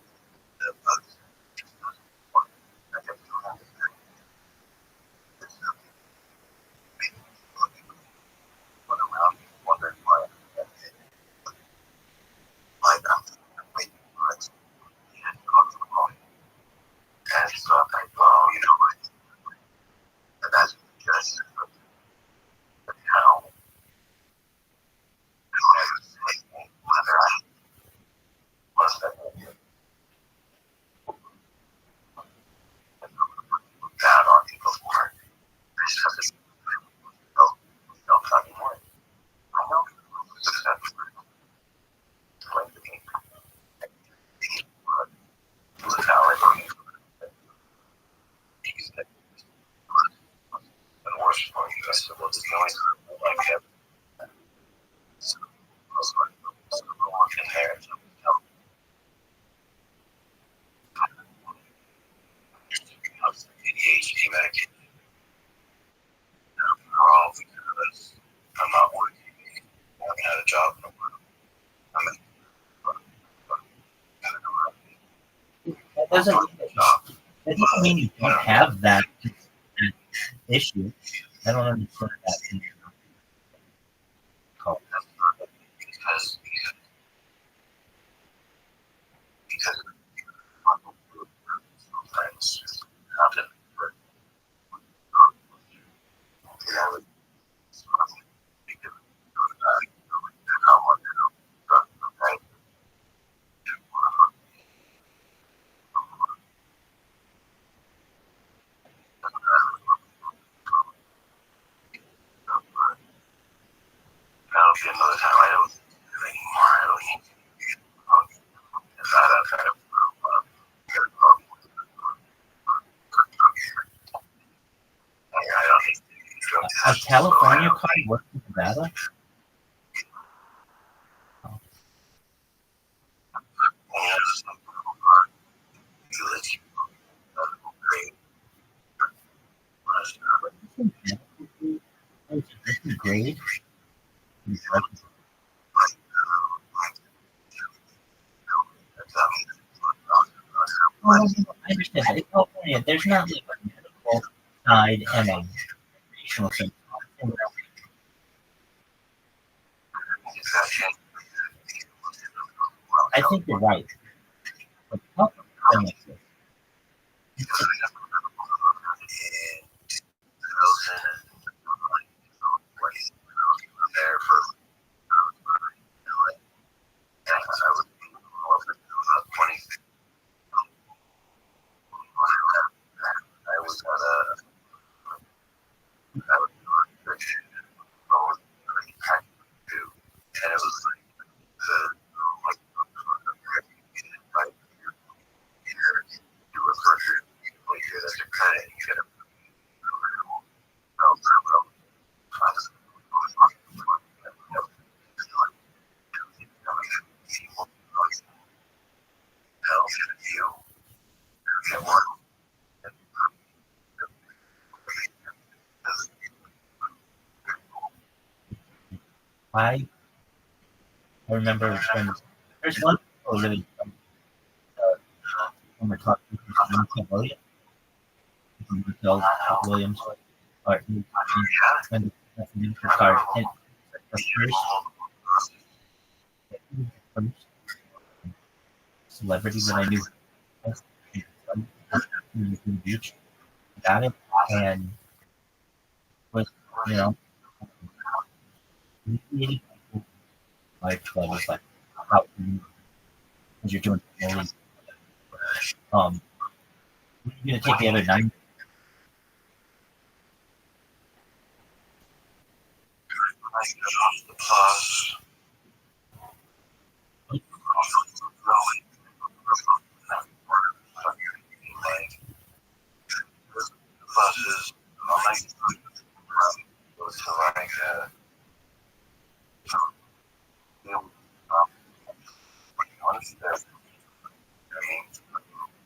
And so I'm like, well, you know what? And that's just how whether I was that bad on me before. I just have to don't talk anymore. I know. Like the game. Look how I don't and the worst part of us was the noise like that. So I was like, in there. I was ADHD medication. All because I'm not working. I haven't had a job in a while. That doesn't mean you don't have that issue. I don't understand that. Because friends happen. That'll be another time. I don't do it anymore. I don't need to. If I kind of I don't need to. A California card works in Nevada? This is great. I understand that in California, there's not like a medical side and a recreational side. I think you're right. But how can I say? I remember when there's one people really when we're talking to Williams, Williams, or when the card and the first celebrity that I knew in the beach got it and was like that was like how because you're doing you're gonna take the other 9.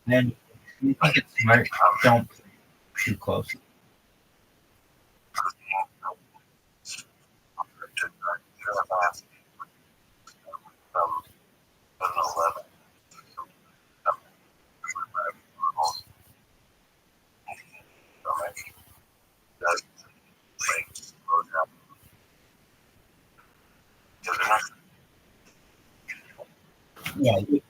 And you think it's smart, don't too close. Yeah, like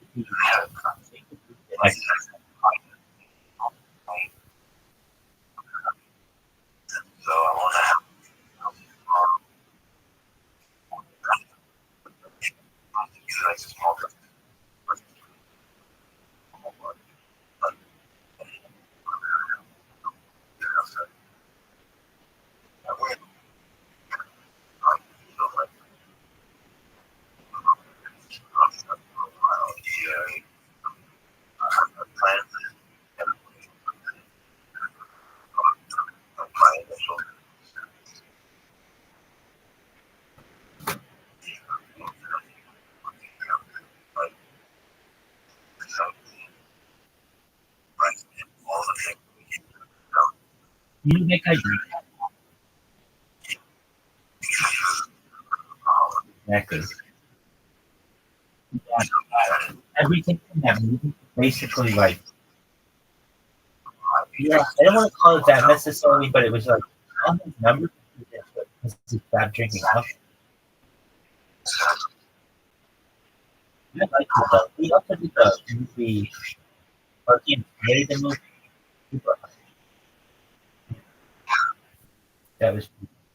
you think I agree. Exactly. Yeah, everything in that movie basically like I don't want to call it that necessarily, but it was like on his numbers because he stopped drinking enough. I like it though. He also did the movie or he made the movie. That was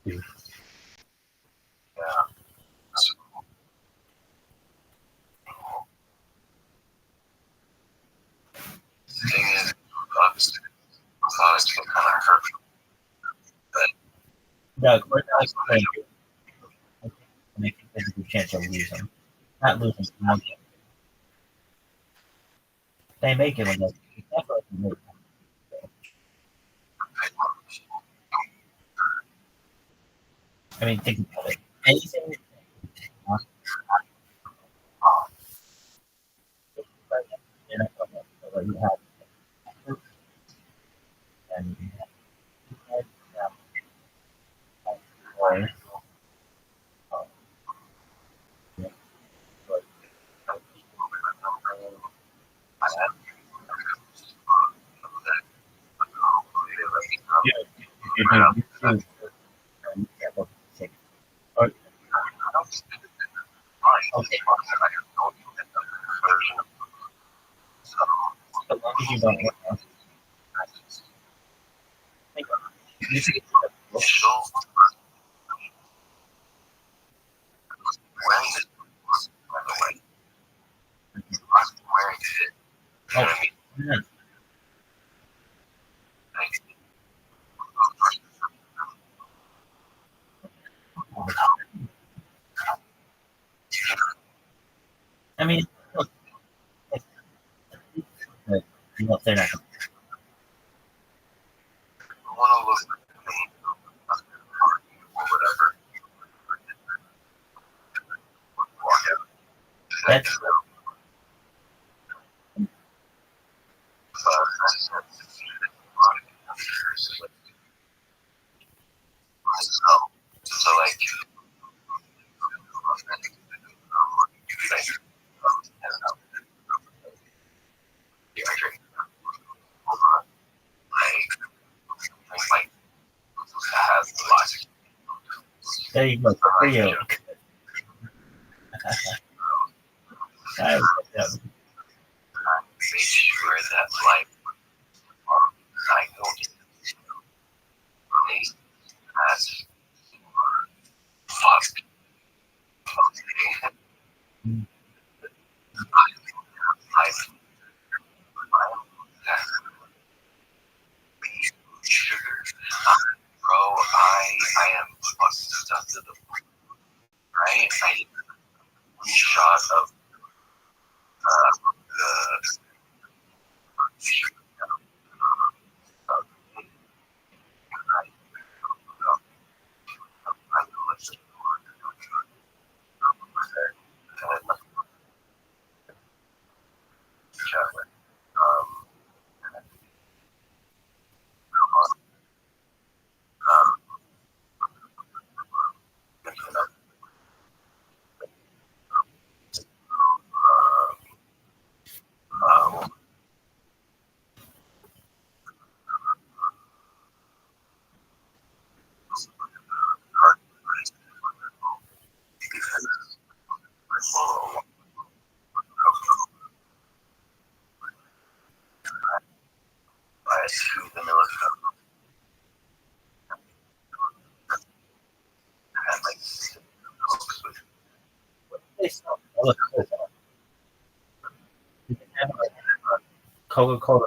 too. No, we're not playing. I think there's a good chance of losing. Not losing. They make it in the I mean, think about it. Anything you have and don't know. You should get oh, yeah. I mean, look, you know, they're not. That's there you go. Good for you. I like that. Coca-Cola.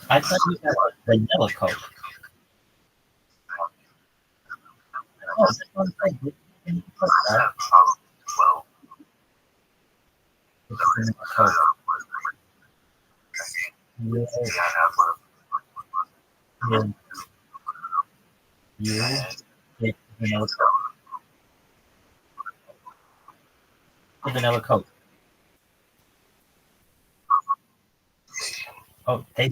I thought you had vanilla Coke. Oh, this one's like vanilla Coke. Vanilla Coke. Yeah. It's vanilla Coke. Vanilla Coke. Oh, they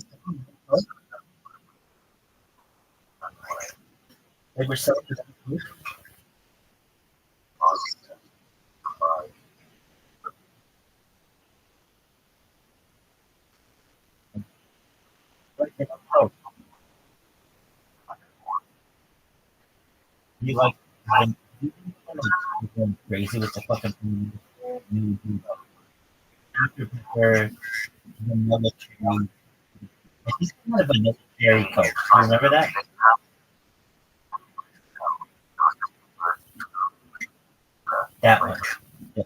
were selling it. Oh, you like going crazy with the fucking new after prefer vanilla cherry. I think it's kind of vanilla cherry Coke. Do you remember that? That one. Yeah.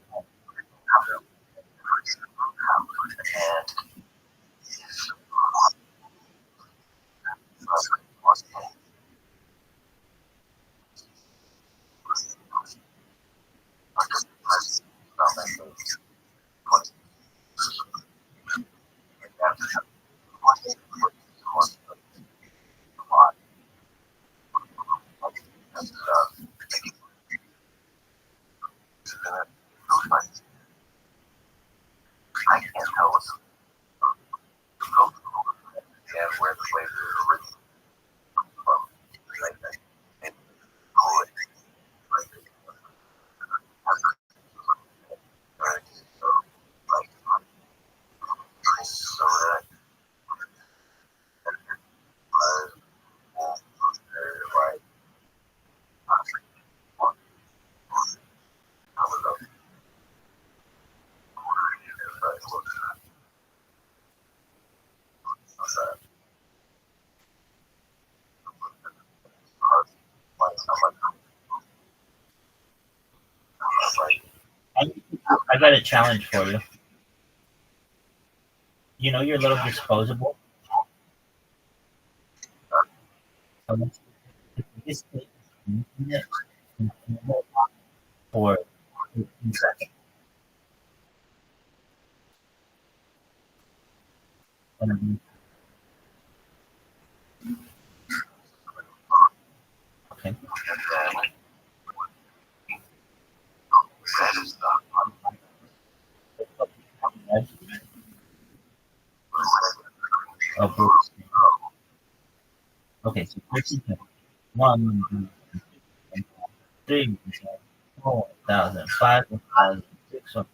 I got a challenge for you. You know your little disposable? So let's just take it for 15 seconds. Okay. Okay, so 13 seconds. 1, 2, 3, 4, 1,000, 5,000, 6,000,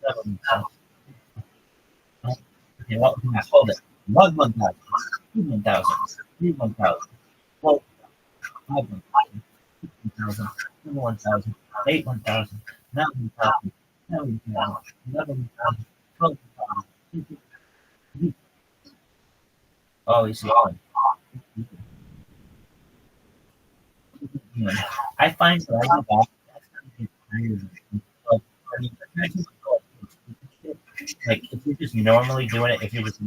7,000. Okay, what? Hold it. 1,000, 2,000, 3,000, 4,000, 5,000, 1,000, 8,000, 9,000, 10,000, 11,000, 12,000. Oh, he's going. I find that I go back. Like if you're just normally doing it, if you're just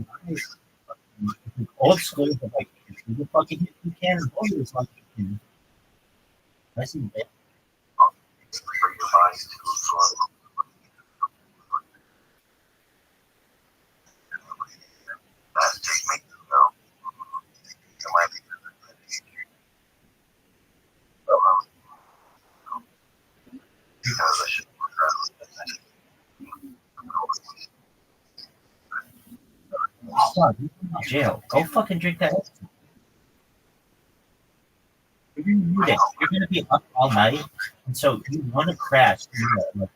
old school, but like if you fucking hit you can, it's like you can. I see that. Stop, you're in jail. Go fucking drink that. You're gonna need it. You're gonna be up all night, and so you want to crash. Like,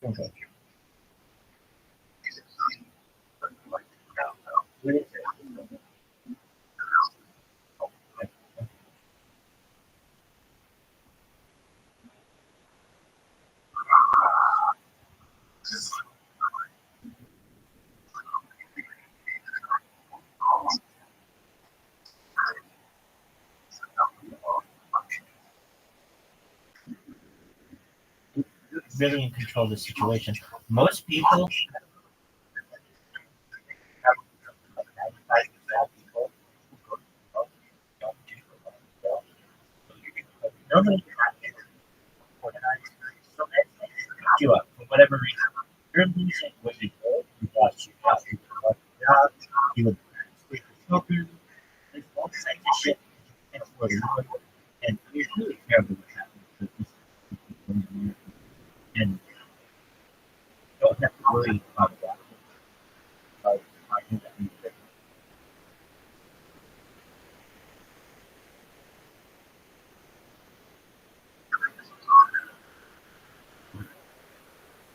okay. What is it? Really in control of the situation. Most people normally organized, so that's you up for whatever reason. You're losing what you do. You lost your job, you would sleep with smoking, there's all kinds of shit you can't afford to do, and it's really terrible what happens. And you don't have to worry about that.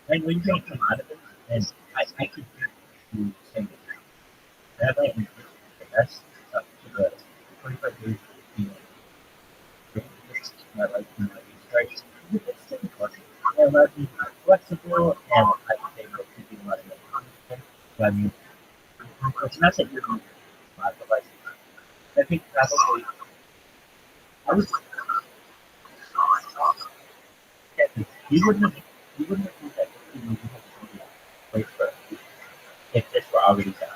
And when you come out of it, and I could do saying that I am the best up to the 25 years my life and my strikes. It's difficult. I love being flexible and I think that could be a lot of money. So I mean, it's not that you're going to but like, I think probably I was you wouldn't have thought that you would have wait for if this were already done.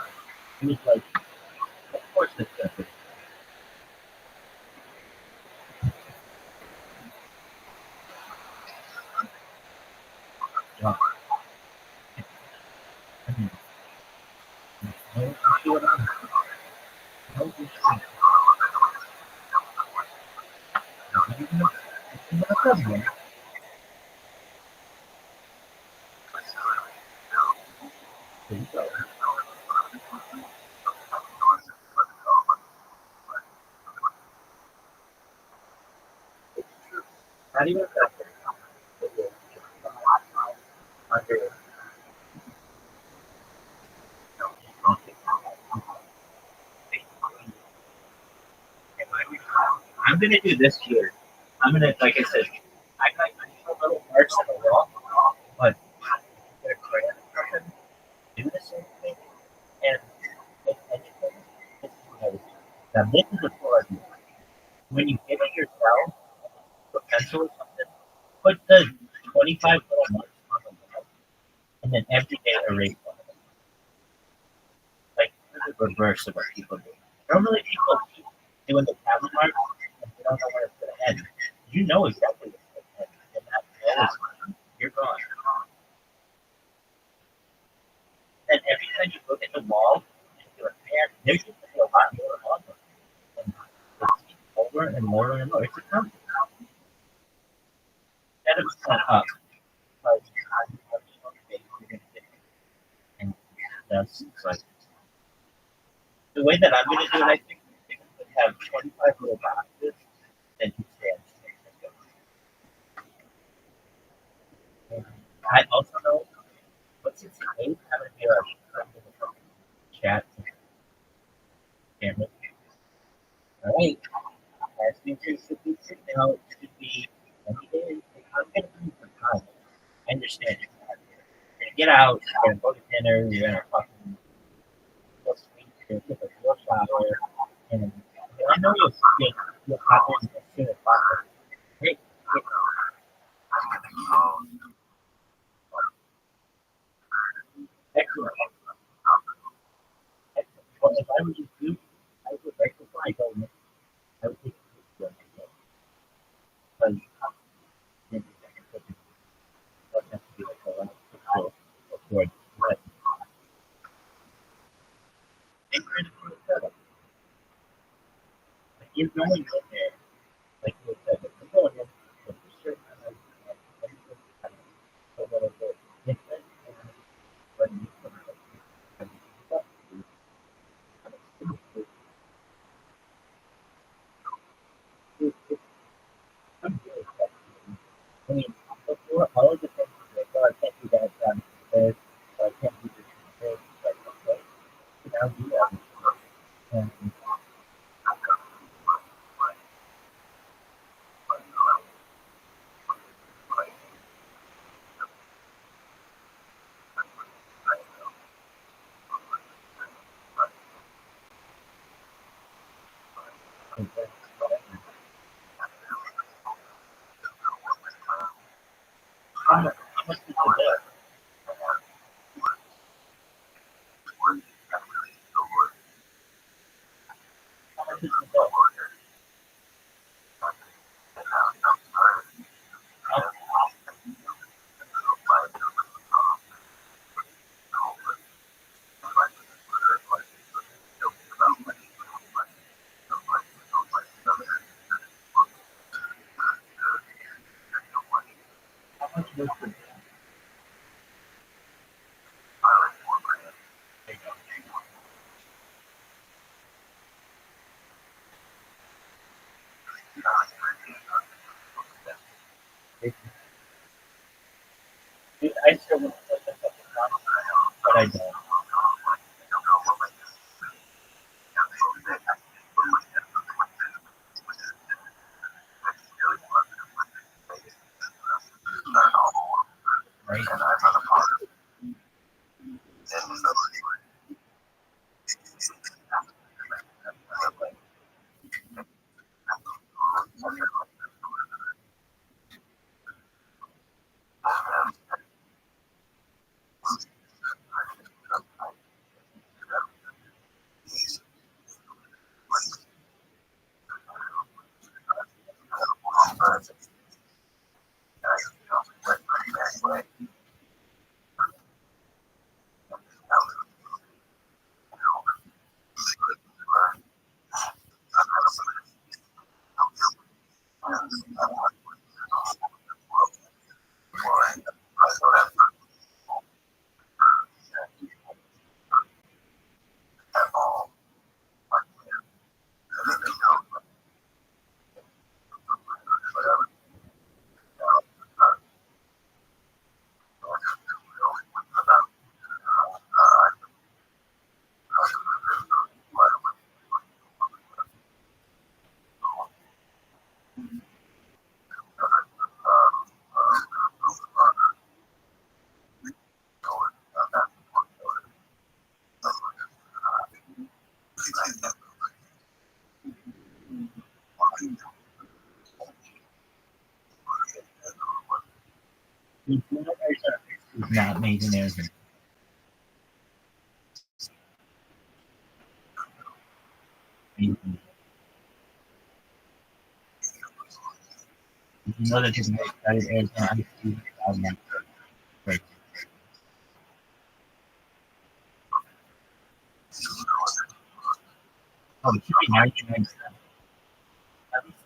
It was like, of course it's gonna be. Yeah. I mean, no, no, not even I'm gonna do this here. I'm gonna, like I said, I got a little parts in the wall, but I'm gonna crayon do the same thing, and if anything, this is what I would do. Now this is a floor view. commercial or something, put the 25 little marks on the wall, and then every day erase one of them. Like the reverse of what people do. Normally people keep doing the tablet marks and they don't know where it's going to end. You know exactly where it's going to end. And that is, you're gone. And every time you look at the wall, you're like, man, there used to be a lot more on them. And it's over and more and more. It's a constant. Instead of set up, like, and that's like the way that I'm going to do it. I think we have 25 little boxes and you stand. I also know what's it say? I'm going to be a chat camera. All right. As features should be sitting now, it should be any day. I'm going to be some time. I understand it. You're going to get out, you're going to go to dinner, you're going to fucking go sleep, you're going to take a real shower, and I know you'll pop in as soon as possible. Hey, excellent. Well, if I were you, I would like to fly go. I would take a picture of it. Because doesn't have to be like a lot of picture before but they created for the setup. Like you're going in there, like you said, but you're going in with a certain amount of everything a little bit different and when you put it and stuff you kind of it's I'm really effective. I mean, before all of the things like, oh, I can't do that, this, or I can't do this, like, okay, so now do that. And how much did you get? How much did you get? How much was the I still want to put this up in but I don't. Right? not made in Arizona. You know that there's no excited Arizona ice cream out now. Right. Oh, it should be 99 cents. At least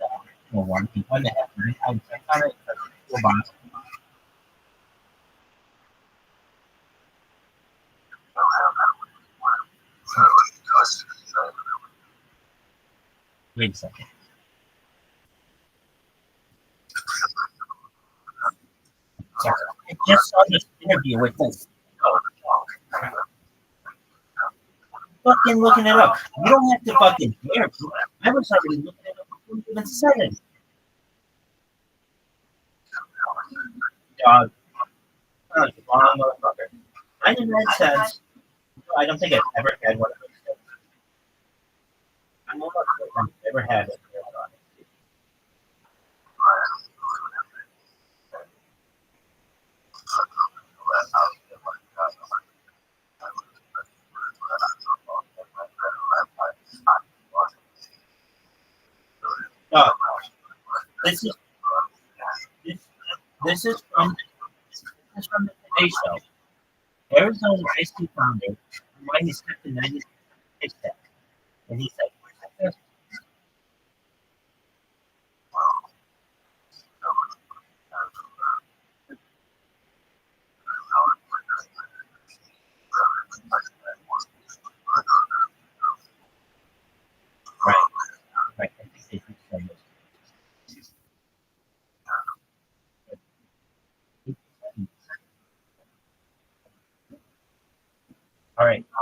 well, one and a half, 99 cents on it. That's a full box. Wait a second. I just saw this interview with this. Fucking looking it up. You don't have to fucking dare. I was already looking it up before you even said it. Dog. Oh, it's a long motherfucker. 99 cents. I don't think I've ever had one of those things. I'm almost sure I've never had it. Oh, this is from the Today Show. Arizona Ice Tea founder, why he stepped in 90 days back. And he said, right. I think they did say this. All right. I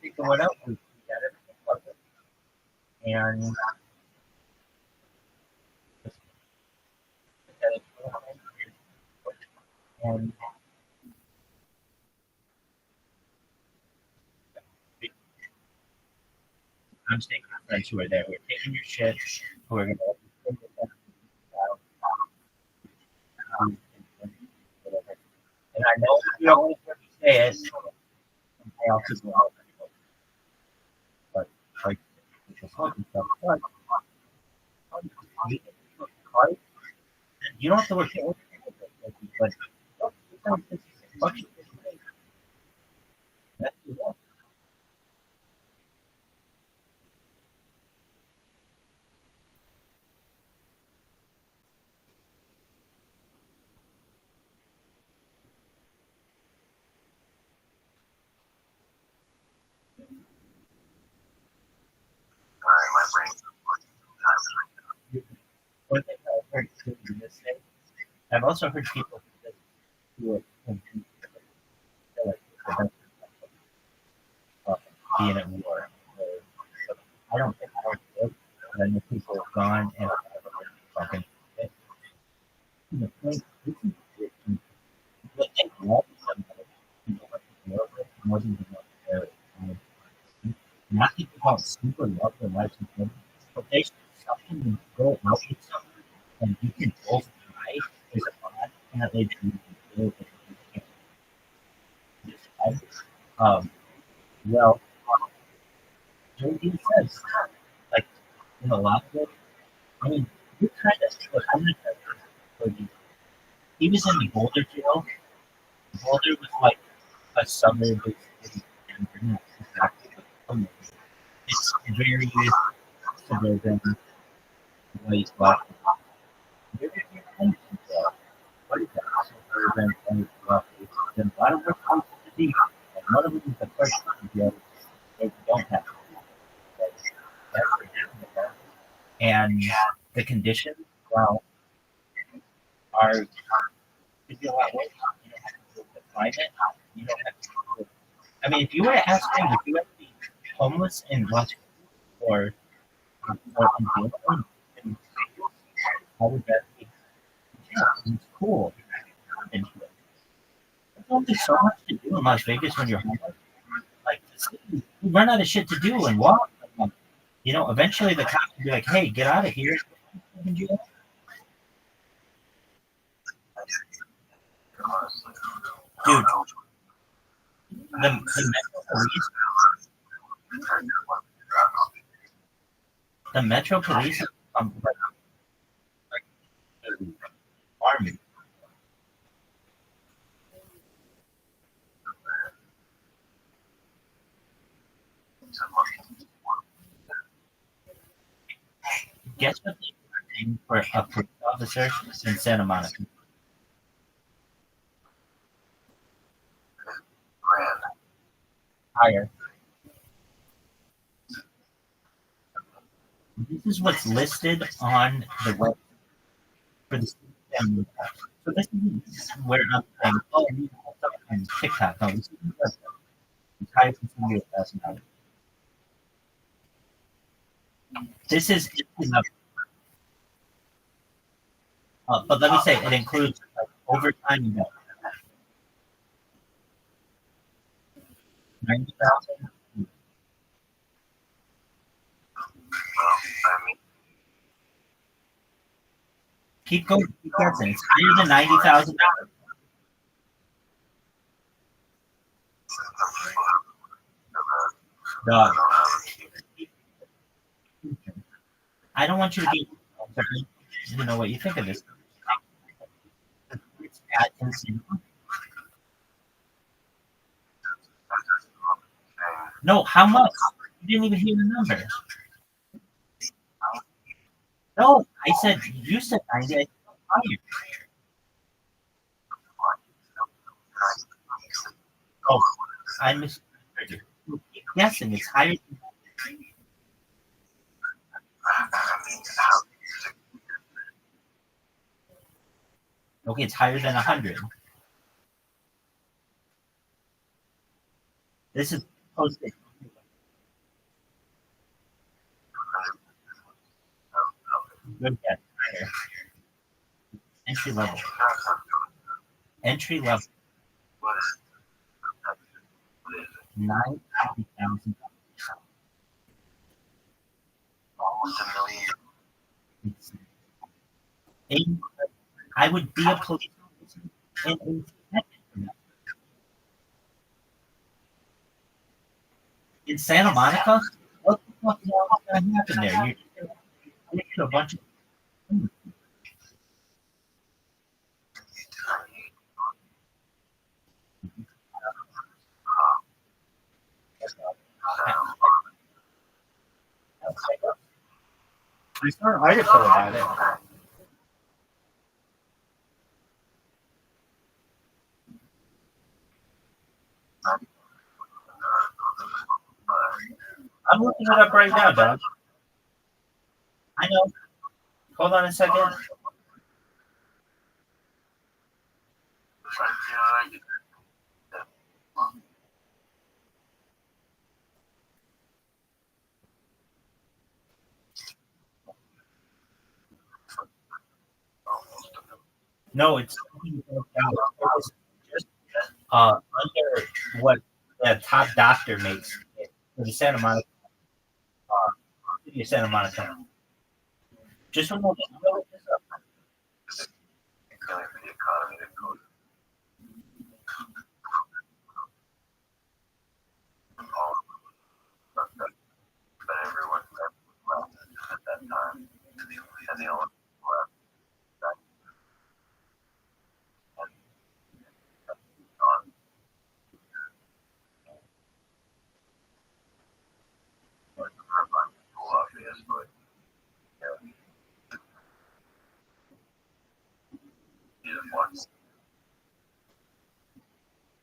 think what else we got everything covered. And I'm staying with friends who are there. We're taking your shit. We're gonna and I know you don't want to say it. I also go out. But like but you don't have to work it. But that's the one thing I've heard too in this thing, I've also heard people who are being at war. I don't think I would, but I know people have gone and fucking. The point, this is what they love somebody. More than not people don't super love their lives and things, but they should something and go out with someone and you can both die is a bond and that they do well JD says like in a lot of it, I mean you kind of he was in the Boulder jail. Boulder was like a suburb of Denver, it's very suburban, white, black. What is that? Suburban, white, black. There's a lot of work to see. And one of them is the first one they don't have. And the conditions, well, are could be a lot worse. You don't have to deal with the climate. You don't have to deal with, I mean, if you were to ask me, if you were to be homeless in West or in England, I would bet it's cool. There's only so much to do in Las Vegas when you're homeless. Like, you run out of shit to do and walk. You know, eventually the cops will be like, hey, get out of here. Dude, the Metro Police, like army. Guess what they were paying for a police officer in Santa Monica? Higher. This is what's listed on the web for the family. So this is where I'm saying, oh, I need help on TikTok. No, this is the entire community of $1,000. This is enough. But let me say, it includes like, overtime and 90,000. Keep going, keep guessing. It's higher than $90,000. Dog. I don't want you to be. You know what you think of this? It's at insane. No, how much? You didn't even hear the number. No, I said you said 90. I said higher. Oh, I misheard you. Keep guessing. It's higher. Okay, it's higher than 100. This is posted. Good guess. Higher. Entry level. Entry level. 90,000. Almost $1 million. I would be a police officer in Santa Monica. What the fuck is going to happen there? You're a bunch of. I saw an article about it. I'm looking it up right now, Doug. I know. Hold on a second. No, it's just under what the top doctor makes for the Santa Monica, city of Santa Monica. Just one moment. I'm gonna look this up.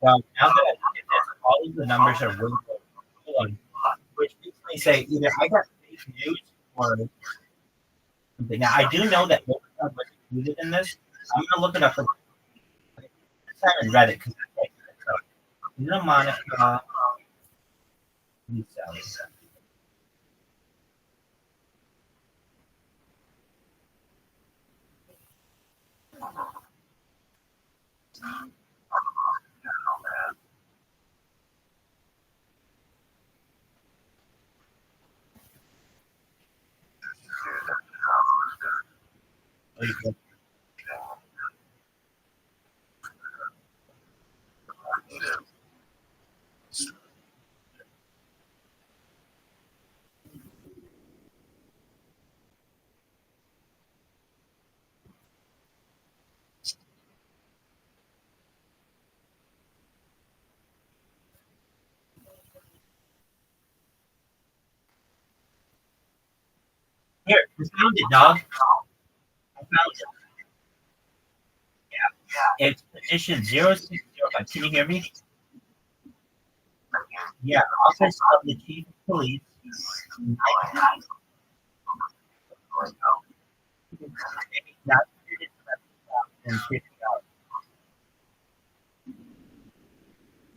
Well, now that I look at this, all of the numbers are really good, which makes me say either I got fake news or something. Now, I do know that overtime was included in this. I'm going to look it up. I haven't read it because Santa Monica. found it, dog. I found it. Yeah. It's position 0605. Can you hear me? Yeah. Office of the Chief of Police.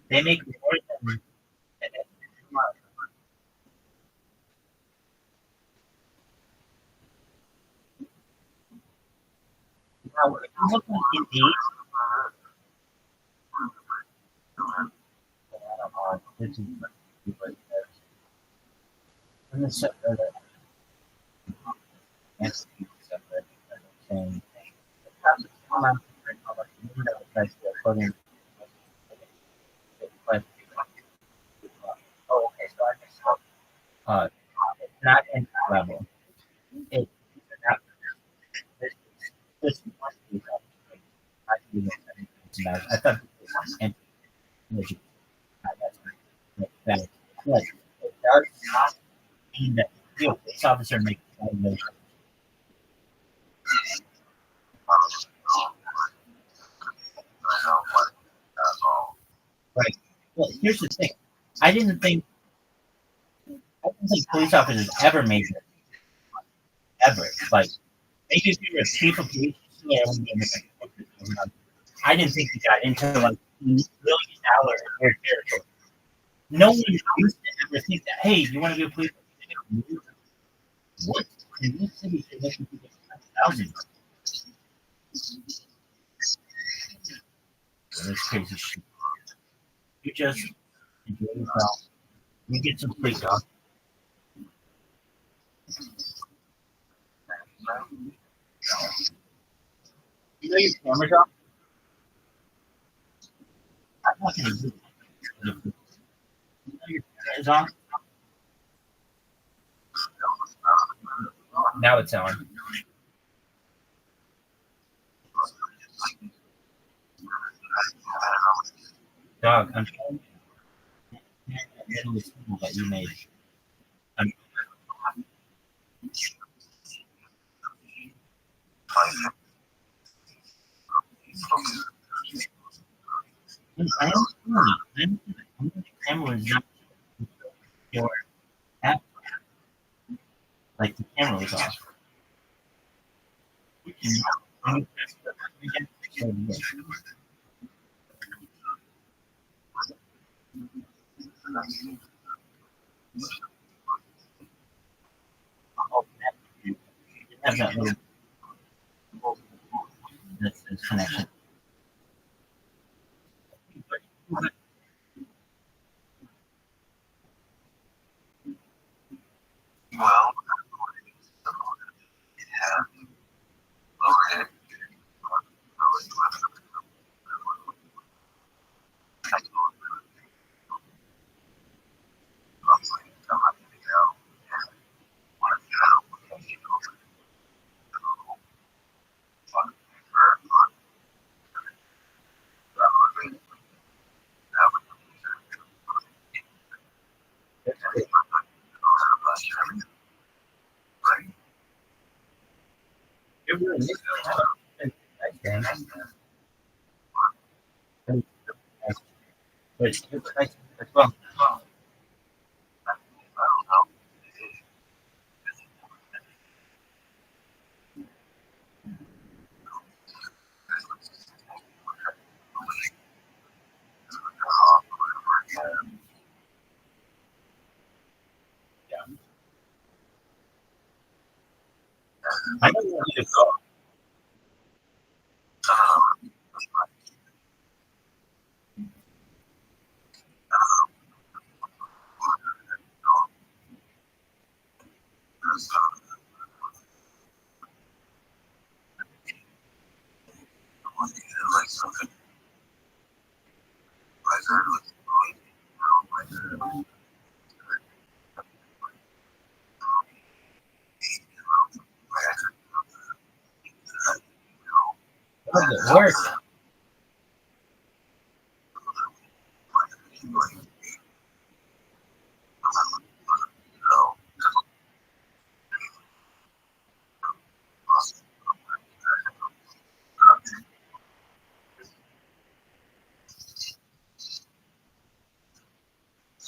They make more than. Now, if you look on Indeed, this is what it says. And the separate, that's separate, saying, oh, okay, so I just it's not entry level. It's not. This must be I thought it was entry level. That but it does not mean that the police officer makes a violation. Right. Well, here's the thing. I didn't think police officers ever made it. Ever. Like, maybe if you were a chief of police, yeah, I didn't think you got into like $1 million a year territory. No one used to ever think that, hey, you want to be a police officer? What? In this city, they're making people $1,000. That's crazy shit. You just enjoy yourself. You get some sleep, dog. You know your camera's off? I'm not going to do it. You know your camera is on? Now it's on. Dog, I'm trying to that you made. I am the camera is not your app. Like the camera was off. Have that little this connection. Well, yeah. Okay. I don't want you to go. How does it work?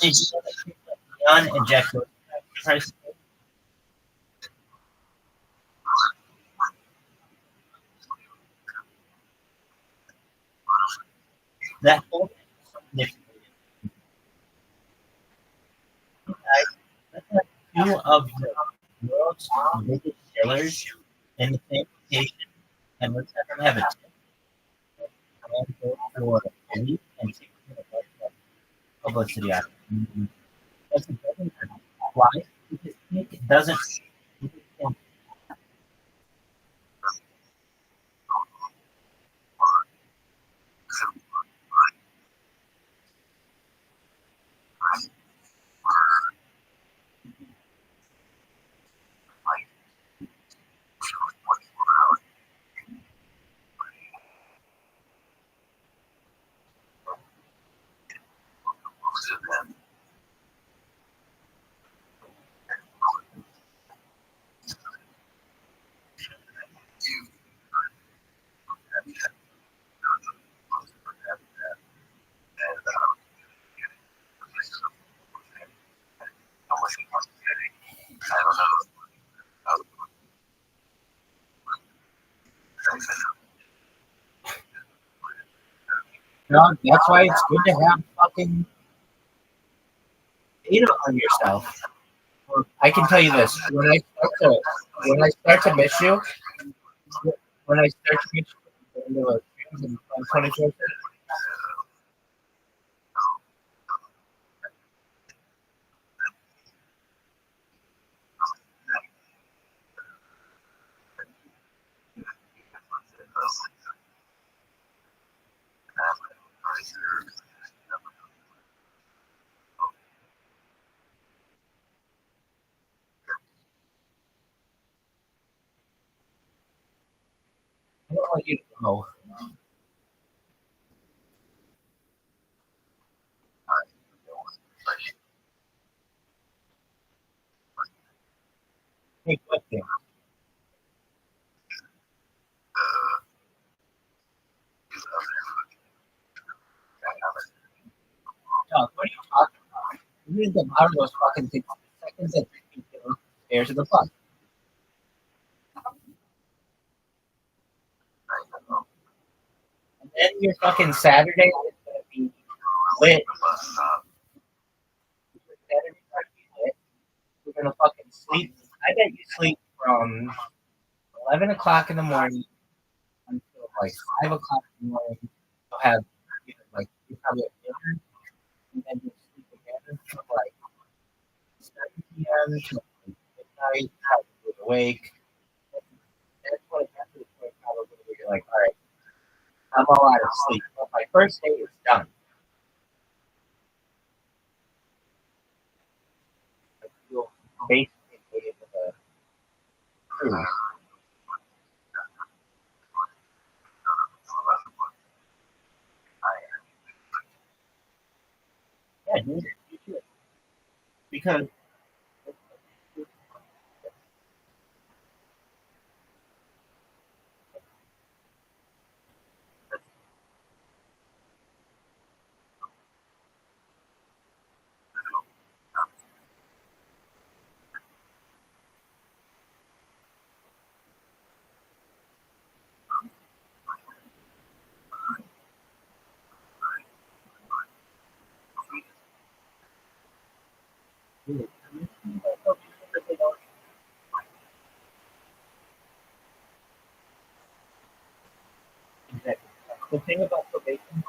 Did you know that Leon and Jack Dorsey have price? That whole thing is so manipulated. That's like two of the world's biggest killers in the same location, and let's have them have a tip and go for a week and take publicity out of it. Because it doesn't why? Because it doesn't. No, that's why it's good to have fucking data on yourself. I can tell you this: when I start to miss you, when I start to miss you, on 24. I don't want you to know. Hey, what thing? John, what are you talking about? You didn't get out of those fucking things the seconds that you get upstairs to the bus. And then your fucking Saturday is gonna be lit. Saturday's gonna be lit. You're gonna fucking sleep. I bet you sleep from 11 o'clock in the morning until like 5 o'clock in the morning. You'll have you probably have dinner and then you'll sleep again until like 7 p.m. to like midnight. Probably awake. That's what that's the point probably where you're like, all right, I'm all out of sleep. But my first day is done. I feel basically made with a cruise. Yeah, dude, you should. Because dude, exactly. The thing about probation,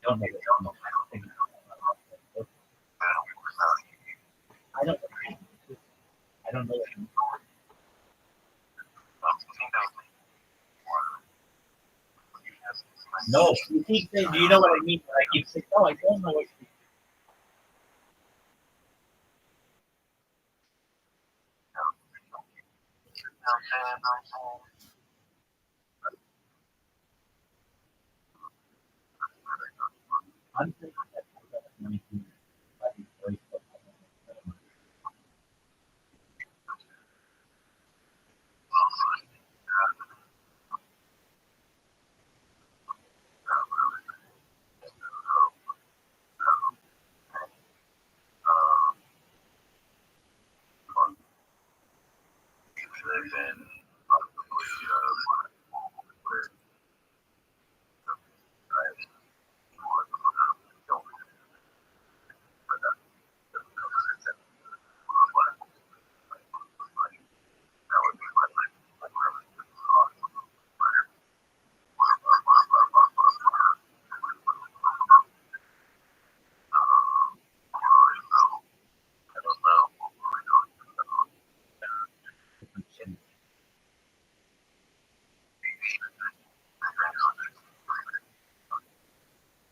don't know. I don't think. I don't. I don't know. No, you keep saying, do you know what I mean? I keep saying, no, I don't know what you mean.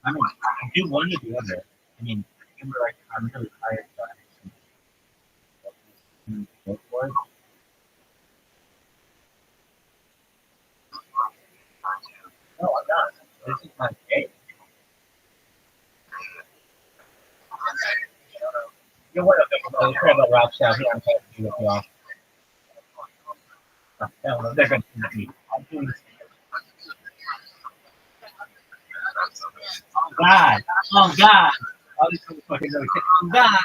I mean, I do one or the other. I mean, you were like, I'm really tired, so I go for it. No, I'm not. This is my day. You're what up? I'm about Rothschild here. I'm talking to you with y'all. No, they're going to me. I'm doing this. Oh, God. Oh, God. All these motherfuckers are oh, God.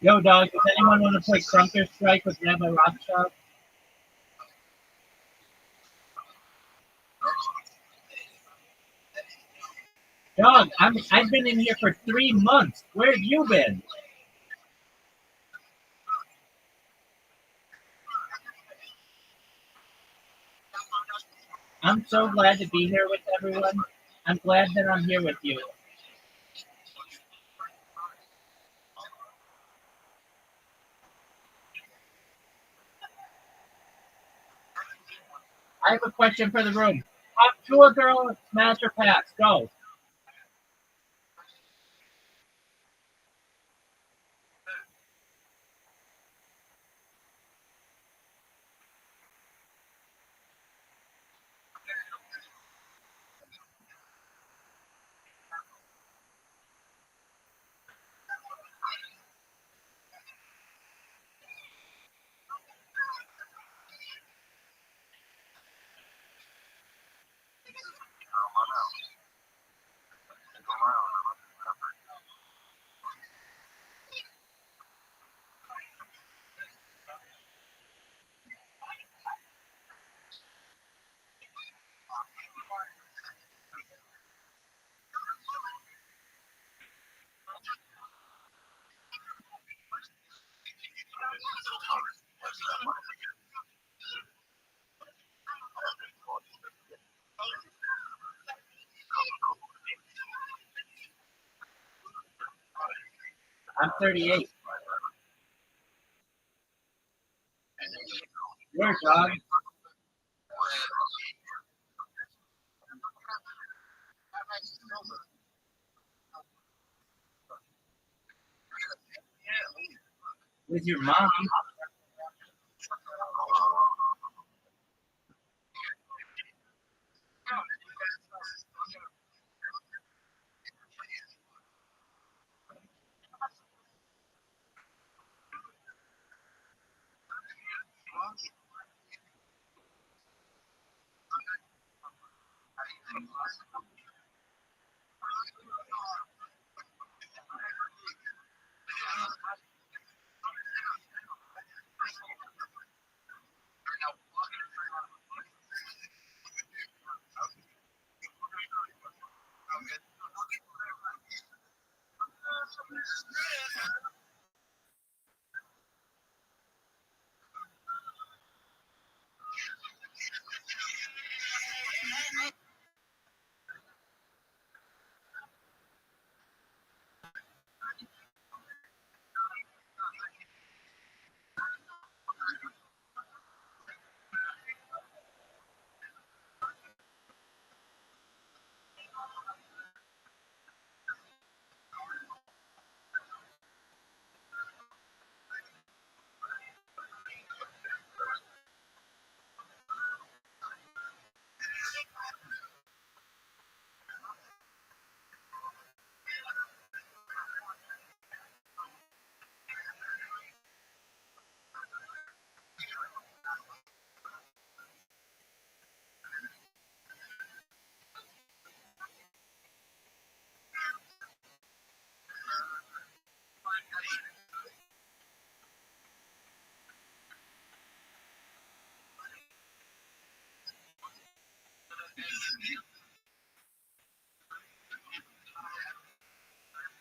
Yo, dog, does anyone want to play Counter Strike with Rabbi Rothschild? Dog, I've been in here for 3 months. Where have you been? I'm so glad to be here with everyone. I'm glad that I'm here with you. I have a question for the room. Talk to a girl, smash or pass. Go. I'm 38. Where, dog? With your mom.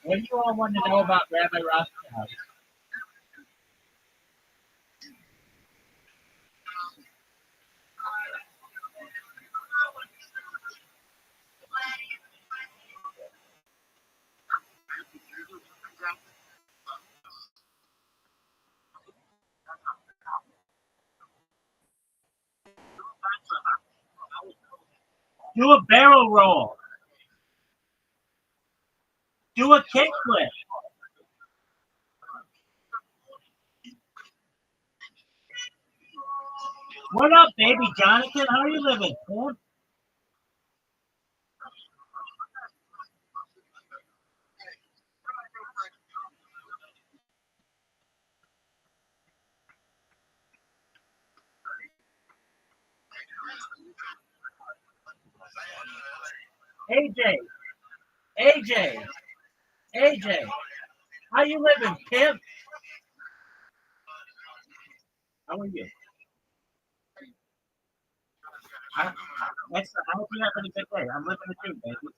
What do you all want to know about Rabbi Rothschild? Do a barrel roll. Do a kickflip. What up, baby Jonathan? How are you living, man? AJ, how you living, pimp? How are you? I hope you're having a good day. I'm living the dream, baby.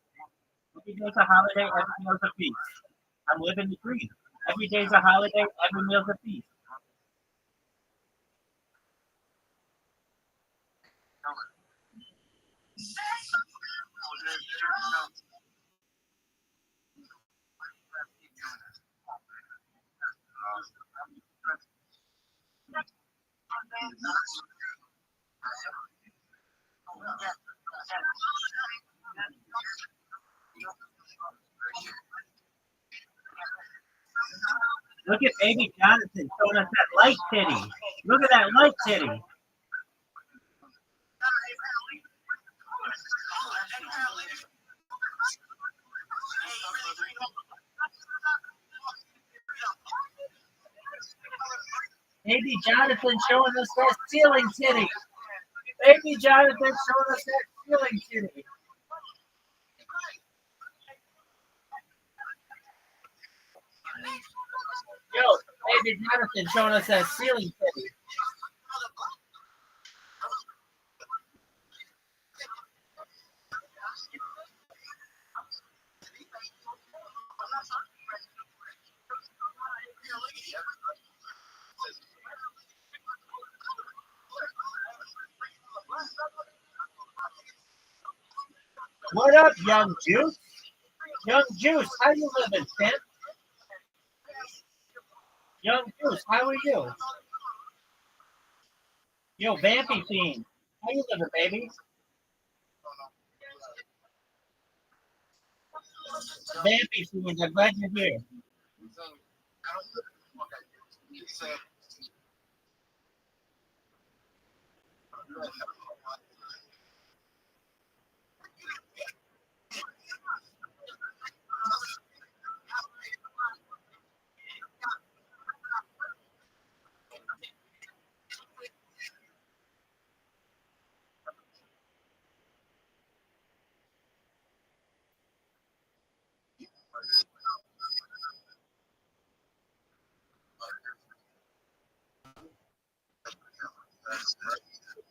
Every day's a holiday, every meal's a feast. I'm living the dream. Every day's a holiday, every meal's a feast. Look at baby Jonathan showing us that light titty. Look at that light titty. Baby Jonathan showing us that ceiling titty. Baby Jonathan showing us that ceiling titty. Yo, baby Jonathan showing us that ceiling titty. What up, young Juice? Young Juice, how you living, pimp? Young Goose, how are you? Yo, Vampy Fiend, how you living, baby? Vampy Fiend, I'm glad you're here.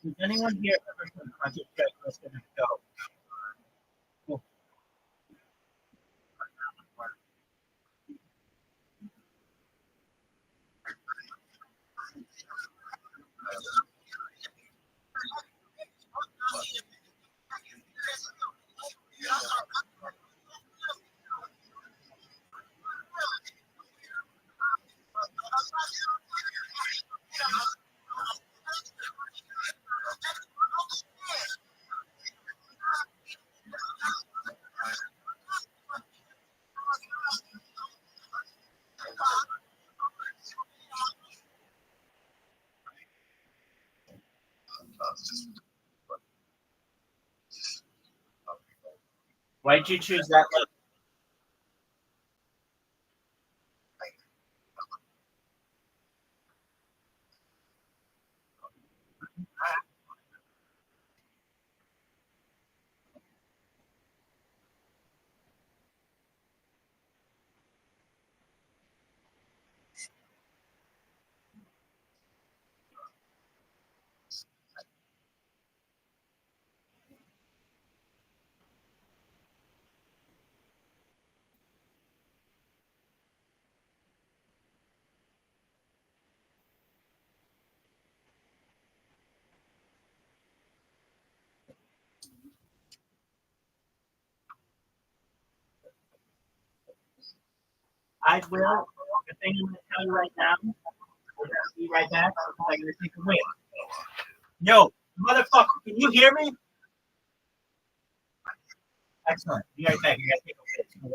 Does anyone here ever think Project Checklist in a show? Cool. Why'd you choose that look? I will. The thing I'm going to tell you right now, we're going to be right back because I'm going to take a win. Yo, motherfucker, can you hear me? Excellent. Be right back. You got to take a win.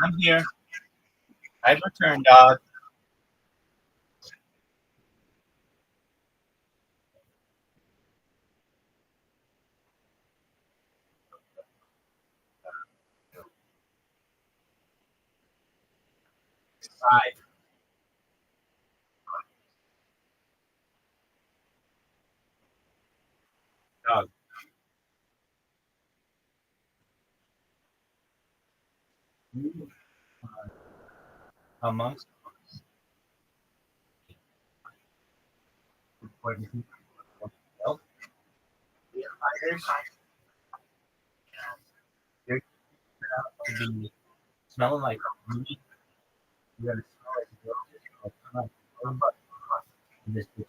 I'm here. I've returned, dog. Five. Dog. Amongst important people, firefighters, they're to be smelling like meat. You gotta smell like a roach. Come on, in this bitch.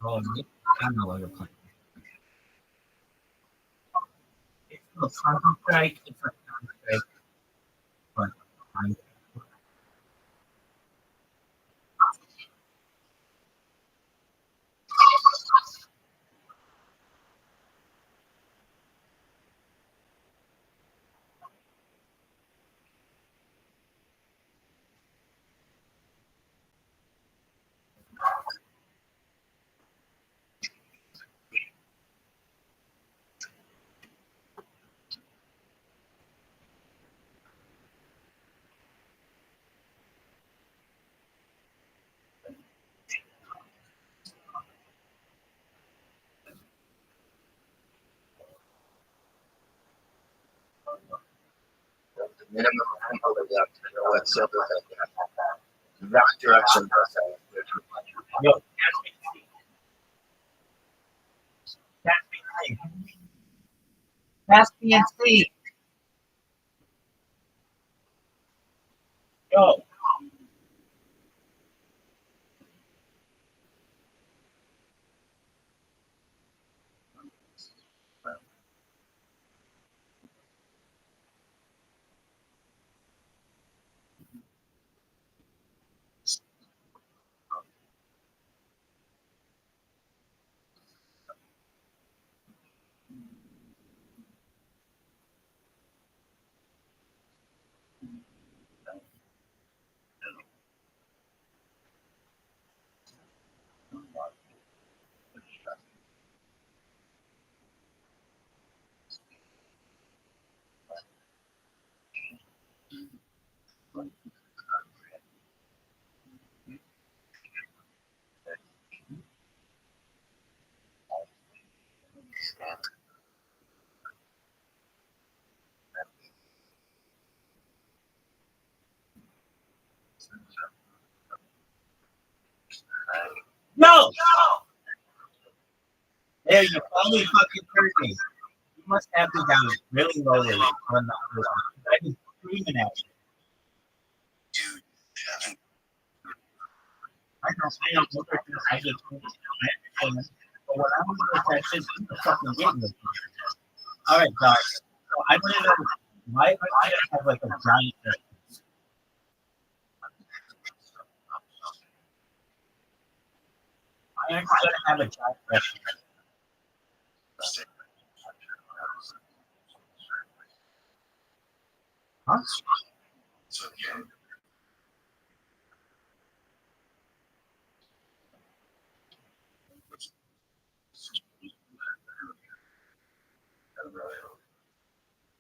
Oh, I know what you're playing. It's a Counter Strike. It's a Counter Strike. But The minimum tempo that you have to know what silver that direction. yo, Caspian Sea. Yo. No! There, you finally fucking heard me. You must have me down really lowly on the other one. I was screaming at you. I know, I get but when I'm with that shit, I'm fucking getting it. Alright, guys. So I want to know why do I have like a giant breakfast? I actually gotta have a giant breakfast. Huh?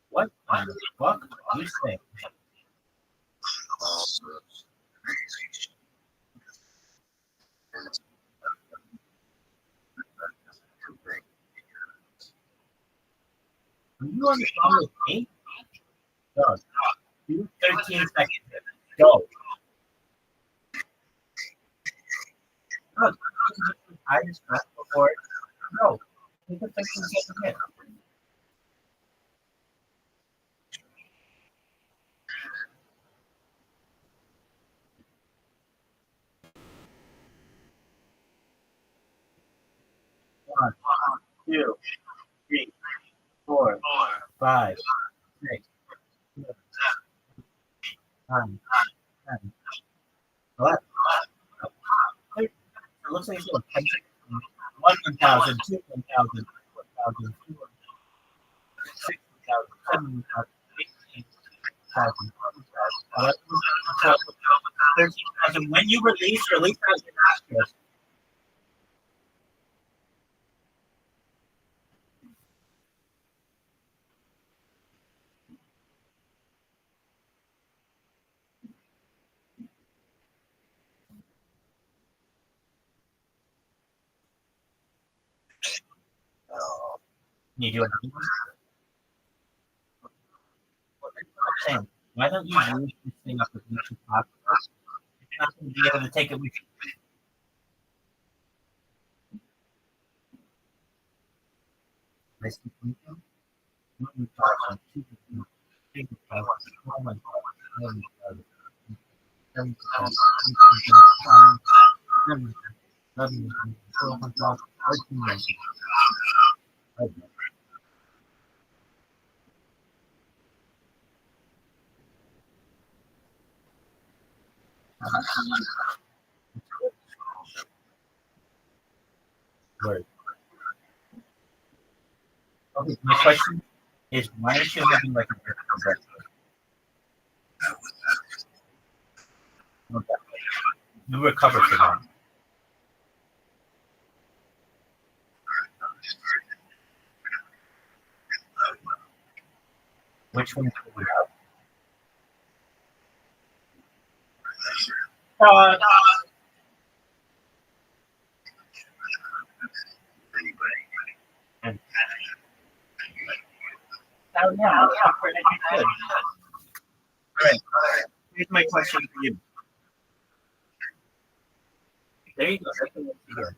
What the fuck are you saying? Are you on the phone with me? Go. Do 13 seconds. Go. Look, I just pressed before. No. Take a 15 second hit. One, 2, 3, 4, 5, 6, 7, 9, 10, 11. It looks like it's going to 1,000, 2,000, 4,000, 6,000, 7,000, 8,000, 13,000. When you release out your nostrils. You do another one? Sam, why don't you use this thing up with YouTube podcast? You're not going to be able to take it with you. Nice to meet you. What we talk on YouTube. Oh my God. Oh my God. Right. Okay, my question is, why aren't you having like a breakfast? Okay. You recovered from that. Which one? And oh yeah, good. All right. Here's my question for you. There you go. That's what I want to hear.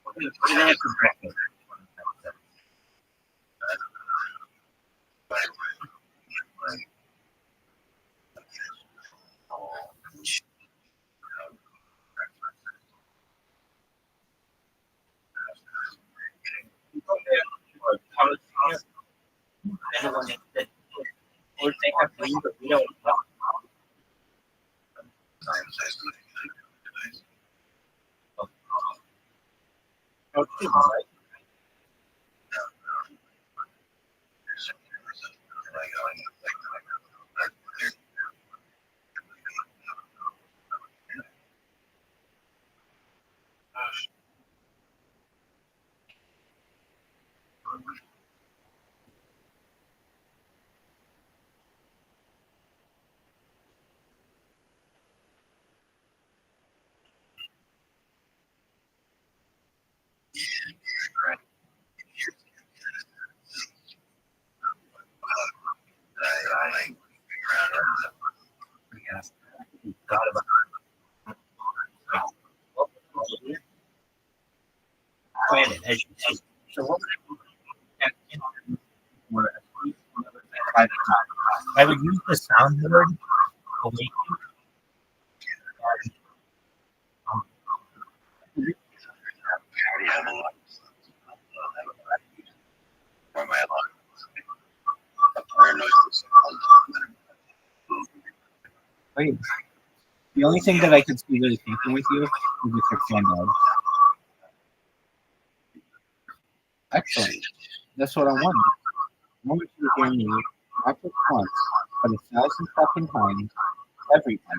What did I have for breakfast? Or they have green, but we don't. Okay, right? Yes. Got about granted, as you see. So what would I would use the soundboard away. Wait, the only thing that I could see really thinking with you is with your fan. Excellent. That's what I want. I want you to hear me not just once, but 1,000 fucking times every time.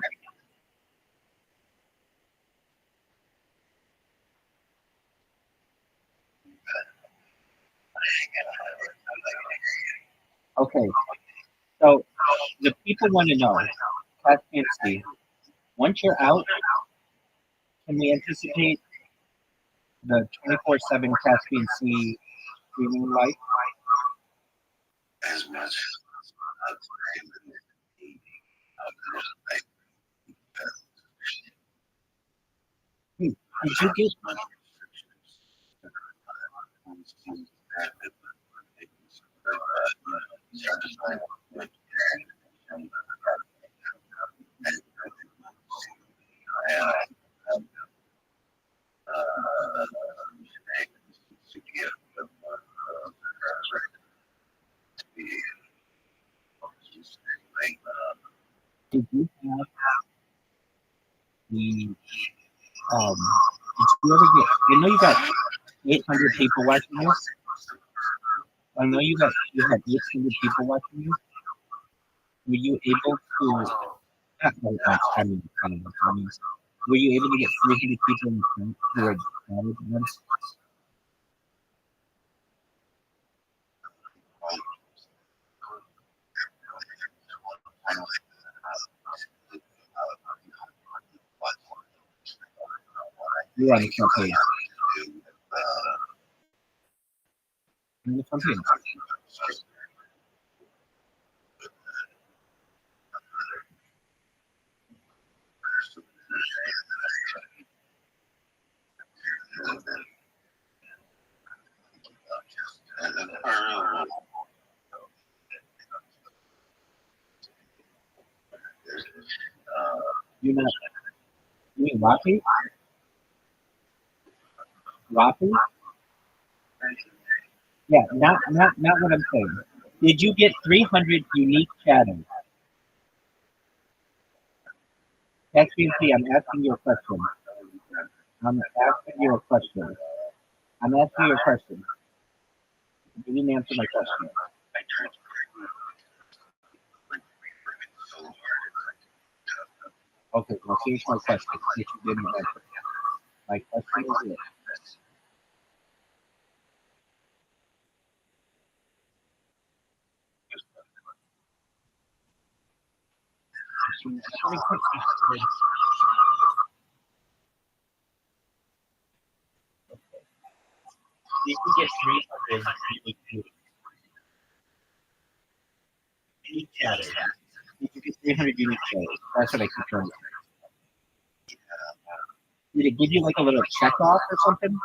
Okay, so the people want to know, Cat and Steve, once you're out, can we anticipate the 24/7 Caspian Sea streaming light? As much Did you get did you have the did you ever get I know you got 800 people watching you. I know you had 800 people watching you. Were you able to I mean, were you able to get 300 people in the front who were added once? You're on the front page. On the front page. You're not. You mean Rafi? Rafi? Yeah, not what I'm saying. Did you get 300 unique shadows? Text me and see. I'm asking you a question. I'm asking you a question. You didn't answer my question. Okay, well, here's my question, which you didn't answer. My question is this. Did you get 300 unique shadows? Did you get 300 unique shadows? That's what I keep trying to say. Did it give you like a little check off or something?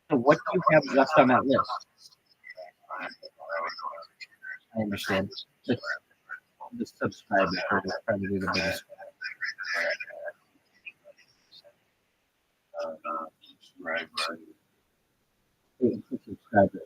So what do you have left on that list? I understand. The subscribers are probably the biggest. Subscribers.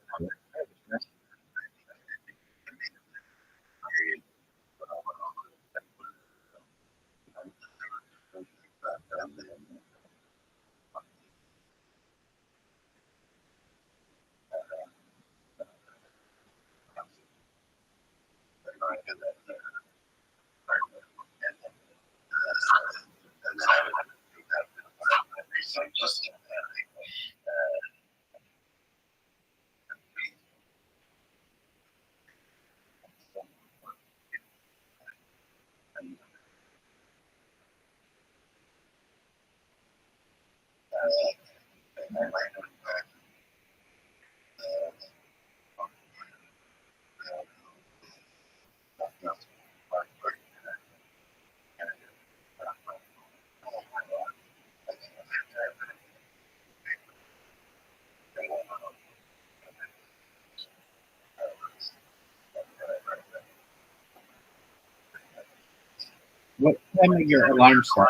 What time are your alarms set?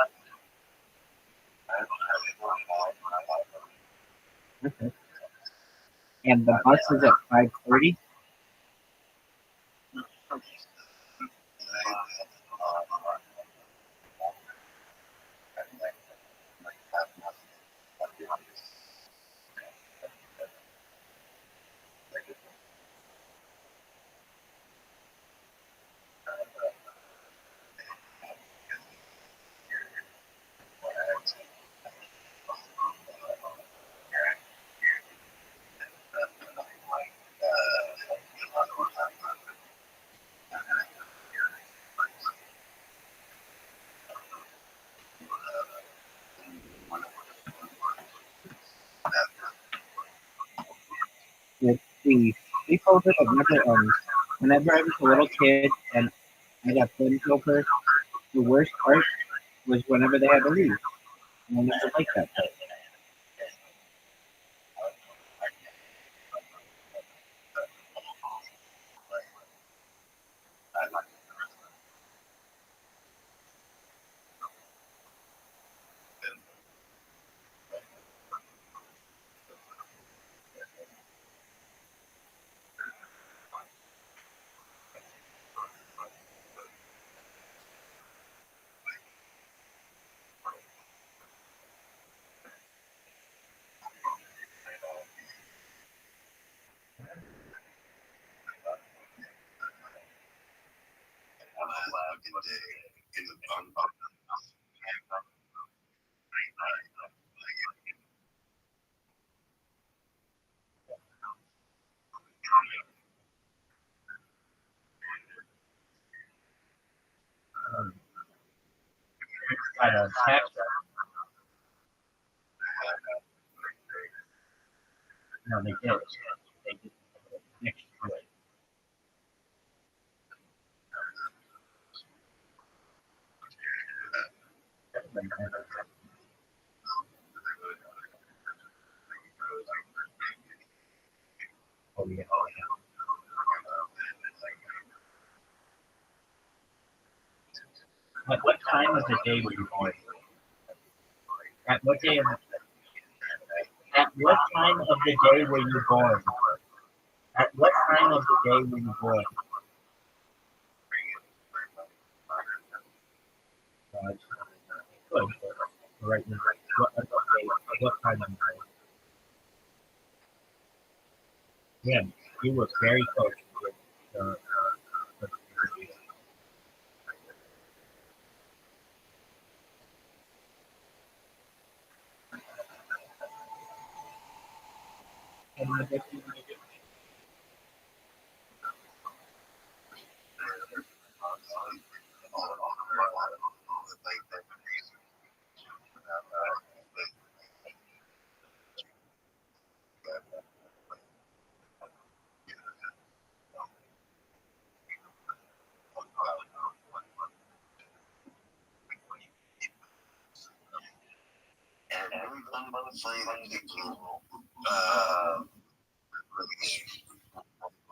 Okay. And the bus is at 5:30? It's the sleepover that never ends. Whenever I was a little kid and I got friends over, the worst part was whenever they had to leave. And I never liked that part. try to text. No, they did. They did next to it. Oh, yeah. At what time of the day were you born? At what day of At what time of the day were you born? At what time of the day were you born? Good. Right now. What time of the day? Yeah, you were very close to the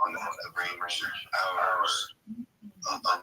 the brain research hours until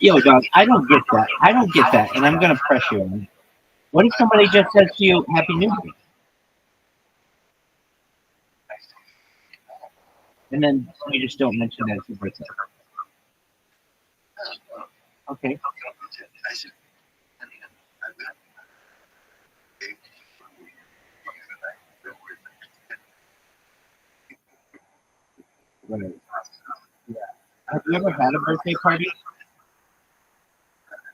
Yo, dog, I don't get that. I don't get that, and I'm gonna press you on it. What if somebody just says to you, Happy New Year? And then you just don't mention that it's your birthday. Okay. Right. Yeah. Have you ever had a birthday party?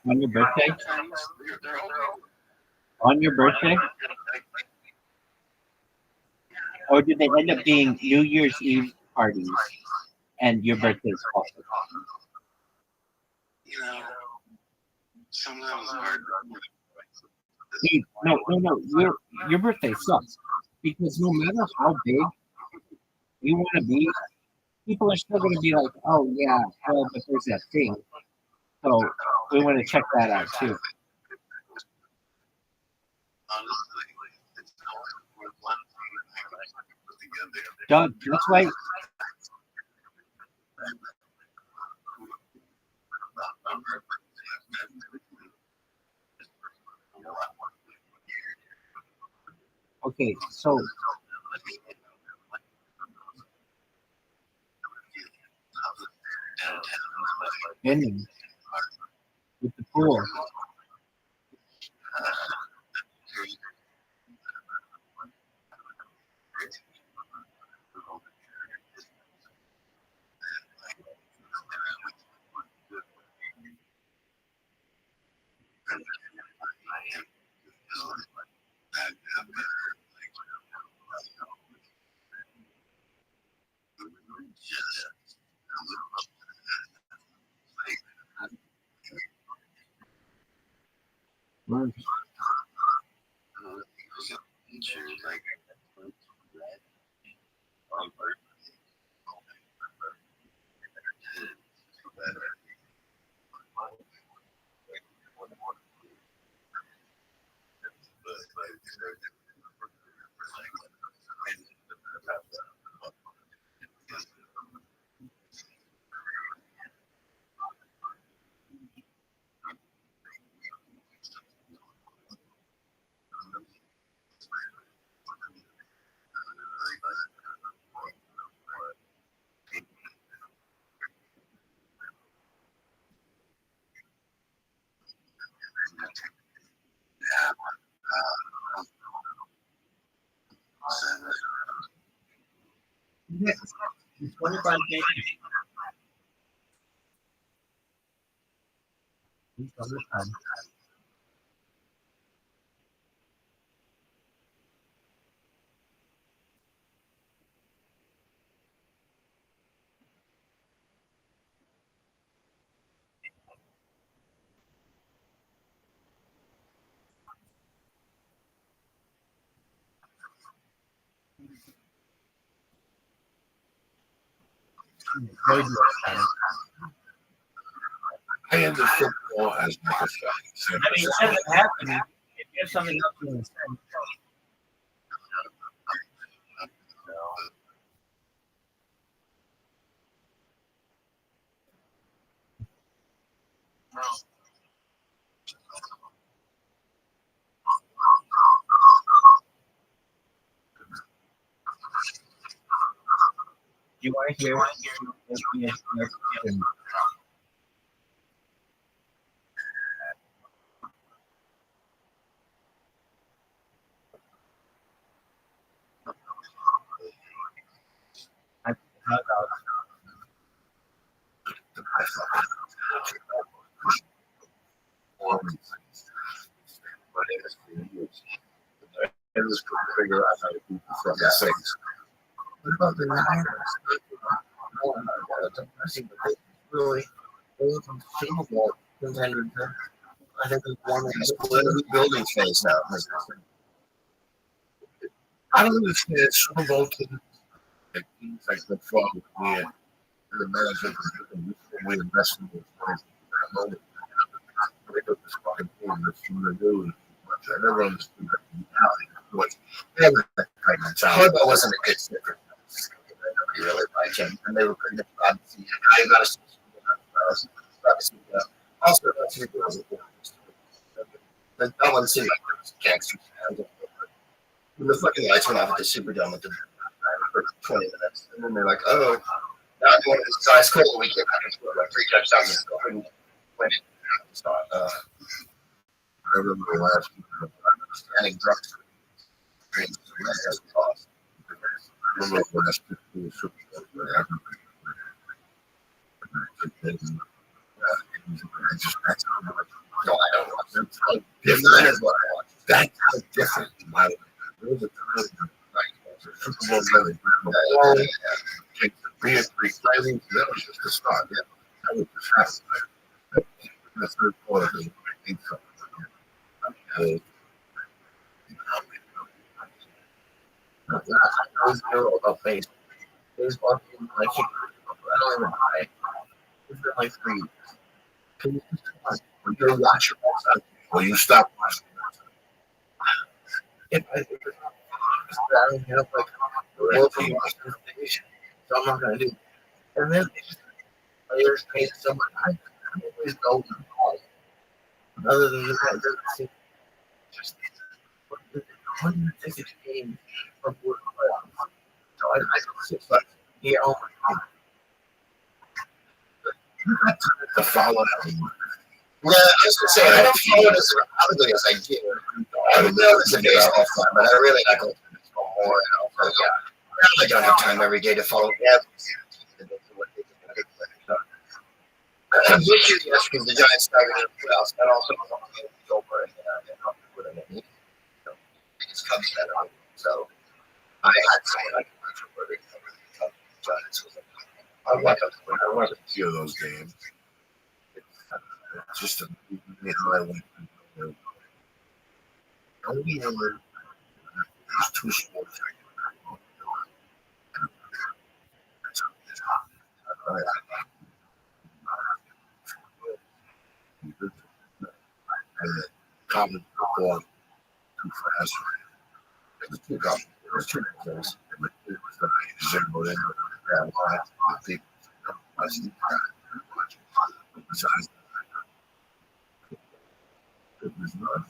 On your birthday? On your birthday? Or did they end up being New Year's Eve parties and your birthday's also? You know, sometimes it's hard. See, no. Your birthday sucks because no matter how big you want to be, people are still going to be like, "Oh yeah, well, but there's that thing." So we want to check that out too. Doug, that's why. Okay, so ending with the pool. It's 25 days. He's on the time. I ended football as like a fact. I mean, it doesn't happen. If you have something else you want to say. You want to hear? I just couldn't figure out how to do the things. What about the Niners? I see, but they really, they were from Super Bowl contenders. I think they won the building phase now. I don't understand Super Bowl teams and teams like the Frog where the management we invest in this place. They got this fucking team that's from the news. I never understood that mentality. Harbaugh wasn't a good sticker. Nobody really liked him, and they were pretty much obviously. I got to also, that one seemed like it was gangsters. The fucking lights went off at the Superdome at the for 20 minutes, and then they're like, "Oh, now one of this guy's cool. We can't score like 3 touchdowns and win it." So, I remember the last standing drunk. I remember the last Super Bowl. No, I don't watch them. If nine is what I watch. That's how different my life. There was a time like Super Bowl really take the beer, 3 signings, that was just the start. Yeah. That was just happening. The third quarter is I think so. I always know about baseball. Baseball team, I can't. I don't even buy it. It's been like 3 years. Can you just when you're watching all Well, you stop watching. if I don't have like the local station, so I'm not gonna do it. And then players pay so much. I always go home. Other than that, it doesn't seem just 162 games from the playoffs. So I got 6 bucks. Yeah, oh my God. To follow that. Yeah, I was gonna say I don't follow it as avidly as I do. I would know it's a baseball fan, but I really like it more. So yeah, I don't have time every day to follow. Yeah. This year, yes, because the Giants started in the playoffs, that also was over and it's Cubs better. So I had to say I can watch it for the Giants. I watched a few of those games. It's just a how I went. Only one. There's 2 sports. And college football too fast. There's 2 college. There's 2 games. It was zeroed in that line. The people, I see. Besides, it was not.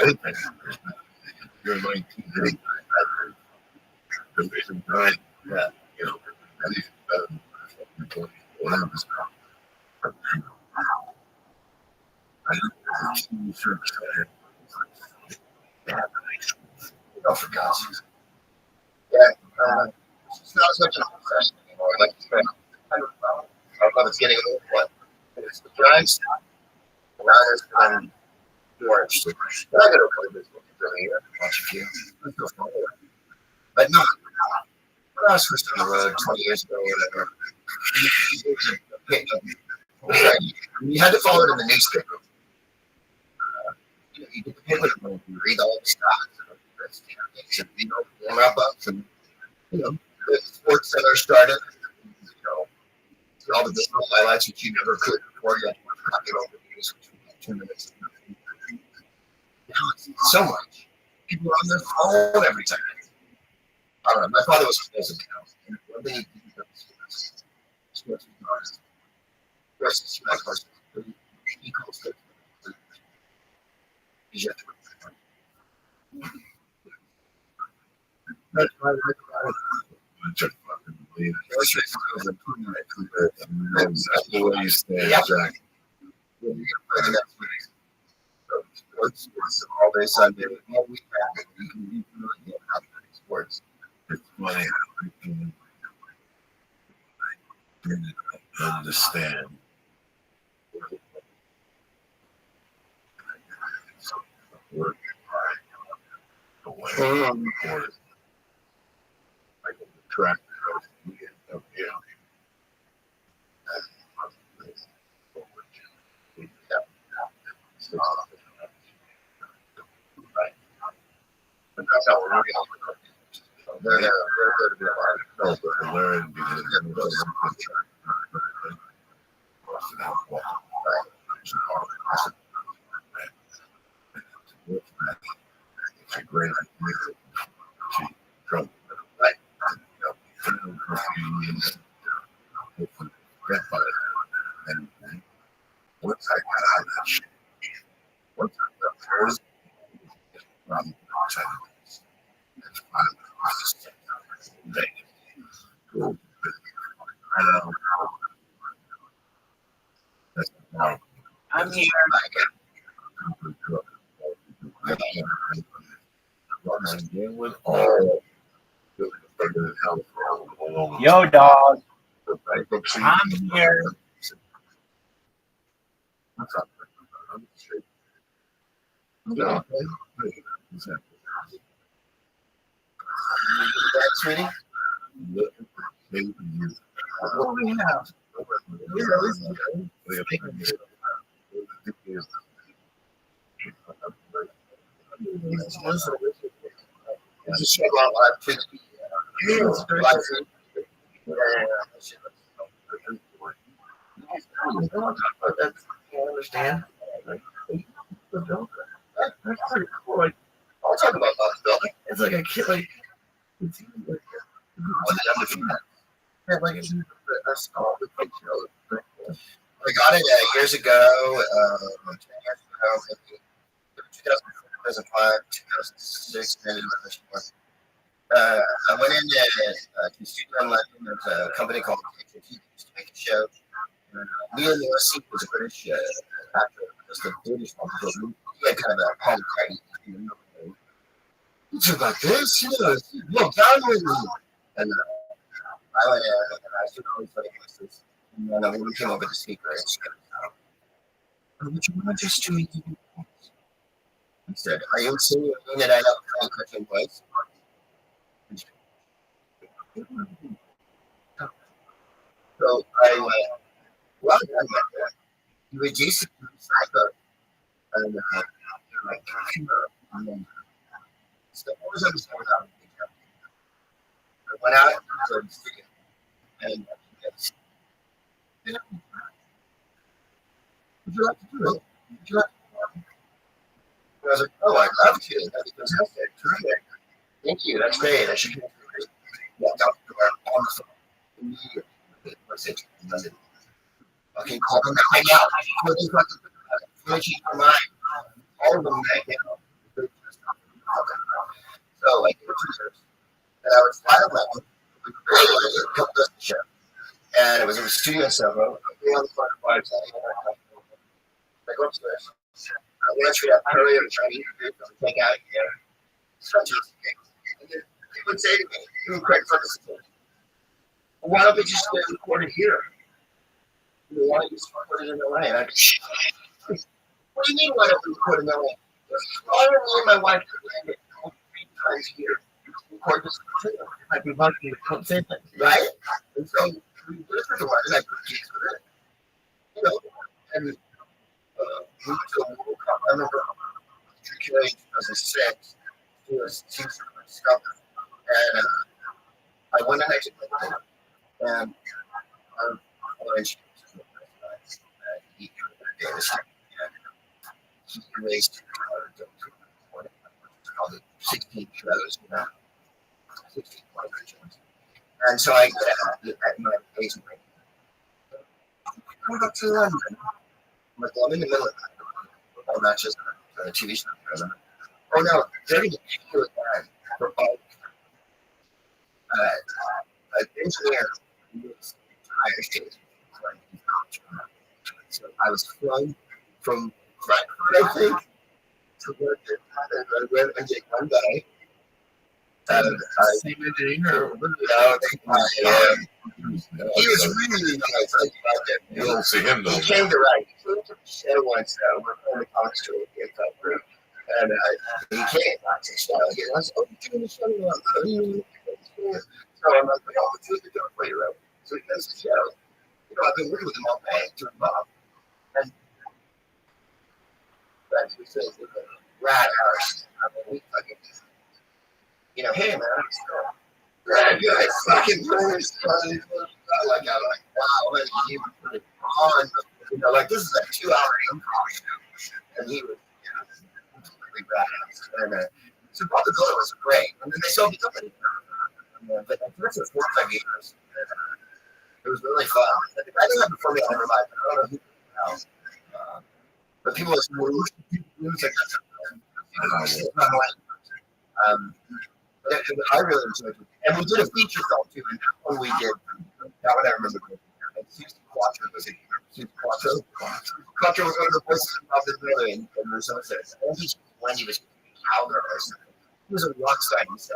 Anything. You're 19. Division 9. Yeah. You know, at least better than 20. Whatever. I don't know. Search there. Oh, for God's sake. Yeah. It's not as much an impression anymore. Like you said, I don't know if it's getting old, but it's the Giants, the Niners, and the Orange. But I got to play this every year. Watch a few. But no, when I was first on the road 20 years ago or whatever, you had to follow it in the newspaper. You get the paper, you read all the stuff, warm up ups, and the Sports Center started. All the baseball highlights which you never could before. You had to copy it over the news for 2 minutes. Now it's so much. People are on their phone every time. I don't know. My father was a music now. One thing he did sports was honest. Versus my person. He calls it. He's yet to that's why exactly where you stand, Jack. Sports all day Sunday, all week back. You can really get out of sports. It's funny how you can understand. Work away. Like the track. But that's how we're really they're there to be a part of learn because it's a great idea. Right. And once I got out of that shit, once I got first, around 10 minutes, that's 5 minutes. Cool. I'm here. With all Yo, dog. I'm here. that, sweetie? What do we have? It's a show about live kids. I understand. That's pretty cool. Like, I'll talk about Love's Building. it's like a kid, like, it's like, Yeah, like a skull with picture. I got it years ago, 10 years ago, maybe 2005, 2006, maybe. I went in to studio in London. There's a company called HAT that used to make a show. Leo Morrissey was a British actor. Was the British one. He had kind of a Paul McCartney. He took like this, look down with me. And I went in and I was doing all these funny voices. And then when we came over to speaker, and she goes, would you mind just doing the voice? I said, are you insinuating that I have a funny cartoon voice? So I went, well done, man. You reduce it to recycle. And like, and then, so what was I was going on? I went out to the studio and would you like to do it? Would you like to do it? And I was like, oh, I'd love to. That'd be fantastic. Terrific. Thank you. That's great. I should be walked out the door on the phone immediately. What's it? London. Okay, call them right now. What change my mind? All of them right now. So I gave it 2 years. And I was fly to London. We created a couple of show. And it was in a studio in Soho. We on the front of the I go upstairs. I'm going to treat up earlier to try to interview them, take out here. Such a thing. And then they would say to me, you were quite fun. Why don't we just record it here? Why don't you just record it in LA? And I'd be, what do you mean, why don't we record in LA? Why don't me and my wife land it 3 times a year? Record this material. It might be funky, don't say things, right? And so we listened to it, and I put keys with it. And we went to a World Cup. I remember in 2006, it was teams stuff. And I went and I did my thing. And he raced all the 16 shows, 16 shows. And so I get at my agent. I go to London. I'm like, well, I'm in the middle of that. Well, not just a TV show. Oh no, they're going to pay you again for all. An engineer was entire state. So I was flown from Frankfurt, I think, to work at I went and did one day. Same engineer. He was really nice. I loved him. You don't see him though. He came to write. He came to the show once. We're on the Comics Store with the Cup Group. And he came. I said, I was doing the show. So I'm like, oh, let's do the door for you, Rabbi. So he does the show. I've been working with him all day doing Bob. And we say, rad hours. I mean, we fucking, hey man, rad guys, fucking brilliant. Like, I'm like, wow, man, he would put it on. Like, this is a 2-hour improv show. And he was, completely rad. And so Bob the Builder was great. And then they sold the company. But for 4 or 5 years. It was really fun. I think that before me, I never mind. I don't know who else. But people was like I really enjoyed it. And we did a feature film too. And that one we did, that one I remember. Susan Quattro was in here. Susan Quattro. Quattro was one of the voices of the Billy and Rousseau says, I think when he was Calder or something. He was a rock star. He said,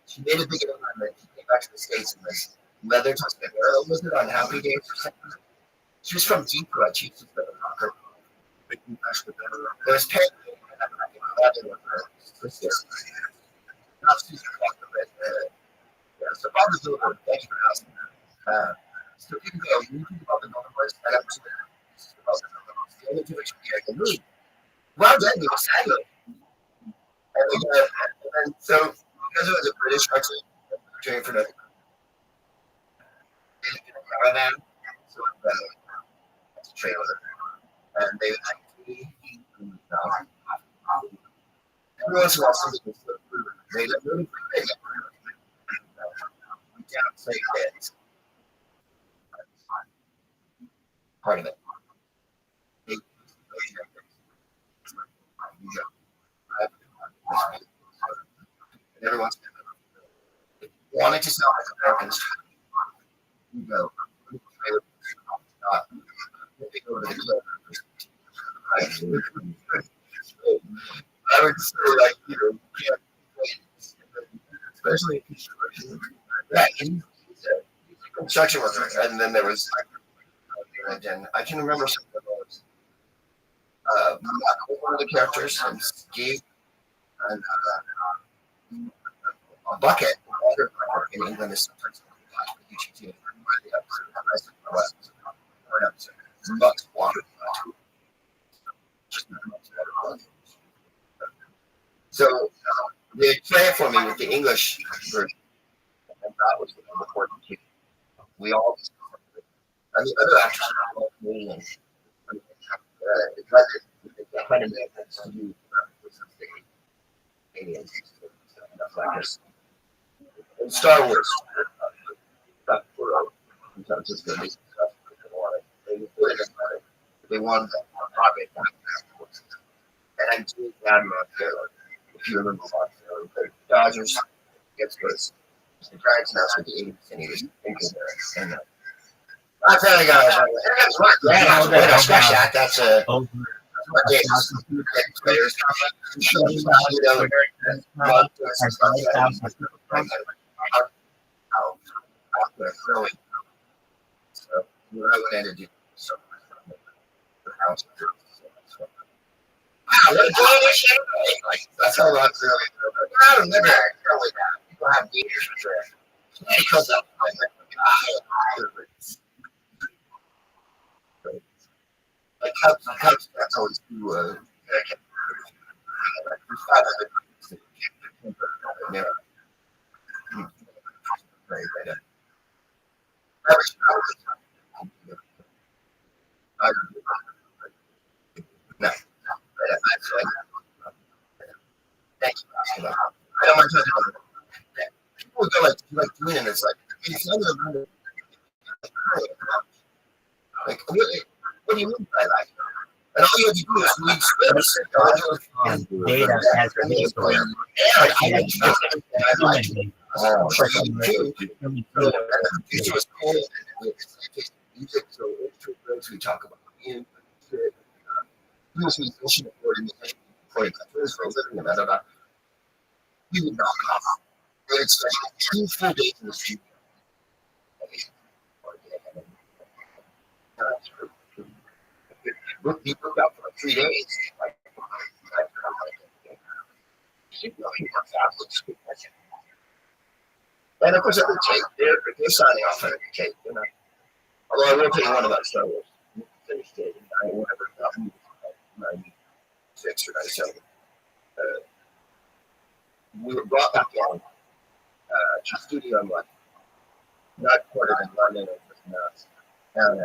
she made a big announcement. She came back to the States and was leather husband. Was it on Happy Days or something? She was from Detroit. She used to live in Rocker. There was Peggy and with her sister. Not Susan Quattro, but so Bob was doing it. Thank you for asking that. So you can go, you think about the Northern Boys, and I'm just the only two I can read. Well done, you was silent. And so, because it was a British cartoon, doing for nothing. In a caravan, so it's a trailer, and they would like every once in a while something would slip through. They look really big. We can't say that. part of it. And everyone's wanting to sound like Americans. You go. They go to the club. I would say, like, especially in construction. Yeah, he's a construction worker. And then there was, and I can remember some of those. One of the characters, and Steve, and a bucket, water in England is sometimes water. So they play it for me with the English version, and that was the important key. We all, and the other actors are all Canadian. It's like it's kind of makes sense to do with some aliens and stuff like this. In Star Wars, sometimes it's going to be stuff they wanted that project afterwards. And I do Admiral Taylor, if you remember Rothschild, the Dodgers gets goes. The Giants announced with the 80s, and he was thinking there. And I tell you guys, I scratch that. That's a players. So I went in and did so. That's how Roth's really. I don't remember really that. People have meters for sure. He comes up. Like Cubs, that's always do. No. Thank you. I don't mind talking about it. People go like doing it. It's like it's another like what do you mean by that? And all you have to do is read scripts. Data as a history. We talk about musician according to countries for a living and da. You would knock off. It's like 2 full days in the studio. He worked out for like 3 days. And of course, every tape, they're signing off on every tape, you know. Although I will tell you one about Star Wars. We finished it in whatever, 96 or 97. We were brought back down to studio in London, not quartered in London or something else. And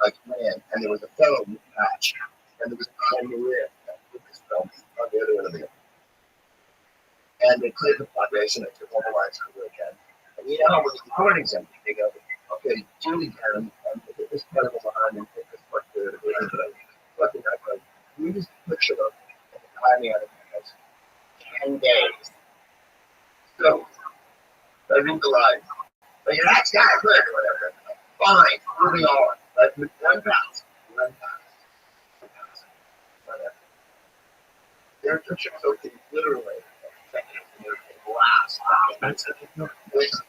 like man, and there was a film patch, and there was a Maria with this film on the other end of the room. And they played the vibration. I took all the lines over again. And you know, when the recording's empty, they go, okay, do it again, and hit this part of the line, and hit this part there, and fucking that. We just picture them, and the timing out of it was 10 days. So, I read the line. But your next guy good or whatever. Fine, moving on. But with one pass. Whatever. Their picture was okay, literally. Last.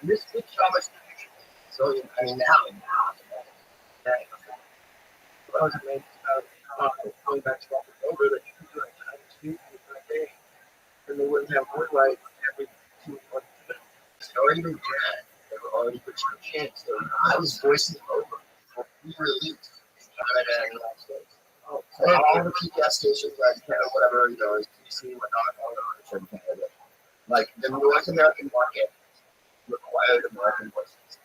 This Thomas. So, I mean, now. I was amazed about going back to October that you could do it time two day. And they wouldn't have one right every 2 months. Or even Brad, they were already put your chance. So I was voicing over for re-release in Canada and the United States. Oh, so all the PBS stations, like whatever, you know, TC, whatnot, all the Canada. Like the North American market required American voices.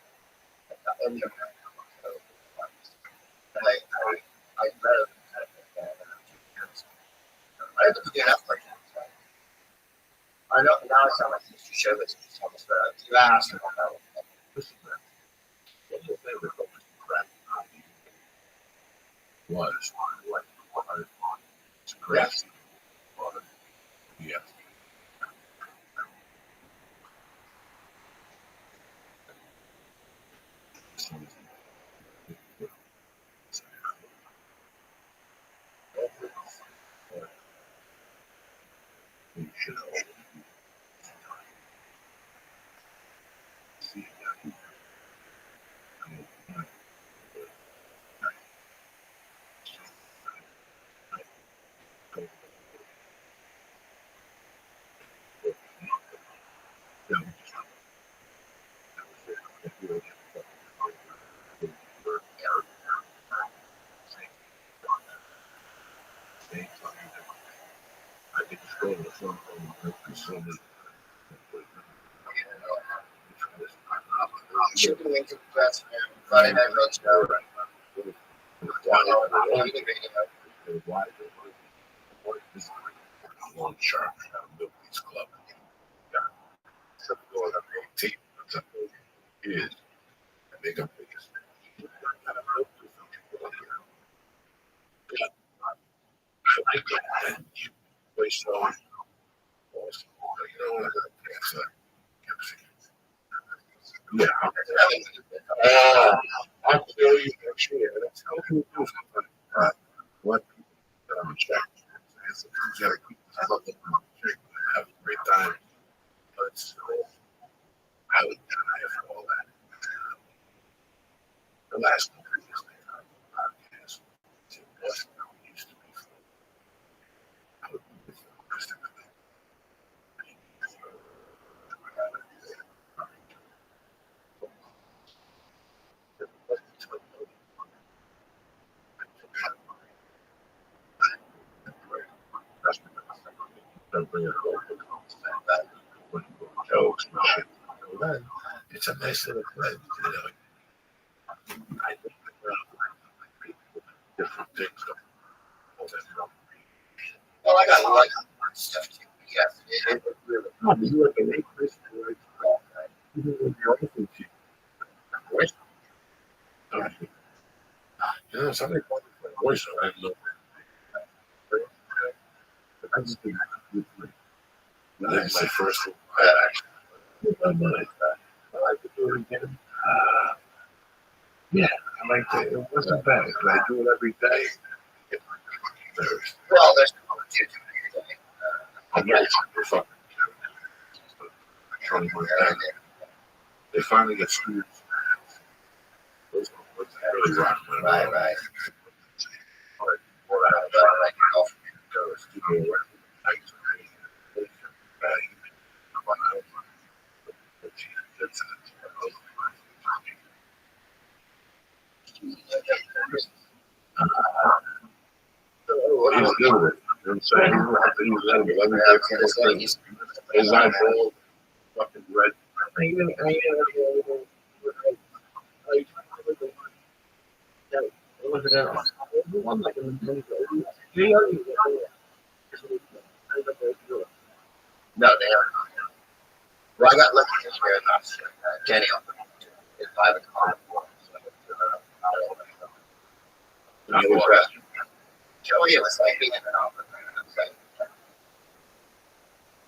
And the American market. And I read I had to begin up like that. I know now I sound like Mr. Showbiz, but you asked about that. was like it's crazy. Yeah. You should see I could just go to the front and consume it. Shipping into the press, man. Friday night Rothschild. Long sharp Milk Beach Club. Yeah. Except for going up 18. Is I make up biggest. I like that. You play so. You know what? Yeah. I'll tell you next year. That's how people do something. What people I'm check. You gotta keep this up and have a great time. But I would die for all that. The last couple of years they podcast was how it used to be. I would be with the rest of it. It's a nice little blend, you know. I think different things. Well, I got a lot of stuff too. Yes, it was really. No, you look at a Christian, right? You know, somebody called me for a voice, so I look. I just think that's my first action. I like to do it again. Yeah, I like to. It wasn't bad. But I do it every day. Well, there's competition. I'm not fucking. They finally get screwed. Really rock. Right. He's good with it. You know what I'm saying? He's going to have to use that. His eyeball, fucking red. No, they are. Well, I got lucky this year. Jenny opened at 5 o'clock. I was Joey was like being in an office.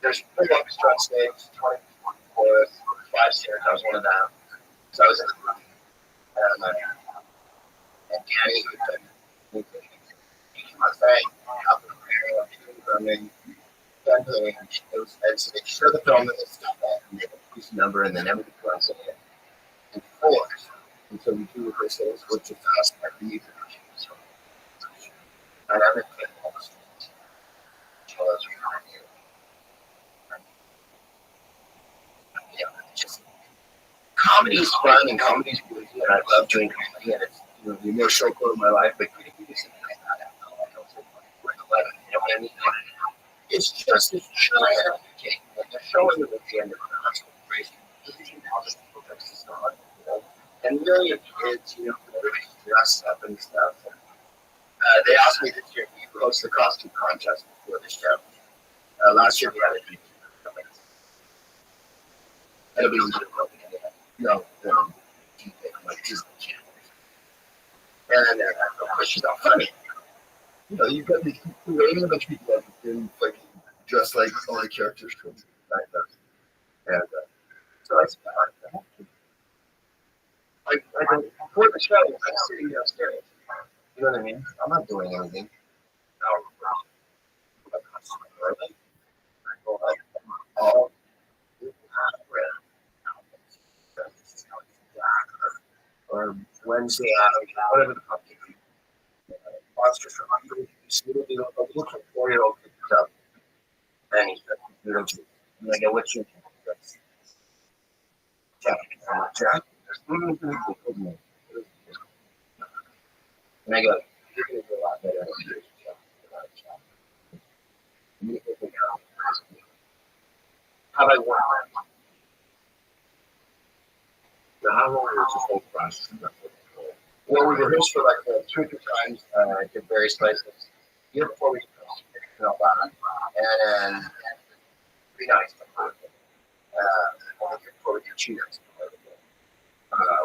There's 3 orchestra on stage, 24, 5 singers. I was one of them. So I was in the room. And Danny, who's my friend, out there drumming, and so they share the film and they stuff that and they have a piece number and then everybody runs in and fours. And so we do rehearsals, which is us, like the music. And everything else. Yeah, just comedy is fun and comedy is really good. I love doing comedy and it's the most show quote of my life, but you do something like that. You know what I mean? It's just a giant undertaking. Like they're showing them at the end of the hospital crazy. And million kids, everybody's dressed up and stuff. They asked me this year to host the costume contest before the show. Last year we had a it'll be a little broken. No, like Disney Channel. And she's not funny. You know, you've got these creating a bunch of people that do like dressed like all the characters from back then. And so I said, I go, before the show, I'm sitting downstairs. You know what I mean? I'm not doing anything. Or Wednesday, whatever the fuck you do. Monsters from Under. You see the look like 4-year-old comes up. And he's like, you know, and I go, what's your name? Jack. I'm like, Jack? And I go, you're going to do a lot better. How about one? Now, how long was this whole process? Well, we rehearsed for like 2 or 3 times at various places. Year before we and then 3 nights before we did 2 nights.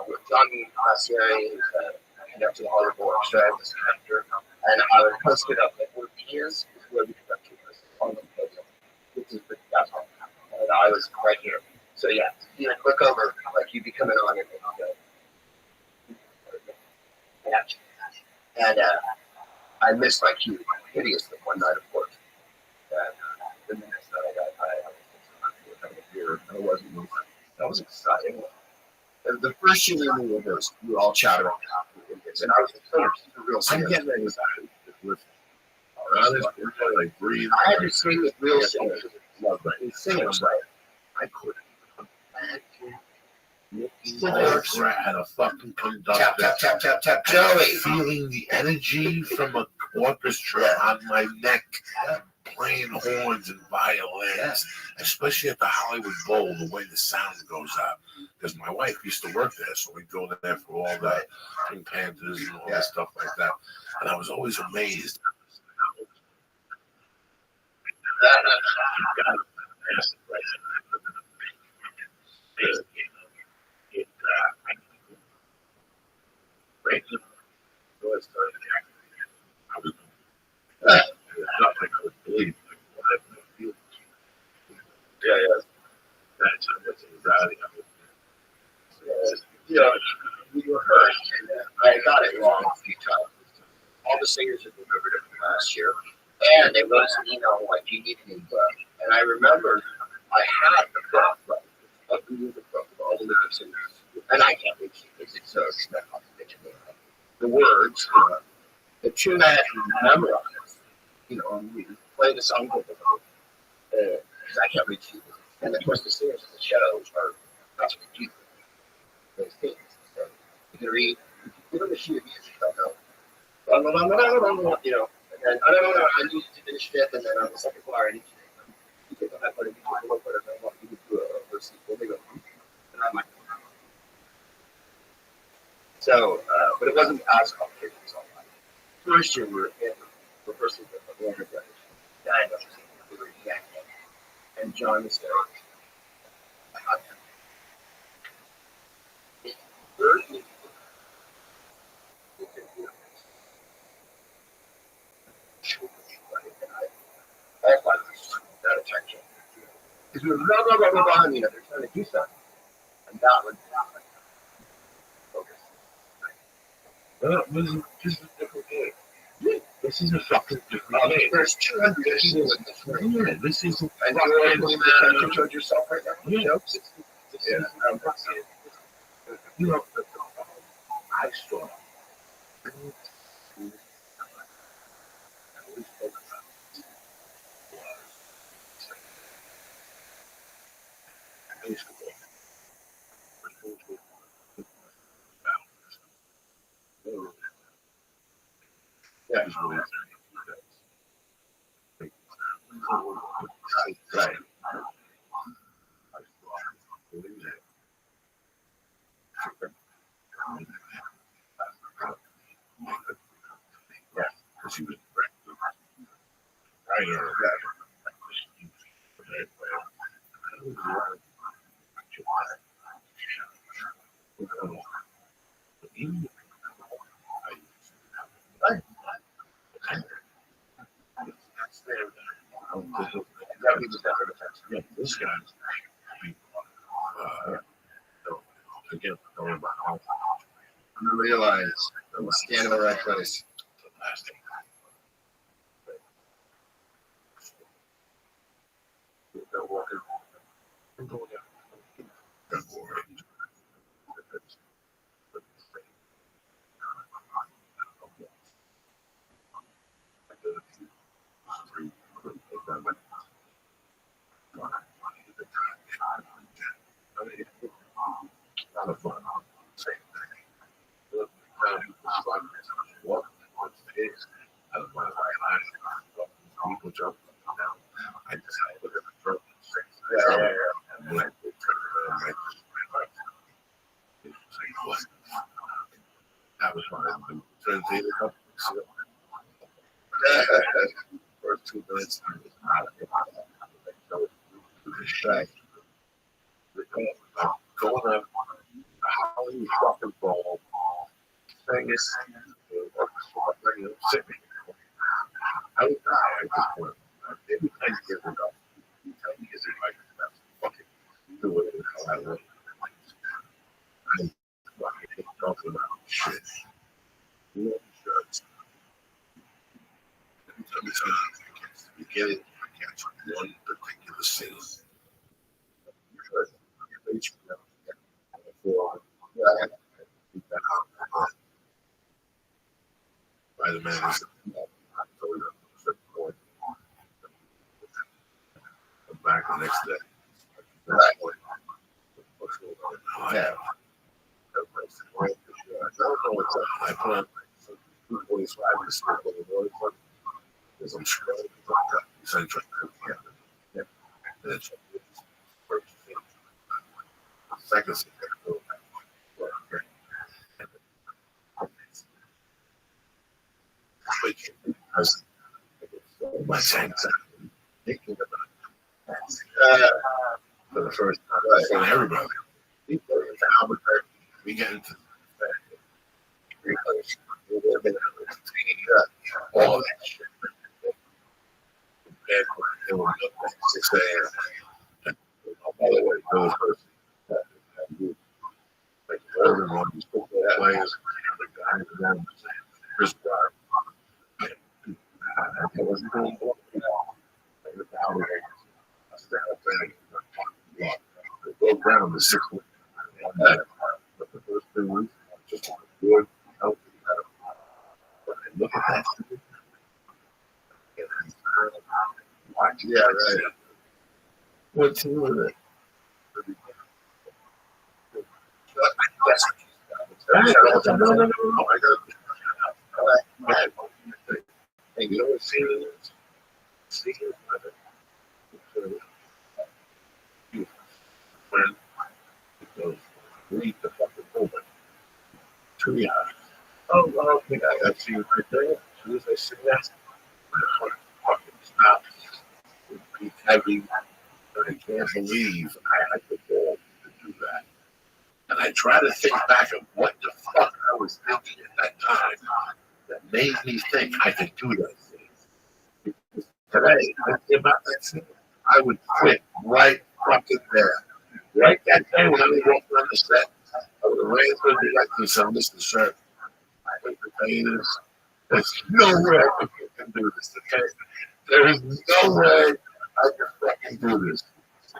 With John Massieri, conducted all the orchestra as an actor, and I was posted up like 14 years before we conducted on the program, which is pretty awesome. And I was right here. So yeah, you know, look over, like you'd be coming on and and I missed my cue hideously one night, of course. And the next night I was here, and it wasn't moving. That was exciting. The first year we rehearsed, we were all chattering. And I was the real singer. I'm getting anxiety with like breathe. I had to sing with real singers. Singers, right? I couldn't imagine. Had a fucking conductor. Tap. Joey. Feeling the energy from an orchestra on my neck. Playing horns and violins, especially at the Hollywood Bowl, the way the sound goes out. Because my wife used to work there, so we'd go there for all that Pink Panthers and all that stuff like that. And I was always amazed. Nothing I would believe. That's anxiety. You know, we rehearsed, and I got it wrong a few times. All the singers had delivered it from last year, and they wrote us an email like, you need a new book. And I remember I had the book, right, of the music book with all the lyrics in it, and I can't read it because it's so expensive. The words, the tune I had to memorize, you know, and we play the song with them, because I can't read it. And of course, the singers of the show are not to read those things. So you can read, if you give them a sheet of music, they'll go, you know, and then, I need to finish fifth, and then on the second bar, I need to get the high part of the low part, and I want you to do a verse equal. They go, and I'm like, so, but it wasn't as complicated as all that. First year, we were in rehearsal with the Warner Brothers. I know, we were yanking, and John was there. Because we were blah, you know, they're trying to do something. And that would focus. This is a different game. This is a fucking different game. There's 200 people in this room. Yeah, this is. And you control yourself right now? Yeah. Jokes? Yeah. You know, I saw. Yeah. Right. Yeah, because he was right there. this guy, again, going about how I realize I'm standing in the right place. the last thing. They're walking. I'm going down. They're worried. Not a fun. Same thing. What? What's the case? I don't mind people jump down. I just had to look at the front. And when they turn around, I just like, what? That was fine. Translated up. First 2 minutes, I was out of it. Right. Going up, how you fucking ball, Vegas, sitting. I would die at this point. Maybe 10 years ago. 10 years ago, I could fucking do it in how I live. I fucking hate talking about shit. You know, every time it's the beginning, I catch one particular scene. By the man who's I'm back the next day. Yeah. I don't know what's up. I put on 245 because I'm scrolling. Essentially, yeah. And it's first thing. Second thing. Because so much anxiety thinking about for the first time for everybody. People in Albuquerque, we get into all that shit. It was up at 6 a.m. By the way, those person like everyone was players, the guys around Chris Brown. I wasn't doing what go down to 6 weeks. But the first 2 weeks, just good, healthy. But I look at that. Yeah, right. What team was it? No. I got and you know what seeing is? Seeing is when it goes, read the fucking moment. 2 years. Oh, okay, I got you right there. As soon as I see that, my heart fucking stops. It beats heavy. And I can't believe I had the ball to do that. And I try to think back of what the fuck I was thinking at that time that made me think I could do that thing. Because today, I think about that thing, I would quit right fucking there. Right that day when I was walking on the set, I would have ran to the director and said, listen, sir, I hate the potatoes. There's no way I can do this, okay? There is no way I can fucking do this.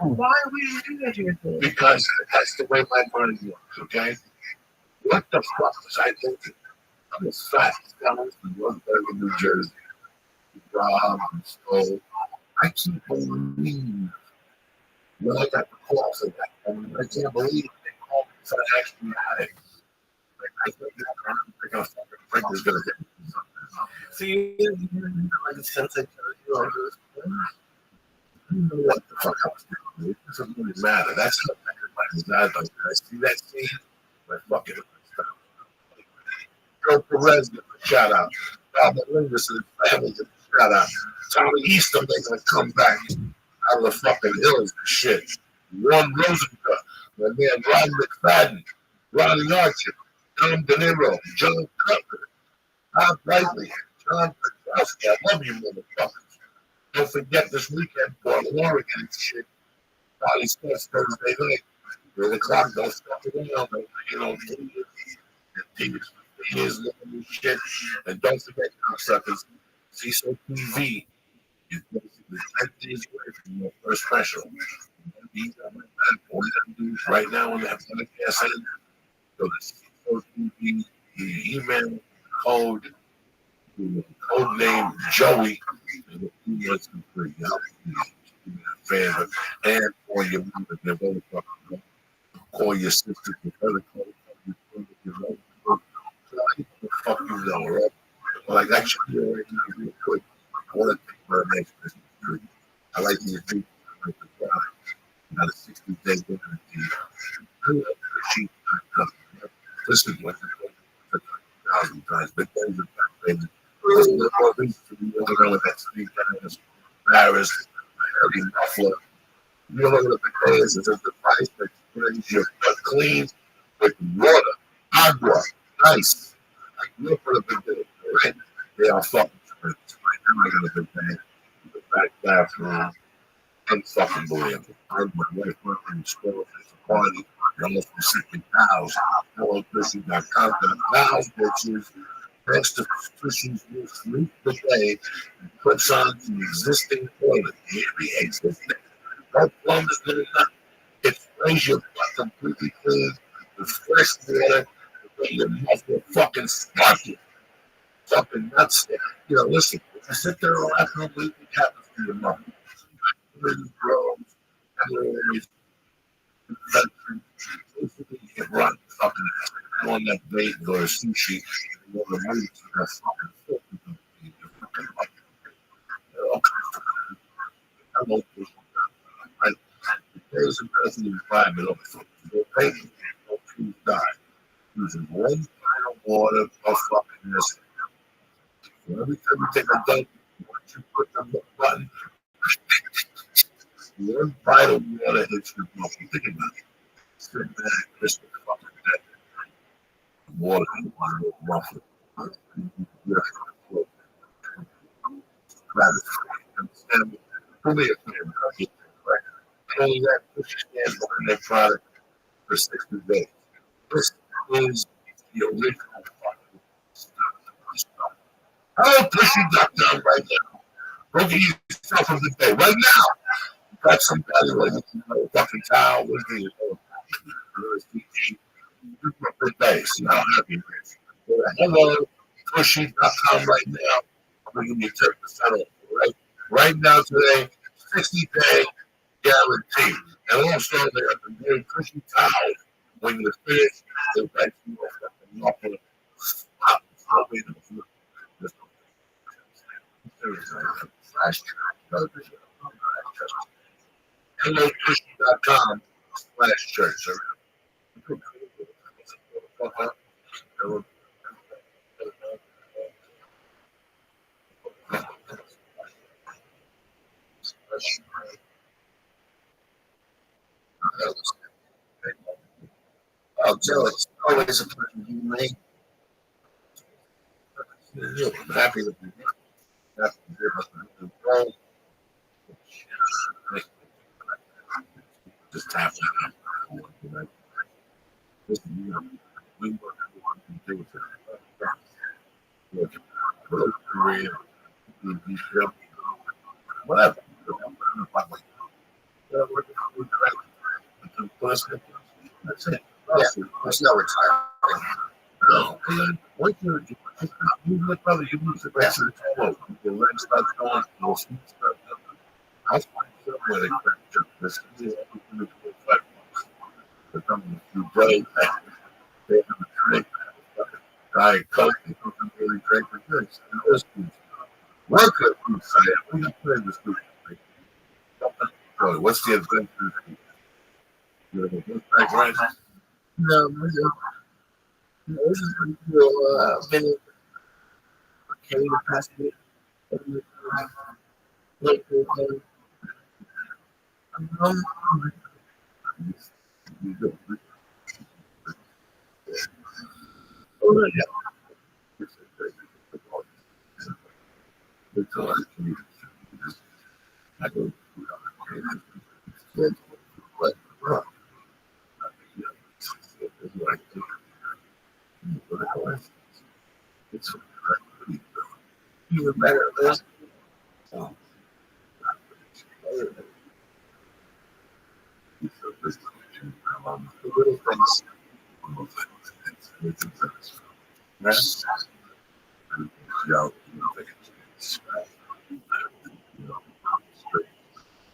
Why would you do that to yourself? Because that's the way my mind works, okay? What the fuck was I thinking? I'm as fast as fellas from Rothschild, New Jersey. Rob and stole. I can't believe when I got the call for that. I mean, I can't believe they called me for an extra addict. Like, I think a fucking friend is going to hit me. So you like a sense of I don't know what the fuck I was doing. It doesn't really matter. That's not my desire. Like, I see that scene, my fucking Joe Perez, shout out. Albert Lindis and his family, shout out. Tommy Easter making a comeback out of the fucking hills and shit. Warren Rosenberg, my man Ron McFadden, Ronnie Archer, Tom De Niro, John Cutler, Bob Brightly, John Petrowski. I love you, motherfuckers. Don't forget this weekend, Portland, Oregon and shit. Body starts Thursday night. 3 o'clock, don't stop it around. You know, years long shit. And don't forget, cocksuckers, CISO TV is basically 10 days away from your first special. These are my men. All you gotta do is right now when they have podcast in, go to CISO TV, the email code, the code name Joey, and the email's complete. Favor and or your mother, their motherfucker. Call your sister, your brother, call your brother, your mother. The fuck you know, right? Well, I got you right now, real quick. I want to take my next Christmas tree. I like these people. I like the product. Not a 60-day guarantee. I love the sheet. Listen, what the 1,000 times, but those are my favorite. Listen, there are things to be going on with that sweet guys, Paris, Harry Muffler. You don't know what the pay is. It's just the price that brings your butt clean with water, agua, nice. I grew up with a big day, right? They are fucking expensive. Right now I got a big bag, the back bathroom, unfucking believable. I heard my wife went in the store, it's a party, they're almost from 60,000. Hello, Chrissy.com, got 1,000 bitches. Next to Chrissy's new sleep the day and puts on the existing toilet. Here we existing. No plumbers, no nothing. It sprays your butt completely clean with fresh water. Your mouth will fucking sparky. Fucking nuts. You know, listen, I sit there and I can't believe it happens to your mom. Little bros, hemorrhoids, infection. Basically, you can run fucking on that bait and go to sushi. And go to the movies and have fucking filth. You're fucking like, I won't push it. There's a person in 5 minutes. They're painting. No trees die. Using one final water or fucking this. So every time you take a dump, once you put the button, one vital water hits your mouth. You think about it. Sit back, kiss the fucking dead. Water in the muffler. Understand me? For me, it's not only that, push your stand behind that product for 60 days. This is the original fucking stuff. Hello, Pushy.com right now. Go get yourself of the day. Right now, you got somebody like a fucking towel. What's the good days. You know, happy days. Hello, Pushy.com right now. I'm going to give you 10% off, right? Right now, today, 60-day guarantee. And also, they have the very cushy towel. When you're finished, they'll back you off the muffler. HelloCushy.com/church. Oh, Joe, it's always a pleasure to meet you. I'm happy to be here. Happy to hear about the role. Just tap that. Listen, you know, we work on do with it. Career, whatever. That's it. Yeah, there's no retiring. No. And then once you look brother, you lose the rest of the time. Your legs start going, your feet start going. I find somewhere they can this is opportunity to fight. But some of you brave, they have a drink, Diet Coke, they don't really drink for drinks. And those foods. Work at food side, we're not playing this food. What's the adventure? You have a good bag rice? No, this is pretty cool. Been okay the past week. it's even better. This. So, the little things.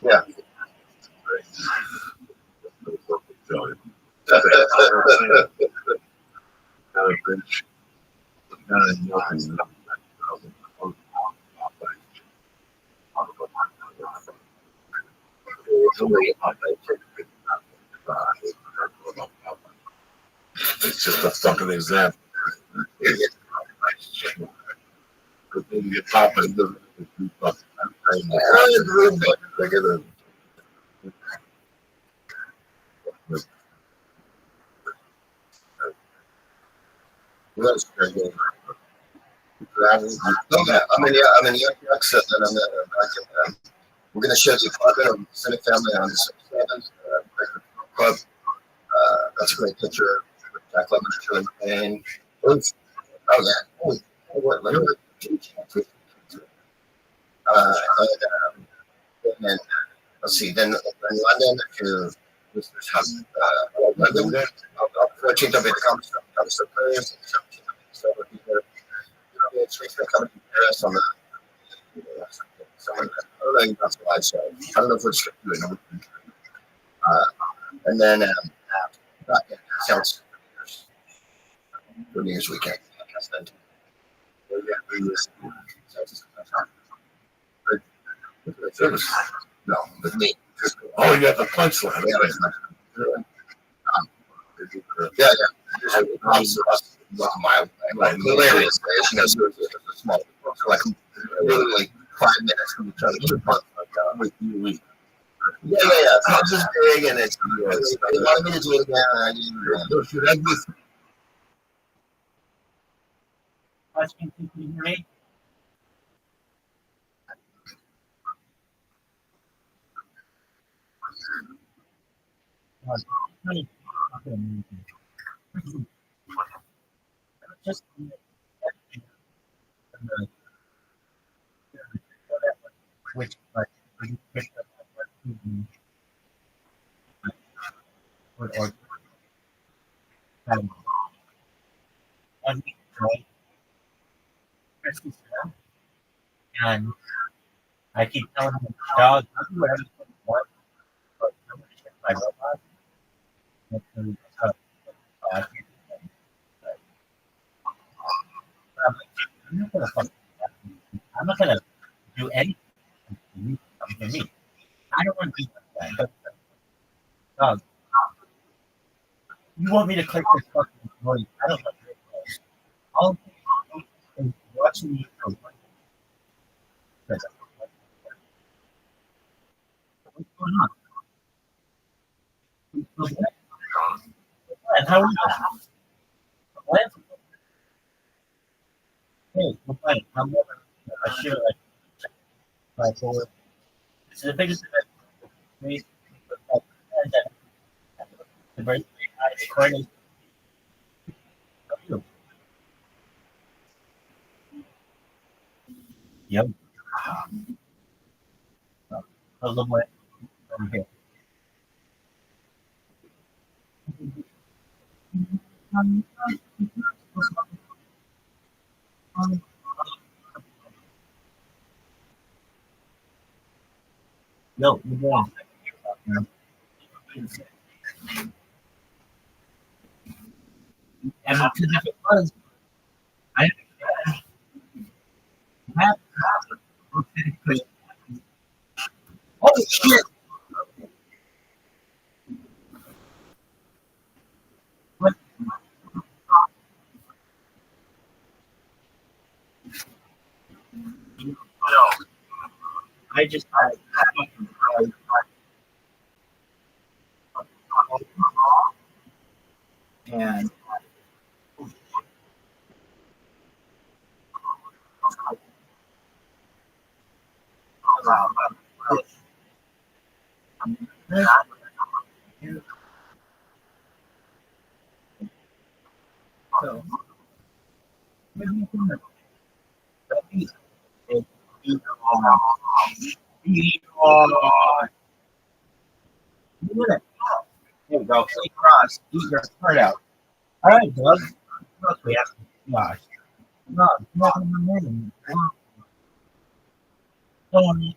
Yeah. It's just a fucking example. Maybe your papa is the I'm in York, and we're going to show the apartment of Senate family on the 7th. Club. That's a great picture. Jack Lemmon showing pain. Oh, yeah. Oh, what? And then, let's see. Then in London, if you listeners have London, 14th of it comes to prayers. 17th of it, it's coming to Paris on the. I don't know that's live show. I don't know if we're just doing it. And then sounds for New Year's weekend. No, with me. Oh, you got the punchline. Yeah. Like hilarious. She knows it's small. Like really like 5 minutes from each other. With you. Yeah. It's just big and it's. They wanted me to do it again. I didn't. Can you hear me? Just which or and I keep telling him, dog, do whatever you want, but I'm going to check my robot. I'm not going to do anything for me. I don't want to do that. But, dog, you want me to click this fucking voice? I don't know. All is watching you for one. What's going on? How are you? What? Hey, we're fine. I'm never. I should like forward. This is the biggest event. The birthday recording. Yep. A little bit from here. No, you're wrong. And because if it was, I have. Holy shit! What? No. I just and There we go. Say cross. Eat your heart out. All right, Doug. What else we have? Gosh. No, nothing remaining. Oh, yes.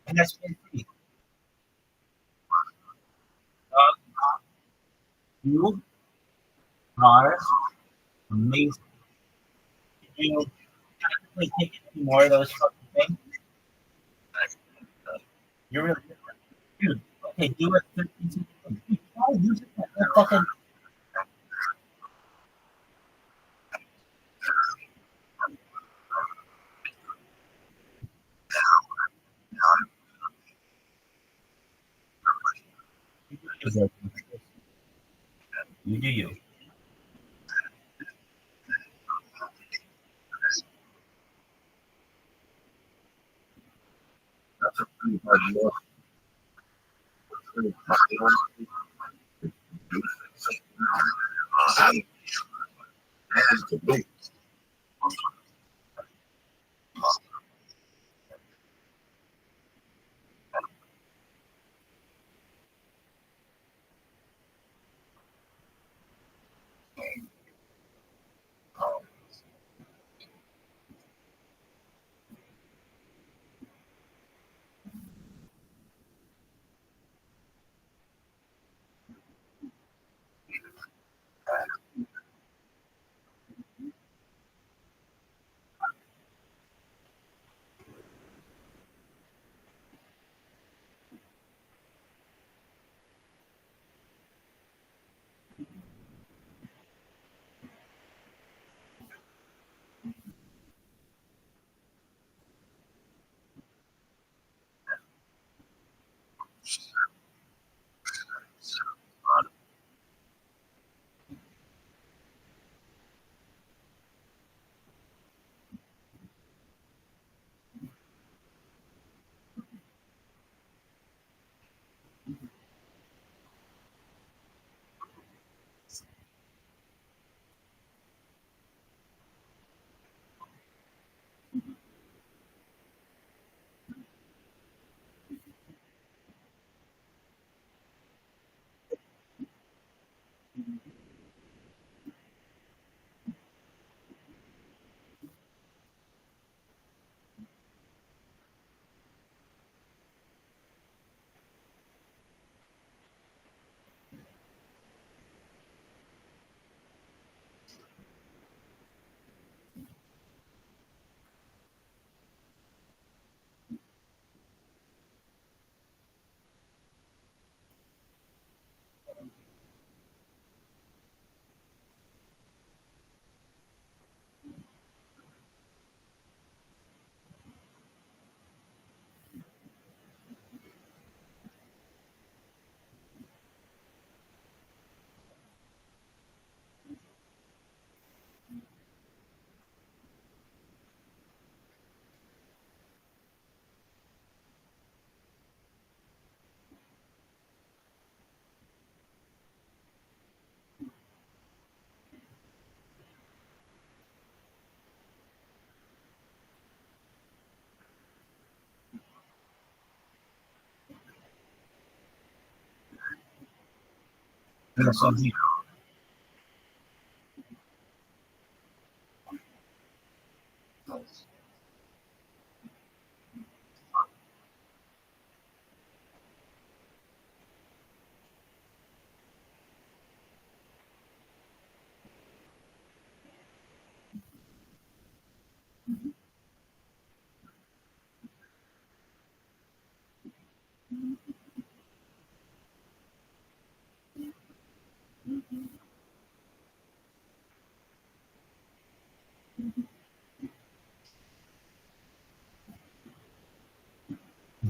And that's fantastic. You are amazing. You can't take any more of those fucking things. You're really good. Dude, okay, do it 15 seconds. Dude, try using that fucking. You do you. That's a pretty hard look. Pretty hard look. Has to be.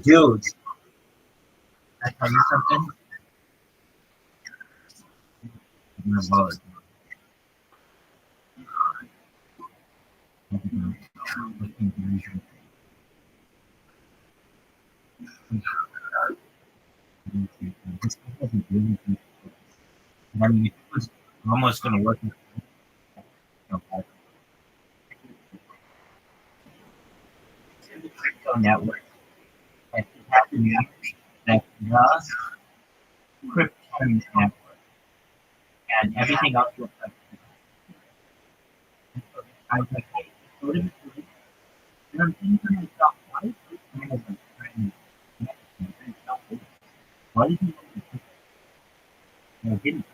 Dude, I tell you something. I'm gonna love it. I'm almost going to work with the crypto network. And it happened that the crypto network and everything else was like. I was like, hey, go to the group. And I'm thinking to myself, why is this kind of like trying to connect me? Why did he didn't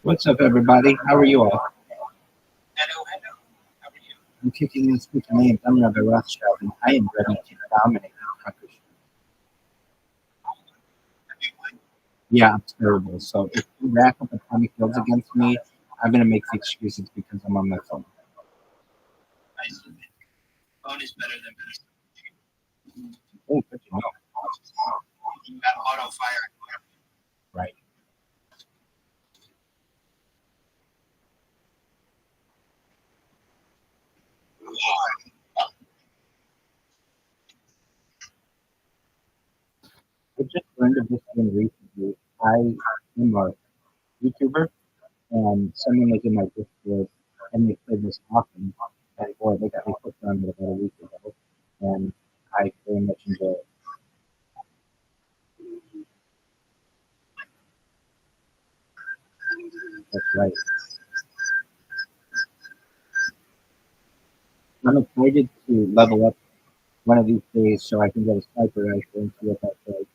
What's up, everybody? How are you all? Hello, hello. How are you? I'm kicking in speaking names. I'm Rabbi Rothschild, and I am ready to dominate the country. Yeah, I'm terrible. So if you rack up a ton of kills against me, I'm gonna make the excuses because I'm on my phone. I see. Phone is better than PC. Oh, good to know. You got auto fire. Right. I just learned of this thing recently. I am a YouTuber, and someone was in my Discord, and they played this often, and boy, they got me hooked on it about a week ago, and I very much enjoy it. That's right. I'm excited to level up one of these days so I can get a sniper rifle and see what that's like.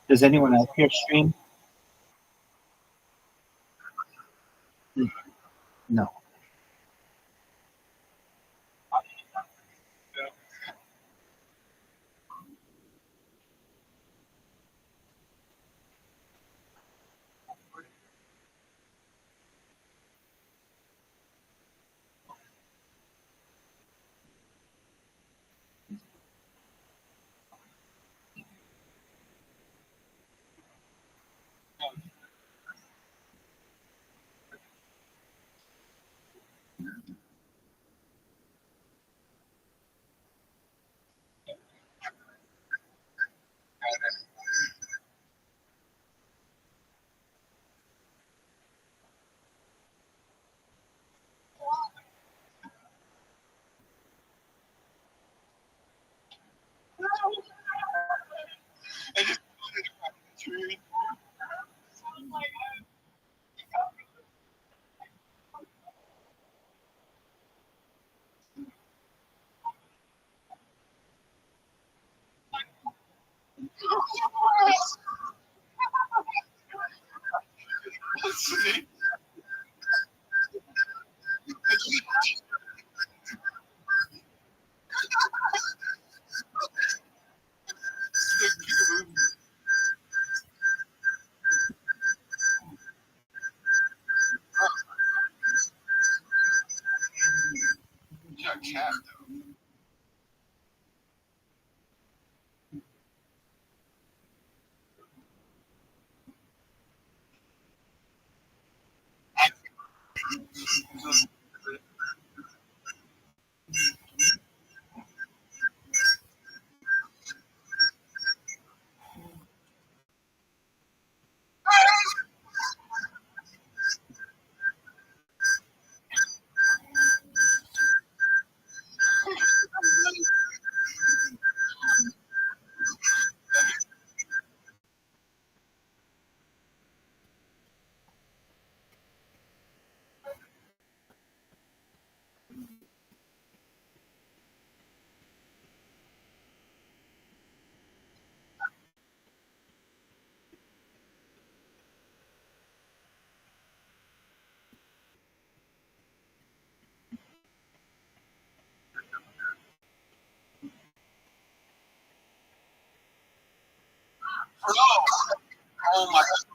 Does anyone else here stream? No. Oh my God.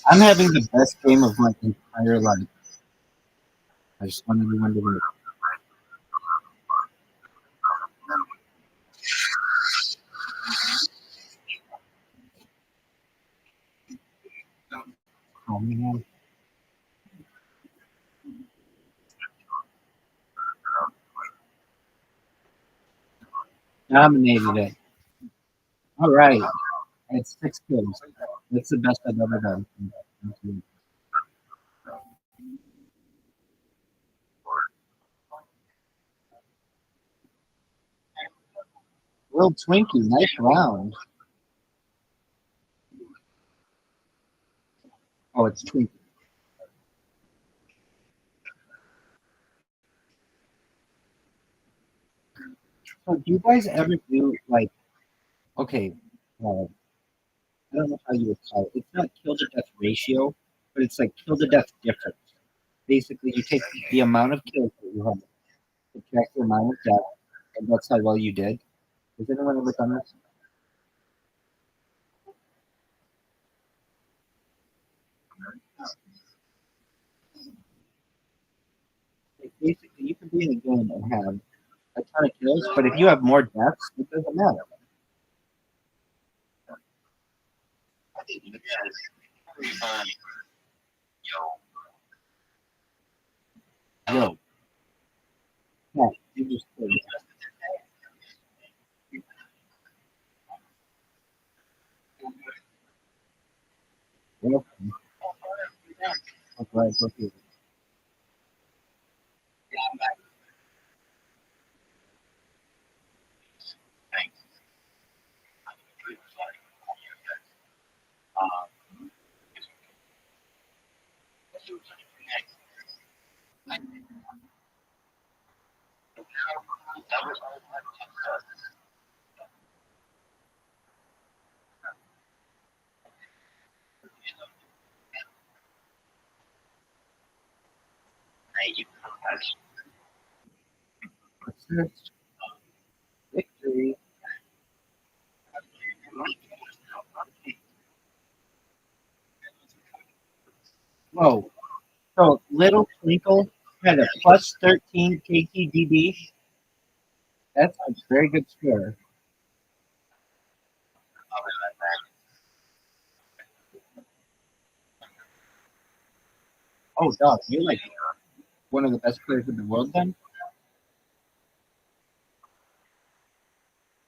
I'm having the best game of my entire life. I just want everyone to know. Oh man. Dominated it. All right. It's 6 kills. That's the best I've ever done. Little Twinkie, nice round. Oh, it's Twinkie. So do you guys ever do like, okay, I don't know how you would call it. It's not kill to death ratio, but it's like kill to death difference. Basically, you take the amount of kills that you have, subtract the amount of death, and that's how well you did. Has anyone ever done this? Like, basically, you can be in a game and have a ton of kills, but if you have more deaths, it doesn't matter. I think you guys pretty fun. Yo. Yeah, you just killed it. Welcome. I'm glad to hear it. Assist. Victory. Whoa. So Little Twinkle had a plus 13 KTDB. That's a very good score. Oh, dog, you're like one of the best players in the world then?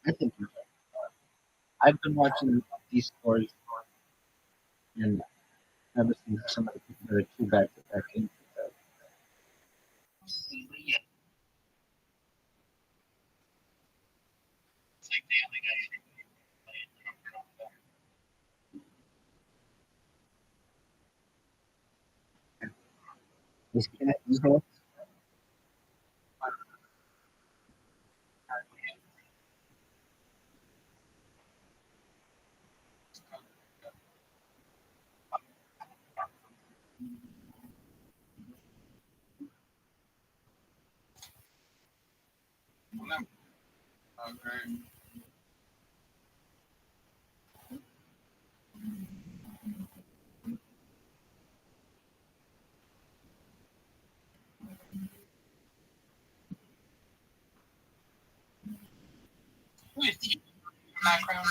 I think you're right. I've been watching these scores and never seen somebody compare two back-to-back games. This cat, you know, Background.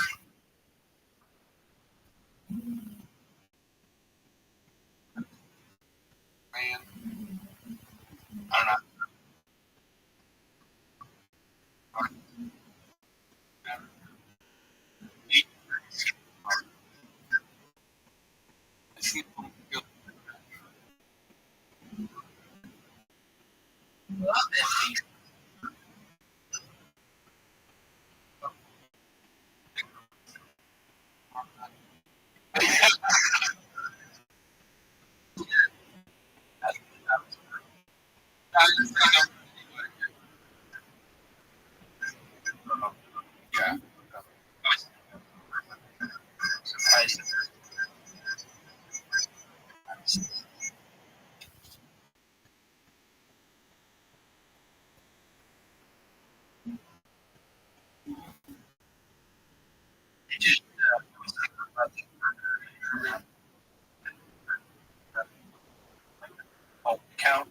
Man. I don't know. Yeah. Oh, count.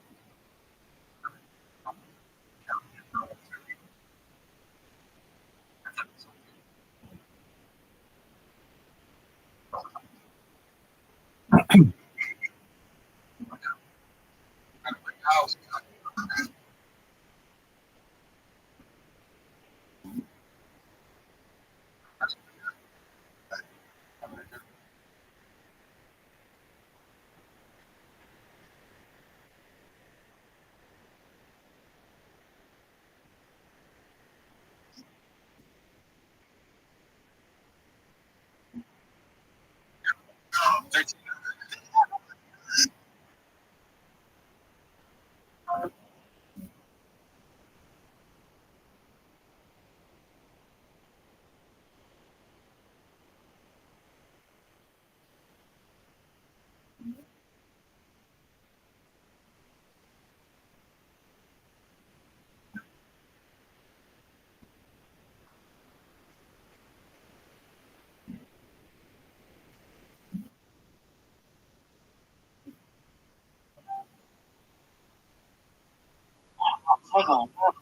Like I'm up.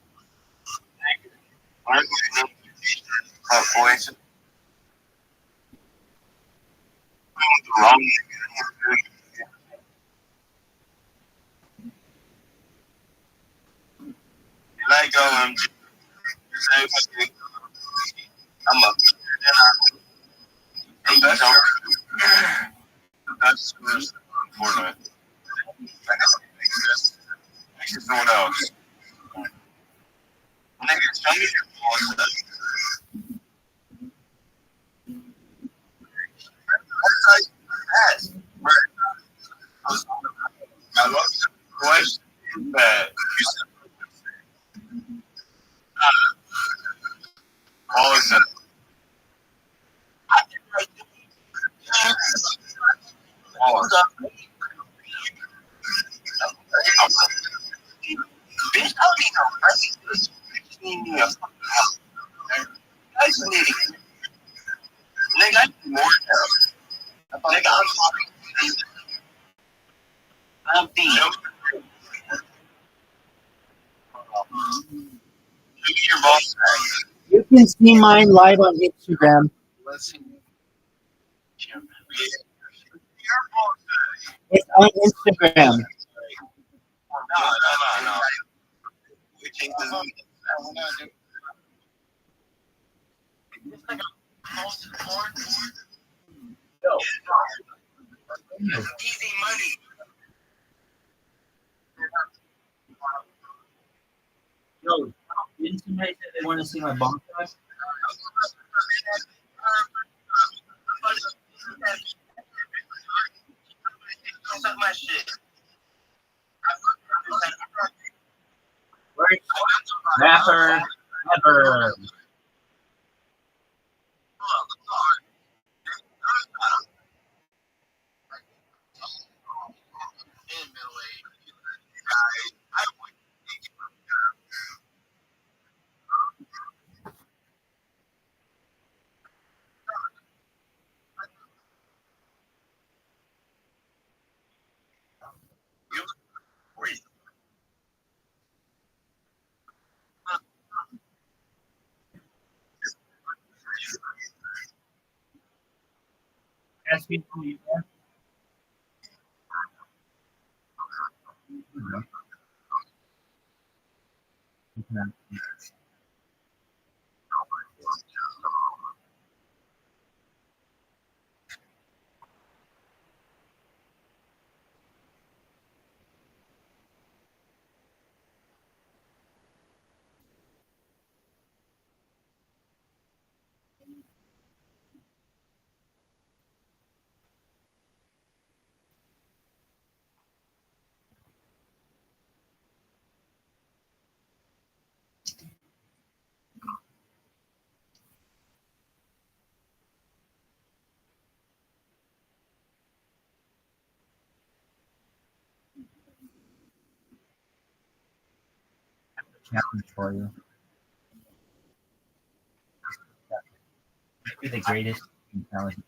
That's Fortnite. Actually, no one else. Nigga, tell me your phone. I love the question that you said. All is that. Bitch, I don't need no money. You need me a fucking house. I just need it. Nigga, I need more help. Nigga, I'm being. Your boss. You can see mine live on Instagram. It's on Instagram. No. We change the easy money. Yo, didn't somebody say they want to see my bomb shot? Suck my shit. Worst rapper ever. Ask me who you are. Chapter for you. Might be the greatest intelligence.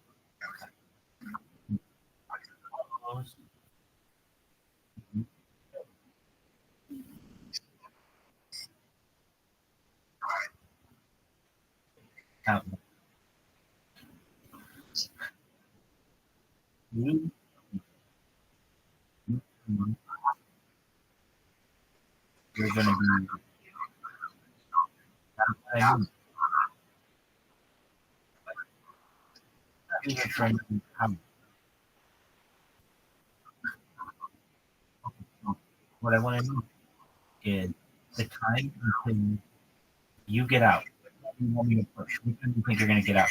Out. You're gonna be. You're trying to come. What I want to know is the time until you get out. You want me to push? Which one do you think you're gonna get out?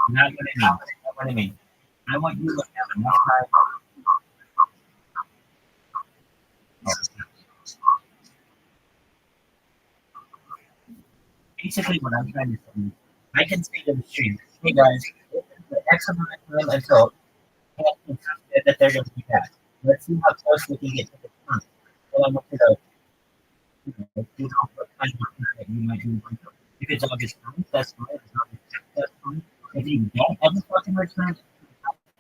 Not what I mean. Not what I mean. I want you to have enough time. Basically, what I'm trying to say is, I can say to the stream, hey guys, this is the X amount of time until that they're going to be back. Let's see how close we can get to the time. Well, I want you to You know what kind of thing that you might do. If it's August 9th, that's fine. If it's August 10th, that's fine. If you don't have a fucking return,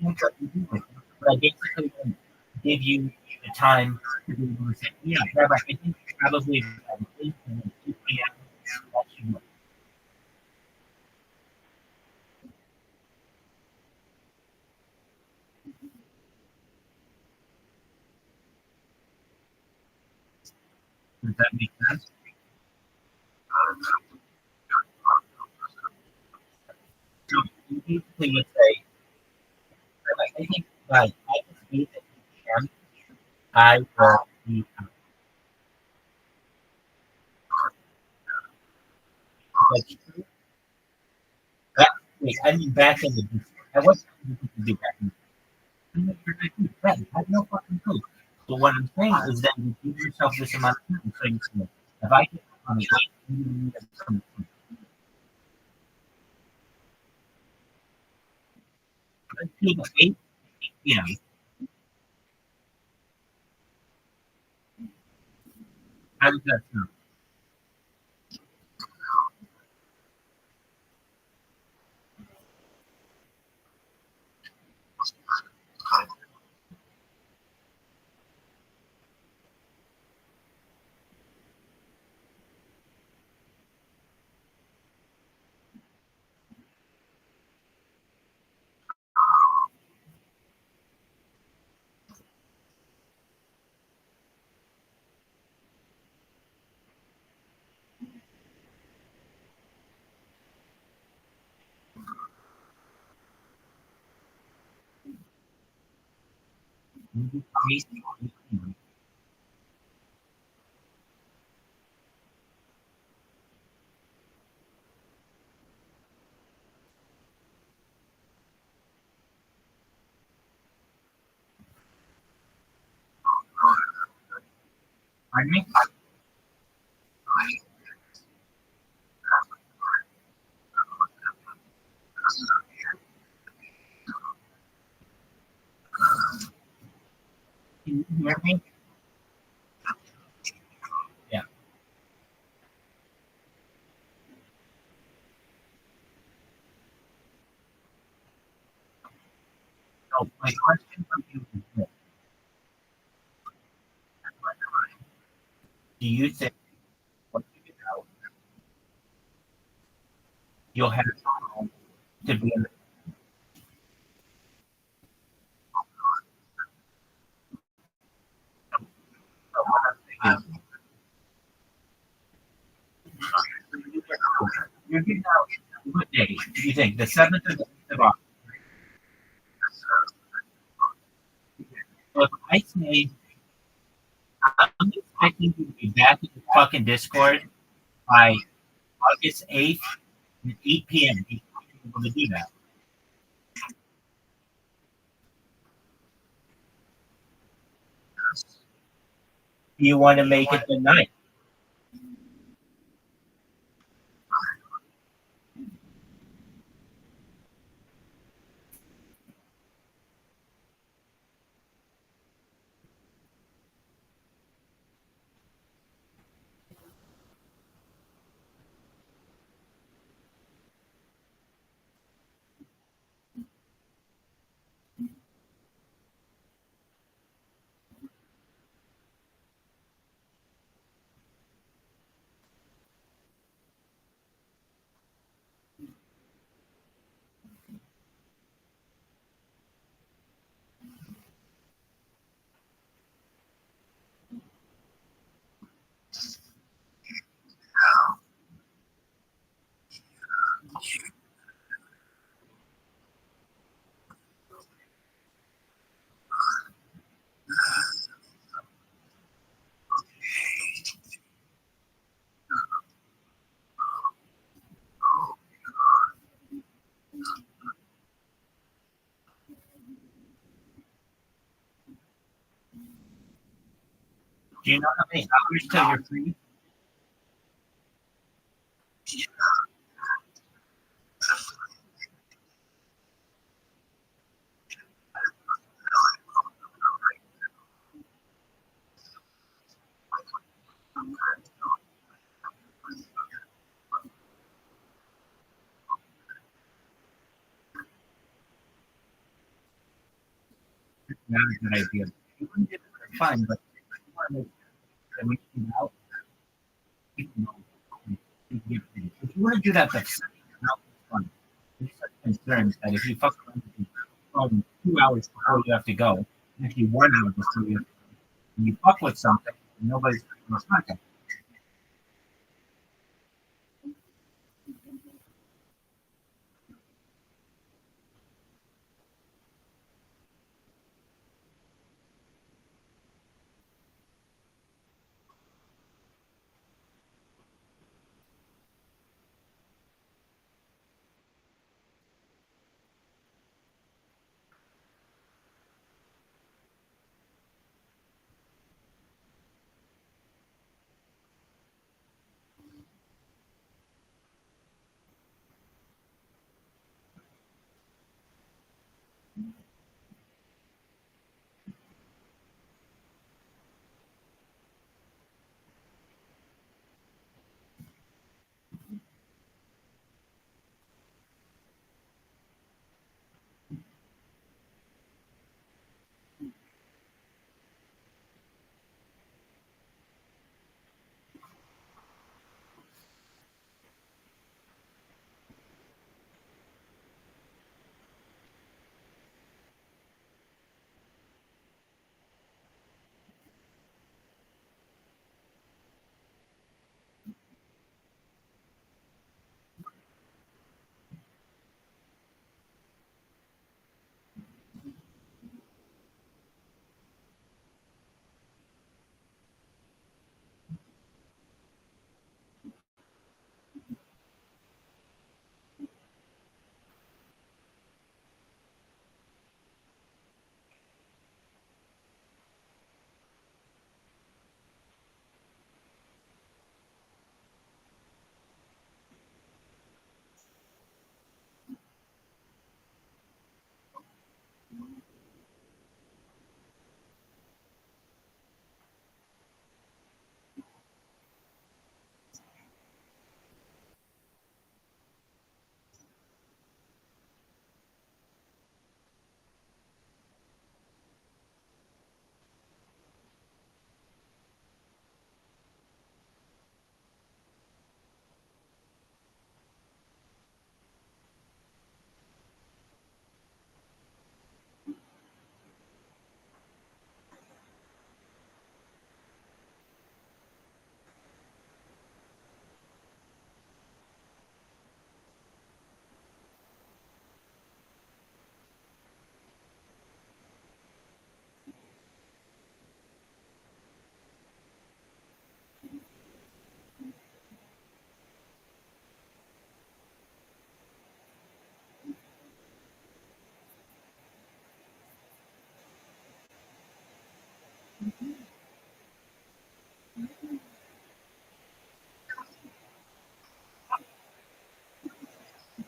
but I basically can give you the time to be able to say, yeah, Rabbi, I think probably by 8 and 2 p.m. that should work. Does that make sense? So you basically would say, Rabbi, I think by August 8th at 2 p.m., I will be out. That's true. Wait, I mean back in the Discord. At what time did you do back in the Right, I have no fucking clue. So what I'm saying is that you give yourself this amount of time so you can, if I get on the 8th, you need some. Let's do the 8th p.m. How does that sound? Maybe 8th p.m. Pardon me? Can you hear me? Yeah. So my question for you is this. Do you think once you get out, you'll have time to be in the what I'm saying is, you're getting out what day do you think? The 7th or the 8th of August? If I say I'm expecting you to be back in the fucking Discord by August 8th at 8 p.m. Do you think you're able to do that? Do you want to make it the 9th? Do you know how many hours till you're free? not a good idea. You wouldn't do it, fine, but you want to make sure that when you get out, people know you get things. If you want to do that, that's not fun. There's such concerns that if you fuck around with your phone 2 hours before you have to go, actually 1 hour before you have to go, and you fuck with something, and nobody's going to contact.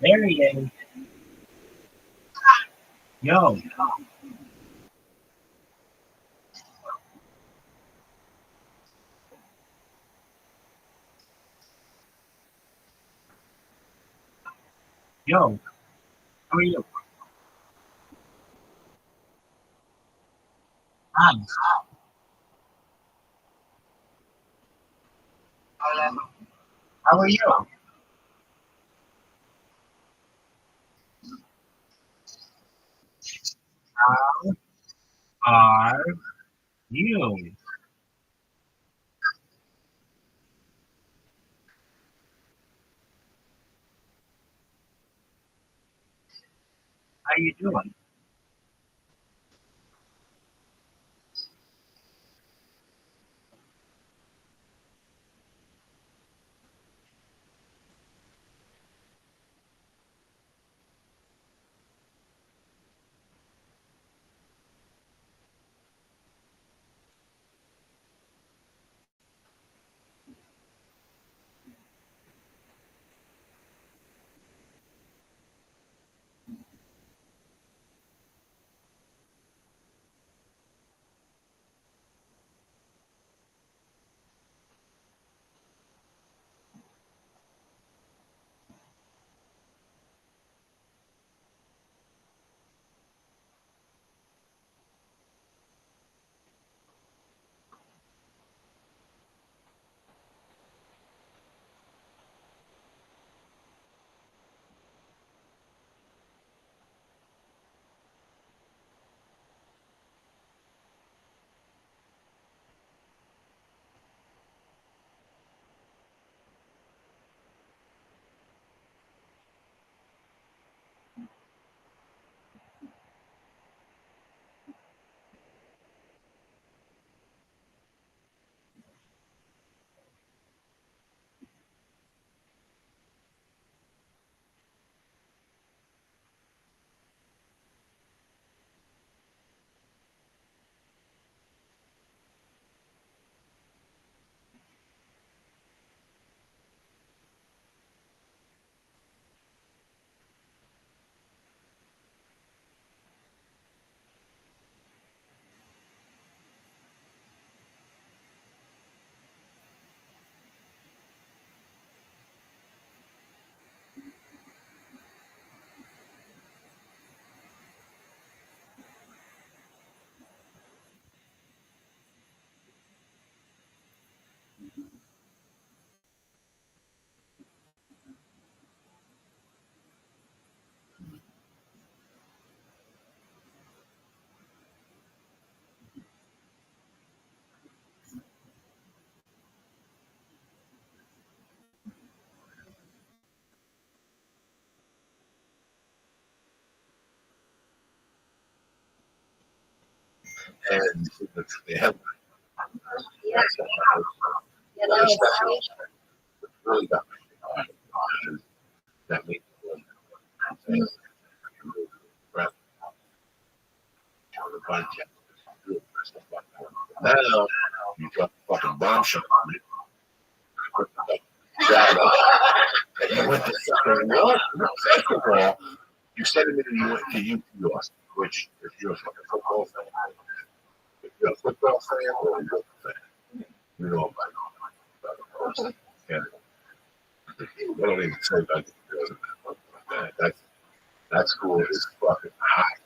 There he is. Yo. Yo. How are you? Hi. How are you? How are you? How you doing? and the headline. Yeah. Yeah, that was Really got me. That made me right. Now you drop a fucking bombshell on me. And you went to fucking what? First of all, you said to me that you went to UT Austin, which if you're a fucking football fan, if you're a football fan or a local fan, you know about Austin. Yeah. I don't even say that because that school is fucking high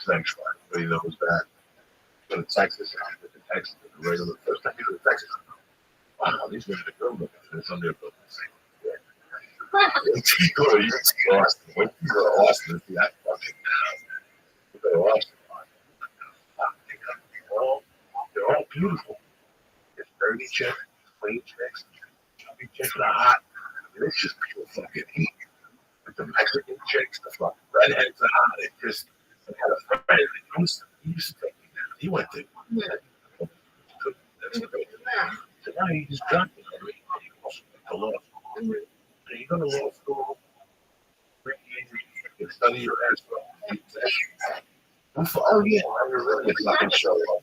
sanctuary. Everybody knows that. Go to Texas, I went to Texas, the regular first time you go to Texas. Wow, these women are good looking. It's on their buildings. You go to Austin. When you go to Austin, see that fucking you go to Austin. They're all beautiful. There's dirty chicks, clean chicks, chubby chicks that are hot. I mean, it's just pure fucking heat. Like the Mexican chicks, the fucking redheads are hot. It just, I had a friend that used to take me down. He went to, so now he just dropped it. To law school. And you go to law school, you study your ass off. Oh yeah, I really fucking show up.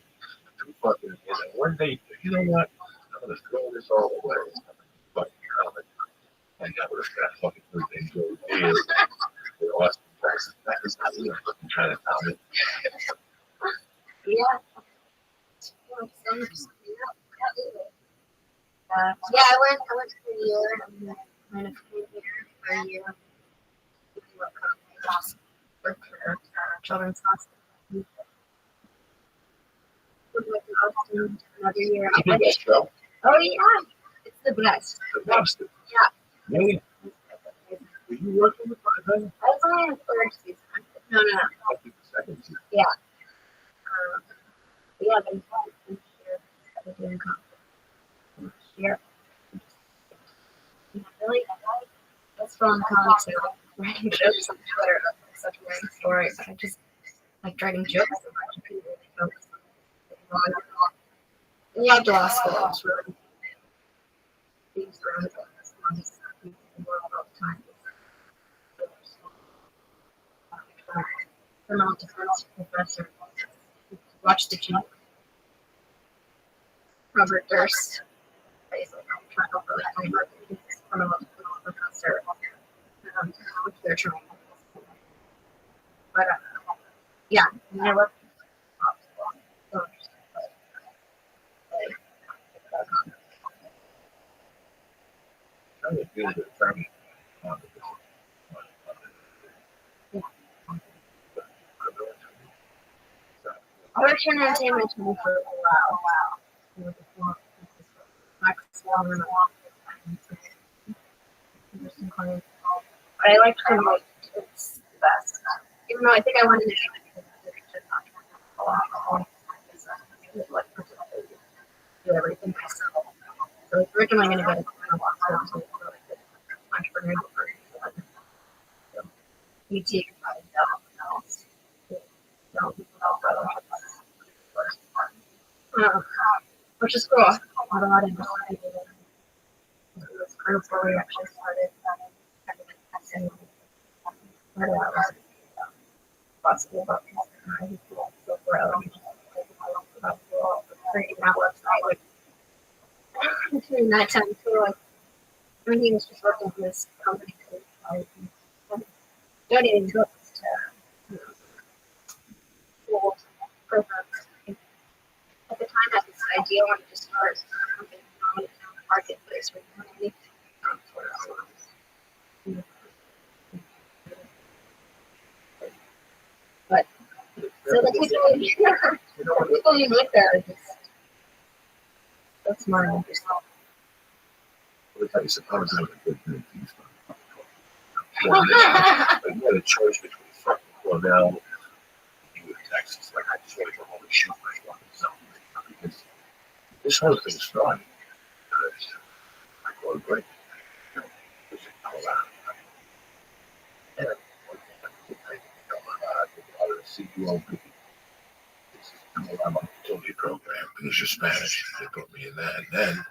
Fucking, one day, you know what? I'm gonna throw this all away. Fucking comic. And that was that fucking thing. So in Austin, Texas. That is how we are fucking trying to tell me. Yeah. Yeah, I went for a year. I'm kind of came here for a year. Work for children's hospital. Went to Austin another year. The best show. Oh yeah, it's the best. The best. Yeah. Really? Were you working with my husband? I was only in the third season. No. I think the second season. Yeah. Yeah, but this year I was doing comedy. Year. Really, that's from comics and writing jokes on Twitter. That's such a weird story, but I just like writing jokes so much. I couldn't really focus on it. Loved law school. It was really being surrounded by the smartest people in the world all the time. Criminal defense professor. Watch the Chief. Robert Durst. Basically, trial for like 20 years. He's a criminal defense professor. Which they're trying. But yeah, I love so interesting. I worked in entertainment for a while. But I liked criminal defense the best. Even though I think I wanted to do everything myself. So I was originally going to go to criminal law school to really good entrepreneurial firm. So UT which is cool. Not a lot of people. It was kind of where we actually started. Possible about creating that website. Between that time too, like everything was just working for this company. Donating books to schools, programs. At the time, I had this idea I wanted to start something on the marketplace where you can make but so the people you look at are just so smart and yourself. Let me tell you something. I was having a good day. You had a choice between fucking Cornell and you in Texas. Like, I just want to go home and shoot my fucking self. Because this whole thing started because I go to break. It's in Colorado. And I CEO. This is Colorado. So program because you're Spanish. They put me in that. And then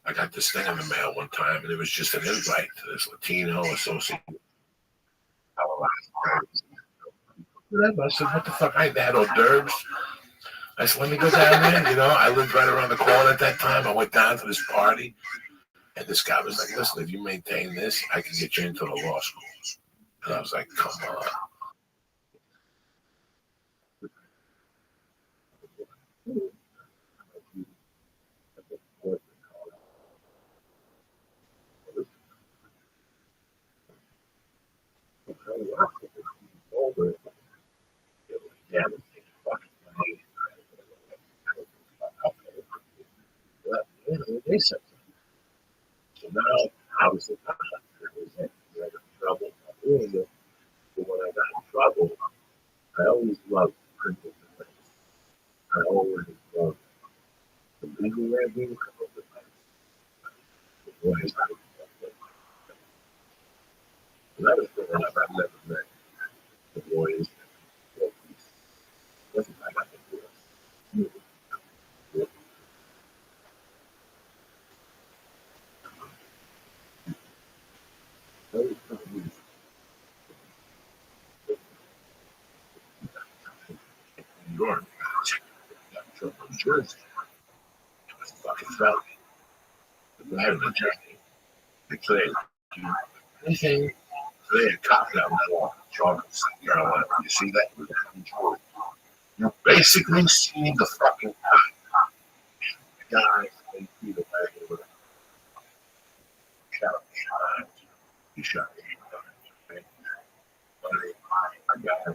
I got this thing in the mail one time, and it was just an invite to this Latino association. I said, what the fuck? I had hors d'oeuvres. I said, let me go down there. You know, I lived right around the corner at that time. I went down to this party, and this guy was like, listen, if you maintain this, I can get you into the law school. And I was like, come on. So now I was in trouble. But when I got in trouble, I always loved printing the things. I always loved the legal writing of the things. That is growing up. I've never met the boys. Wasn't I got to do it. New York, New Jersey. It was fucking felony. The guy in New Jersey declared anything. They had cop that was on charges. Marijuana. You see that? You basically see the fucking cop. The guy 8 feet away with a shot. He shot me. I got him.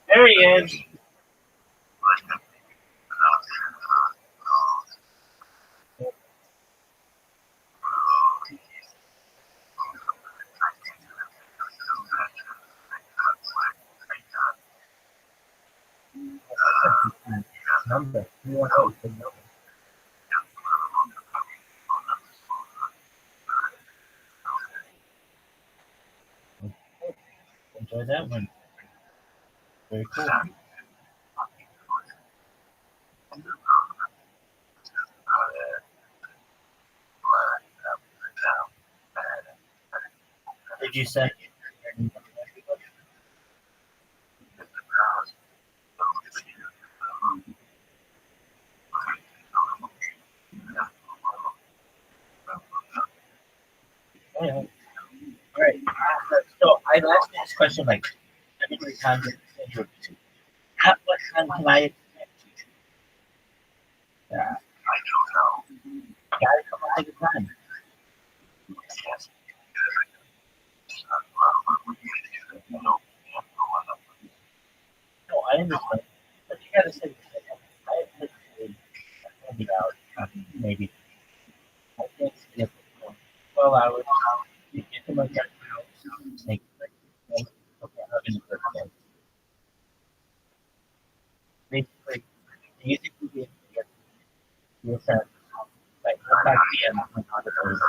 There he is. Number. Enjoy that one. Very cool. Did you say? All right. So I've asked this question like 73 times in this interview. At what time can I expect you? I don't know. Gotta come all the time. No, I understand. But you gotta say, I have to maybe out, maybe. I think it's 12 hours. You get to my house, take okay, I'm in the first day. Basically, you think we'll be able to get your friends like 5 p.m. on the Thursday.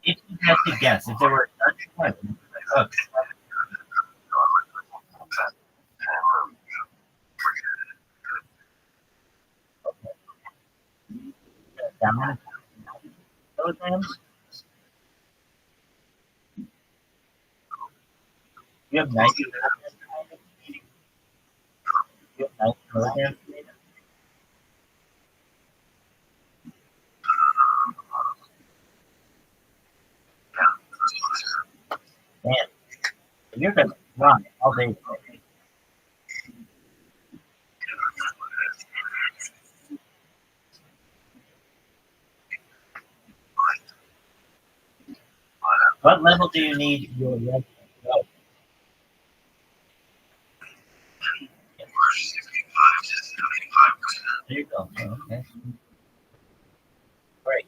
If you had to guess, if there were such questions, kilograms? You have 90 kilograms? You have 90 kilograms? Man, you're going to run all day. What level do you need your red to go? There you go. Oh, okay. Great.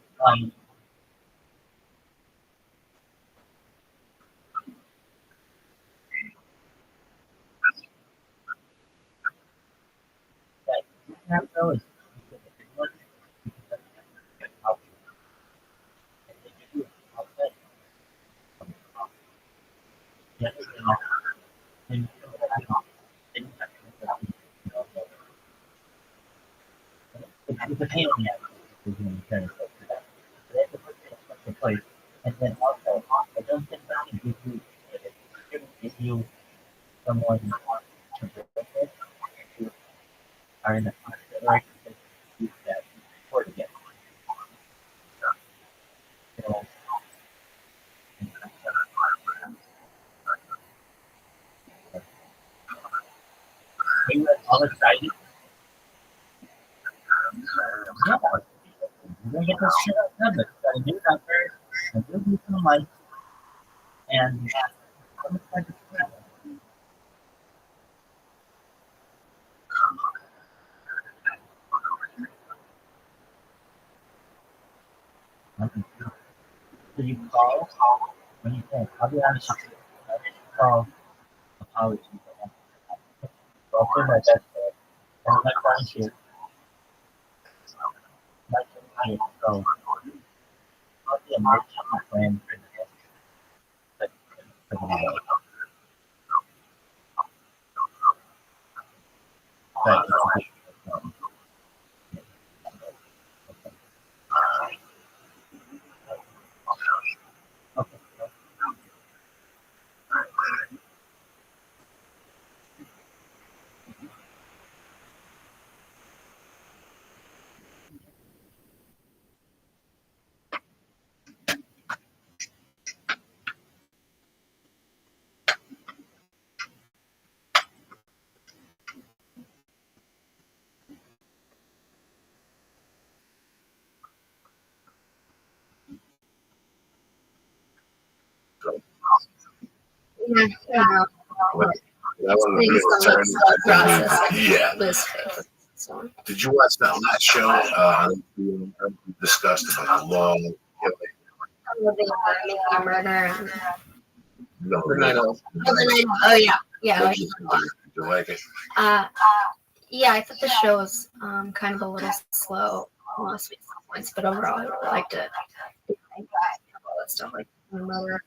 they only have to do in terms of that. So they have to put it in place. And then also, I don't think that can give you, it shouldn't give you someone to work with if you are in the right position to use that support again. So, are you all excited? Yeah, we're gonna get this shit done. But gotta get it out there and we'll do some lights and I'm excited for that. So you call when you think, I'll be honest with you, I didn't call apology for that. So I'll do my best for it. And my friends here, my friends here, so I'll be a merchant plan for the day. But it's a good okay. Yeah, Yeah. So. Did you watch that last show? We discussed about the law. Making a murder. No, Oh yeah, yeah. Did you like it? Yeah, I thought the show was kind of a little slow, lost me some points, but overall I really liked it. All that stuff like my mother.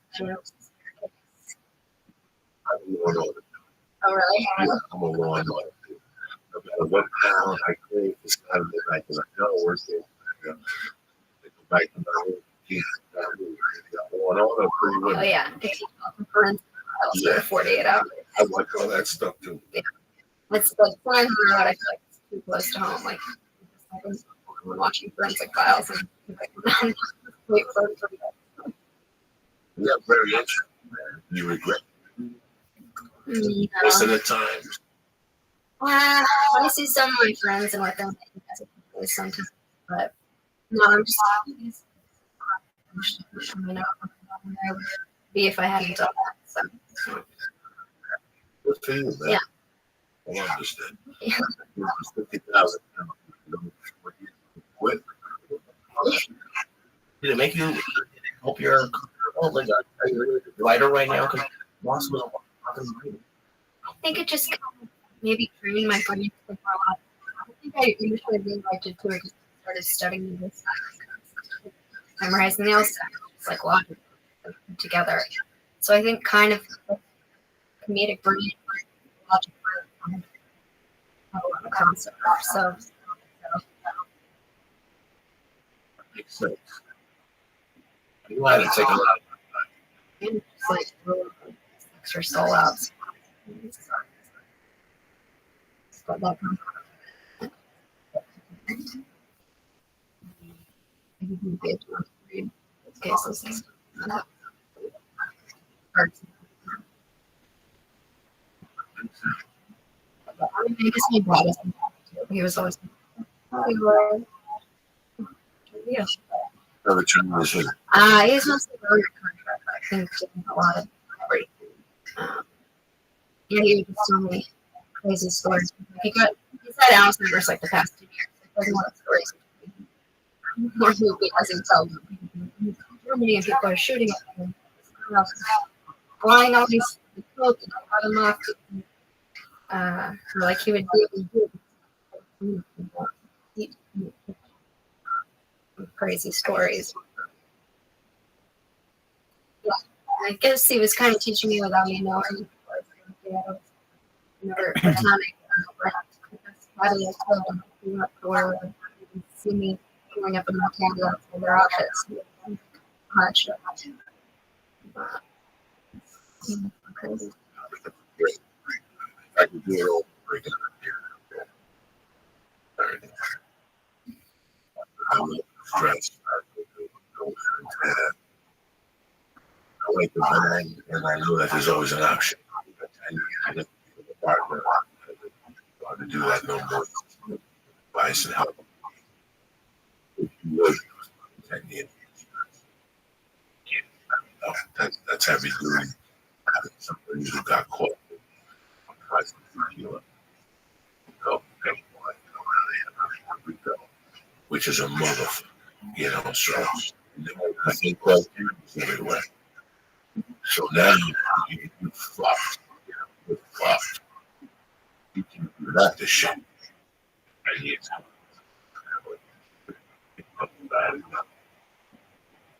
Oh really? Yeah, I'm a law and order. No matter what town I create, it's not a midnight because I know where's the they go back to my room. Law and order, pretty Oh women. yeah, for 48 hours. I like all that stuff too. Yeah. It's like Flying Road, I feel like it's too close to home. Like I'm watching Forensic Files and wait for it. Yeah, very interesting. You regret most of the time. When I see some of my friends and with them, I think that's always sometimes. But no, I'm just. I mean, I would be if I hadn't done that. So. Good for you, man. Yeah. I understand. Yeah. 50,000. Quit. Did it make you hope you're like a writer right now? Because Moss was I think it just kind of maybe trained my brain to think more a lot. I think I initially really liked it too. I just started studying this, memorizing the stuff. It's like logic together. So I think kind of comedic brain, logic brain, a lot of concept. So Makes sense. You had to take a lot of and just like extra soul out. But that cases. I mean, I guess my dad is he was always yeah. another transition. He's mostly earlier contract. I think doing a lot of everything. Yeah, he was so many crazy stories. He's had Alzheimer's like the past 2 years. There's a lot of stories. More movie as he tells them. Germany and people are shooting at him. Flying all these coke and cut him off. Like he would do crazy stories. Yeah, I guess he was kind of teaching me without me knowing. Never atomic. see me growing up in Montana for their outfits. Much. Crazy. I can do it all over again. I love dress. I like the band, and I know that there's always an option. I didn't get a partner to do that no more. Advice and help. If you would, that's heavy duty. Having somebody who got caught. Which is a motherfucker, so I think everywhere. So now you fucked. You're fucked. You can do that this shit. And you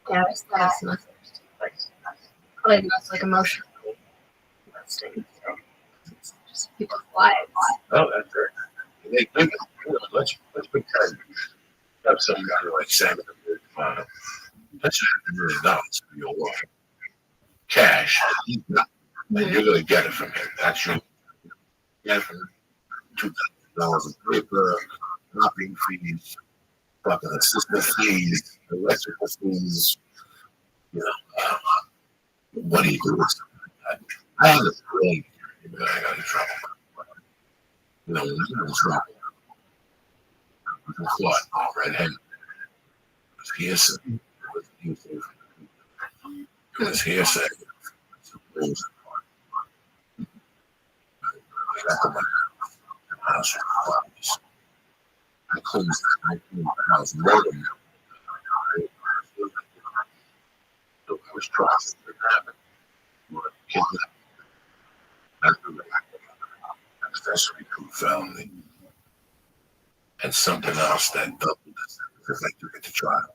yeah, it's that's my first. Probably the most like emotional thing. So it's just people's lives. Oh, that's great. Let's pretend you have some guy like $7 million. Let's $7 million for your wife. Cash. And you're going to get it from him. That's your get it from him. $2,000 in paper, copying fees, fucking assistant fees, electrical fees. What do you do with something like that? I had a brain. I got in trouble. When I was in trouble, I was caught red-handed. It was hearsay. It was hearsay. I got to my house. I closed the house. I was trusted. Accessory to family, and something else that doubled because I took it to trial.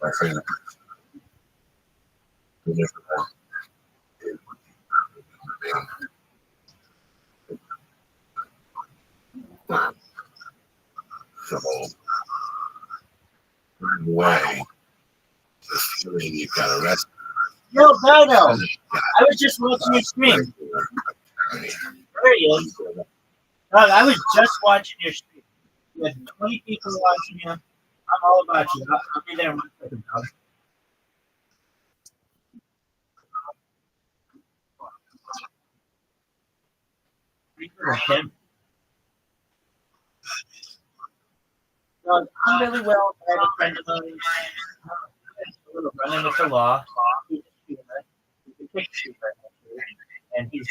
My favorite so right away, the feeling you got arrested. Yo, Beto, I was just watching your stream. There he is. Dog, I was just watching your stream. You had 20 people watching you. I'm all about you. I'll be there in 1 second, dog. Tim. Dog, I'm really well. I have a friend of mine. A little running with the law. He's a shooter. And he's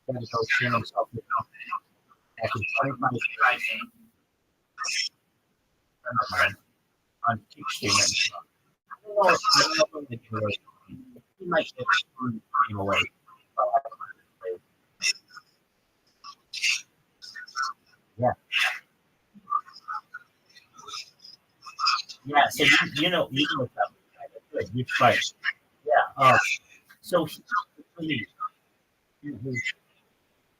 going to go stream himself after 25 years on Kick streaming. I don't know if he might get the game away. Yeah. Yeah, so you know what's up. Good, you fight. Yeah. So he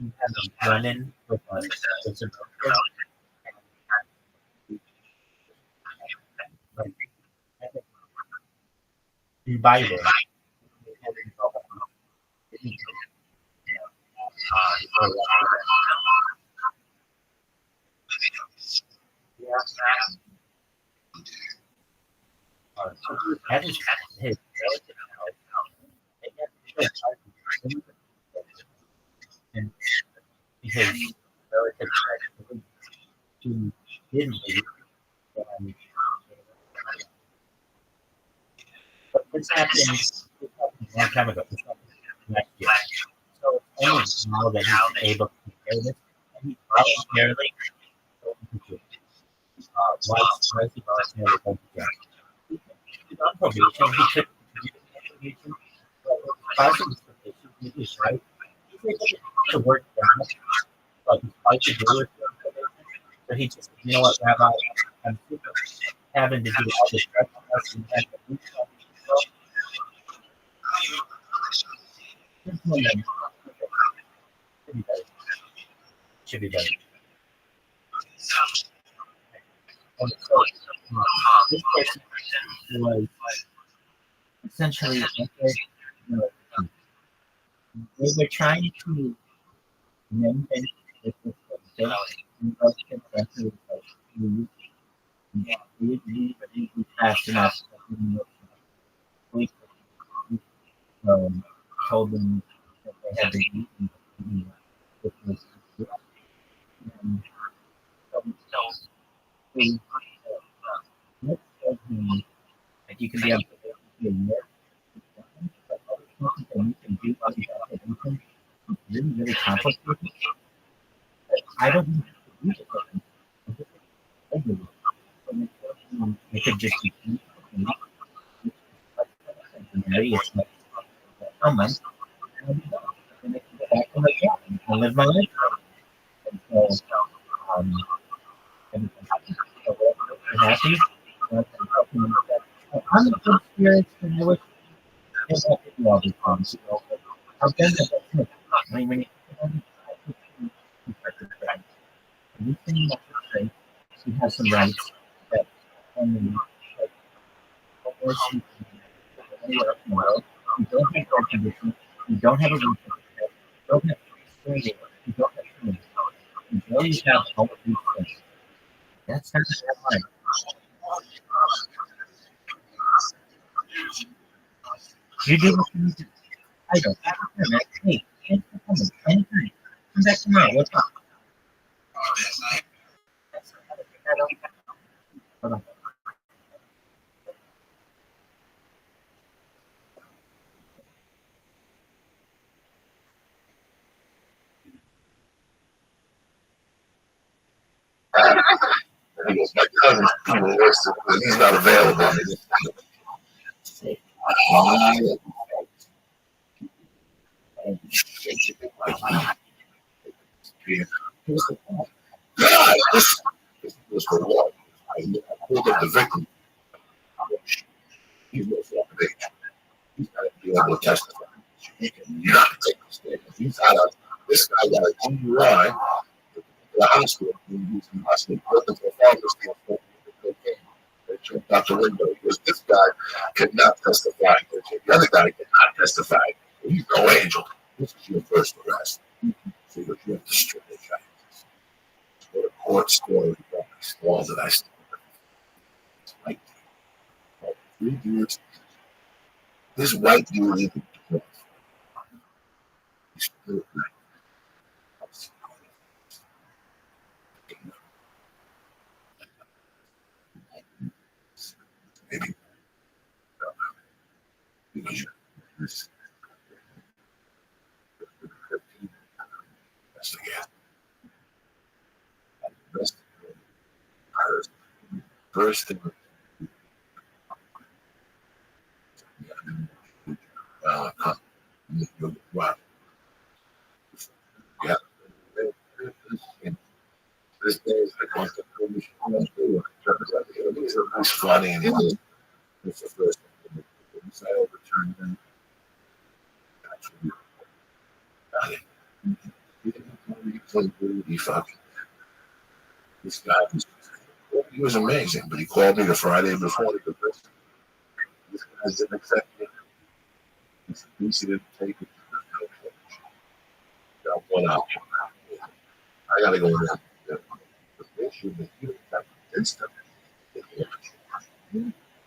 had them running with some invite him. That is his and his relative who didn't leave. But this happened a long time ago. This happened last year. So only now that he's able to compare this, and he voluntarily why is he voluntarily going to jail? He's on probation. He took probation. But the probation is right. He's able to work down, but he's hard to do it. So he just, you know what, Rabbi, I'm sick of having to do all this stress and that. should be better. This person was essentially they were trying to mend things with this we passed enough. We told them that they had to eat which was like you can be on a year. You can do really, really complicated. I don't use it. I could just it's like a month and I can go back to my job and live my life. And so, I'm happy. I'm in good spirits and I wish I could do all these things. I've done that. I mean, when you anything that she has some rights that only like anywhere else in the world. You don't have air conditioning. You don't have a roof. You don't have training. You don't have training. You really have all of these things. That's not that line. You do what you need to do. I don't. Hey, thanks for coming. Anytime. Come back tomorrow. We'll talk. Bye-bye. He goes, my cousin's even worse than he's not available. God, this was for what? I pulled up the victim. He was off of age. He's got to be able to testify. He cannot take the statement. He's got a, this guy got a DUI. The hospital, he was in the hospital, looking for father's cocaine. They jumped out the window. He goes, this guy cannot testify. The other guy cannot testify. He's no angel. This is your first arrest. So you have to strip the guy. What a court story. All that I still like 3 years. This white dude is maybe because this that's again. First thing wow. Yeah. This day is the constant it's funny and it's the first thing. I overturned them. He fucking this guy was he was amazing, but he called me the Friday before because this guy didn't accept me. He didn't take it. Got one out. I gotta go in there. The issue that you have instant.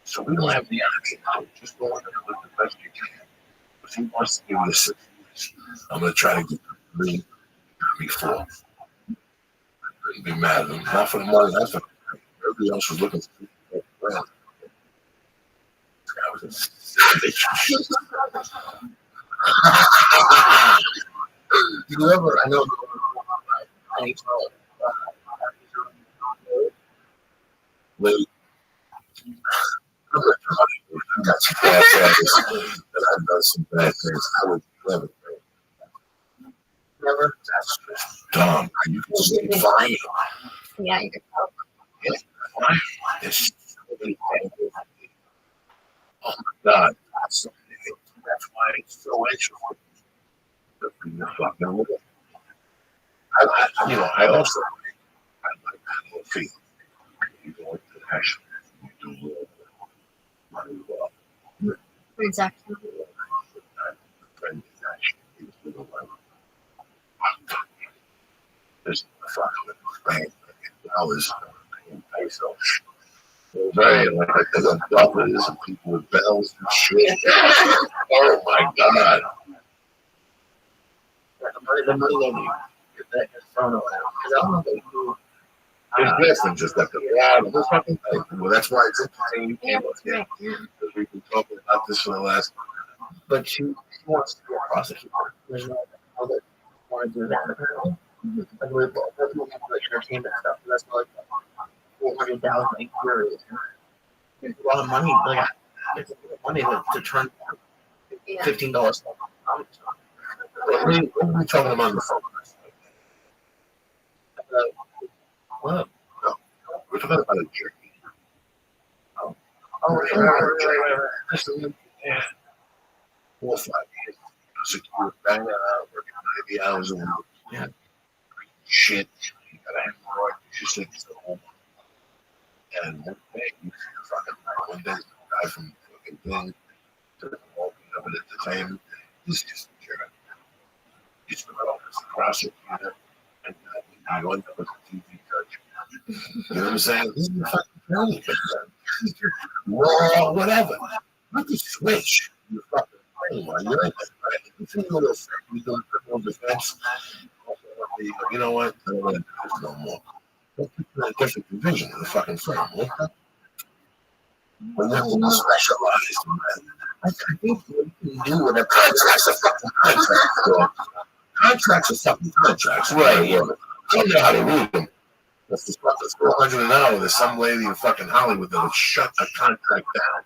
So we don't have the option. Just go in there and do the best you can. If he wants to give you 6 weeks, I'm gonna try to get 3 before. Couldn't be mad at him. Not for the money, that's for everybody else was looking for well. This guy was a savage. You ever, I know wait. I've got some bad things, and I've done some bad things. I would never. Never. That's just dumb. You can just get fine. Yeah, you could help. Yeah, fine. There's so many things. Oh my God. That's why it's so interesting. I also like that little feeling. You go into action, you do real money well. Exactly. Friend is action. He was doing well. There's a fucking bank $1 in pesos. Very like they got doubles and people with bells and shit. Oh my god. The money that gets thrown around. Because I don't know if you There's different, just like the water. This fucking thing. Well, that's why it's interesting. You Yeah, came up that's here right. Yeah. because we've been talking about this for the last. but she wants to be a prosecutor. There's no one that want to do that apparently. Like we're both looking for like entertainment stuff. And that's like 400,000 a year. It's a lot of money. Like it's a lot of money to turn Yeah. $15. We're talking about the phone. What? No, we're talking about a journey. Oh, right. Yeah. 4 or 5 years. Secure bang out, working 90 hours a week. Yeah. Shit. You gotta have more. You should at home. And one day, you fucking one day, the guy from fucking thing to open up an entertainment. He's just a jerk. He's the prosecutor. And you end up with a TV judge. You know what I'm saying? He's the fucking brilliant. Raw, whatever. Not the switch. You fucking brain. You're in there, right? You feel a little sick. You're doing criminal defense. You know what? I don't want to do this no more. Let's put you in a different division in the fucking firm. Okay? When they're all specialized, man. I think what you can do with a contract's a fucking contract. So, contracts are fucking contracts. Right, yeah. I don't know how to read them. If it's $400 an hour, there's some lady in fucking Hollywood that'll shut a contract down.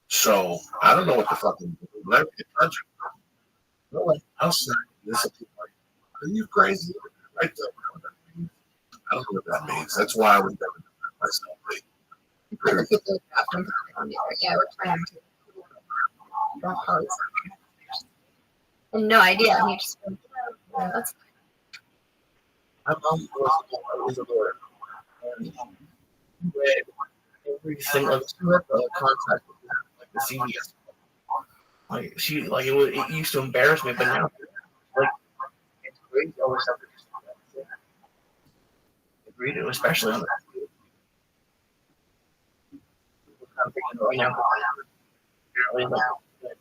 So, I don't know what the fucking contract. No way. I'll say this. Are you crazy? Right there. I don't know what that means. That's why I would never do that myself. Yeah, we're trying to. Don't always. And no idea. And you just go, yeah, that's. My mom was a lawyer. And read every single contract with like the CVS. Like she, like it used to embarrass me, but now, like it's great to always have to read it, especially on that. I'm thinking right now, apparently, like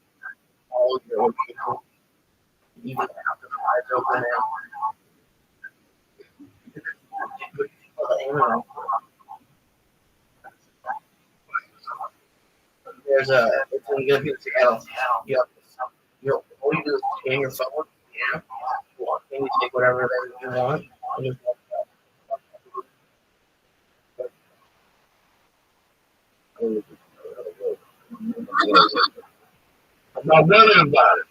all of your people, even after the eyes open there's a, it's when you go to Seattle, all you do is scan your phone, yeah, walk in, you take whatever that you want, and you walk I'm not running about it.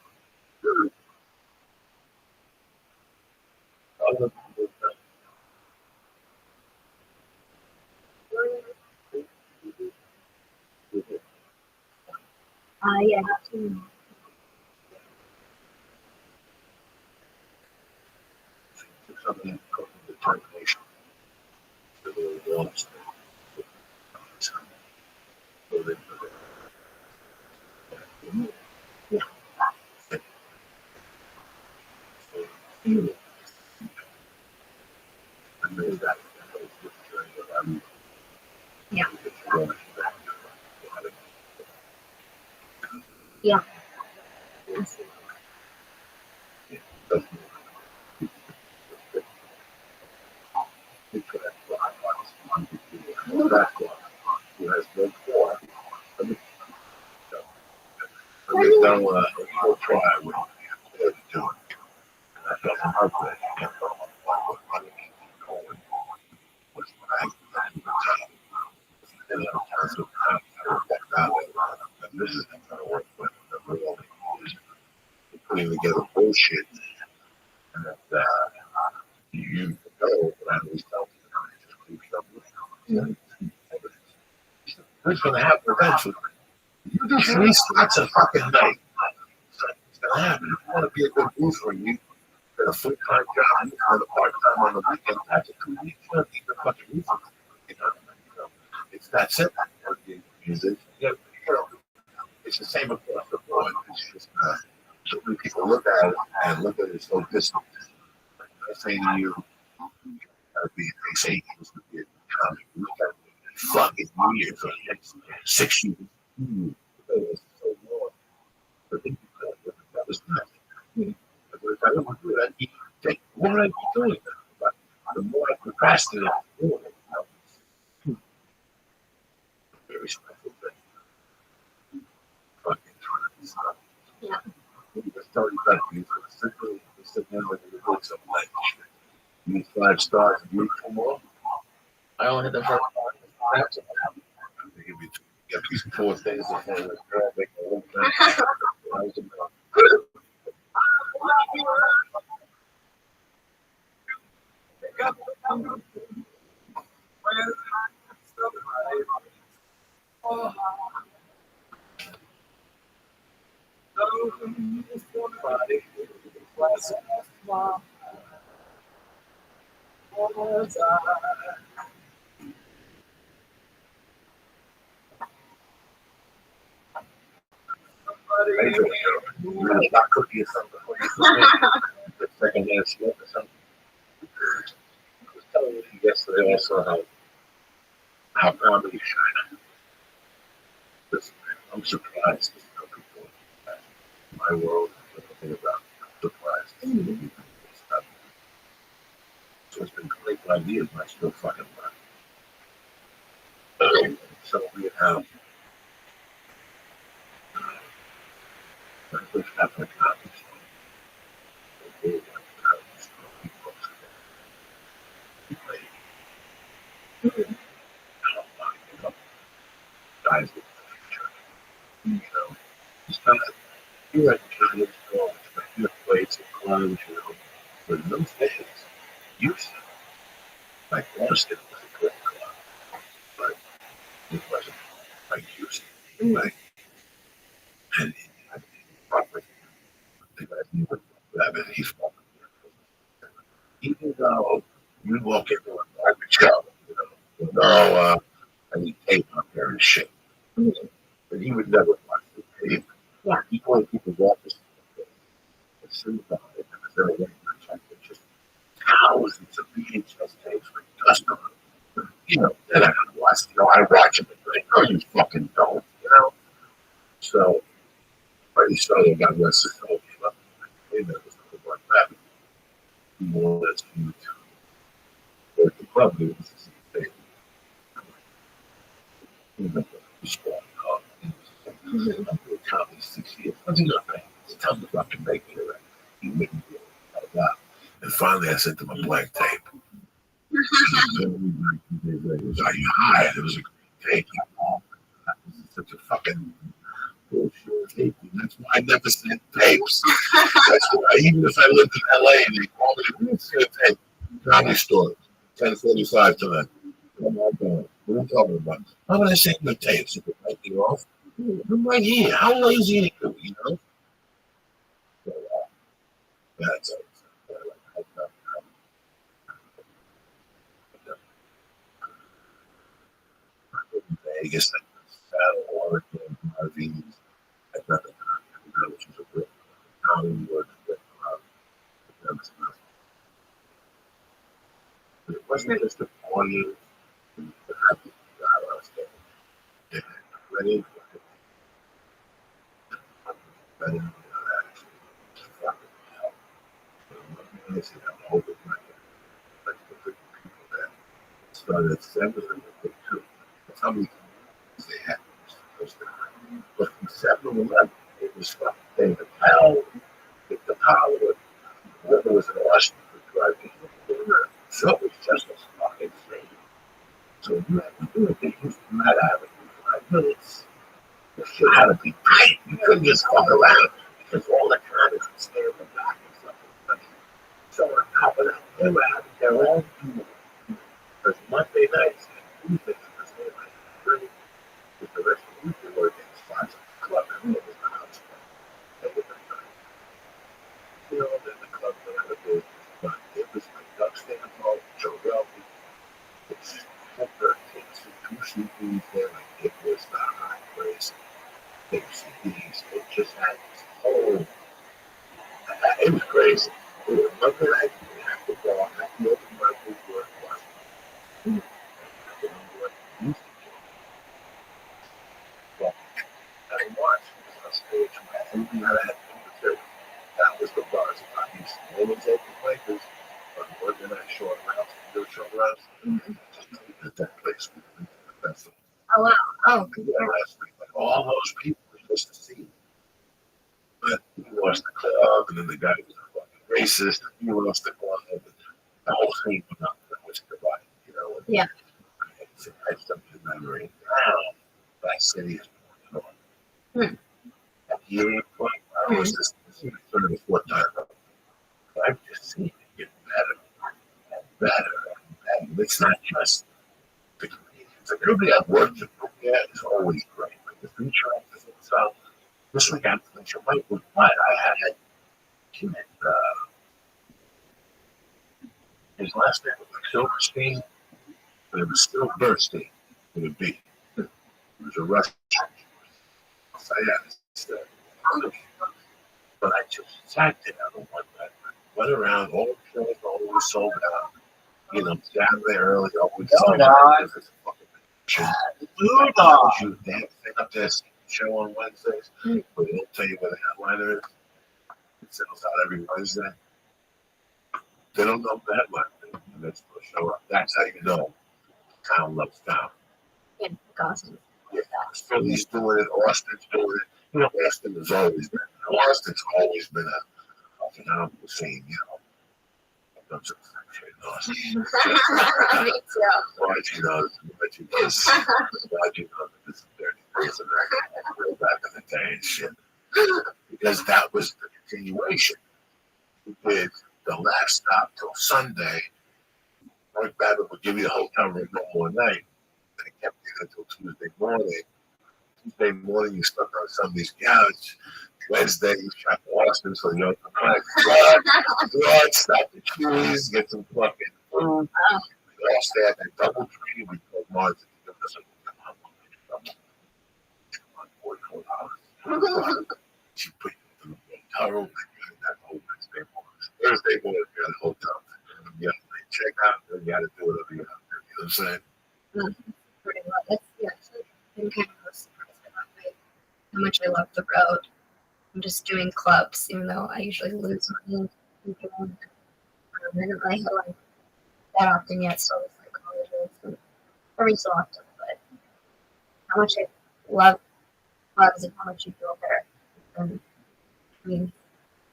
Yeah. Something called determination. The little wants Yeah. Yeah. Yeah. They've done what I will try with do it. That doesn't hurt that. You can't go on what money can go in. What's back in the time. And in terms of time, and this is not going to work with the real is putting together bullshit. And you know, but I always tell you, what's going to happen eventually? You do 3 spots a fucking night. It's going to happen. If you want to be a good roofer, you get a full-time job, you on the part-time on the weekend, after 2 weeks, you don't need the fucking reasons. You know, it's that simple. Music, it's the same across the board. It's just so many people look at it and look at it so distant. Like I say to you, they say it used to be a comic. Look at it. Fucking New Year for the next 6 years. It's so long. But then that was nothing. But if I don't do that, you take what would I be doing? But the more I procrastinate doing it, very special thing. Fucking trying to stop. Yeah. Just tell you that you simply sit down with the books of life. You need 5 stars, you need 2 more. I only hit the first one. You have these 4 things that girl make a whole thing. You're not cooking something before you the second hand smoke or something. I was telling you yesterday also how comedy China. Listen, I'm surprised at how people in my world think about surprised. So it's been 25 years and I still fucking learn. So we have which happened guys with the future. You know, it's not you're at college or your place at clubs, you know, but in those days, used to like Rothschild was a good club, but it wasn't like used to. Like, and probably the guys knew what Rabbi he's from. Even though you walk into a garbage shop, you know, no, I need tape up there and shit. But he would never watch the tape. Yeah. He wanted people's office. As soon as it was very late, just thousands of VHS tapes with dust on them. You know, then I watch, you know, I watch them and think, no, you fucking don't, you know? So, pretty soon, God bless his soul, came up. They never thought about that. More or less, you to work the club, it was the same thing. You know, the squad car. I'm doing comedy 6 years. I do nothing. It's time to fucking make it right. He wouldn't do it. And finally, I sent him a blank tape. Are you high? It was a great tape. This is such a fucking bullshit tape. That's why I never sent tapes. That's why, even if I lived in LA and they called me, what's your tape? Comedy store. 10:45 tonight. Oh my God. What are you talking about? How would I send you tapes if it might be off? I'm right here. How lazy are you, you know? So, that's it. Vegas, Seattle, Oregon, RVs. I got the which was a great Hollywood. But it wasn't just the morning. Ready? Started at 7 and 2. That's how many times they had. But from 7 to 11, it was fucking the power, the power, whether it was an Washington driving. So it was just a fucking thing. So you had to do it. They used to not have it in 5 minutes. The shit had to be tight. You couldn't just fuck around because all the comics would stay in the back and stuff. So on top of that, they were having their own people. Because Monday nights and Tuesdays was their night. With the rest of the week, they were getting spots at the club. And it was the house club. They were the night. You know, then the club went out of business. But it was like CDs there, like it was the high place. Big CDs. It just had this whole. It was crazy. It was Monday night. We have to go. I have to open my book work. Well, I watched on stage. Everything that I had to do. That was the buzz. I used to always open places. But Monday night short rounds, do short rounds. Just at that place. Oh wow! Oh, Yeah, last week, like all those people were supposed to see me. But he lost the club, and then the guy was a fucking racist, and he lost the club, and the whole thing went up. That was goodbye, you know. And yeah. it's something memory. Now, that city is more north. At the year point, I was this is the third or fourth time. I've just seen it get better and better. And it's not just the comedians. The community I've worked with is always great. Like the feature actors and stuff. This week after the feature might was what I had his last name was like Silverstein, but it was still Bernstein with a B. It was a Russian. So yeah, it's but I just sat there on one night, went around, all the shows always sold out. You know, down there early, always sold out. You damn thing up there, show on Wednesdays, but they don't tell you where the headliner is. It sells out every Wednesday. They don't know that much. And that's for show up. That's how you know town loves town. Yeah, awesome. Yeah, Philly's doing it, Austin's doing it. You know, Austin has always been. Austin's always been a phenomenal scene, you know. I'm so shit in Austin. Me too. Why'd you know this? Why'd you know that this is dirty person way back in the day and shit? Because that was the continuation. We did the last stop till Sunday. Mark Babbitt would give you a hotel room one more night. And it kept you until Tuesday morning. Tuesday morning, you slept on somebody's couch. Wednesday, you shot Austin, so you open blood, stop the cheese, get some fucking food. We all stay at that double tree. We told Martha to give us $44. She put you in the hotel room, and you had that whole Wednesday morning. Thursday morning, you're at the hotel. You have to check out, and you got to do whatever you have to do. You know what I'm saying? Pretty well. That's been kind of surprised about how much I love the road. I'm just doing clubs, even though I usually lose money. I don't really hit like that often yet, so it's like colleges every so often. But how much I love clubs and how much you feel there. And I mean,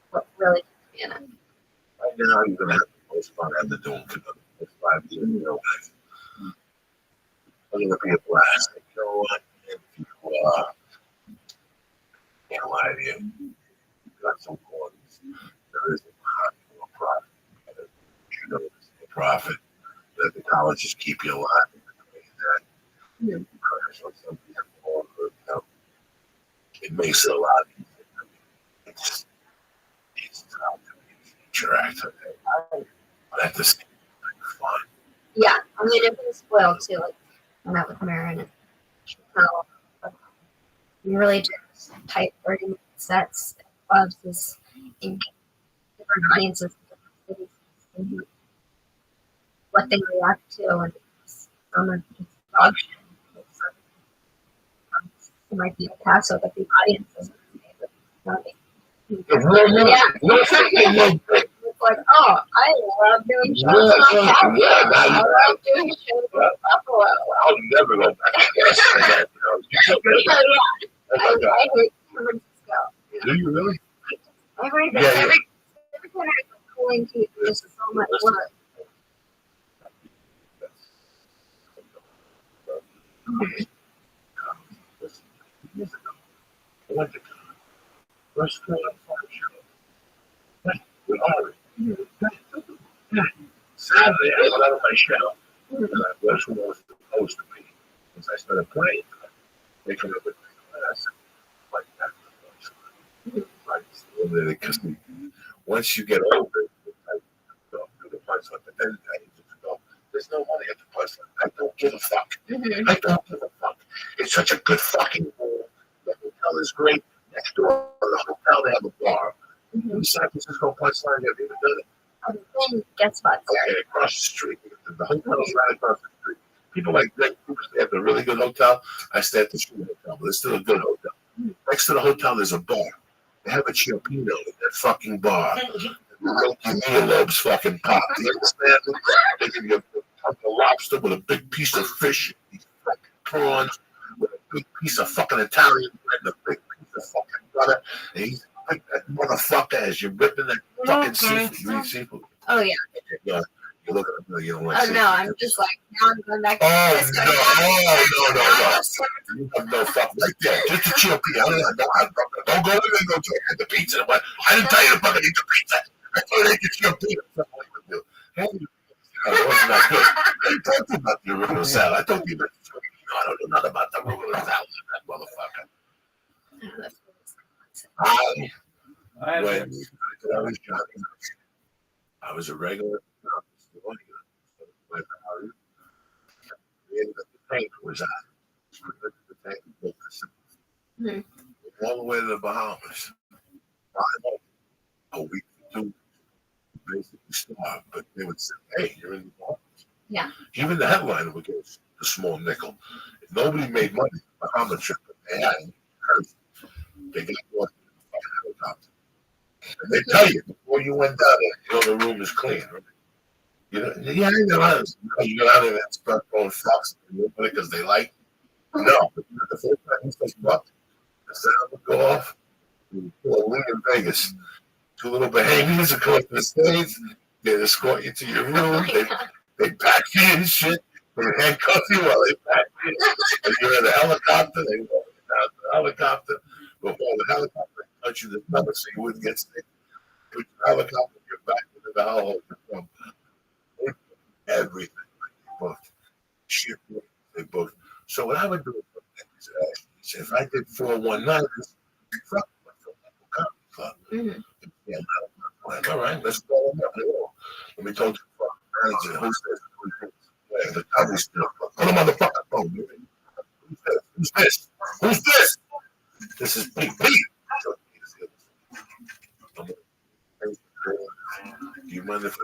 what really keeps me in it. Right now, you're going to have the most fun I've been doing for the 5 years. You know, I'm going to be a blast. You know what? If you can't lie to you. You've got some qualities. There is a profit. You know, there's a profit that the colleges keep you alive. It makes it a lot easier. It's how to interact with it. But at the same time, fun. Yeah, I mean, I've been spoiled too. Like, I'm out with Marin and we really do type 30 sets, clubs, is in different audiences, different cities, what they react to, and some are just dog shit. It might be a Paso, but the audience isn't. Yeah. It's like, oh, I love doing shows on Paso. I love doing shows on Buffalo. I'll never go back. Yeah. I hate San Francisco. Do you really? Everything, Yeah, every time I'm going to just so much work. I went to first school and farm show. With Ari. Saturday, I got out of my show. And I was who I was supposed to be. Once I started playing, they come up with my class. Like that. Because once you get older, I go through the punch, but then I used to go, There's no money at the punchline. I don't give a fuck. I don't give a fuck. It's such a good fucking room. The hotel is great. Next door to the hotel, they have a bar. In San Francisco punchline, have you ever done it? Then get spots there. Okay, across the street. The hotel is right across the street. People like Greg Cooper stay at a really good hotel. I stay at the street hotel, but it's still a good hotel. Next to the hotel, there's a bar. They have a Chiappino in that fucking bar. Your earlobes fucking pop. Do you understand? They give you a lobster with a big piece of fish, these fucking prawns, with a big piece of fucking Italian bread, and a big piece of fucking butter. And he's like that motherfucker as you're ripping that fucking seafood. You eat seafood? Oh, yeah. You look at them, you don't like Oh, seafood. no, I'm just like, now I'm going back to Oh, this. no. You have no fuck right there. Just a chippy. Don't go in there and go get the pizza. What? I didn't tell you to fucking eat the pizza. I told you to get your pizza. Hey, that wasn't that good. I didn't talk to you about the arugula salad. I told you about I don't know nothing about the arugula salad, that motherfucker. I was a regular. The tank was out. The tank was all the way to the Bahamas. A week or two, basically starved, but they would say, "Hey, you're in the Bahamas." Yeah. Even the headliner would get a small nickel. Nobody made money on the Bahamas trip, but they had it. They got one helicopter. And they tell you before you went down there, you know the room is clean, right? You know, yeah, I know how you go out there and start throwing fucks because they like. No, but the first time you say fuck, the sound would go off. You pull a wing in Vegas. Two little behaviors would come up to the stage. They'd escort you to your room. They pack you and shit. They handcuff you while they pack you. And you're in a helicopter. They walk you down to the helicopter. Before the helicopter touch you the number so you wouldn't get sick. Put the helicopter, get back into the hellhole. Everything. They booked. Shit, they booked. So what I would do is if I did 419, fuck club. Yeah, all right, let's go. Let me talk to the manager. Who's this? Put him on the fucking phone. Who's this? Who's this? This is Pete. Do you mind if I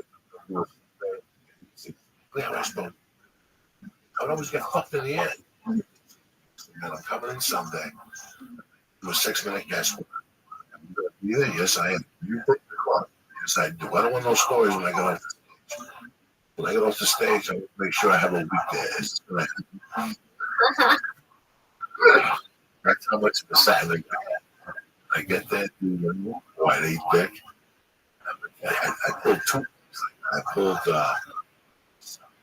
I would always get fucked in the end. And I'm coming in someday. Do a 6-minute guesswork. I'm going to be there. Yes, I am. You book the club. Yes, I do. I don't want no stories when I get off the stage. When I get off the stage, I make sure I have a week there. That's how much of a Saturday I get there, do white eight dick. I pulled two. I pulled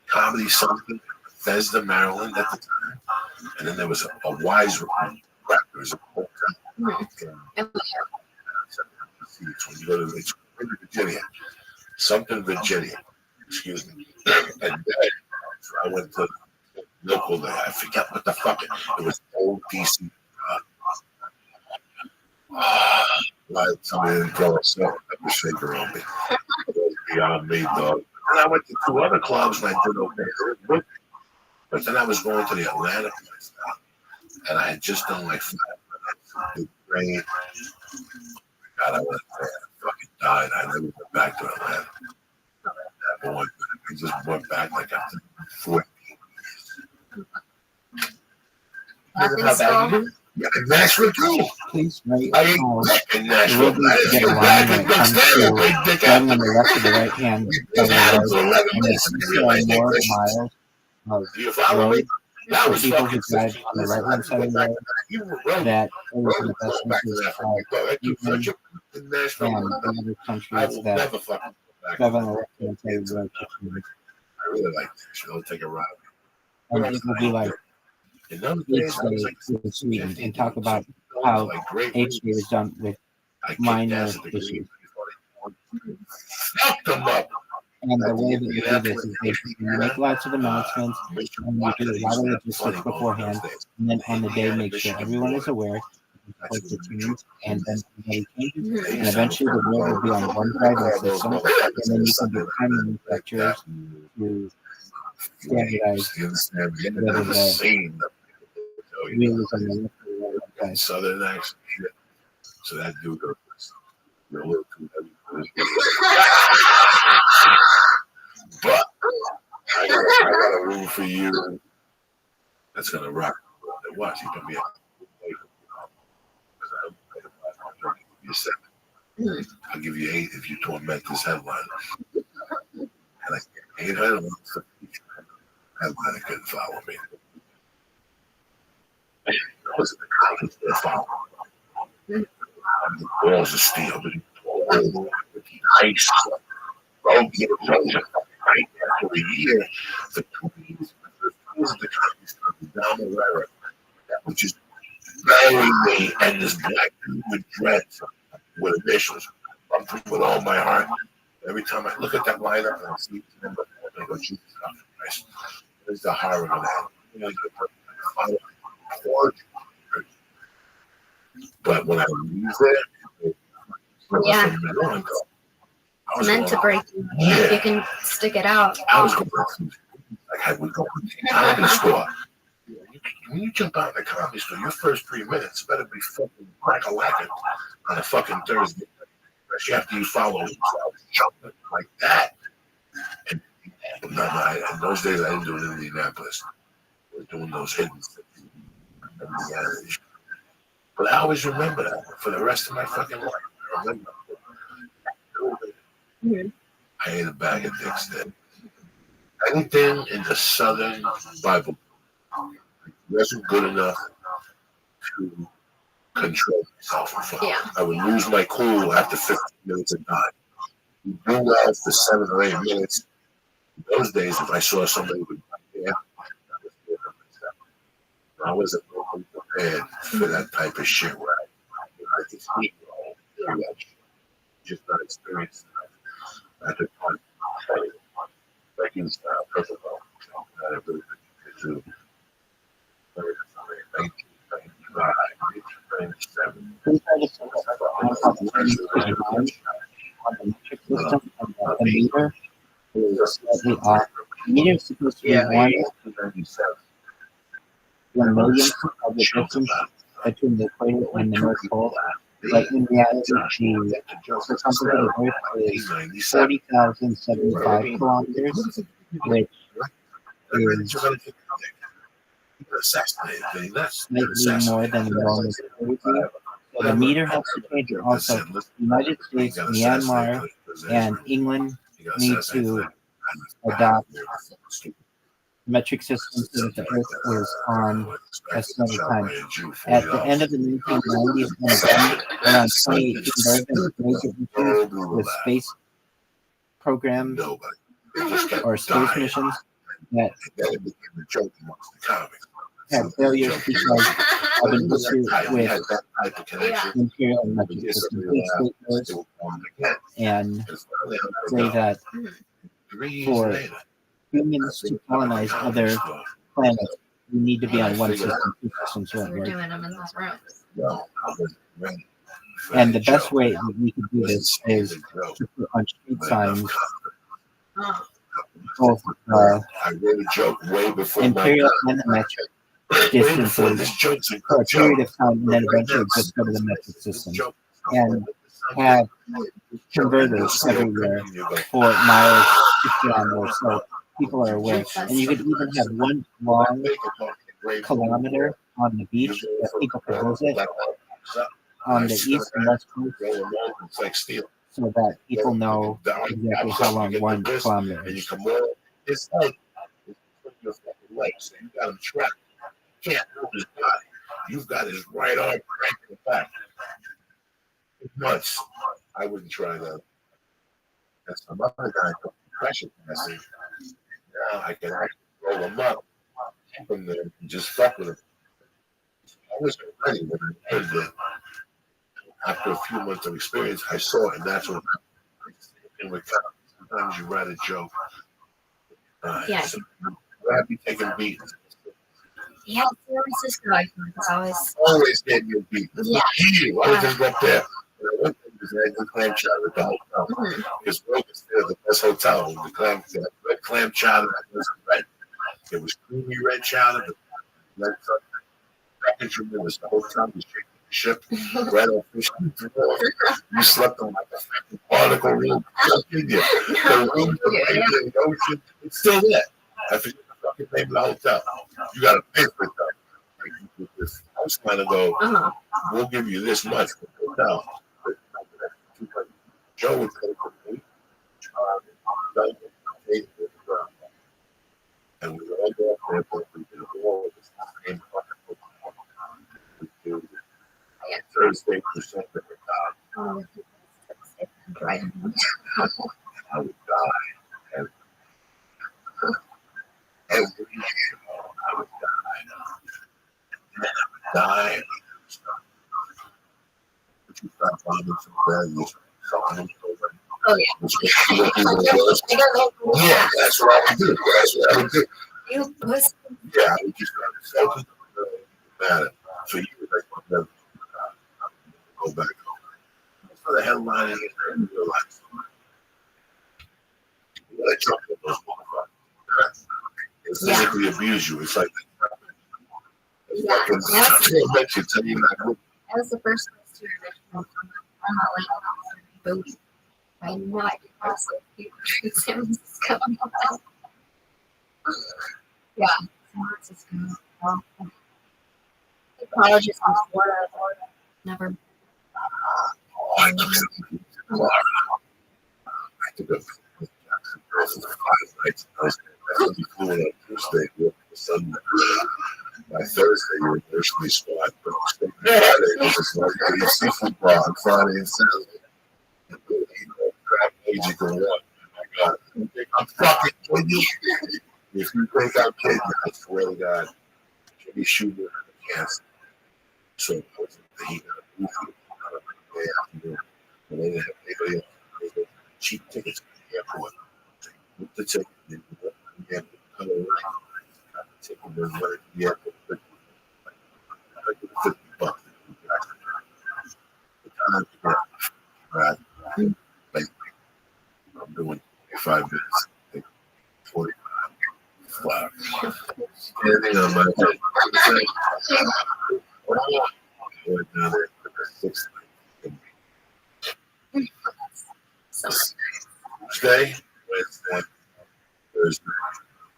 Comedy Something, Bethesda, Maryland at the time. And then there was a Wise Room. There was a hotel. When you go to Virginia, something Virginia, excuse me. And then I went to local there. I forget what the fuck it was. Old DC. Somebody didn't throw a pepper shaker on me. It was beyond me, dog. And I went to 2 other clubs and I did okay. But then I was going to the Atlanta place now. And I had just done like 5 minutes. Rain. God, I went there. I fucking died. I never went back to Atlanta. I just went back like after 14 years. Yeah, in Nashville too. Please write I ain't in Nashville. get a line when it comes to driving on the left or the right hand side of the road. And if there are more miles of road for people who drive on the right hand side of the road, that it is in the best interest of even and the other countries that drive on the left hand side of the road. I really like Nashville. I'll take a ride. And it will be like each day in Sweden and talk about how each day was done with minor issues. And the way that you do this is basically you make lots of announcements and you do a lot of logistics beforehand, and then on the day make sure everyone is aware, like the teams, and then everybody changes, and eventually the world will be on one driving system, and then you can do timing lectures to standardized. You understand? You Whether never the seen wheel is on the left or the right side. Southern accent. So that dude goes, you're a little too heavy for this. But I got a room for you that's gonna rock. Watch, you can be I'll give you 8 if you torment this headline. And I get 800 for each headline. Couldn't follow me. I was in the college that followed. The walls of steel, but ice. Don't get it right after a year for 2 years. The country started down the river, that was just burying me, and this black dude with dreads with initials. I'm with all my heart. Every time I look at that lineup and I see them, I go, Jesus Christ, there's the horror of that. But when I leave there, yeah, it's meant to break you. If you can stick it out. I was going through, like I would go to the comedy store. When you jump out in the comedy store, your first 3 minutes better be fucking crack-a-lackin' on a fucking Thursday. Especially after you follow jumping like that. And in those days, I didn't do it in Indianapolis. I was doing those hidden things. But I always remember that for the rest of my fucking life. I remember. I ate a bag of dicks then. Anything in the Southern Bible wasn't good enough to control myself. Yeah. I would lose my cool after 15 minutes of time. You do that for 7 or 8 minutes. In those days, if I saw somebody with my hair, I wasn't really prepared for that type of shit where I could speak all that shit. Just not experienced enough at the time. Like in first of all, I really to 1995, 1997. On the metric system of the meter is slightly off. The meter is supposed to be 1 millionth of the distance between the equator and the North Pole. But in reality, the circumference of the Earth is 40,075 kilometers, which is slightly more than the normal gravity. So the meter has to change. Also, the United States, Myanmar, and England need to adopt metric system so that the Earth is on a certain time. At the end of the 1990s, around 2018, there have been major issues with space programs or space missions that had failures because of an issue with imperial metric system. And say that for humans to colonize other planets, we need to be on one system. Two systems won't We're work. doing them in this room. And the best way that we can do this is to put on street signs both I wrote a joke way before imperial and metric distances for a period of time, and then eventually just go to the metric system and have converters everywhere for miles to kilometers, so people are aware. And you could even have one long kilometer on the beach that people can visit on the east and west coast, so that people know exactly how long 1 kilometer is. It's like your fucking legs. You got him trapped. You can't move his body. You've got his right arm cranked in the back. It's nuts. I wouldn't try that. That's some other guy took pressure passing. Now I can actually roll him up, keep him there, and just fuck with him. I wasn't ready when I heard that. After a few months of experience, I saw it, and that's what happened. Sometimes you write a joke. Yeah. So, Rabbi taking beatings. Yeah, San Francisco, I think, is always gave you a beat. Yeah. You, I was just up there. And I went there because I had the clam chowder at the hotel. Because Rothschild is the best hotel. The clam chowder was red. It was creamy red chowder. The red package room was the whole time you shaking the ship. Red old fish. You slept on like a fucking article room. The room, the ocean. It's still there. I forget the fucking name of the hotel. You got to pay for it though. Like, this house kind of go, we'll give you this much for the hotel. Joe would pay for me. And we were all there for it, but we did all of this same fucking book. Thursday percent of the time. I would die. Every show, I would die. And I would die. But you start bombing some values. Oh, yeah. Yeah, that's what I would do. That's what I would do. You pussy. Yeah, I would just focus on matter. For you, I never go back home. For the headline in real life. You gotta jump in those motherfuckers. They physically abuse you. It's like That was the first place to I'm not like booty. I know I did also people treat San Francisco. Yeah, San Francisco. Colleges in Florida. Never. I took a for 5 nights. I was flew in on Tuesday, worked for Sunday. My Thursday, university squad. But Friday was just like a seafood bar on Friday and Saturday. Crab agent going on. My God, I'm fucking kidding you. If you think I'm kidding, I swear to God, you'll be shooting at the cancer. So I was in the heat of the day afternoon. And they didn't have anybody else. They had cheap tickets to the airport. With the ticket, they went to the airport, cut it around. Got the ticket, they went to the airport. $50. The time to get right. Like, I'm doing 5 minutes, like 45. Wow. Anything on my head. Went down there for the 6th. Tuesday, Wednesday, Thursday,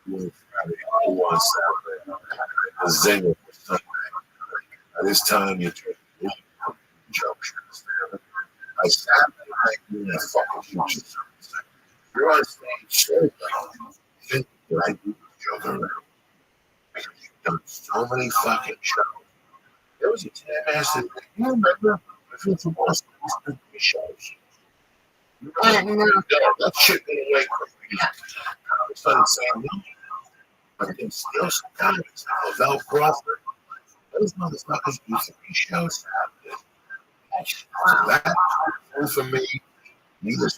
Friday, on Saturday, a zinger for Sunday. At this time, you're trying to jump. I sat like you in a fucking future service. You're on stage, shit. You think that I do the joke around? Because you've done so many fucking shows. There was a time that you remember if it's a Boston, these 3 shows. That shit went away quickly. I started saying, but there's still some comics. Val Crawford. Those motherfuckers do 3 shows. That for me, neither.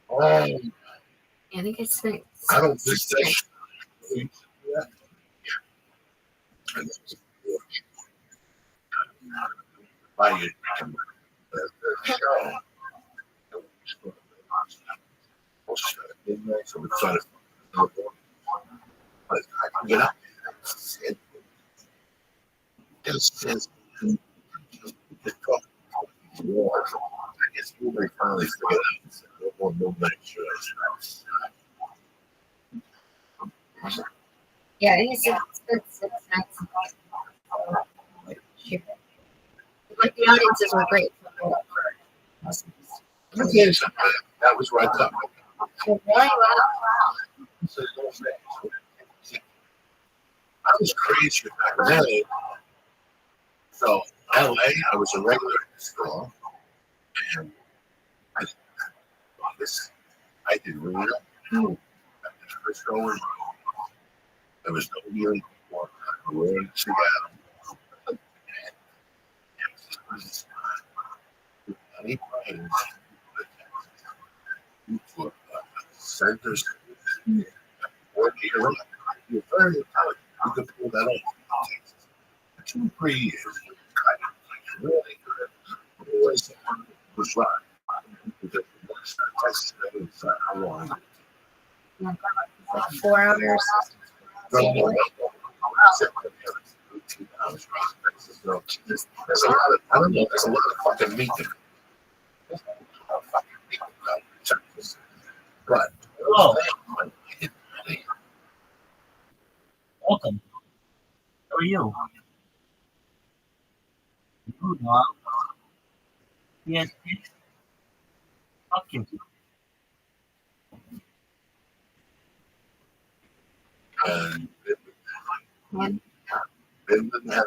Oh, I think it's like. I don't think that's. Why you so we try to but I can get up and just talk war. I guess you may finally figure out no more midnight shows. Yeah, I think it's 6 nights. Like the audiences were great. Okay, so that was right up. I was crazy back then. So LA, I was a regular in the store, and I did Reno. I did Frisco. There was no healing before. We were in Seattle. Any brains for centers work here. You're very intelligent. You can pull that off. 2 or 3 years, really good. Always was right. Because Texas, how long? like 4 hours. No, no, no. There's a lot of, I don't know, there's a lot of fucking meat there. There's a lot of fucking meat there. But, Oh, welcome. How are you? You, Mom. Yes. Fuck you. And Man, they didn't have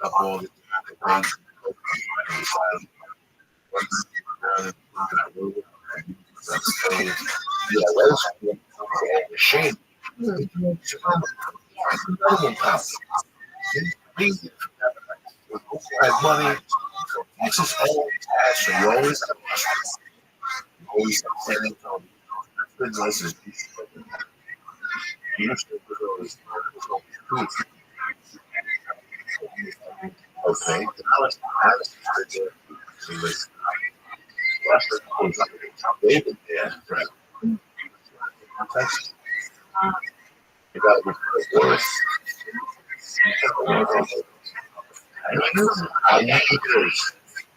up all the shame. Had money. This is always so you always planning on business is okay. David there, right? You got to be worse. I want to do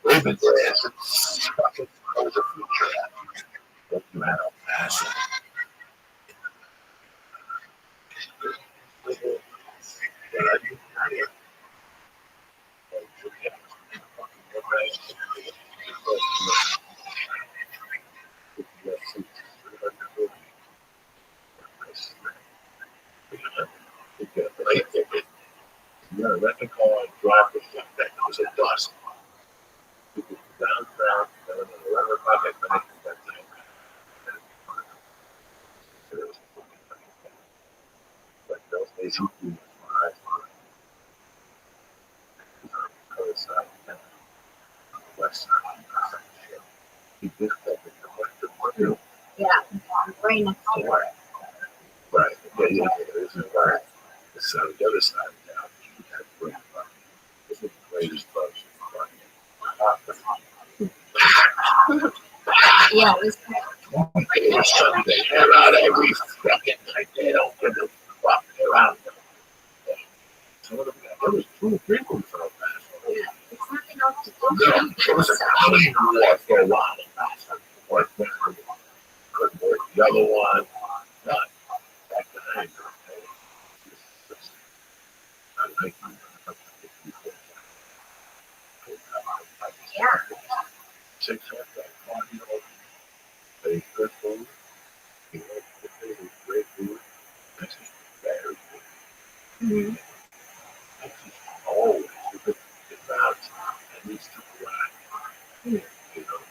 David there. What you have passion. You got a rental car and drive the fuck back. It was a dust. Downtown, at 11 o'clock at night, that time. Like those days, you do west side. He did that with the western. yeah, right next door. Right. Yeah. This is right. It's on the other side of town. This is the greatest place. Yeah, it was Sunday. They're out every fucking night. They don't give a fuck. They're out. Some of them, there was 2 or 3 movies on that. it's nothing else to do. It was a comedy war for a while. Good work. The other one, not that kind. I like Yeah. 6 they good food. Great food. This is very good. Mm-hmm. Always it's about at least 2 hours. You know,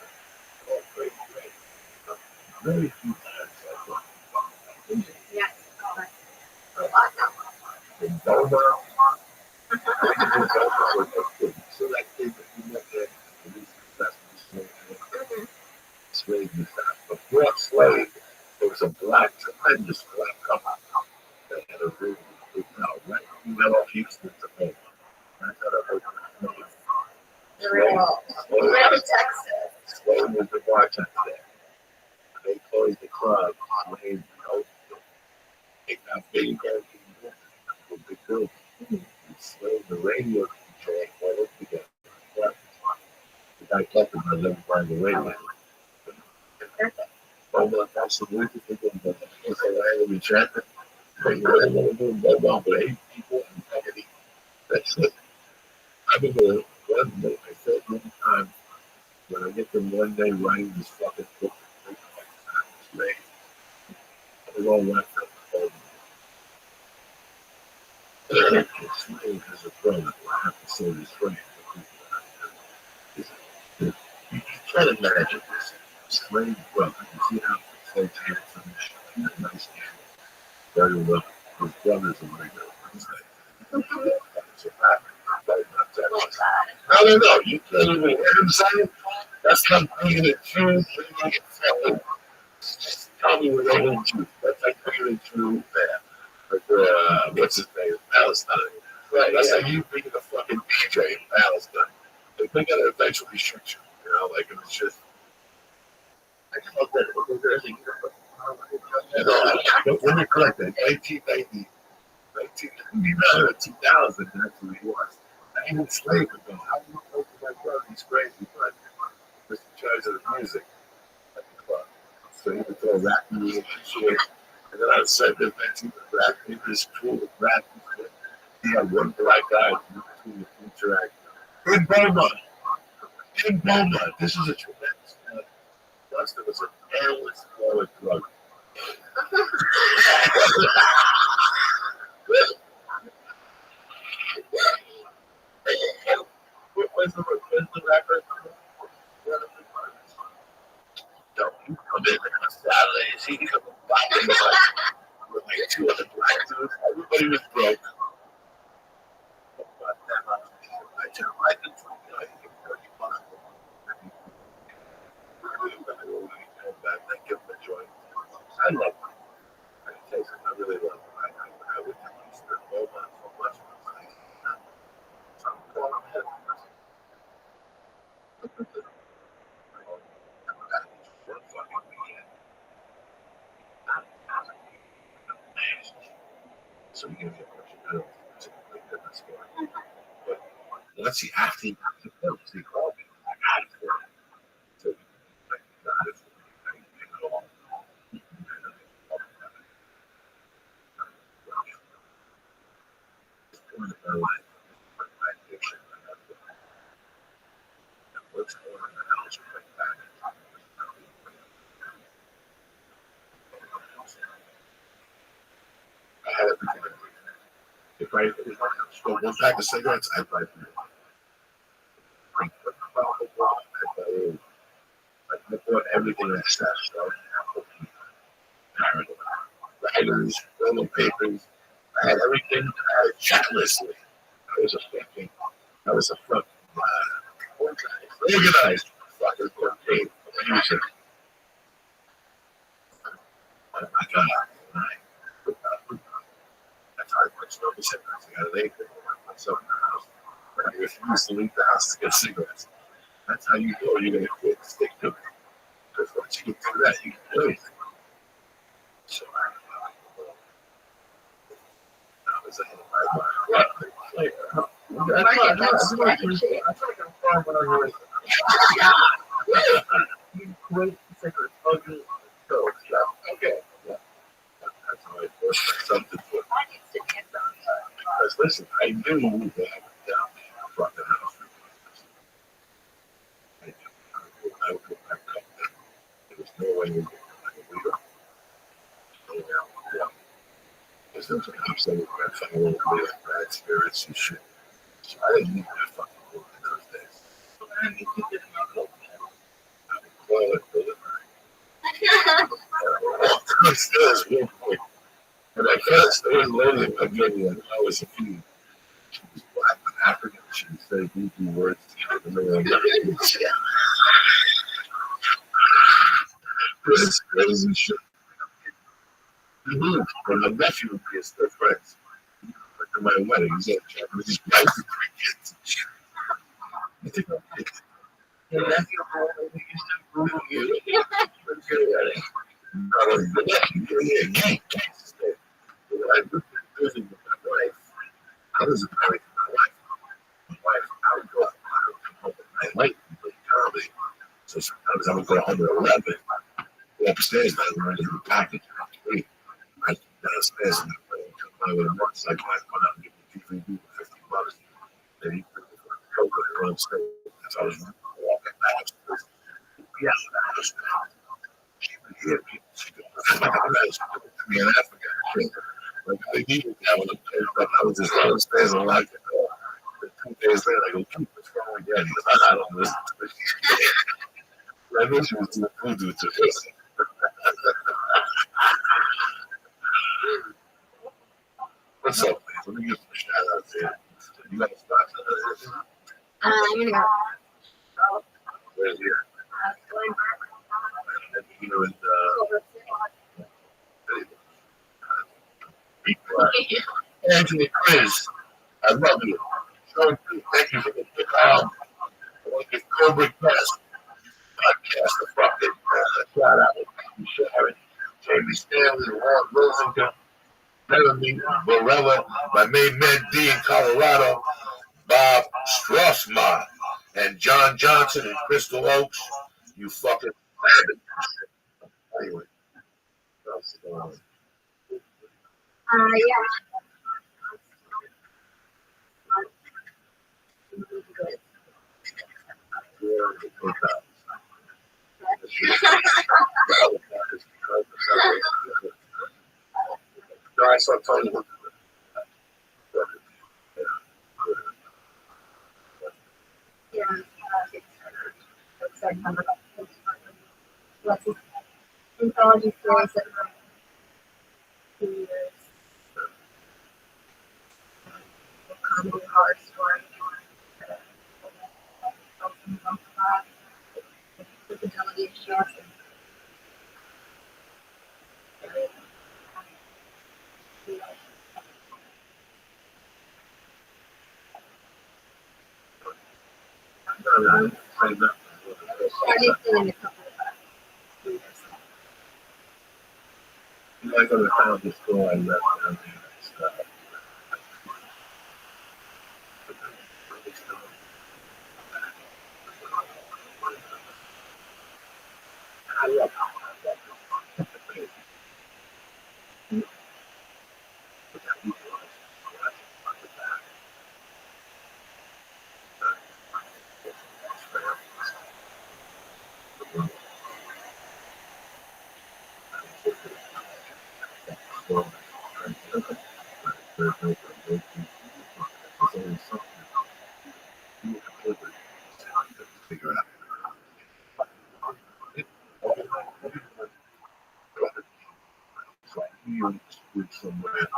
all great. Very few times I thought. Yeah. A lot now. In Dover, so that kid that you met there, at least that's slave and stuff. Before slave, there was a tremendous black couple that had a really big house, right? You got off Houston to home. That's how that was. Texas. Slave was the bartender there. They closed the club. Slave, they got big big building. Slave, the radio control, all up together. The guy kept him on everybody the radio. Over that's the way to think of the Miami traffic. But you really want to do go down with 8 people and fucking eat. That's it. I remember one day, I said one time, when I get them one day writing this fucking book, slave. I was all wrapped up. Slave has a brother. I have to say this friend. You can't imagine this. Slave brother. You see how slave handsome and nice and very well. His brother's a regular. I don't know. You can't even hear him saying that's not bringing it true. Just tell me what they want you. That's like bringing it true there. But what's his name? Palestine. Right. That's like you being a fucking DJ in Palestine. They're gonna eventually shoot you. You know, like it was just. I just love that. When they collect that 1990, 1999 or 2000, that's what he was. I ain't enslaved with them. How do you know my brother? He's crazy, but was in charge of the music at the club. So he would throw rap music and shit. And then outside the events, he would rap. He was cool with rap and shit. He had one black guy between the interact. In Boma, this is a tremendous man. Plus, there was an endless flow of drugs. Where's the record? Don't you come in on Saturdays, he come back with like 2 other black dudes. Everybody was broke. I tell him, I can give 30 bucks. I give him a joint. I love him. I really love him. I would spend so much money. So I'm calling him. So you give me a question. I don't think it's a story. But let's see, after he called me. I got it for him. So I got it for him. I called him. What's going on in the house right back? I had everything. If I smoke 1 pack of cigarettes, I'd buy 3. I bought everything in the stash. Writers, rolling papers. I had everything. I had a checklist. I was a fucking organized fucking campaign music. Oh my God. That's how I put smoking cigarettes. I got an acre. I myself in the house. I refused to leave the house to get cigarettes. That's how you know you're going to quit. Stick to it. Because once you get through that, you can do it. So I was ahead of my you quit cigarettes. Okay. That's how I pushed something for because listen, I knew that I was down the fucking house. I would go back up there. There was no way we could leave. No way I would walk. Because there was a cops that would find a little bit of bad spirits and shit. So I didn't need that fucking book in those days. I didn't need to get my book, man. I would call it delivery. I walked through the stairs real quick. And I first started learning again, I was a few. She was black and African. She would say Hebrew words to me. This is crazy shit. When my nephew would be his good friends. After my wedding, he's at Japanese wife with 3 kids. I think I'm kidding. Your nephew used to groom you. The nephew, gang. I lived in living with my wife. I was married to my wife. My wife, I would go home at night and play comedy. So sometimes I would go home at 11. Go upstairs and I would run into the package at 3. I go downstairs and I come by with a motorcycle. I went out and get the DVD for $50. Then he took it for a coke and run upstairs. As I was walking back upstairs. Yeah, she would hear me. She could me in Africa. Like they needed that when I was just downstairs and like it. 2 days later, I go, keep what's wrong again? Because I don't listen to it. I know she was doing voodoo to this. What's up, man? Let me get some shout outs here. You got a spot? I'm gonna go. Where's here? Here in Anthony Chris, I love you. Thank you for the I want to give Cobra Press family, Walt Rosenthal, Melanie Borella, my main man D in Colorado, Bob Strassman, and John Johnson in Crystal Oaks. You fucking anyway. Yeah. No, I saw Tony. Yeah. Anthology series that are 2 years. Comedy horror story. Fidelity issues. Anything in a couple of years. You might go to the comedy store and left down there.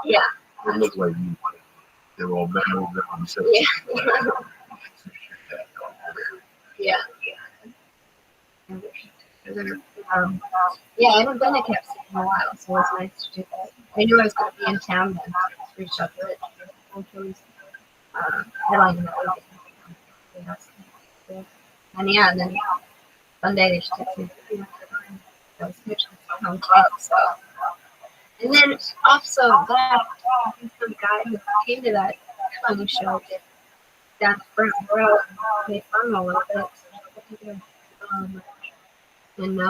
Yeah. It looked like you. They were all married. Yeah. Yeah, I haven't been to Cap City in a while, so it's nice to do that. I knew I was going to be in town then. Just reached out to it. Headlining that weekend. And yeah, and then Sunday they just took me to those pictures home club, so. And then also that some guy who came to that funny show did that front row and made fun a little bit. And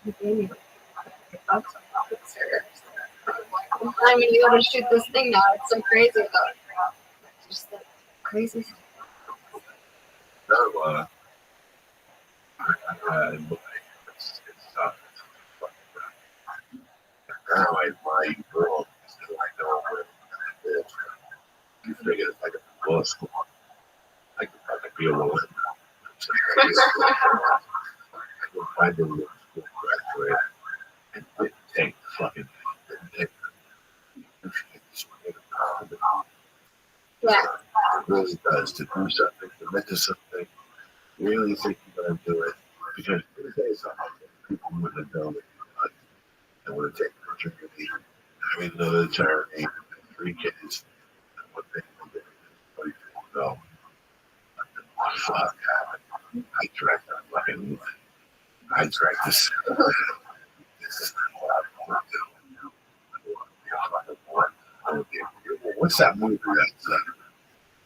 he gave me like $5 I'm gonna be able to shoot this thing now. It's so crazy though. It's just the crazy stuff. No, now I buy you girl so I know where it is. You figure it's like a bus. I could be a woman. I can find a little school graduate and didn't take the fucking Yeah. It really does to do something, to commit to something. Really think you're gonna do it because there's people who wouldn't have done it. I want to take a picture of me, having another charity, 3 kids, and what they do. What do you fuck, I drank that fucking, I drank this. This is not what I want to do. I want to be able to, what's that movie that's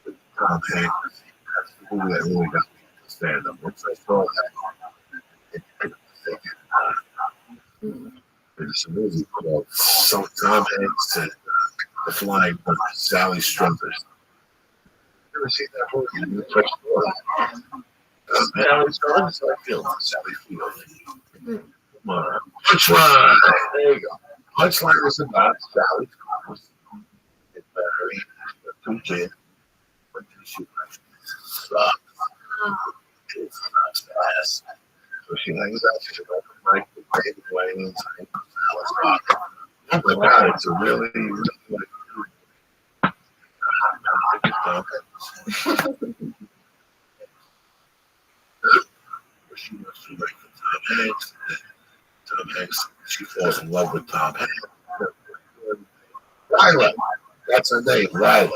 with Tom Hanks? That's the movie that really got me to stand up. Once I saw that, there's a movie called Tom Hanks and The Flying Punch, Sally Struthers. You ever seen that movie? You touched Sally Struthers? Sally Field. Come on. Punchline! There you go. Punchline is about Sally Struthers. It's married, 2 kids. What did she sucks? It sucks ass. So she hangs out, she's open mic, the great Wayne's. Oh my God, it's a really, really like, she wants to write for Tom Hanks. Tom Hanks, she falls in love with Tom Hanks. Lila, that's her name, Lila.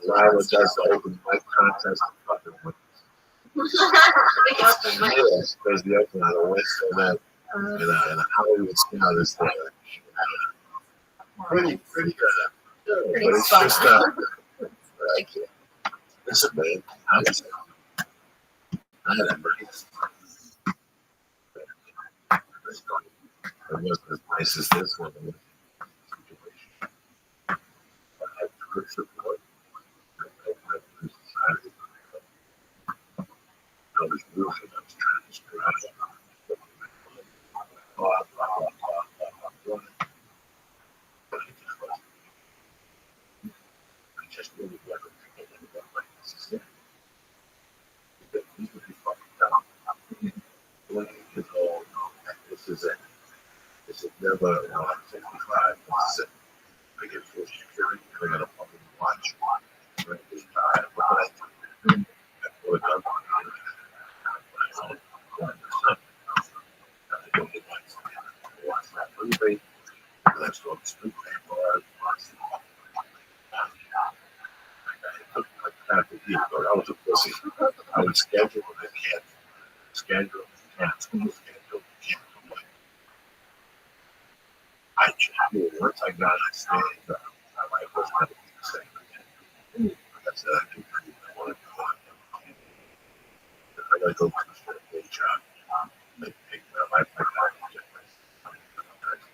Lila does the open mic contest. Yes, does the open on a Wednesday night. And how we would see how this thing. Pretty good. But it's just Really cute. listen, man. I had a nice. It wasn't as nice as this one. I had good support. I was moving. I was trying to scratch. Blah, blah, blah, blah, blah, blah. I just really wasn't thinking about like this is it. These would be fucking dumb. This is it. This is never 65. This is it. I get full security. I got a fucking watch. Right this time. What I do? I pull it up. Let's go to street bars. I was a pussy. I would schedule when I can't. Schedule, can't. Schedule, can't. I knew once I got it stayed, my life was never the same again. That's it. I wanted to go on. I gotta go to a day job. I take my life like that.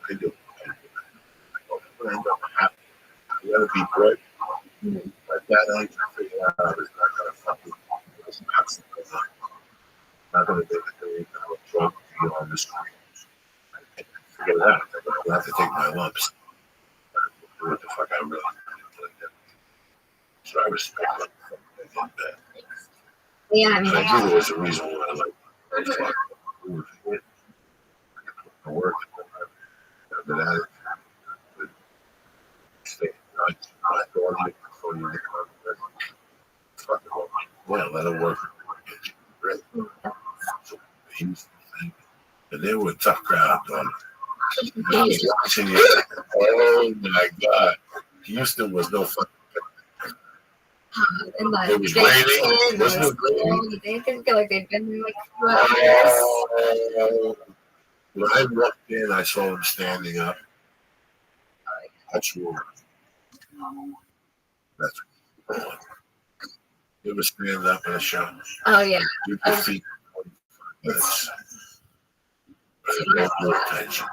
I do. I end up happy. You gotta be good. Like that, I can figure out it's not gonna fucking. It's not gonna be a drug deal on the street. Figure it out. I'll have to take my lumps. Do what the fuck I really do. So I respect that. Yeah, I mean, I knew there was a reason why I like fuck. I work. I've been at it. Yeah, let it work. And they were a tough crowd, dog. Oh my God. Houston was no fucking. and like, It was raining. Wasn't it raining? They didn't feel like they'd been there like 2 hours. When I walked in, I saw them standing up. That's wrong. That's wrong. They were standing up in a shop. Oh, yeah. You could feed 45 minutes. But they no attention.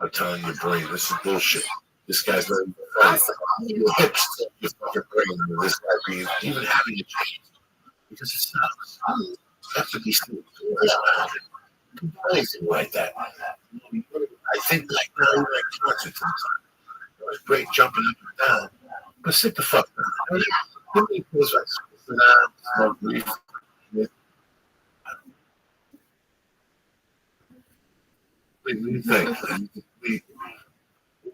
I'm telling your brain, this is bullshit. This guy's not even funny. Your hips, your fucking brain, and this guy being even having a change. Because it's not. You have to be stupid. Anything like that. I think like now you're like concerts sometimes. It was great jumping up and down. But sit the fuck down. Give me a place like sit down, smoke weed. What do you think?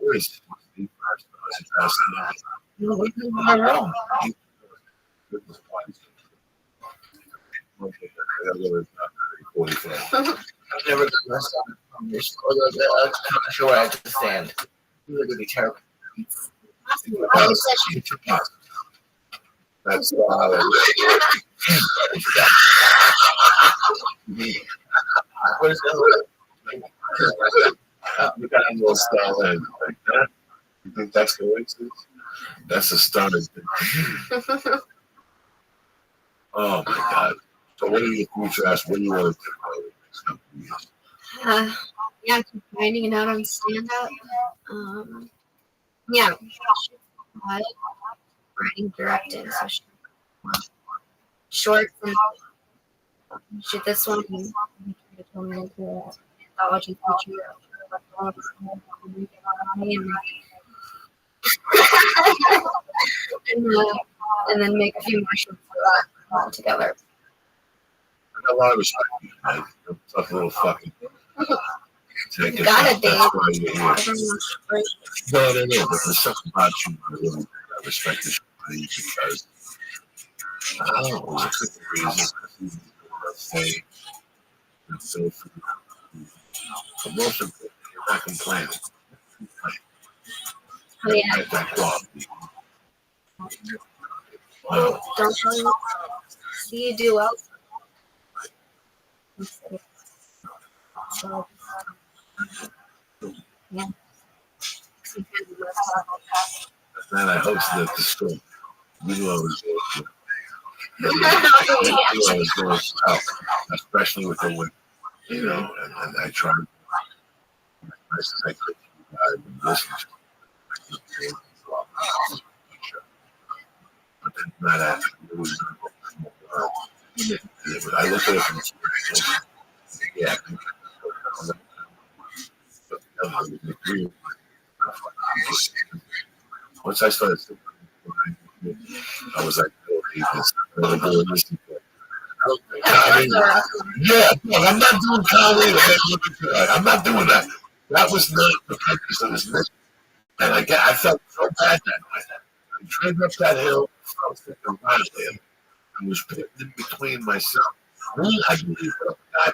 Where is Steve Parsons? I've never done this on this show where I have to stand. You're going to be terrible. That's solid. What is that? You got a little style in like that. You think that's coincidence? That's a starting thing. Oh my God. So what are your future ask? What do you want to do for the next couple of years? Yeah, keep finding it out on stand up. Yeah, writing, directing, so shorts and shoot this one. And turn it into an anthology feature. And then make a few more shorts for that all together. I got a lot of respect for you, man. You're a tough little fucking. You got it, Dave. That's why you're here. No, but there's something about you I really respect this for you because I don't know, it was a good reason. Say, and so for most of it, you're not complaining. Oh, yeah. That dog. Don't tell you. See you do well. So, yeah. Then I hosted at the school. You knew I was going to. You knew I was going out, especially with the wind, you know, and I tried as best as I could to listen to it. But then not after it was I looked at it from the perspective. Yeah. Once I started, I was like, oh, this. Yeah, no, I'm not doing comedy. I'm not doing that. That was not the purpose of this mission. And I felt so bad that night. I drove up that hill. I was thinking, wow, man. I was picked in between myself. I believe what God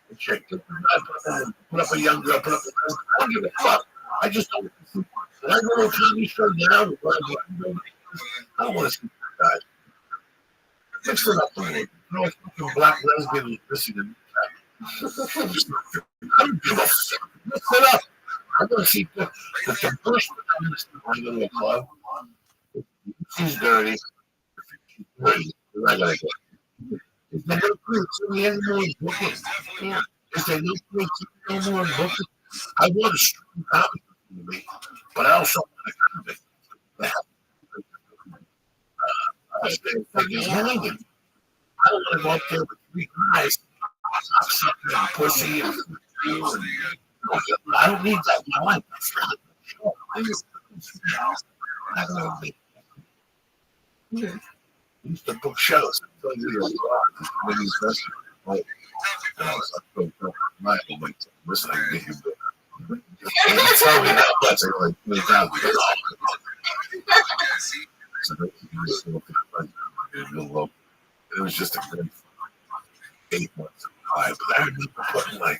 would check. Put up a young girl, put up a girl. I don't give a fuck. I just don't want to see. When I go to a comedy show now, I don't want to see that guy. Mix it up a little. You know, it's fucking black lesbian missing in the I don't give a fuck. Mix it up. I want to see the first time I go to a club. She's dirty. I gotta go. Is there no crew? We have no booking. Yeah. Is there no crew? No more booking. I want a strong comedy to me, but I also want a comedy. I don't want to go up there with three guys. I'm pussy. And I don't need that in my life. I don't know. I used to book shows. Listen, I can get you booked. Tell me how much I like $20,000. It was just a great 8 months of life. But I remember putting like,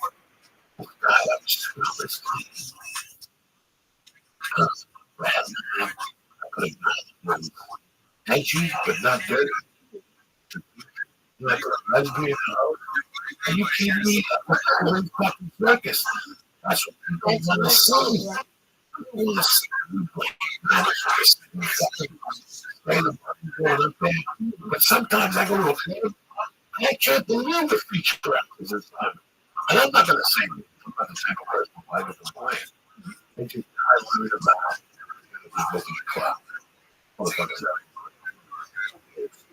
oh God, I was this edgy, but not dirty. Like a lesbian. Are you kidding me? I'm in fucking circus. That's what people want to see. I don't want to see but sometimes I go to a club and I can't believe the feature actors this time. And I'm not going to say I'm not the type of person who likes to complain. They just I learned about it. It's a club. Motherfuckers out. It's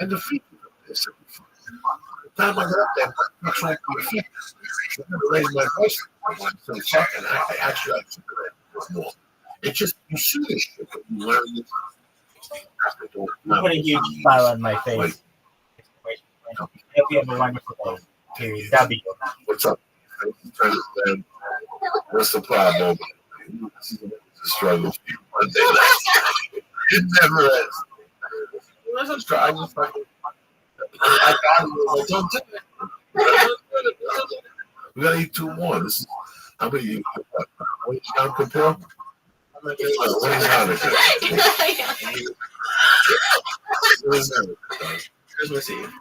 and the features of this. The time I got up there, I was like, I never raised my voice. So fucking, I actually like to do it more. It's just, you see this shit, but you learn it. You put a huge smile on my face. I hope you have a wonderful day. W. What's up? What's the problem? It's a struggle. One day, it never ends. Let's just try. I just fucking. I got it. Don't do it. We gotta eat 2 more. This is. How many you? What is Yom Kippur? What is Hanukkah? What is Hanukkah? Christmas Eve.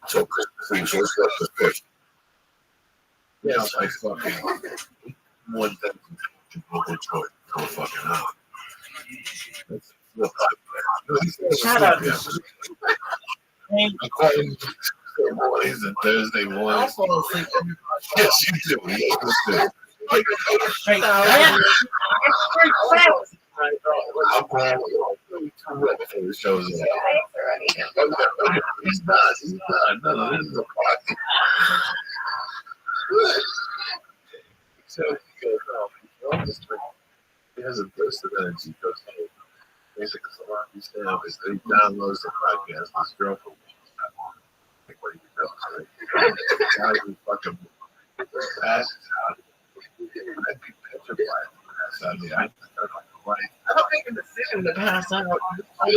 So Christmas Eve, so it's the first. Yeah, it's like fucking one thing to go to a fucking house. Shut up. I call him mornings and Thursday mornings. Yes, you do. Yes, you do. I'm glad the show's he's not. He's not. No, this is a party. So he goes, he has a burst of energy. He goes, hey, basically, Salami Sam is that he downloads the podcast. His girlfriend like, what do you know? How do you fucking pass out? I'd be petrified. I don't make a decision to pass out. I've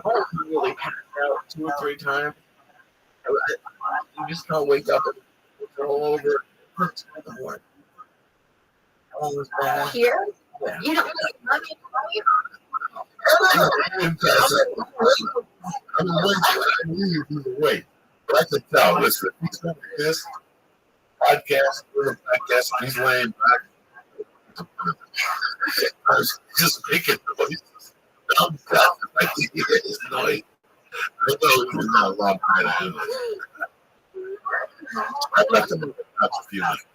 only really passed out 2 or 3 times. You just can't wake up and it's all over. It hurts in the morning. All was bad. Here? Yeah. You don't really love me. didn't pass out. I mean, wait, I knew you either way. But I could tell, listen, if he's going like this, podcast, he's laying back. I was just making noises. I'm like he is noise. I know he's not a long time to do this. I left him in the couch a few minutes.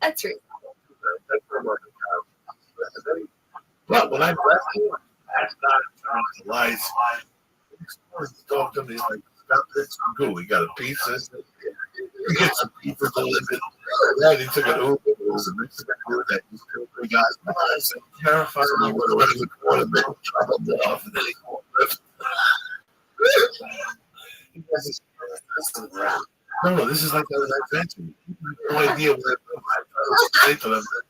That's right. But when I left him, I turned on the lights. He talked to me, he's like, stop this. Cool, we got a pizza. We get some pizza delivered. Then he took an Uber. It was a Mexican food that these two big guys was terrified. So he went around the corner, made him trouble off, and then he called lift. No, this is like that adventure. No idea what it was. I was saying to them that,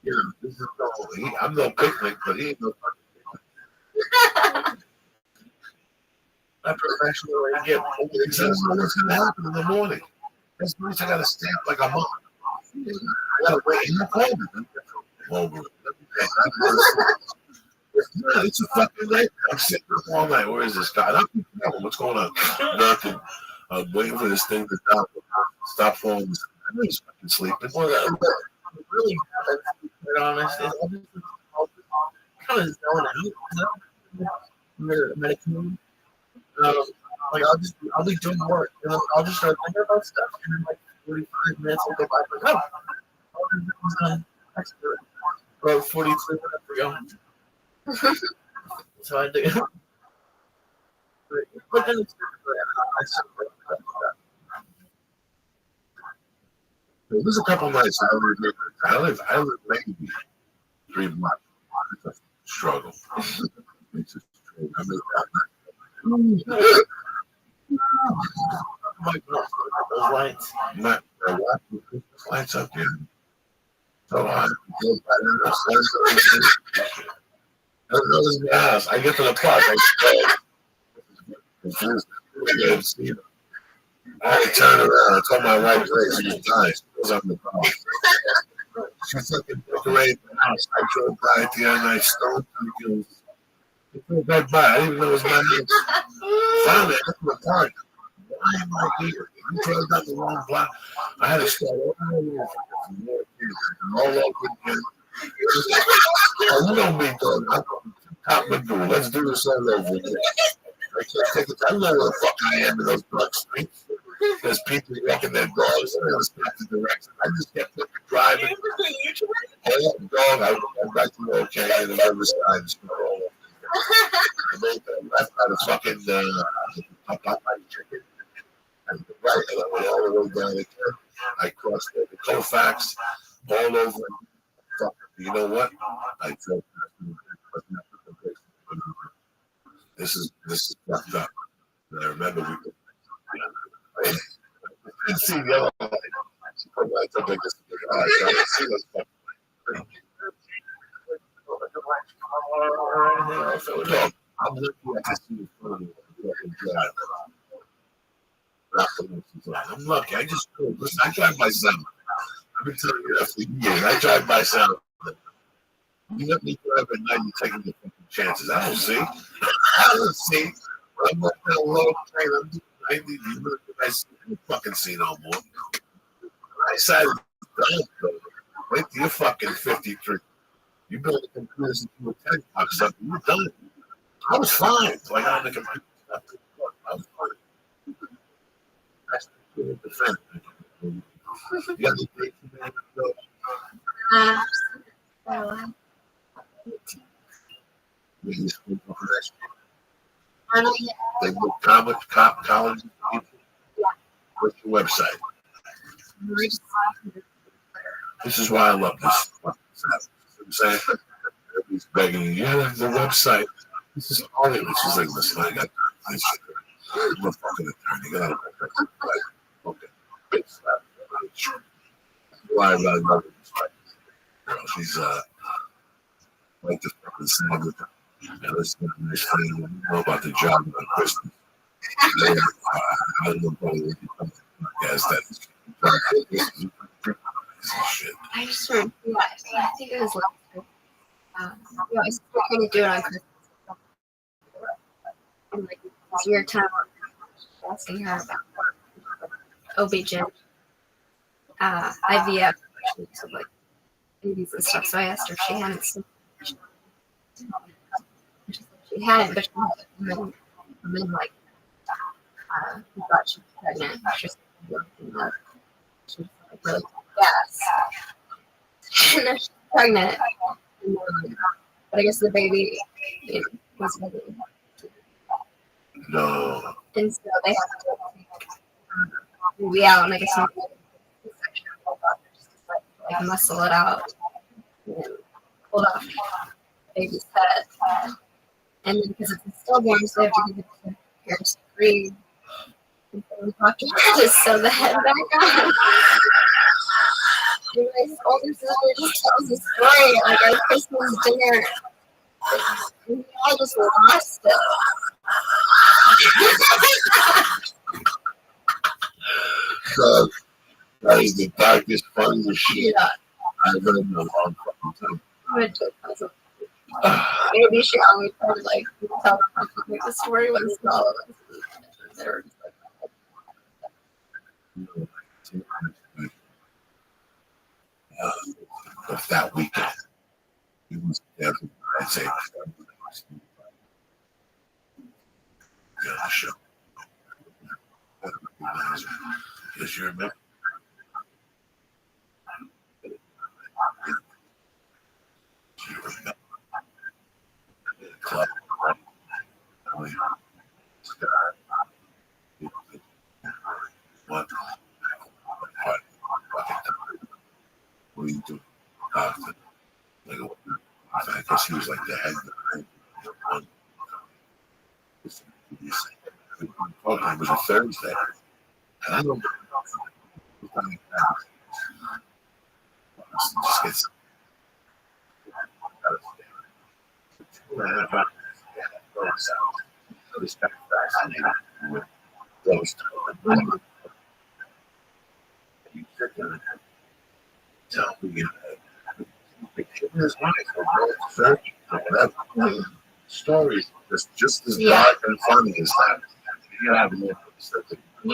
you know, this is no, I'm no picnic, but he ain't no fucking picnic. I professionally get over things. I don't know what's going to happen in the morning. That's nice. I got to stand like a monk. I got to wait in the corner. It's a fucking night. I'm sitting up all night. Where is this guy? What's going on? Nothing. I'm waiting for this thing to stop falling. I know he's fucking sleeping. Well, really, to be quite honest, is I'll just kind of zone out. Medicating. Like I'll be doing work, and then I'll just start thinking about stuff, and then like 45 minutes will go by. Like, oh, about 43 minutes ago. So I do. But then it's there's a couple nights I live maybe 3 months. It's a struggle. It's a struggle. I mean, those lights. My wife put Christmas lights up here. So I get to the park. I had to turn around. I told my wife, she's dying. She goes up the car. She fucking decorated the house. I drove by it the other night. Stone it goes right by. I didn't even know it was my house. Finally, I got to the park. Why am I here? I drove down the wrong block. I had to start all over and all over again. Oh, you know me, dog. I'm top Magoo. Let's do this all over again. I can't take it. I don't know where the fuck I am in those dark streets. There's people walking their dogs. I don't stop the direction. I just kept driving. Dog, I went back to the okay in the Riverside. I made the left out of fucking Popeye chicken. And the right, and I went all the way down again. I crossed the Colfax all over. Fuck, you know what? I drove past This is fucked up. And I remember I didn't see the other light. I took like this. I didn't see those fucking lights. I'm looking at this in front of me. I'm lucky. I just listen. I drive myself. I've been telling you that for years. I drive myself. You let me drive at night. You're taking the fucking chances. I don't see. I don't see. I'm not that low train. I'm doing 90. You look at I don't fucking see no more. I decided wait till you're fucking 53. You build the computers into a 10 o'clock something. You're done. I was fine. So I got on the computer stuff. I was fine. That's the defense. You got any dates in there? They look college. What's your website? This is why I love this. You know what I'm saying? Everybody's begging you. Yeah, the website. This is all it is. She's like, listen, I got this shit. I'm a fucking attorney. Get out of my face. Okay. Big slap. Why I love this fight. She's like this fucking sandwich. Yeah, this is a nice thing. You know about the job on Christmas. I don't know about it. Yes, that's shit. I just remember, I think it was last year. I was trying to do it on Christmas. in like this weird time, asking her about OB-GYN, IVF, so like babies and stuff. So I asked her if she hadn't seen. She hadn't, but she had been like who thought she was pregnant. She was like really yes. And then she's pregnant. But I guess the baby was living. No. And so they have to take the baby out, and I guess section like muscle it out and then pulled off the baby's head. And then because it's a stillborn, so they have to give it to parents to breathe. And so the doctor just sew the head back on. And my older sister just tells the story like our Christmas dinner. And we all just lost it. That is the darkest, funniest shit Yeah. I've heard in a long fucking time. Maybe she always told like tell them the story when it's all of us. They're Of that weekend, it was definitely, I'd say, the show. Because you remember. You remember. Club. What? What do you do? I guess he was like the head guy. It was a Thursday. And I don't know. Just gets 2.5 hours. I was fascinated with those. You sit there and tell me his wife or search or whatever. Stories just as dark and funny as that. You gotta have a little bit of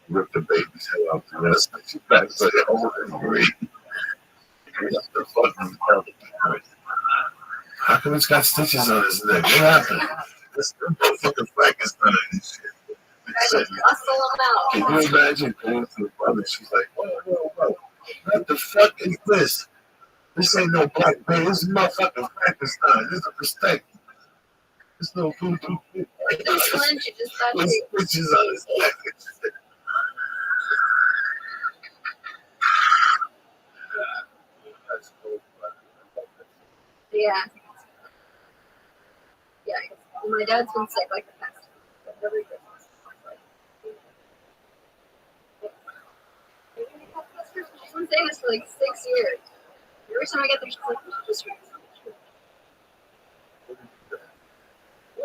rip the baby's head off the rest. She's back to say, oh, great. The fucking how come it's got stitches on his neck? What happened? This fucking Frankenstein and shit. Can you imagine going to the brother? She's like, whoa. What the fuck is this? This ain't no black man. This is motherfucking Frankenstein. This is a mistake. There's no voodoo. There's stitches on his neck. yeah. Yeah, my dad's been sick like the past. Every Christmas. She's been saying this for like 6 years. Every time I get there, she's like, just read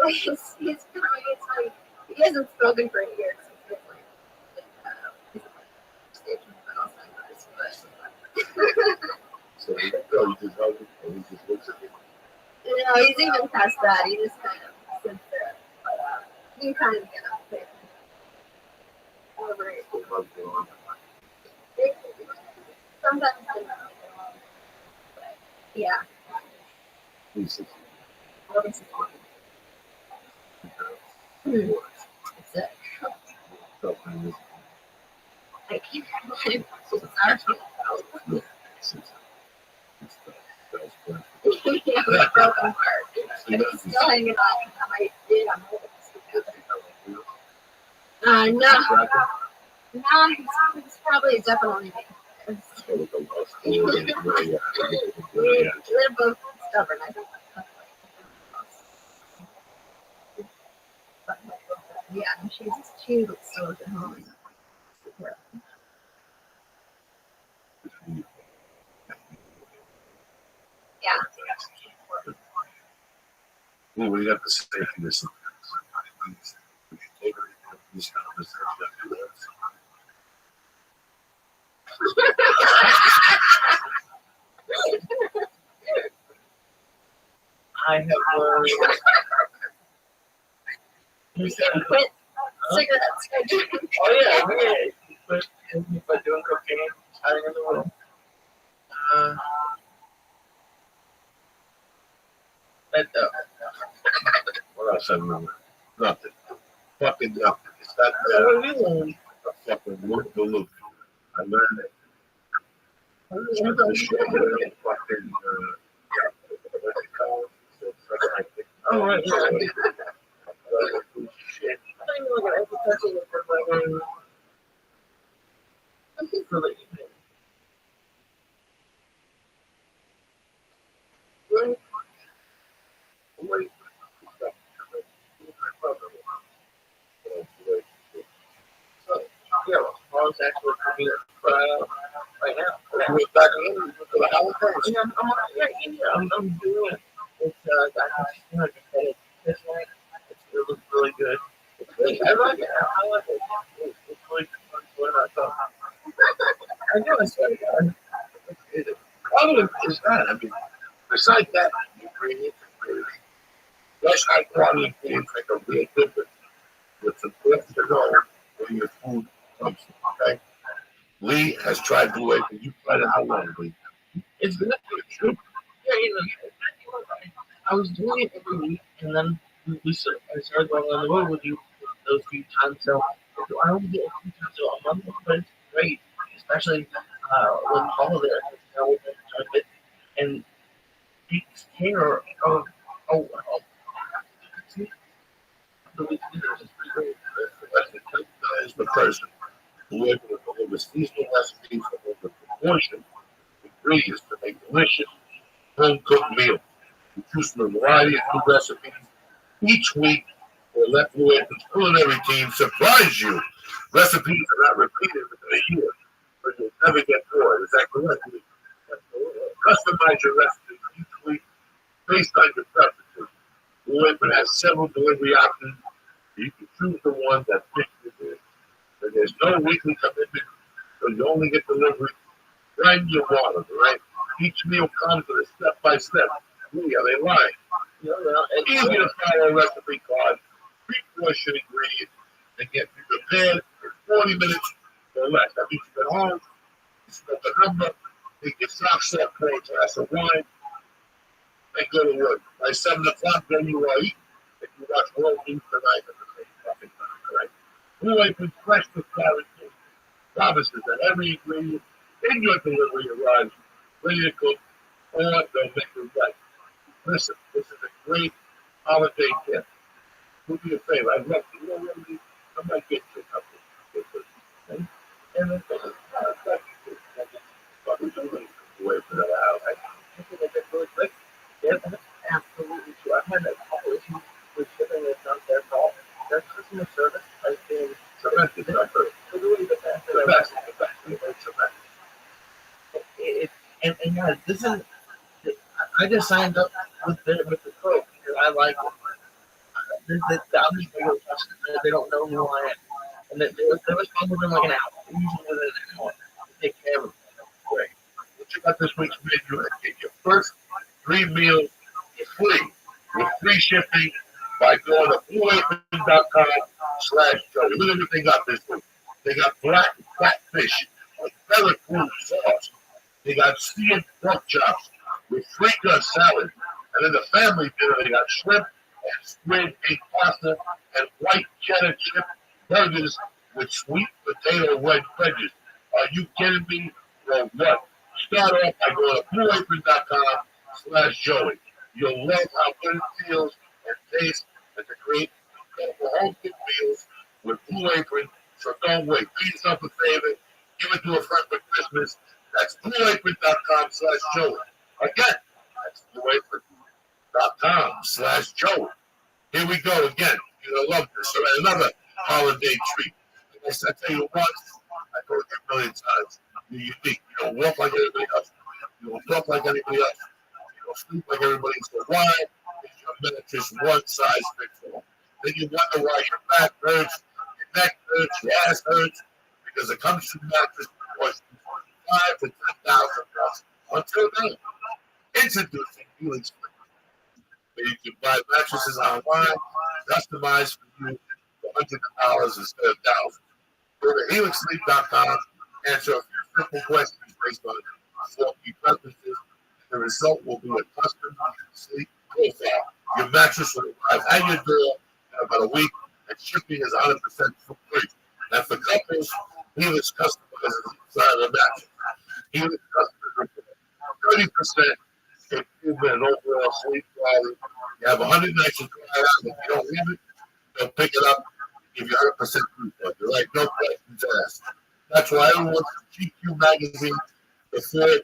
he's like, he hasn't spoken for 8 years. So he just looks at me. No, he's even past that. He just kind of sits there. But you can kind of get up there. Sometimes I know. Yeah. That's it. I can't believe it's sorry. Yeah, we broke apart. But he's still hanging on. I did. I'm holding this together. No, he's probably definitely. We're both stubborn, I think. Yeah, she still lives at home. Yeah. Well, we got to say this. I have learned You said Quit cigarettes. Oh yeah. Quit doing cocaine, hiding in the room. What else I remember? Nothing. Fucking nothing. It's not What have you learned? a fucking loop the loop. I learned it. Fucking, what's it called? Oh right. Shit. I think like an advertising for the evening. Wait. Yeah, Mom's actually cooking right now. We're back in for the holidays. Yeah, I'm doing it. It's like this night. It looks really good. I like it. I like it. It's really fun. What I thought. I know. I swear to God. Other than that, I mean, besides that, ingredients, less high quality ingredients make a real difference with some good to know where your food comes from. Okay, Lee has tried Blue Apron. You tried it how long, Lee? It's good. It's good. Yeah, I was doing it every week, and then I started going on the road with you those few times. So I only get a few times a month, but it's great, especially when Paul there and takes care of Is the person who able to deliver seasonal recipes with over proportion ingredients to make delicious home cooked meals. We choose from a variety of new recipes each week. We'll let Blue Apron's culinary team surprise you. Recipes are not repeated within a year, but you'll never get bored. Is that correct? Customize your recipes each week based on your preferences. Blue Apron has several delivery options. You can choose the one that fits your needs. And there's no weekly commitment, so you only get delivery when you want them, right? Each meal comes with a step-by-step. Really, are they lying? It's easy to follow a recipe card, pre-portion ingredients, and get prepared in 40 minutes or less. That means you get home, you smoke a number, take your socks off, pour a glass of wine, and go to work. By 7 o'clock, then you are eating, and you watch World News tonight at the same fucking time, right? Blue Apron fresh with guarantee promises that every ingredient in your delivery arrives ready to cook, or they'll make it right. Listen, this is a great holiday gift. Do me a favor. I'd love to. I might get you a couple. Okay? And then, away for that out. I think that's really quick. Yeah, that's absolutely true. I've had a couple issues with shipping that's not their fault. Their customer service has been tremendous. Literally the best. The best. And guys, this is. I just signed up with the code because I like it. I'm just regular customer. They don't know who I am. And they respond within like an hour. Usually within an hour. They take care of it. Great. Check out this week's menu and get your first 3 meals free with free shipping by going to blueapron.com/Joey. Look at what they got this week. They got black catfish with feather fruit sauce. They got steamed pork chops with free gut salad. And in the family dinner, they got shrimp and squid ink pasta and white cheddar chip burgers with sweet potato wedge wedges. Are you kidding me? Well, what? Start off by going to blueapron.com/Joey. You'll love how good it feels and tastes and to create home cooked meals with Blue Apron. So don't wait. Do yourself a favor. Give it to a friend for Christmas. That's blueapron.com/Joey. Again, that's blueapron.com/Joey. Here we go again. You're going to love this. So another holiday treat. I tell you once, I told you a million times. You're unique. You don't walk like everybody else. You don't talk like anybody else. You don't sleep like everybody else. So why is your mattress one size fits all? Then you wonder why your back hurts, your neck hurts, your ass hurts, because it comes from mattress was $5,000 to $10,000. Until then, introducing Healing Springs. Where you can buy mattresses online, customized for you $100 instead of thousands. Go to helixsleep.com, answer a few simple questions based on 4 key preferences. The result will be a custom sleep profile. Your mattress will arrive at your door in about a week, and shipping is 100% free. And for couples, Helix customizes inside the mattress. Helix customers report 30% improvement in overall sleep quality. You have 100 nights to try it out. If you don't leave it, they'll pick it up and give you 100% refund. You're like, no questions asked. That's why everyone's GQ magazine before they're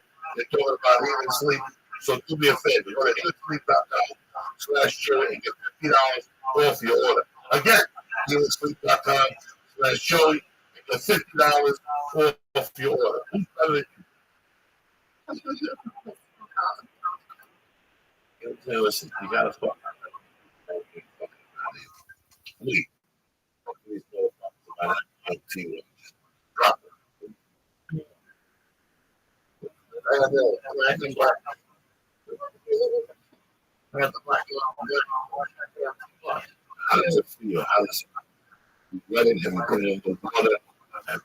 talking about healing sleep. So do me a favor. Go to healingsleep.com/Joey and get $50 off your order. Again, healingsleep.com/Joey and get $50 off your order. Who's better than you? Okay, listen, you gotta fuck. Please. Please don't talk about it. Drop it. I got the black. I got the black. How does it feel? How does it feel? Letting him put it in the water and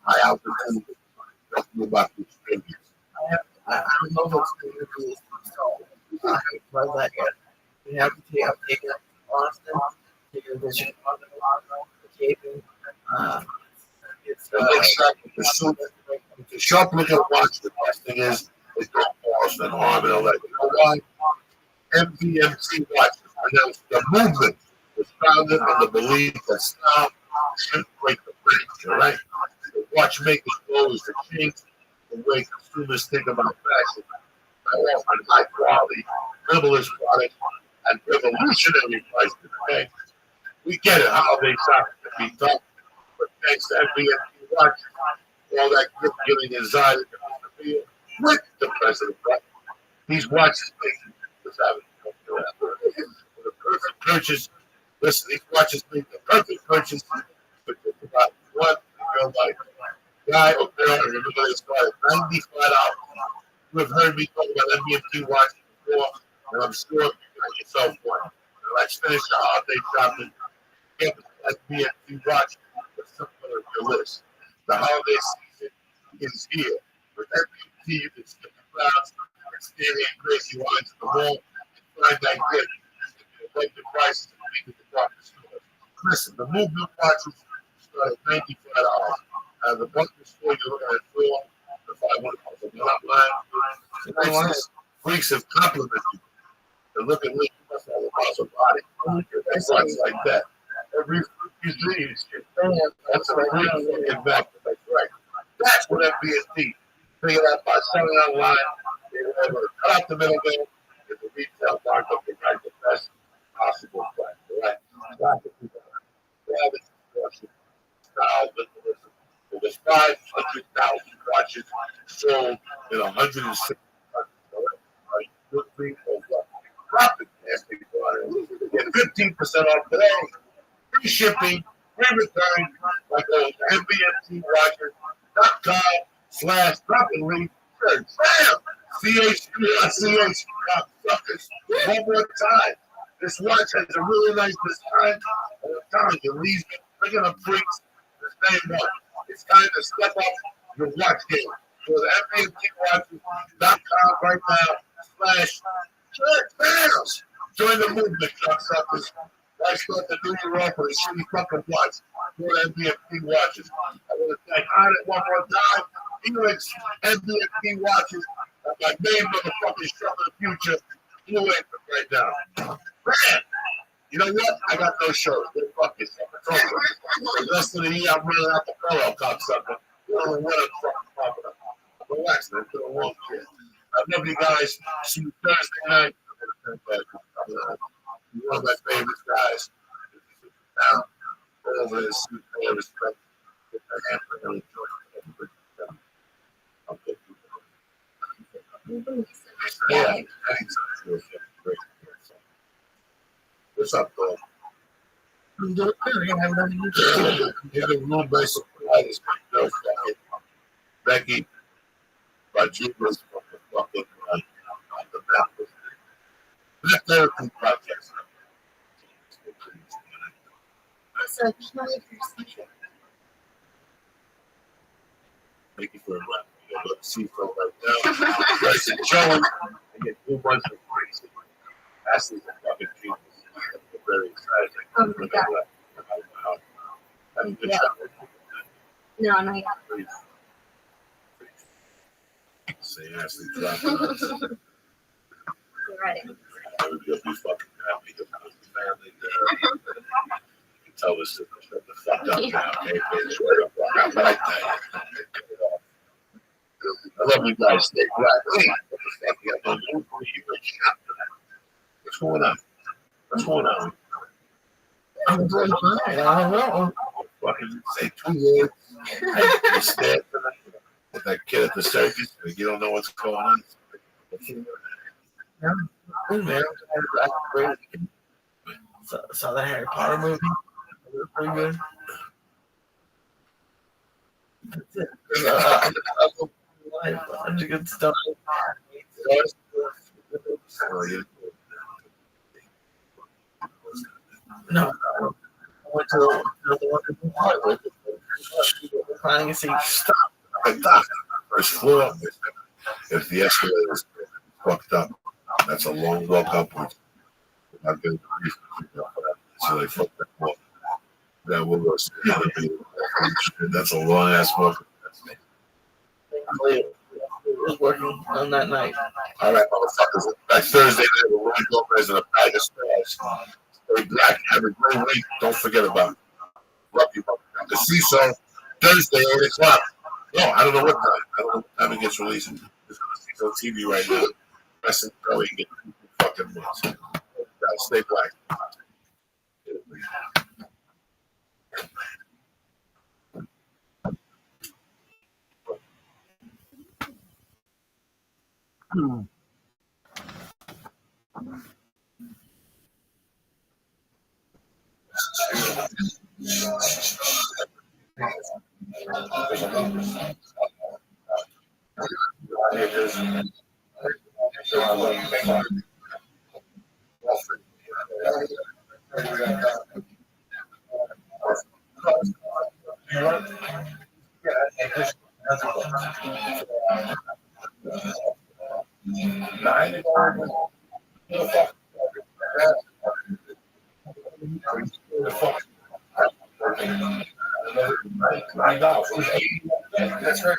high altitude. Talk to me about the experience. I don't know if it's going to be so. I haven't tried that yet. We have to take it to Austin, take a vision on the caving. It's the sharp look at watch. The best thing is don't pause an arm and a leg. You know why? MVMT watches. The movement was founded on the belief that style shouldn't break the bank. All right. The watchmaker's goal is to change the way consumers think about fashion by offering high quality, minimalist products and revolutionary prices. Okay. We get it. Holiday shopping can be tough, but thanks to MVMT watches, all that gift giving anxiety can disappear with the president. Right? These watches make this happen. The perfect purchase. Listen, these watches make the perfect purchase for just about one in your life. Guy or girl, remember they started $95. You have heard me talk about MVMT watches before, and I'm sure you got yourself one. Now let's finish the holiday shopping. Get the MVMT watch with something on your list. The holiday season is here. With MVMT, you can skip the crowds and stand in crazy lines at the mall and find that gift. Like the prices and make it the department stores. Listen, the movement watches start at $95. The department store you're looking at $4 to $500. You're not lying. Freaks have complimented you. They look at me, you must have a muscle body. That's like that. Every freak you see is your fan. That's a freak looking back. That's right. That's what MVST. Figure out by selling online. They were able to cut out the middleman. Get the retail markup. They got the best possible price, right? There's 500,000 watches sold in 106 countries. Good thing or what? Profit, get 15% off today. Free shipping, free return, like those MVMTwatches.com/drop-and-read search. Bam! CH3.CH. Suckers. One more time. This watch has a really nice design. And I'm telling you, these regular freaks, the same one. It's time to step up your watch game. Go to MVMTwatches.com right now /church. Join the movement, suckers. Why start the new year off with a shitty fucking watch? Go to MVMT Watches. I want to thank Arnett one more time. Felix, MVMT Watches. My main motherfucking shop of the future. You ain't right now. Man, you know what? I got no show. They're fucking for less than a year, I'm running out the polo, cocksucker. You don't know what I'm fucking talking about. Relax, man. It's been a long year. I love you guys. See you Thursday night. You're one of my favorite guys. Now, over this, all respect. Get that hand for them. Okay. Yeah, what's up, bro? You have a room by surprise. Becky, by Judas, fucking on the map. Black Therapy Podcast. So can't wait for your special. Thank you for inviting me to go to see from right now. Guys, enjoy. I get 2 months of free. Ashley's a fucking genius. I'm very excited. Oh my god. Have a good Yeah. time. No, not yet. Say Ashley, drop it. You're ready. You'll be fucking happy to have a family there. You can tell us to shut the fuck up now, okay? Bitch, right up. I like that. I love you guys. Stay black. Hey, what the fuck you got to do? What's going on? What's going on? I'm doing fine. I don't know. Fucking say 2 years. You stand with that kid at the circus, and you don't know what's going on. Yeah. Good, man. Saw that Harry Potter movie. It was pretty good. That's it. Such a good stuff. No, I went to the one in Hollywood. Planning to see stuff. First floor. If the escalator is fucked up, that's a long walk upwards. I've been so they fucked that walk. That will go. That's a long ass walk. It was working on that night. All right, motherfuckers. By Thursday night, we're running Gomez and a bag of stars. Stay black. Have a great week. Don't forget about it. Love you. The Seesaw, Thursday, 8 o'clock. No, I don't know what time. I don't know what time it gets released. It's on TV right now. Listen, go and get fucking months. Guys, stay black. That's right.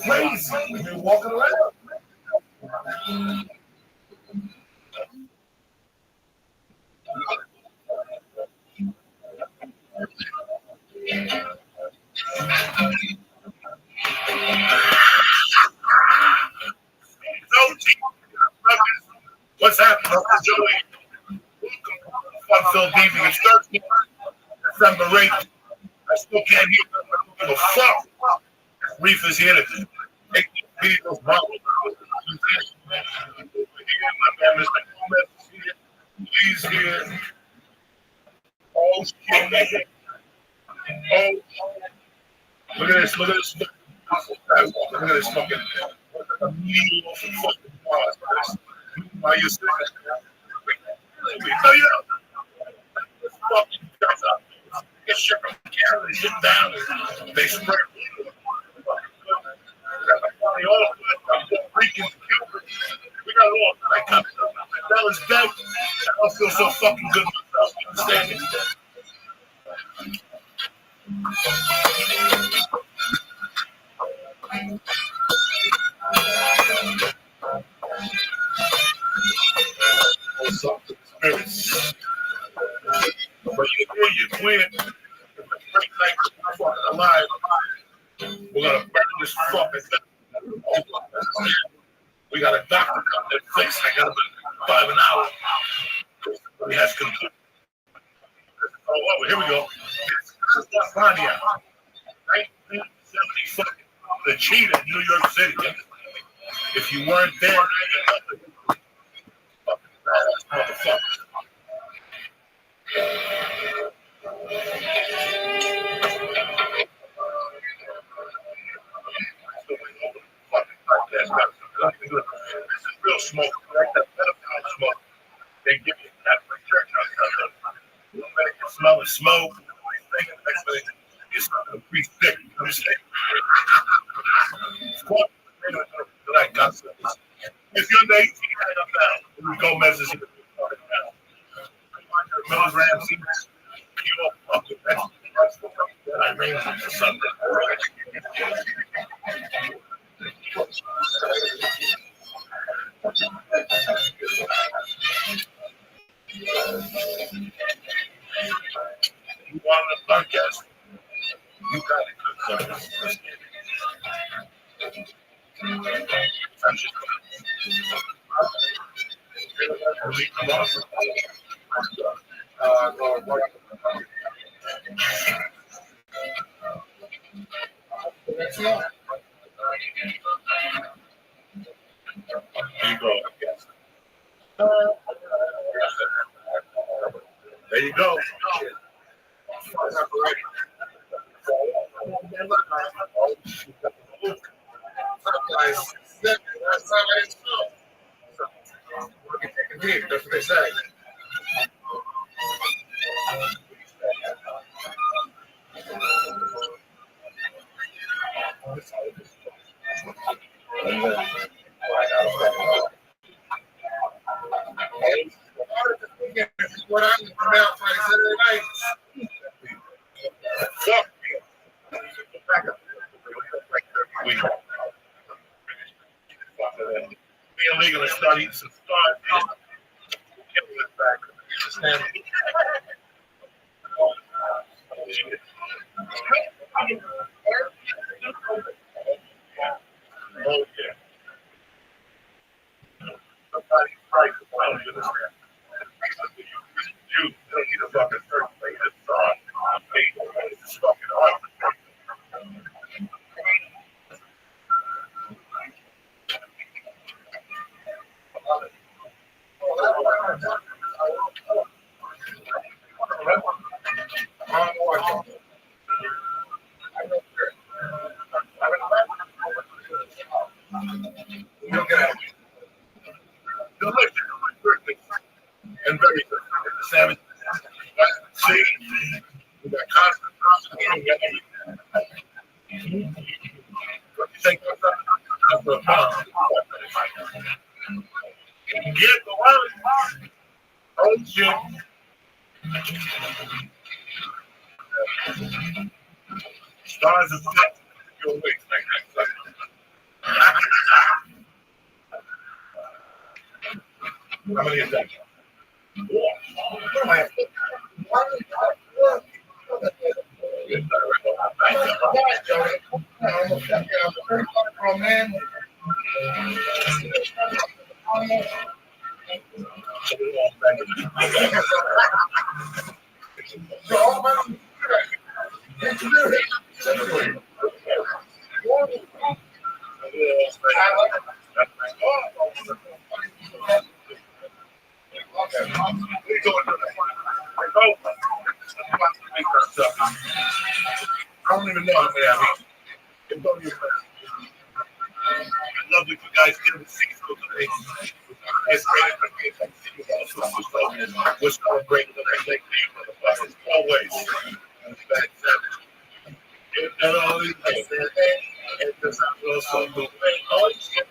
Crazy. We've been walking around. What's happening? Joey? Fun-filled evening. It's Thursday, December 8th. I still can't hear them. I don't give a fuck. Reef is here to take these videos. My man, Mr. Gomez is here. He's here. Oh, shit. Oh, look at this. Look at this. Look at this fucking medial fucking bars. Why you saying that? No, you don't. Fucking guys up. Get shit from Canada and shit down. They spread. We got all freaking Cuba. We got all that kind of stuff. That was dead. I feel so fucking good myself. You understand me? Spirits. But you're clear. I'm fucking alive. We're gonna burn this fucking thing. We got a doctor coming to fix. I got him in 5 an hour. He has complete. Oh, here we go. It's Pontiac. 1970 fucking the cheetah in New York City. If you weren't there, fucking badass motherfucker. This is real smoke. smoke. Next minute, you're smoking a free stick. I'm saying. I got some. If you're 18, I'm down. Gomez is milligrams. You don't fuck with that. I mean, or something. You want a podcast? You got it. There you go. That's what they say. What I'm about Friday, Saturday night. Being legal and studying some start. Oh, yeah. Somebody right to you understand. You don't need a fucking third plate of thought. It's fucking hard. And very good. Seven. See? We got constant. What you think of the bomb? Get the one. Oh, shit. Stars is set. You'll wait like that. How many is that? I don't even know how many I mean. It's lovely for guys getting the seats go today. We're celebrating the next day, motherfuckers. Always. And all these guys said, and this also go away. Oh, shit.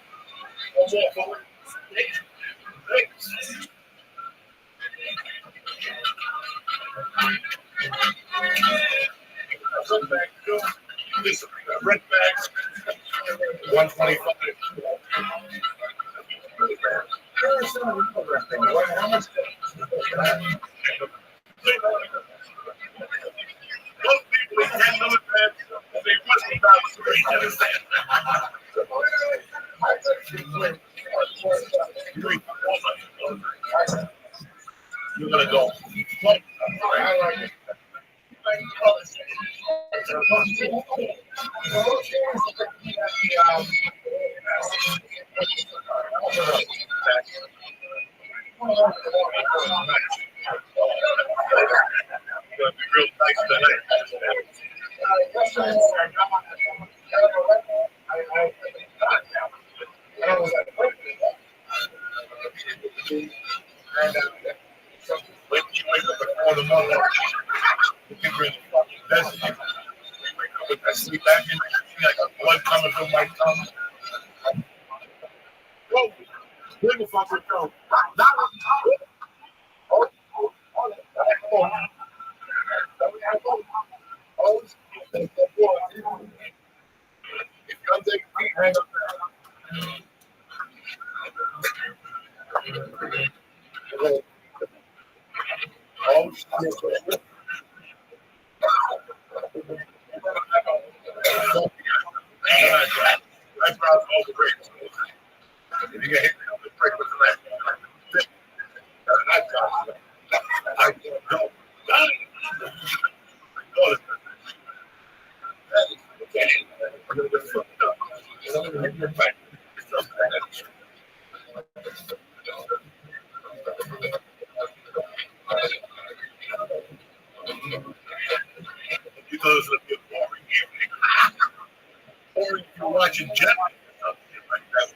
One more forward. Thanks. Some bags go. This red bags. 125. How much? Most people in $10 bags, they must be down the street. You understand? You're gonna go. I like it. When you wake up before the morning, I got blood coming from my tongue. Whoa, big fucker, go. You thought it was going to be a boring evening. Or if you're watching Jet or something like that.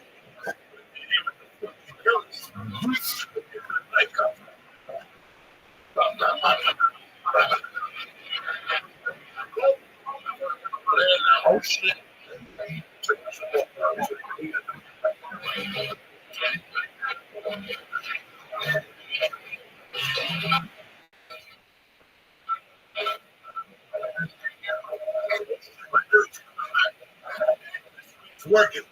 Oh shit. It's working.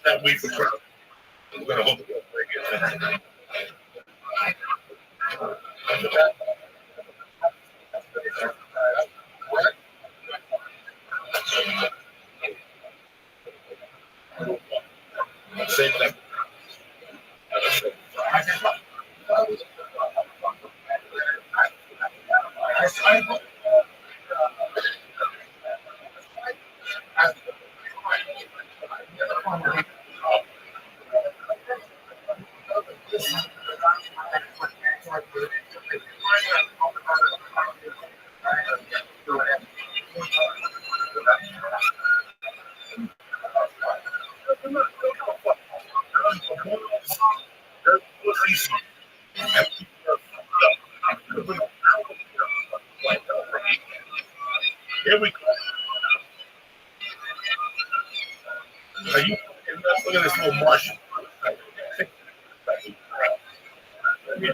That week for Trump. We're going to hope it won't break it. Same thing. Here we go. Are you look at this little Martian? You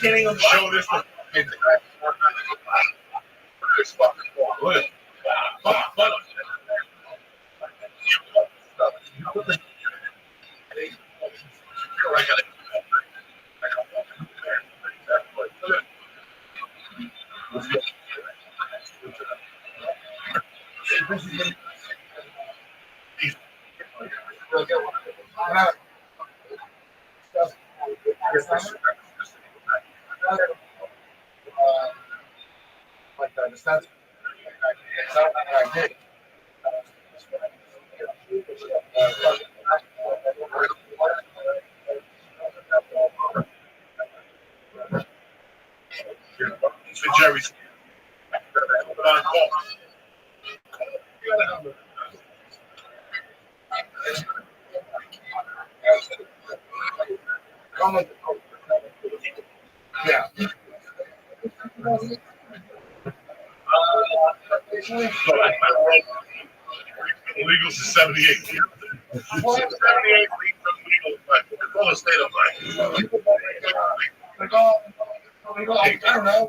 can't even show this. For Jerry's. Yeah. Illegal to 78. 78 legal, but it's all a state of mind. I don't know.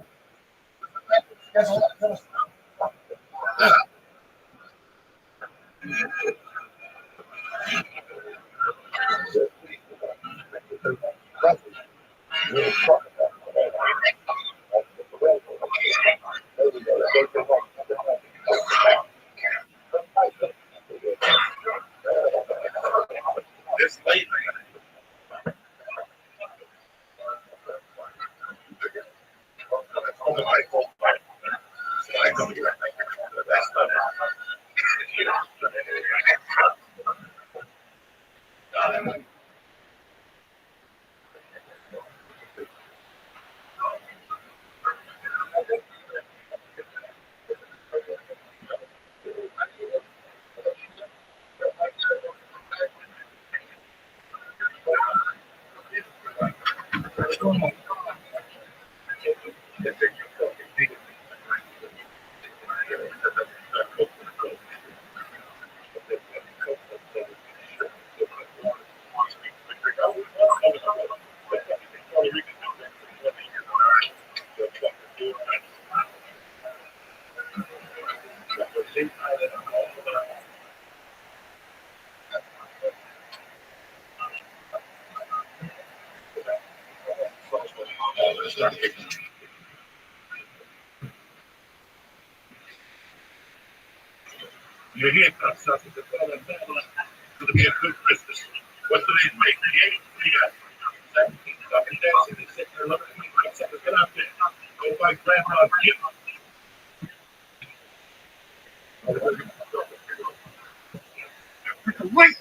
It's late. You're here, cocksucker. It's going to be a good Christmas. What do they make? We got 17 fucking dancing. They sit there looking at me, cocksuckers. Get out there. Go buy grandma's gift. Wait!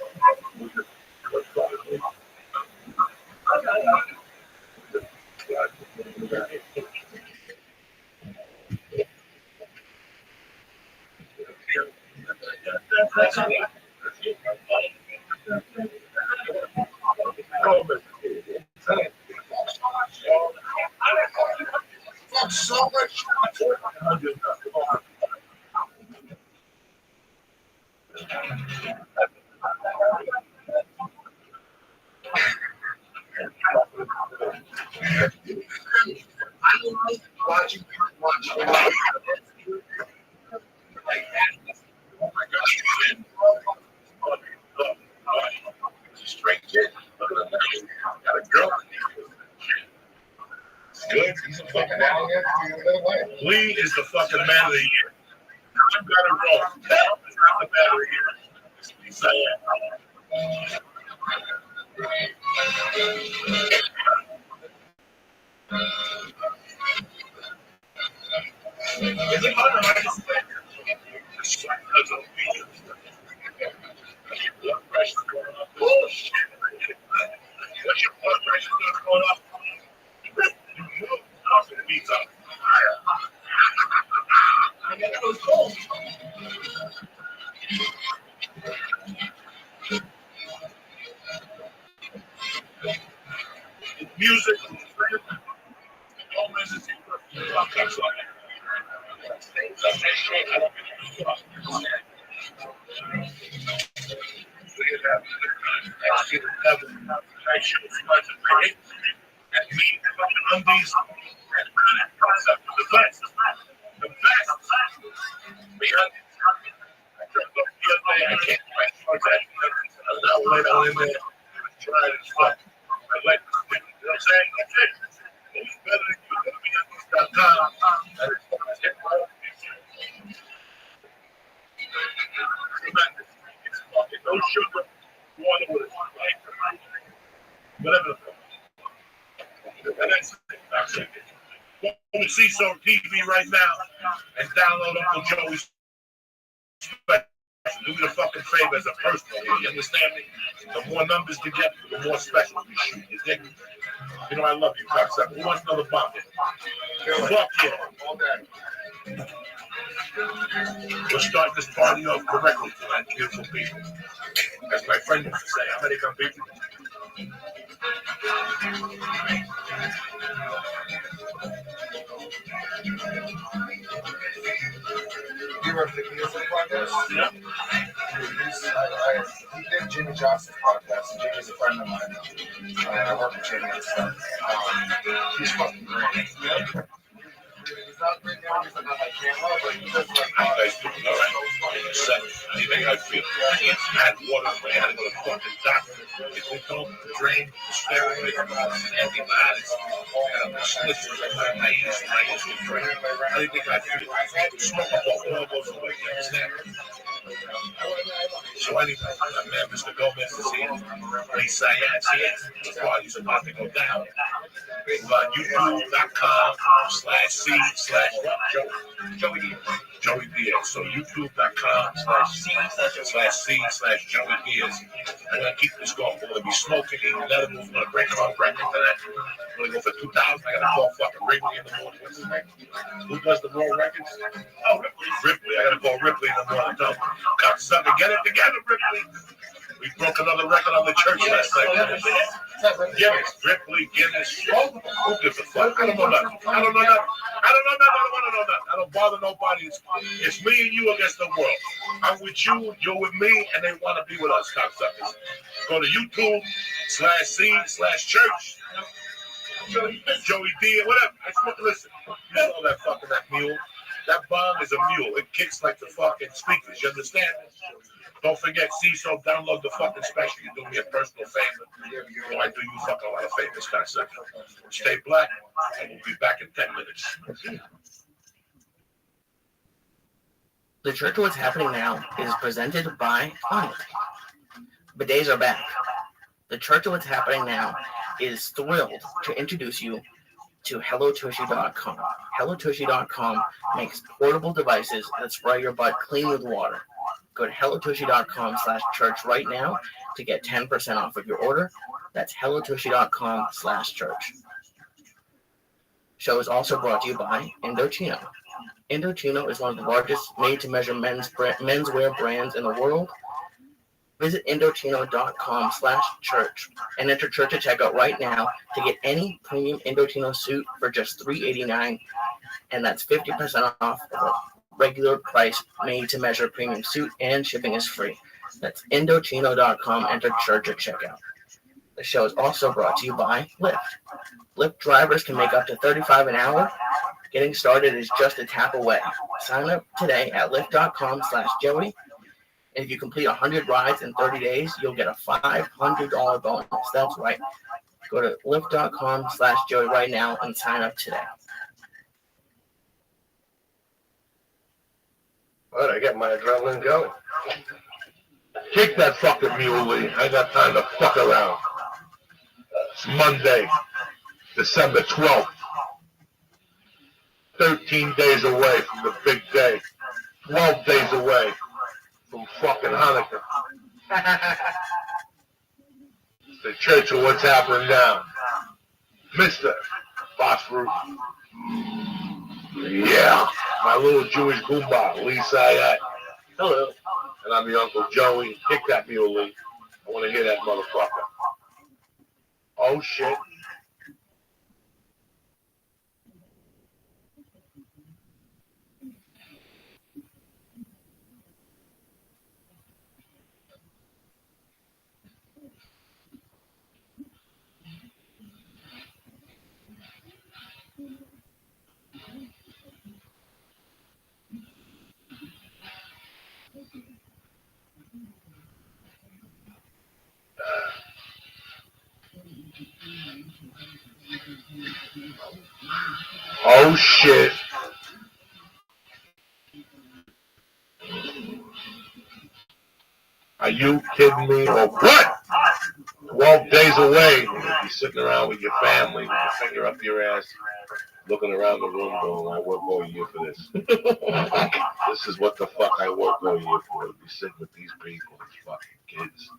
So much. Watching. Oh my God. Straight kid. Got a girl. Good. He's a fucking Lee is the fucking man of the year. I'm gonna roll. He's not the man of the year. He's is it on the right side? Blood pressure going up. Oh shit. What's your blood pressure going up? Music, see some TV right now and download Uncle Joey's special. Do me the fucking favor as a personal. You understand me? The more numbers you get, the more specials we shoot. You dig me? You know I love you, cocksucker. Who wants another bomb? Fuck yeah. We'll start this party off correctly tonight, beautiful people. As my friend used to say, American people. You were the music podcast? Yeah. He did Jimmy Johnson's podcast, and Jimmy's a friend of mine. I work with Jimmy and stuff. He's fucking great. Yeah. He's not great now, he's not my camera, but he does like. How you guys doing? All right. How do you think I feel? I had water, I had to go to the fucking doctor. If we don't drain the steroids, antibiotics, and the slitches, I used to drink. How do you think I feel? Smoke up all goes away, you understand? So anyway, my man, Mr. Gomez is here. Lisa is here. The party's about to go down. YouTube.com/C/Joey Diaz. So YouTube.com/C/Joey Diaz. I'm gonna keep this going. We're gonna be smoking, eating edibles. We're gonna break on record tonight. We're gonna go for 2,000. I gotta call fucking Ripley in the morning. What's his name? Who does the Raw Records? Oh, Ripley. I gotta call Ripley in the morning. Tell him, cocksucker, get it together, Ripley. We broke another record on the church last night. Guinness, Ripley, Guinness. Who gives a fuck? I don't know nothing. I don't know nothing. I don't know nothing. I don't want to know nothing. I don't bother nobody. It's me and you against the world. I'm with you, you're with me, and they want to be with us, cocksuckers. Go to YouTube/C/church. Joey D, whatever. I smoke. Listen, you saw that fucking that mule. That bong is a mule. It kicks like the fucking speakers. You understand? Don't forget, CISO, download the fucking special. You do me a personal favor. I do you fucking a lot of favors, cocksucker. Stay black, and we'll be back in 10 minutes. The Church of What's Happening Now is presented by Onyx. Bidets are back. The Church of What's Happening Now is thrilled to introduce you to HelloTushy.com. HelloTushy.com makes portable devices that spray your butt clean with water. Go to HelloTushy.com/church right now to get 10% off of your order. That's HelloTushy.com/church. Show is also brought to you by Indochino. Indochino is one of the largest made-to-measure menswear brands in the world. Visit Indochino.com/church and enter church at checkout right now to get any premium Indochino suit for just $389, and that's 50% off of a regular price made-to-measure premium suit, and shipping is free. That's Indochino.com. Enter church at checkout. The show is also brought to you by Lyft. Lyft drivers can make up to $35 an hour. Getting started is just a tap away. Sign up today at Lyft.com/Joey. If you complete 100 rides in 30 days, you'll get a $500 bonus. That's right. Go to Lyft.com/Joey right now and sign up today. All right, I got my adrenaline going. Kick that fucking mule, Lee. I got time to fuck around. It's Monday, December 12th. 13 days away from the big day. 12 days away from fucking Hanukkah. The Church of What's Happening Now. Mr. Phosphorus. Yeah. My little Jewish goomba, Lee Sayat. Hello. And I'm your Uncle Joey. Kick that mule, Lee. I want to hear that motherfucker. Oh, shit. Oh, shit. Are you kidding me or what? 12 days away, you'll be sitting around with your family, with your finger up your ass, looking around the room going, I work all year for this. This is what the fuck I work all year for, to be sitting with these people, these fucking kids.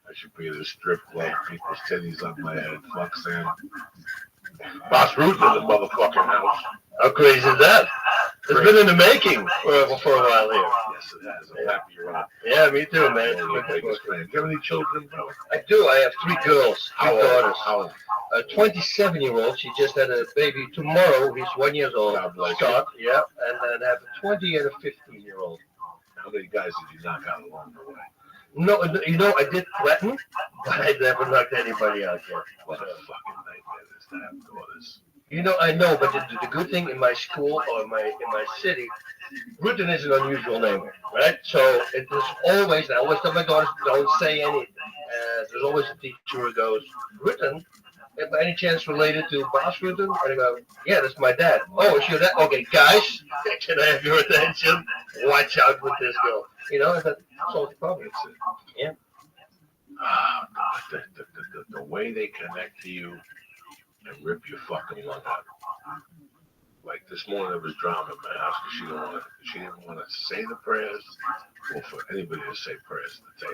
I should be at a strip club, people's titties on my head, fuck Sam. Boss Root in the motherfucking house. How crazy is that? It's been in the making for a while here. Yes, it has. I'm happy you're on. Yeah, me too, man. Do you have any children, bro? I do. I have 3 girls, 3 daughters. How old? A 27-year-old. She just had a baby tomorrow. He's 1 year old. Scott, yeah. And then I have a 20 and a 15-year-old. How many guys did you knock out along the way? No, you know, I did threaten, but I never knocked anybody out yet. What a fucking nightmare is to have daughters. You know, I know, but the good thing in my school or in my city, Rutan is an unusual name, right? So it is always, I always tell my daughters, don't say anything. There's always a teacher who goes, Rutan, by any chance related to Boss Rutan? And I go, yeah, that's my dad. Oh, is your dad? Okay, guys, can I have your attention? Watch out with this girl. You know, that's all the problem. Yeah. The way they connect to you and rip your fucking lung out. Like this morning, there was drama in my house because she didn't want to say the prayers, or for anybody to say prayers at the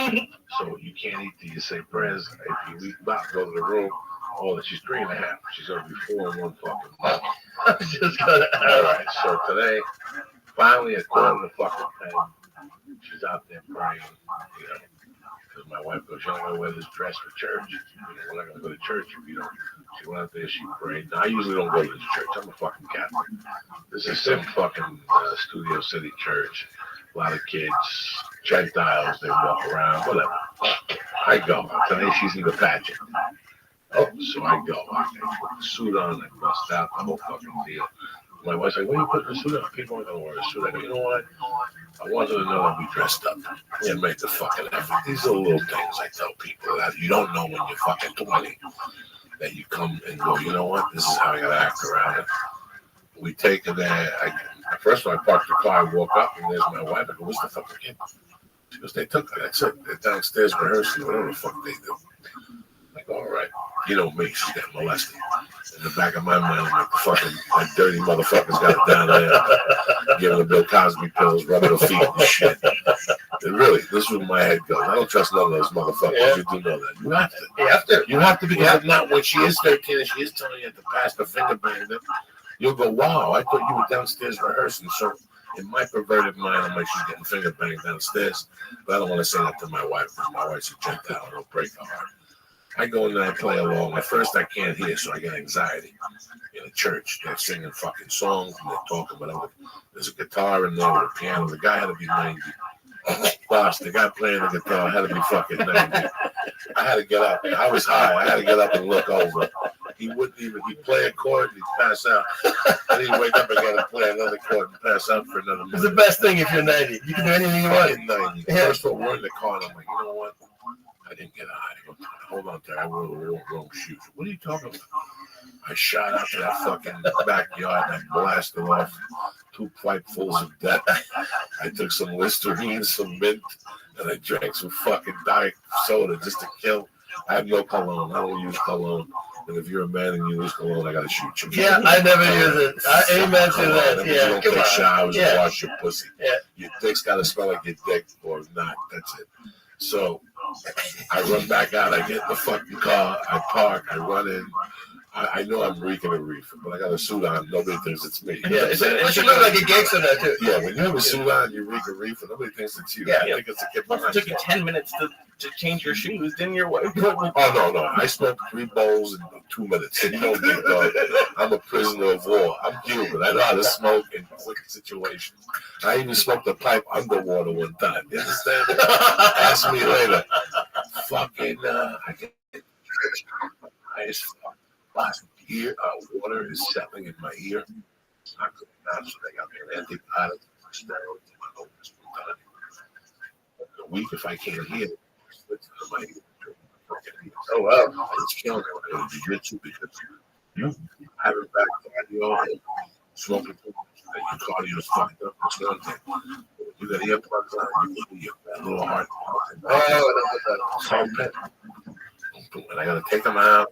table. So you can't eat till you say prayers. If you eat about, go to the room. Oh, she's 3.5. She's gonna be 4 in 1 fucking month. I was just gonna. All right. So today, finally, at 4 in the fucking 10, she's out there praying. You know, Because my wife goes, you're not going to wear this dress for church. You know, we're not going to go to church if you don't. She went out there, she prayed. Now, I usually don't go to this church. I'm a fucking Catholic. This is some fucking Studio City church. A lot of kids, Gentiles, they walk around, whatever. I go. Today she's in the pageant. Oh, so I go. I put the suit on, I bust out the whole fucking deal. My wife's like, what are you putting the suit on? People aren't going to wear a suit. I go, you know what? I want them to know I'll be dressed up. Yeah, make the fucking effort. These are little things I tell people that you don't know when you're fucking 20. That you come and go, you know what? This is how I got to act around it. We take it there. First of all, I parked the car, I walk up, and there's my wife. I go, what's the fucking kid? She goes, they took her. That's it. They're downstairs rehearsing. Whatever the fuck they do. I go, all right. You know me. She's getting molested. In the back of my mind, I'm like, the fucking that dirty motherfuckers got it down there. Giving the Bill Cosby pills, rubbing her feet and shit. And really, this is where my head goes. I don't trust none of those motherfuckers. Yeah. You do know that. You have to. You have to. You have to, because if not, when she is 13 and she is telling you to pass the finger bang them, you'll go, wow, I thought you were downstairs rehearsing. So in my perverted mind, I'm like, she's getting finger banged downstairs. But I don't want to say that to my wife, because my wife's a Gentile. It'll break her heart. I go in there, I play along. At first, I can't hear, so I get anxiety. In a church, they're singing fucking songs, and they're talking, but there's a guitar in there with a piano. The guy had to be 90. Boss, the guy playing the guitar had to be fucking 90. I had to get up. I was high. I had to get up and look over. He wouldn't even, he'd play a chord and he'd pass out. And he'd wake up again and play another chord and pass out for another minute. It's the best thing if you're 90. You can do anything you want. 90. Yeah. First of all, we're in the car, and I'm like, you know what? I didn't get high. I go, hold on, Terry. I wore the wrong shoes. What are you talking about? I shot out to that fucking backyard and I blasted off 2 pipefuls of death. I took some Listerine, some mint, and I drank some fucking diet soda just to kill. I have no cologne. I don't use cologne. And if you're a man and you use cologne, I gotta shoot you. Yeah, I never use it. Amen to that. Yeah, you don't take showers and wash your pussy. Yeah. Your dick's gotta smell like your dick or not. That's it. So I run back out. I get in the fucking car. I park. I run in. I know I'm reeking a reefer, but I got a suit on. Nobody thinks it's me. Yeah, you look like a gangster now, too. Yeah, when you have a suit on, you reek a reefer. Nobody thinks it's you. Yeah, I think it's a kid. It took you 10 minutes to change your shoes, didn't your wife? Oh, no. I smoked 3 bowls in 2 minutes. You know me, dog. I'm a prisoner of war. I'm Cuban. I know how to smoke in quick situations. I even smoked a pipe underwater one time. You understand? Ask me later. Fucking, I get highest fuck. Last year, water is settling in my ear. I couldn't not, so they got me an antibiotic, steroids in my nose. A week, if I can't hear it, it's my ear. Oh, wow. It's killing me in jiu-jitsu because you have it back cardio, smoking too much, your cardio is fucked up. It's one thing. You got earplugs on, you hear a little heart. And I got to take them out.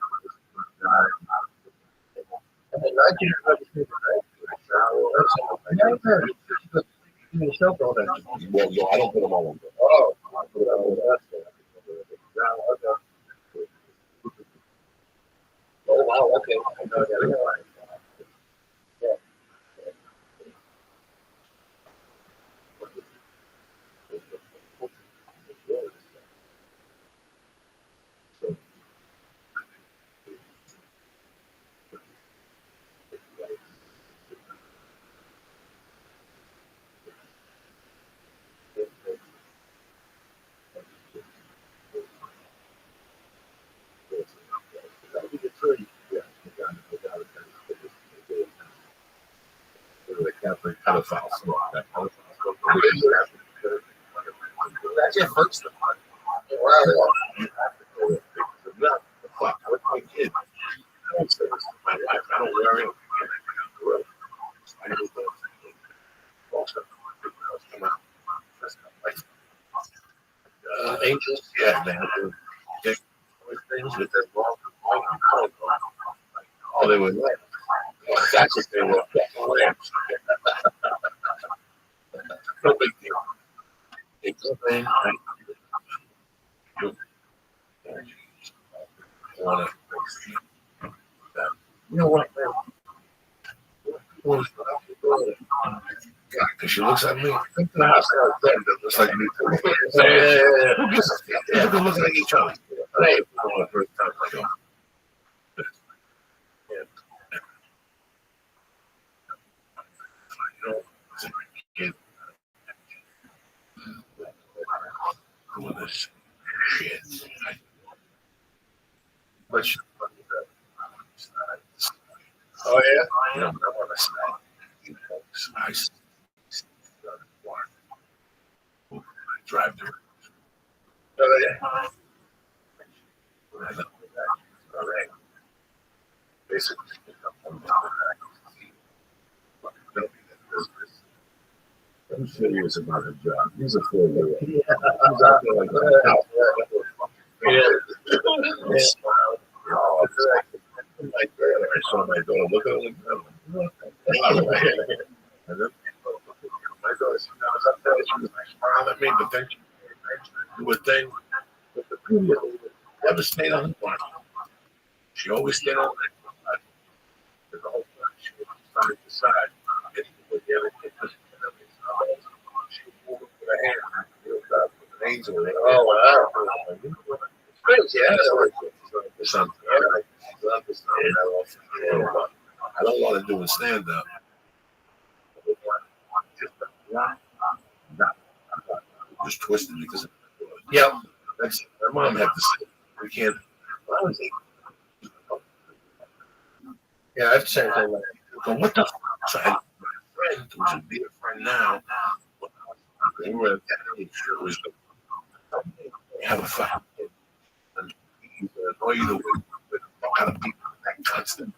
Well, no, I don't put them all on. Oh, I put it on. Oh, wow, okay. Catholic pedophile smoke. That's your first one. Wow. You have to go and fix it up. The fuck? With my kid. My wife, I don't wear it. I do angels, yeah, man. They things with their wrong. Oh, they were like, that's what they were. No big deal. It's a thing. You know what? God, And she looks at me. Think to the house. That looks like me too. Yeah. Who gives a fuck? They're looking at each other. Hey, for the first time, I go. You know, as a kid, doing this shit. But she, oh yeah, you know, I want to stop. I drive to. Oh yeah. All right. Basically, I'm serious about his job. He's a fool. He's out there like that. Yeah. I saw my daughter look at him. And then my daughter, she was up there. She was like smiling at me, but then she would think, but the previous never stayed on the farm. She always stayed on the farm. The whole time she was side to side. With the other kids, she would move with her hand. With an angel. Oh, wow. It's crazy, yeah. Something. I don't want to do a stand up. Just twisted because. Yep. That's my mom had to say. We can't. Yeah, I've said that. But what the fuck? So I had a friend who should be a friend now. We were at that age. It was have a fight. And he's annoyed with what kind of people that constant.